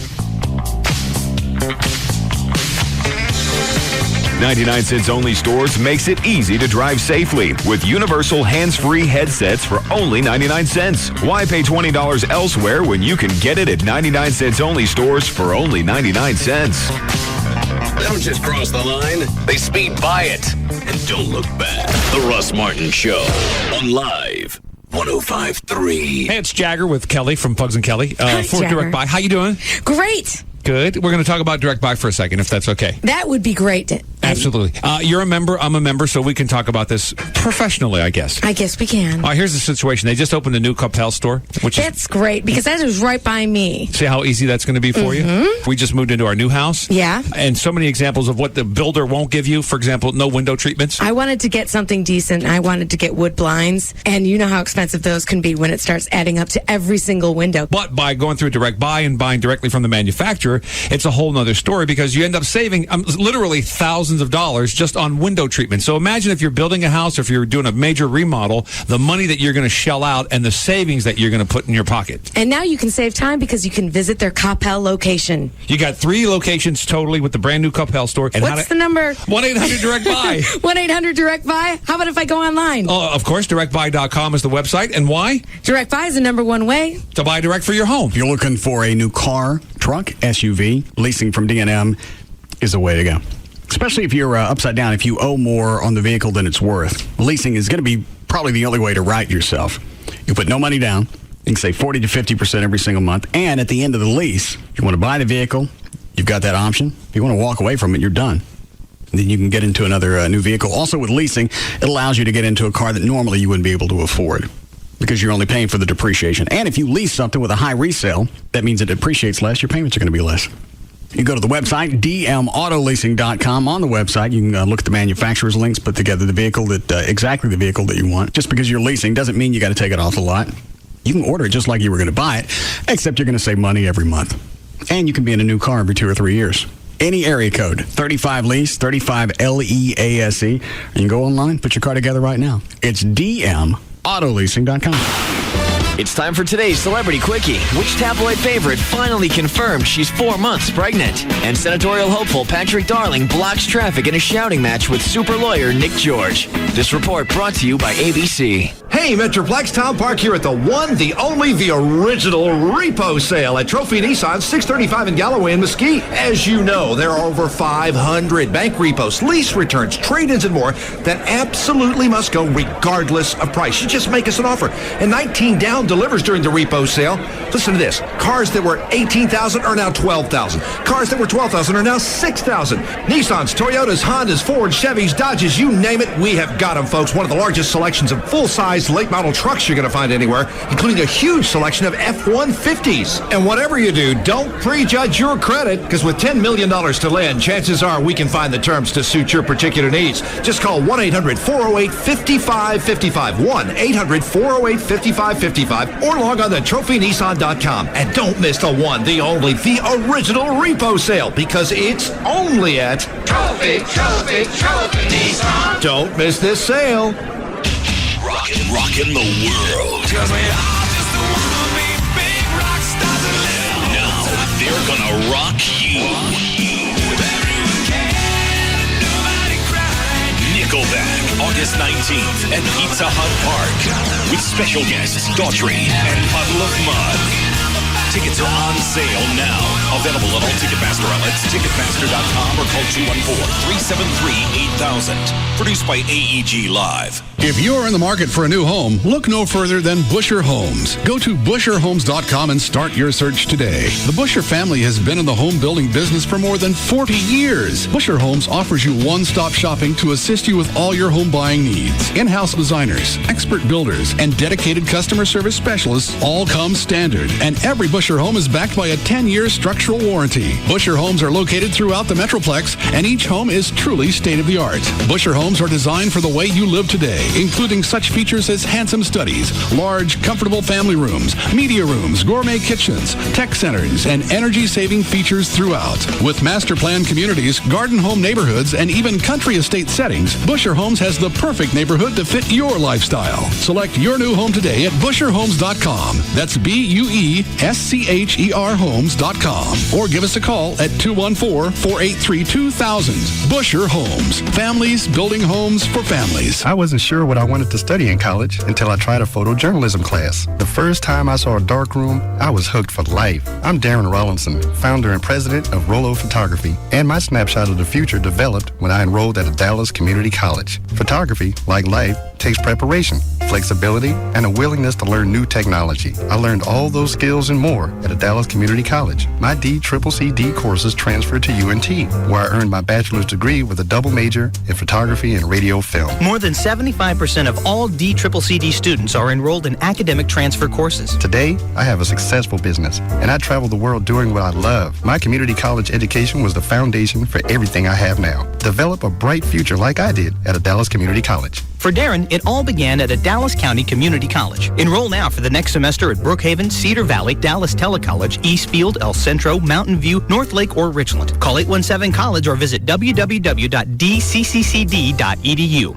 99 Cents Only Stores makes it easy to drive safely with universal hands-free headsets for only 99 cents. Why pay $20 elsewhere when you can get it at 99 Cents Only Stores for only 99 cents? They don't just cross the line, they speed by it. And don't look back. The Russ Martin Show on Live 105.3. Hey, it's Jagger with Kelly from Pugs and Kelly Hi, for Jagger. Direct Buy. How you doing? Great. Good. We're going to talk about Direct Buy for a second, if that's okay. That would be great. Absolutely. You're a member. I'm a member, so we can talk about this professionally, I guess. I guess we can. Here's the situation. They just opened a new Capel store, That's great because that is right by me. See how easy that's going to be for you? We just moved into our new house. Yeah. And so many examples of what the builder won't give you. For example, no window treatments. I wanted to get something decent. I wanted to get wood blinds. And you know how expensive those can be when it starts adding up to every single window. But by going through Direct Buy and buying directly from the manufacturer, it's a whole nother story because you end up saving literally thousands of dollars just on window treatment. So imagine if you're building a house, or if you're doing a major remodel, the money that you're going to shell out and the savings that you're going to put in your pocket. And now you can save time because you can visit their Capel location. You got 3 locations totally with the brand new Capel store. And What's the number? 1-800-DIRECT-BUY. 1-800-DIRECT-BUY? How about if I go online? Oh, of course, directbuy.com is the website. And why? Direct Buy is the #1 way to buy direct for your home. If you're looking for a new car, truck, SUV, leasing from D&M is the way to go. Especially if you're upside down, if you owe more on the vehicle than it's worth. Leasing is going to be probably the only way to right yourself. You put no money down. You can save 40 to 50% every single month. And at the end of the lease, if you want to buy the vehicle, you've got that option. If you want to walk away from it, you're done. And then you can get into another new vehicle. Also with leasing, it allows you to get into a car that normally you wouldn't be able to afford because you're only paying for the depreciation. And if you lease something with a high resale, that means it depreciates less. Your payments are going to be less. You go to the website, dmautoleasing.com. On the website, you can look at the manufacturer's links, put together the vehicle exactly the vehicle that you want. Just because you're leasing doesn't mean you got to take it off the lot. You can order it just like you were going to buy it, except you're going to save money every month. And you can be in a new car every 2 or 3 years. Any area code, 35 lease, 35 LEASE. You can go online, put your car together right now. It's dmautoleasing.com. It's time for today's Celebrity Quickie. Which tabloid favorite finally confirmed she's 4 months pregnant? And senatorial hopeful Patrick Darling blocks traffic in a shouting match with super lawyer Nick George. This report brought to you by ABC. Hey, Hey, Metroplex, Tom Park here at the one, the only, the original repo sale at Trophy Nissan, 635 in Galloway and Mesquite. As you know, there are over 500 bank repos, lease returns, trade-ins, and more that absolutely must go regardless of price. You just make us an offer. And 19 down delivers during the repo sale. Listen to this. Cars that were $18,000 are now $12,000. Cars that were $12,000 are now $6,000. Nissans, Toyotas, Hondas, Fords, Chevys, Dodges, you name it, we have got them, folks. One of the largest selections of full-size late model trucks you're going to find anywhere, including a huge selection of F-150s. And whatever you do, don't prejudge your credit, because with $10 million to lend, chances are we can find the terms to suit your particular needs. Just call 1-800-408-5555, 1-800-408-5555, or log on to trophynissan.com. And don't miss the one, the only, the original repo sale, because it's only at Trophy Nissan. Don't miss this sale. Rockin' the world. Now they're gonna rock you. Nickelback, August 19th at Pizza Hut Park with special guests Daughtry and Puddle of Mud. Tickets are on sale now. Available at all Ticketmaster outlets, Ticketmaster.com, or call 214-373-8000. Produced by AEG Live. If you're in the market for a new home, look no further than Busher Homes. Go to BusherHomes.com and start your search today. The Busher family has been in the home building business for more than 40 years. Busher Homes offers you one-stop shopping to assist you with all your home buying needs. In-house designers, expert builders, and dedicated customer service specialists all come standard. And every Busher home is backed by a 10-year structural warranty. Busher Homes are located throughout the Metroplex, and each home is truly state-of-the-art. Busher Homes are designed for the way you live today, including such features as handsome studies, large, comfortable family rooms, media rooms, gourmet kitchens, tech centers, and energy-saving features throughout. With master plan communities, garden home neighborhoods, and even country estate settings, Busher Homes has the perfect neighborhood to fit your lifestyle. Select your new home today at BusherHomes.com. That's BUESCHER Homes.com. Or give us a call at 214-483-2000. Busher Homes. Families building homes for families. I wasn't sure what I wanted to study in college until I tried a photojournalism class. The first time I saw a darkroom, I was hooked for life. I'm Darren Rollinson, founder and president of Rollo Photography, and my snapshot of the future developed when I enrolled at a Dallas community college. Photography, like life, takes preparation, flexibility, and a willingness to learn new technology. I learned all those skills and more at a Dallas community college. My DCCCD courses transferred to UNT, where I earned my bachelor's degree with a double major in photography and radio film. More than 75% of all DCCCD students are enrolled in academic transfer courses. Today, I have a successful business, and I travel the world doing what I love. My community college education was the foundation for everything I have now. Develop a bright future like I did at a Dallas community college. For Darren, it all began at a Dallas County Community College. Enroll now for the next semester at Brookhaven, Cedar Valley, Dallas Telecollege, Eastfield, El Centro, Mountain View, North Lake, or Richland. Call 817-COLLEGE or visit www.dcccd.edu.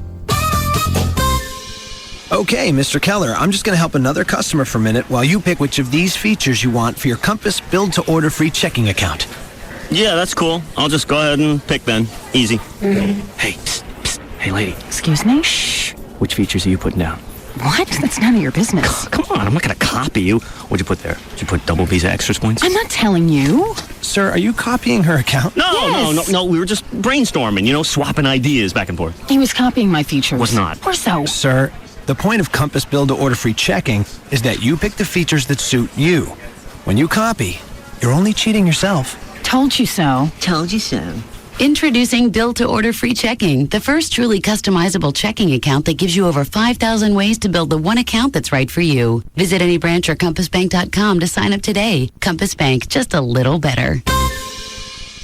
Okay, Mr. Keller, I'm just going to help another customer for a minute while you pick which of these features you want for your Compass build-to-order free checking account. Yeah, that's cool. I'll just go ahead and pick then. Easy. Hey, hey, lady. Excuse me? Shh. Which features are you putting down? What? That's none of your business. Come on, I'm not going to copy you. What'd you put there? Did you put double Visa extras points? I'm not telling you. Sir, are you copying her account? No. We were just brainstorming, swapping ideas back and forth. He was copying my features. Was not. Or so. Sir, the point of Compass build-to-order free checking is that you pick the features that suit you. When you copy, you're only cheating yourself. Told you so. Told you so. Introducing Build-to-Order Free Checking, the first truly customizable checking account that gives you over 5,000 ways to build the one account that's right for you. Visit any branch or CompassBank.com to sign up today. Compass Bank, just a little better.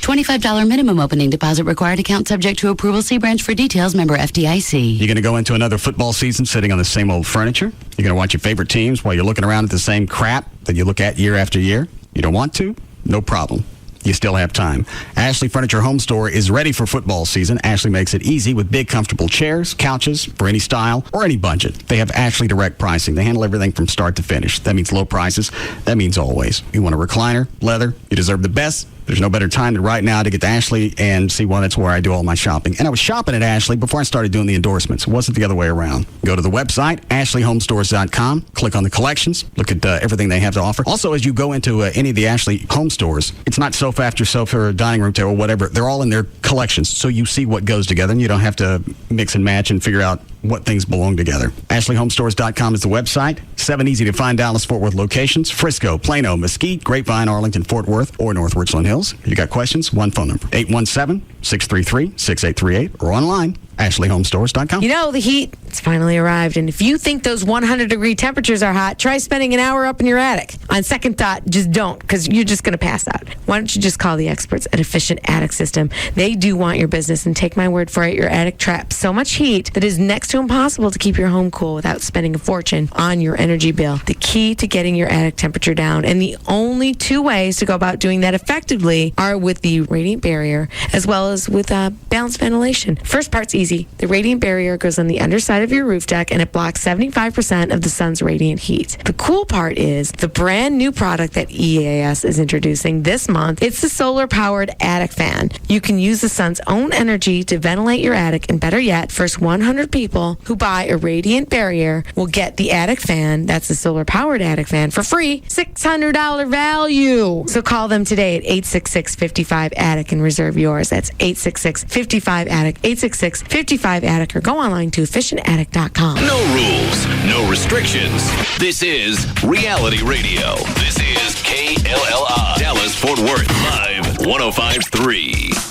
$25 minimum opening deposit required. Account subject to approval. See branch for details. Member FDIC. You're going to go into another football season sitting on the same old furniture? You're going to watch your favorite teams while you're looking around at the same crap that you look at year after year? You don't want to? No problem. You still have time. Ashley Furniture Home Store is ready for football season. Ashley makes it easy with big, comfortable chairs, couches for any style or any budget. They have Ashley Direct pricing. They handle everything from start to finish. That means low prices. That means always. You want a recliner, leather, you deserve the best. There's no better time than right now to get to Ashley and see that's where I do all my shopping. And I was shopping at Ashley before I started doing the endorsements. It wasn't the other way around. Go to the website, ashleyhomestores.com, click on the collections, look at everything they have to offer. Also, as you go into any of the Ashley home stores, it's not sofa after sofa or dining room table, whatever. They're all in their collections, so you see what goes together, and you don't have to mix and match and figure out what things belong together. AshleyHomestores.com is the website. 7 easy-to-find Dallas-Fort Worth locations: Frisco, Plano, Mesquite, Grapevine, Arlington, Fort Worth, or North Richland Hills. If you got questions, one phone number, 817-633-6838, or online, AshleyHomestores.com. You know, the heat, it's finally arrived. And if you think those 100-degree temperatures are hot, try spending an hour up in your attic. On second thought, just don't, because you're just going to pass out. Why don't you just call the experts at Efficient Attic System? They do want your business, and take my word for it, your attic traps so much heat that it is next to impossible to keep your home cool without spending a fortune on your energy bill. The key to getting your attic temperature down, and the only 2 ways to go about doing that effectively, are with the radiant barrier as well as with balanced ventilation. First part's easy. The radiant barrier goes on the underside of your roof deck, and it blocks 75% of the sun's radiant heat. The cool part is the brand new product that EAS is introducing this month. It's the solar-powered attic fan. You can use the sun's own energy to ventilate your attic, and better yet, first 100 people who buy a radiant barrier will get the attic fan, that's the solar-powered attic fan, for free. $600 value. So call them today at 866-55-ATTIC and reserve yours. That's 866-55-ATTIC, 866-55-ATTIC, or go online to efficientattic.com. No rules, no restrictions. This is Reality Radio. This is KLLI, Dallas Fort Worth, live 105.3.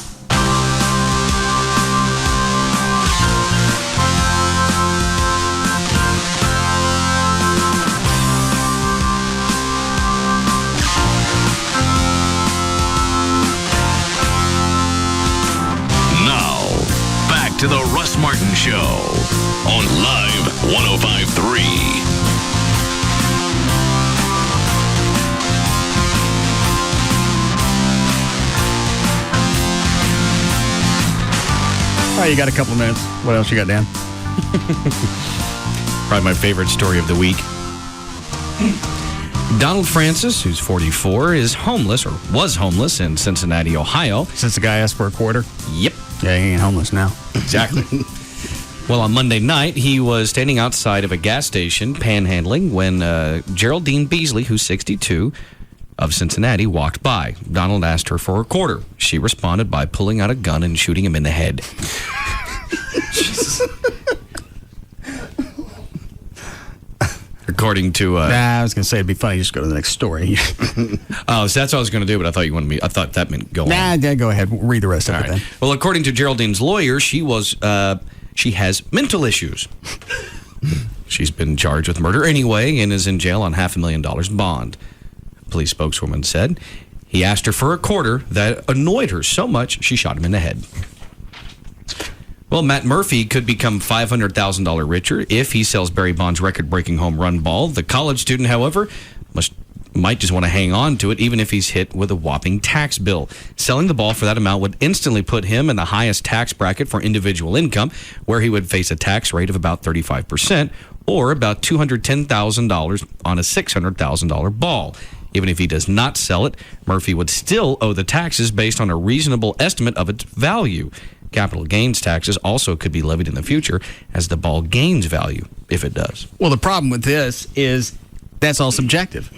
To the Russ Martin Show on Live 105.3. All right, you got a couple of minutes. What else you got, Dan? Probably my favorite story of the week. Donald Francis, who's 44, is homeless, or was homeless, in Cincinnati, Ohio. Since the guy asked for a quarter? Yep. Yeah, he ain't homeless now. Exactly. Well, on Monday night, he was standing outside of a gas station panhandling when Geraldine Beasley, who's 62, of Cincinnati, walked by. Donald asked her for a quarter. She responded by pulling out a gun and shooting him in the head. According to... I was going to say it'd be funny just go to the next story. Oh, so that's what I was going to do, but I thought you wanted me... I thought that meant go on. Nah, go ahead. Read the rest of it then. Well, according to Geraldine's lawyer, she has mental issues. She's been charged with murder anyway and is in jail on $500,000 bond. Police spokeswoman said he asked her for a quarter that annoyed her so much she shot him in the head. Well, Matt Murphy could become $500,000 richer if he sells Barry Bonds' record-breaking home run ball. The college student, however, might just want to hang on to it even if he's hit with a whopping tax bill. Selling the ball for that amount would instantly put him in the highest tax bracket for individual income, where he would face a tax rate of about 35%, or about $210,000 on a $600,000 ball. Even if he does not sell it, Murphy would still owe the taxes based on a reasonable estimate of its value. Capital gains taxes also could be levied in the future as the ball gains value, if it does. Well, the problem with this is that's all subjective.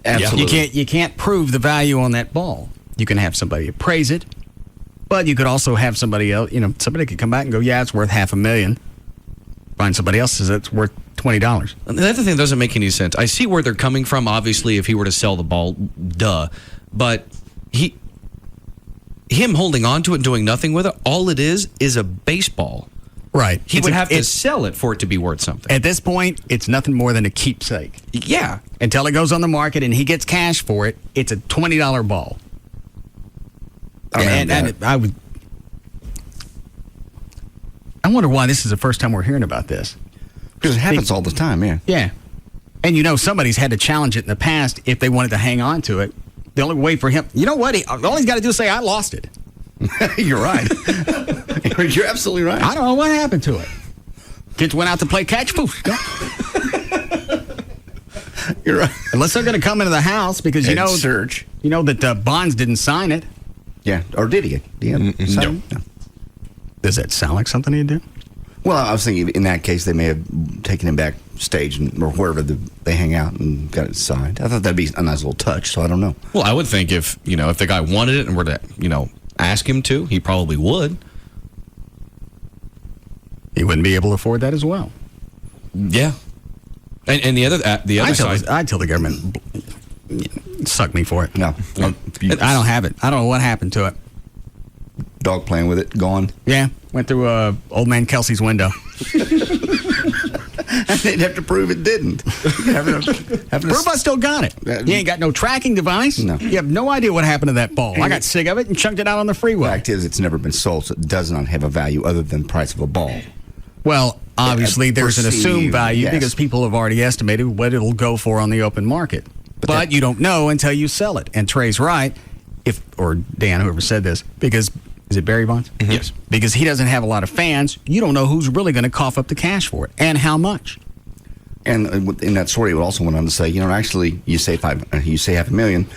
Absolutely. You can't prove the value on that ball. You can have somebody appraise it, but you could also have somebody else, somebody could come back and go, yeah, it's worth $500,000. Find somebody else says it's worth $20. The other thing doesn't make any sense. I see where they're coming from, obviously, if he were to sell the ball, duh. But him holding on to it and doing nothing with it, all it is a baseball. Right. He would have to sell it for it to be worth something. At this point, it's nothing more than a keepsake. Yeah. Until it goes on the market and he gets cash for it, it's a $20 ball. I wonder why this is the first time we're hearing about this. Because it happens all the time, yeah. Yeah. And somebody's had to challenge it in the past if they wanted to hang on to it. The only way for him, you know what? All he's got to do is say, I lost it. You're right. You're absolutely right. I don't know what happened to it. Kids went out to play catch. Poof. You're right. Unless they're going to come into the house because And search. You know that Bonds didn't sign it. Yeah, or did he? No. Does that sound like something he'd do? Well, I was thinking in that case they may have taken him backstage or wherever they hang out and got it signed. I thought that'd be a nice little touch. So I don't know. Well, I would think if the guy wanted it and were to ask him to, he probably would. He wouldn't be able to afford that as well. Yeah. And the other side, I'd tell the government, suck me for it. No, I don't have it. I don't know what happened to it. Dog playing with it, gone. Yeah, went through old man Kelsey's window. They'd have to prove it didn't. Prove I still got it. You ain't got no tracking device. No. You have no idea what happened to that ball. I got sick of it and chunked it out on the freeway. The fact is, it's never been sold, so it does not have a value other than the price of a ball. Well, obviously, there's an assumed value yes. because people have already estimated what it'll go for on the open market. But you don't know until you sell it. And Trey's right, or Dan, whoever said this, because, is it Barry Bonds? Mm-hmm. Yes. Because he doesn't have a lot of fans, you don't know who's really going to cough up the cash for it and how much. And in that story, it also went on to say, actually, you say $500,000.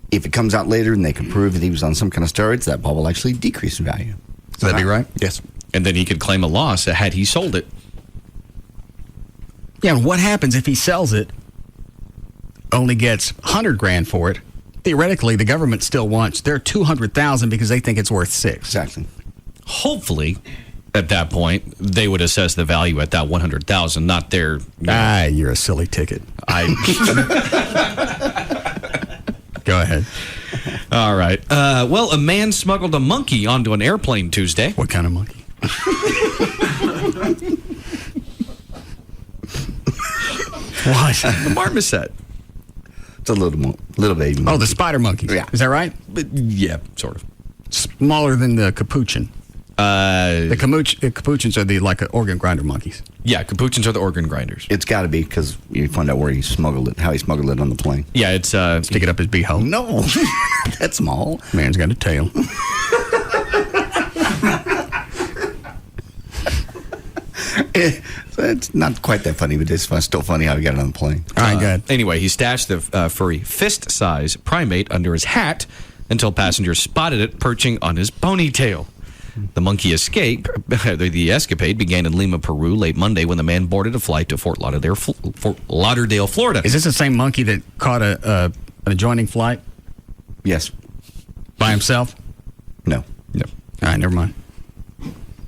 If it comes out later and they can prove that he was on some kind of steroids, that ball will actually decrease in value. Would that be right? Yes. And then he could claim a loss had he sold it. Yeah, and what happens if he sells it, only gets $100,000 for it? Theoretically, the government still wants their $200,000 because they think it's worth $6. Exactly. Hopefully, at that point, they would assess the value at that $100,000, not their. You're a silly ticket. Go ahead. All right. Well, a man smuggled a monkey onto an airplane Tuesday. What kind of monkey? What? The marmoset. It's a little baby. Oh, the spider monkey. Yeah. Is that right? Yeah, sort of. Smaller than the capuchin. The capuchins are like organ grinder monkeys. Yeah, capuchins are the organ grinders. It's got to be because you find out where he smuggled it, how he smuggled it on the plane. Yeah, it's stick it up his beehole. No, that's small. Man's got a tail. It's not quite that funny, but it's still funny how he got it on the plane. All right, good. Anyway, he stashed the furry fist-size primate under his hat until passengers spotted it perching on his ponytail. The monkey the escapade began in Lima, Peru, late Monday when the man boarded a flight to Fort Lauderdale, Florida. Is this the same monkey that caught an adjoining flight? Yes. By himself? No. All right, never mind.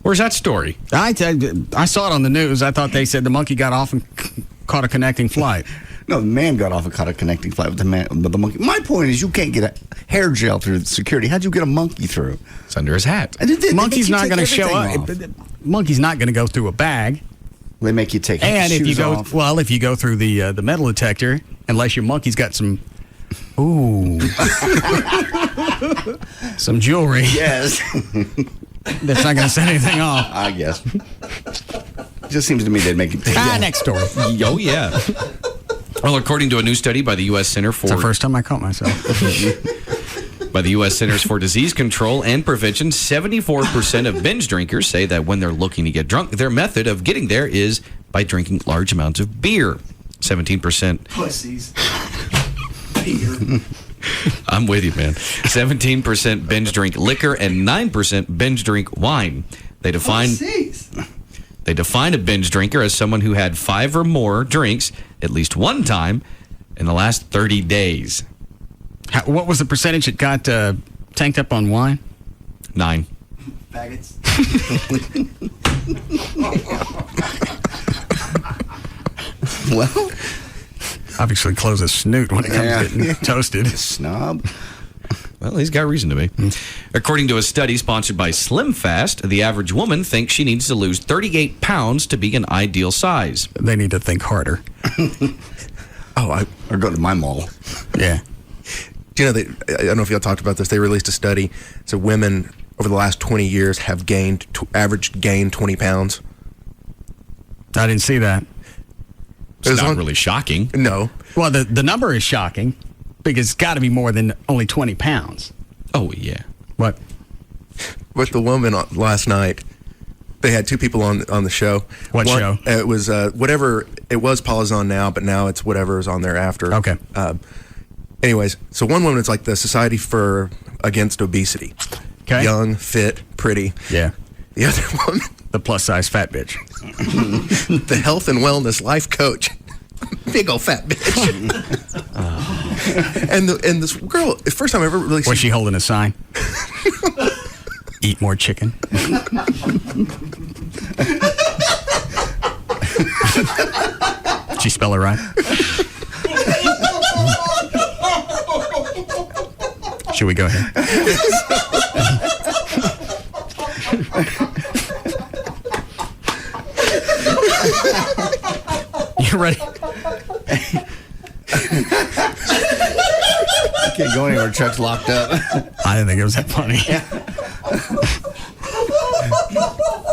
Where's that story? I saw it on the news. I thought they said the monkey got off and caught a connecting flight. No, the man got off and caught a connecting flight with the monkey. My point is, you can't get a hair gel through security. How'd you get a monkey through? It's under his hat. Monkey's not going to show up. Monkey's not going to go through a bag. They make you take and shoes if you go off. well, if you go through the metal detector, unless your monkey's got some some jewelry. Yes. That's not going to set anything off. I guess. Just seems to me they'd make it take that. Next story. Oh, yeah. Well, according to a new study by the U.S. Center for... It's the first time I caught myself. By the U.S. Centers for Disease Control and Prevention, 74% of binge drinkers say that when they're looking to get drunk, their method of getting there is by drinking large amounts of beer. 17%. Pussies. Beer. I'm with you, man. 17% binge drink liquor and 9% binge drink wine. They define a binge drinker as someone who had 5 or more drinks at least one time in the last 30 days. What was the percentage it got tanked up on wine? 9. Faggots. Well, obviously close a snoot when it comes to getting toasted. Snob. Well, he's got reason to be. According to a study sponsored by Slim Fast, the average woman thinks she needs to lose 38 pounds to be an ideal size. They need to think harder. Or go to my mall. Yeah. Do you know, I don't know if y'all talked about this. They released a study. So women over the last 20 years have averaged gained 20 pounds. I didn't see that. It's not really shocking. No. Well, the number is shocking because it's got to be more than only 20 pounds. Oh, yeah. What? With the woman last night, They had two people on the show. What show? It was whatever it was. Paula's on now, but now it's whatever is on there after. Okay. Anyways, so one woman is like the Society Against Obesity. Okay. Young, fit, pretty. Yeah. The other woman, the plus size fat bitch. The health and wellness life coach. Big old fat bitch. And this girl, the first time I ever really. Was she holding a sign? Eat more chicken. Did she spell it right? Should we go ahead? You ready? I can't go anywhere. Chuck's locked up. I didn't think it was that funny.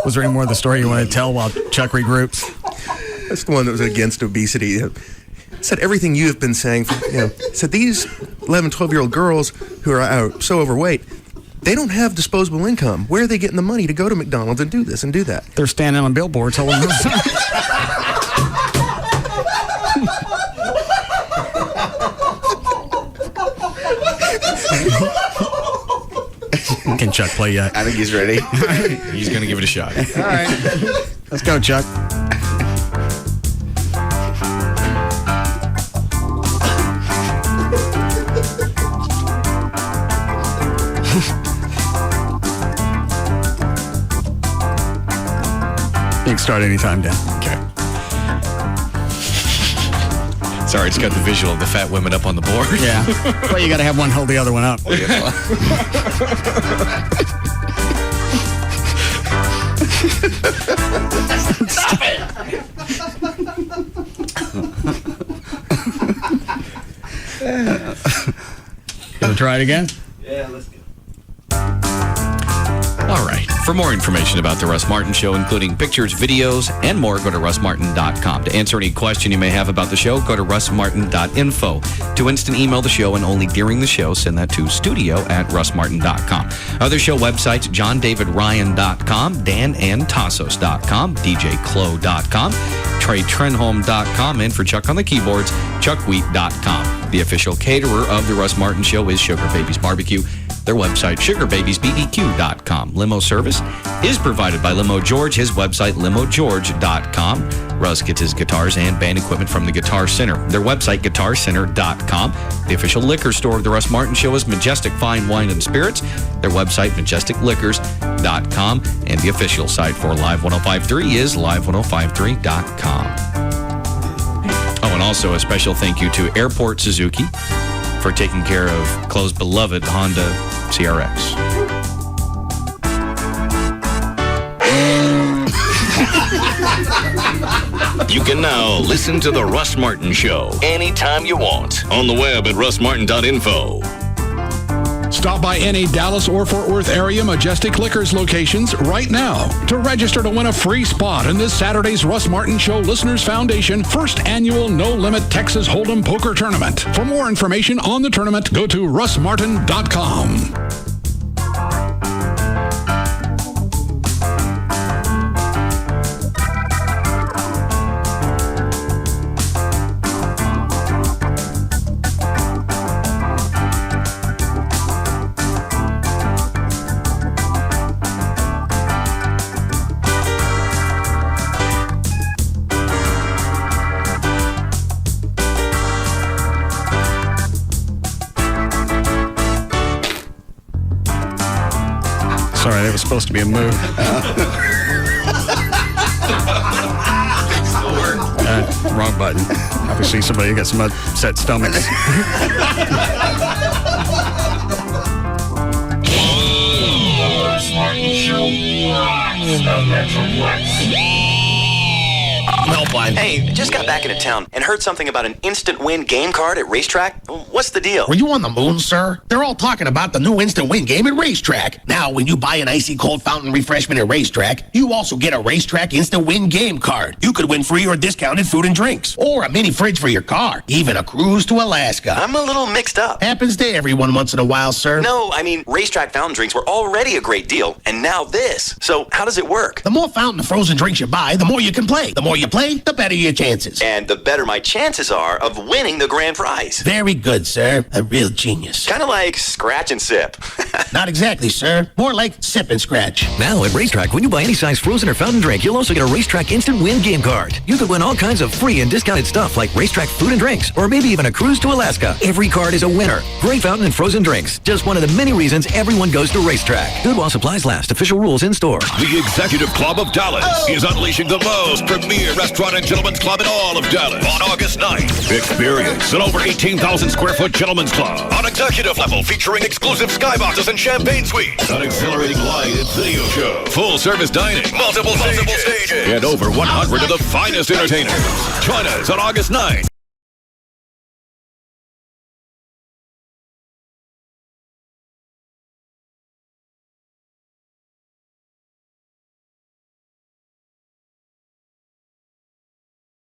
Was there any more of the story you want to tell while Chuck regroups? That's the one that was against obesity. It said everything you have been saying. Said these 11, 12-year-old girls who are so overweight, they don't have disposable income. Where are they getting the money to go to McDonald's and do this and do that? They're standing on billboards holding those signs. Can Chuck play yet? I think he's ready. He's going to give it a shot. All right. Let's go, Chuck. You can start anytime, Dan. Okay. Sorry, it's got the visual of the fat women up on the board. Yeah. Well, you got to have one hold the other one up. Stop it! Gonna try it again? Yeah, let's go. All right. For more information about The Russ Martin Show, including pictures, videos, and more, go to russmartin.com. To answer any question you may have about the show, go to russmartin.info. To instant email the show and only during the show, send that to studio@russmartin.com. Other show websites, johndavidryan.com, danandtassos.com, djclo.com, treytrenholm.com, and for Chuck on the keyboards, chuckwheat.com. The official caterer of The Russ Martin Show is Sugar Babies Barbecue. Their website, sugarbabiesbbq.com. Limo service is provided by Limo George. His website, limogeorge.com. Russ gets his guitars and band equipment from the Guitar Center. Their website, guitarcenter.com. The official liquor store of The Russ Martin Show is Majestic Fine Wine and Spirits. Their website, majesticliquors.com. And the official site for Live 105.3 is live1053.com. Oh, and also a special thank you to Airport Suzuki for taking care of Chloe's beloved Honda CRX. You can now listen to The Russ Martin Show anytime you want on the web at russmartin.info. Stop by any Dallas or Fort Worth area Majestic Liquors locations right now to register to win a free spot in this Saturday's Russ Martin Show Listeners Foundation first annual No Limit Texas Hold'em Poker Tournament. For more information on the tournament, go to russmartin.com. Sorry, that was supposed to be a move. Wrong button. Obviously, somebody got some upset stomachs. helpline. Hey, just got back into town and heard something about an instant win game card at Racetrack. What's the deal? Were you on the moon, sir? They're all talking about the new instant win game at Racetrack. Now, when you buy an icy cold fountain refreshment at Racetrack, you also get a Racetrack instant win game card. You could win free or discounted food and drinks, or a mini fridge for your car, even a cruise to Alaska. I'm a little mixed up. Happens to everyone once in a while, sir. No, I mean, Racetrack fountain drinks were already a great deal, and now this. So how does it work? The more fountain and frozen drinks you buy, the more you can play. The more you play, the better your chances. And the better my chances are of winning the grand prize. Very good, sir. A real genius. Kind of like scratch and sip. Not exactly, sir. More like sip and scratch. Now at Racetrack, when you buy any size frozen or fountain drink, you'll also get a Racetrack Instant Win game card. You could win all kinds of free and discounted stuff like Racetrack food and drinks, or maybe even a cruise to Alaska. Every card is a winner. Great fountain and frozen drinks. Just one of the many reasons everyone goes to Racetrack. Good while supplies last. Official rules in store. The Executive Club of Dallas is unleashing the most premier restaurant and gentlemen's club in all of Dallas on August 9th. Experience an over 18,000 square foot gentlemen's club on executive level, featuring exclusive skyboxes and champagne suites, an exhilarating light and video show, full service dining, multiple stages, and over 100 of the finest entertainers. Join us on August 9th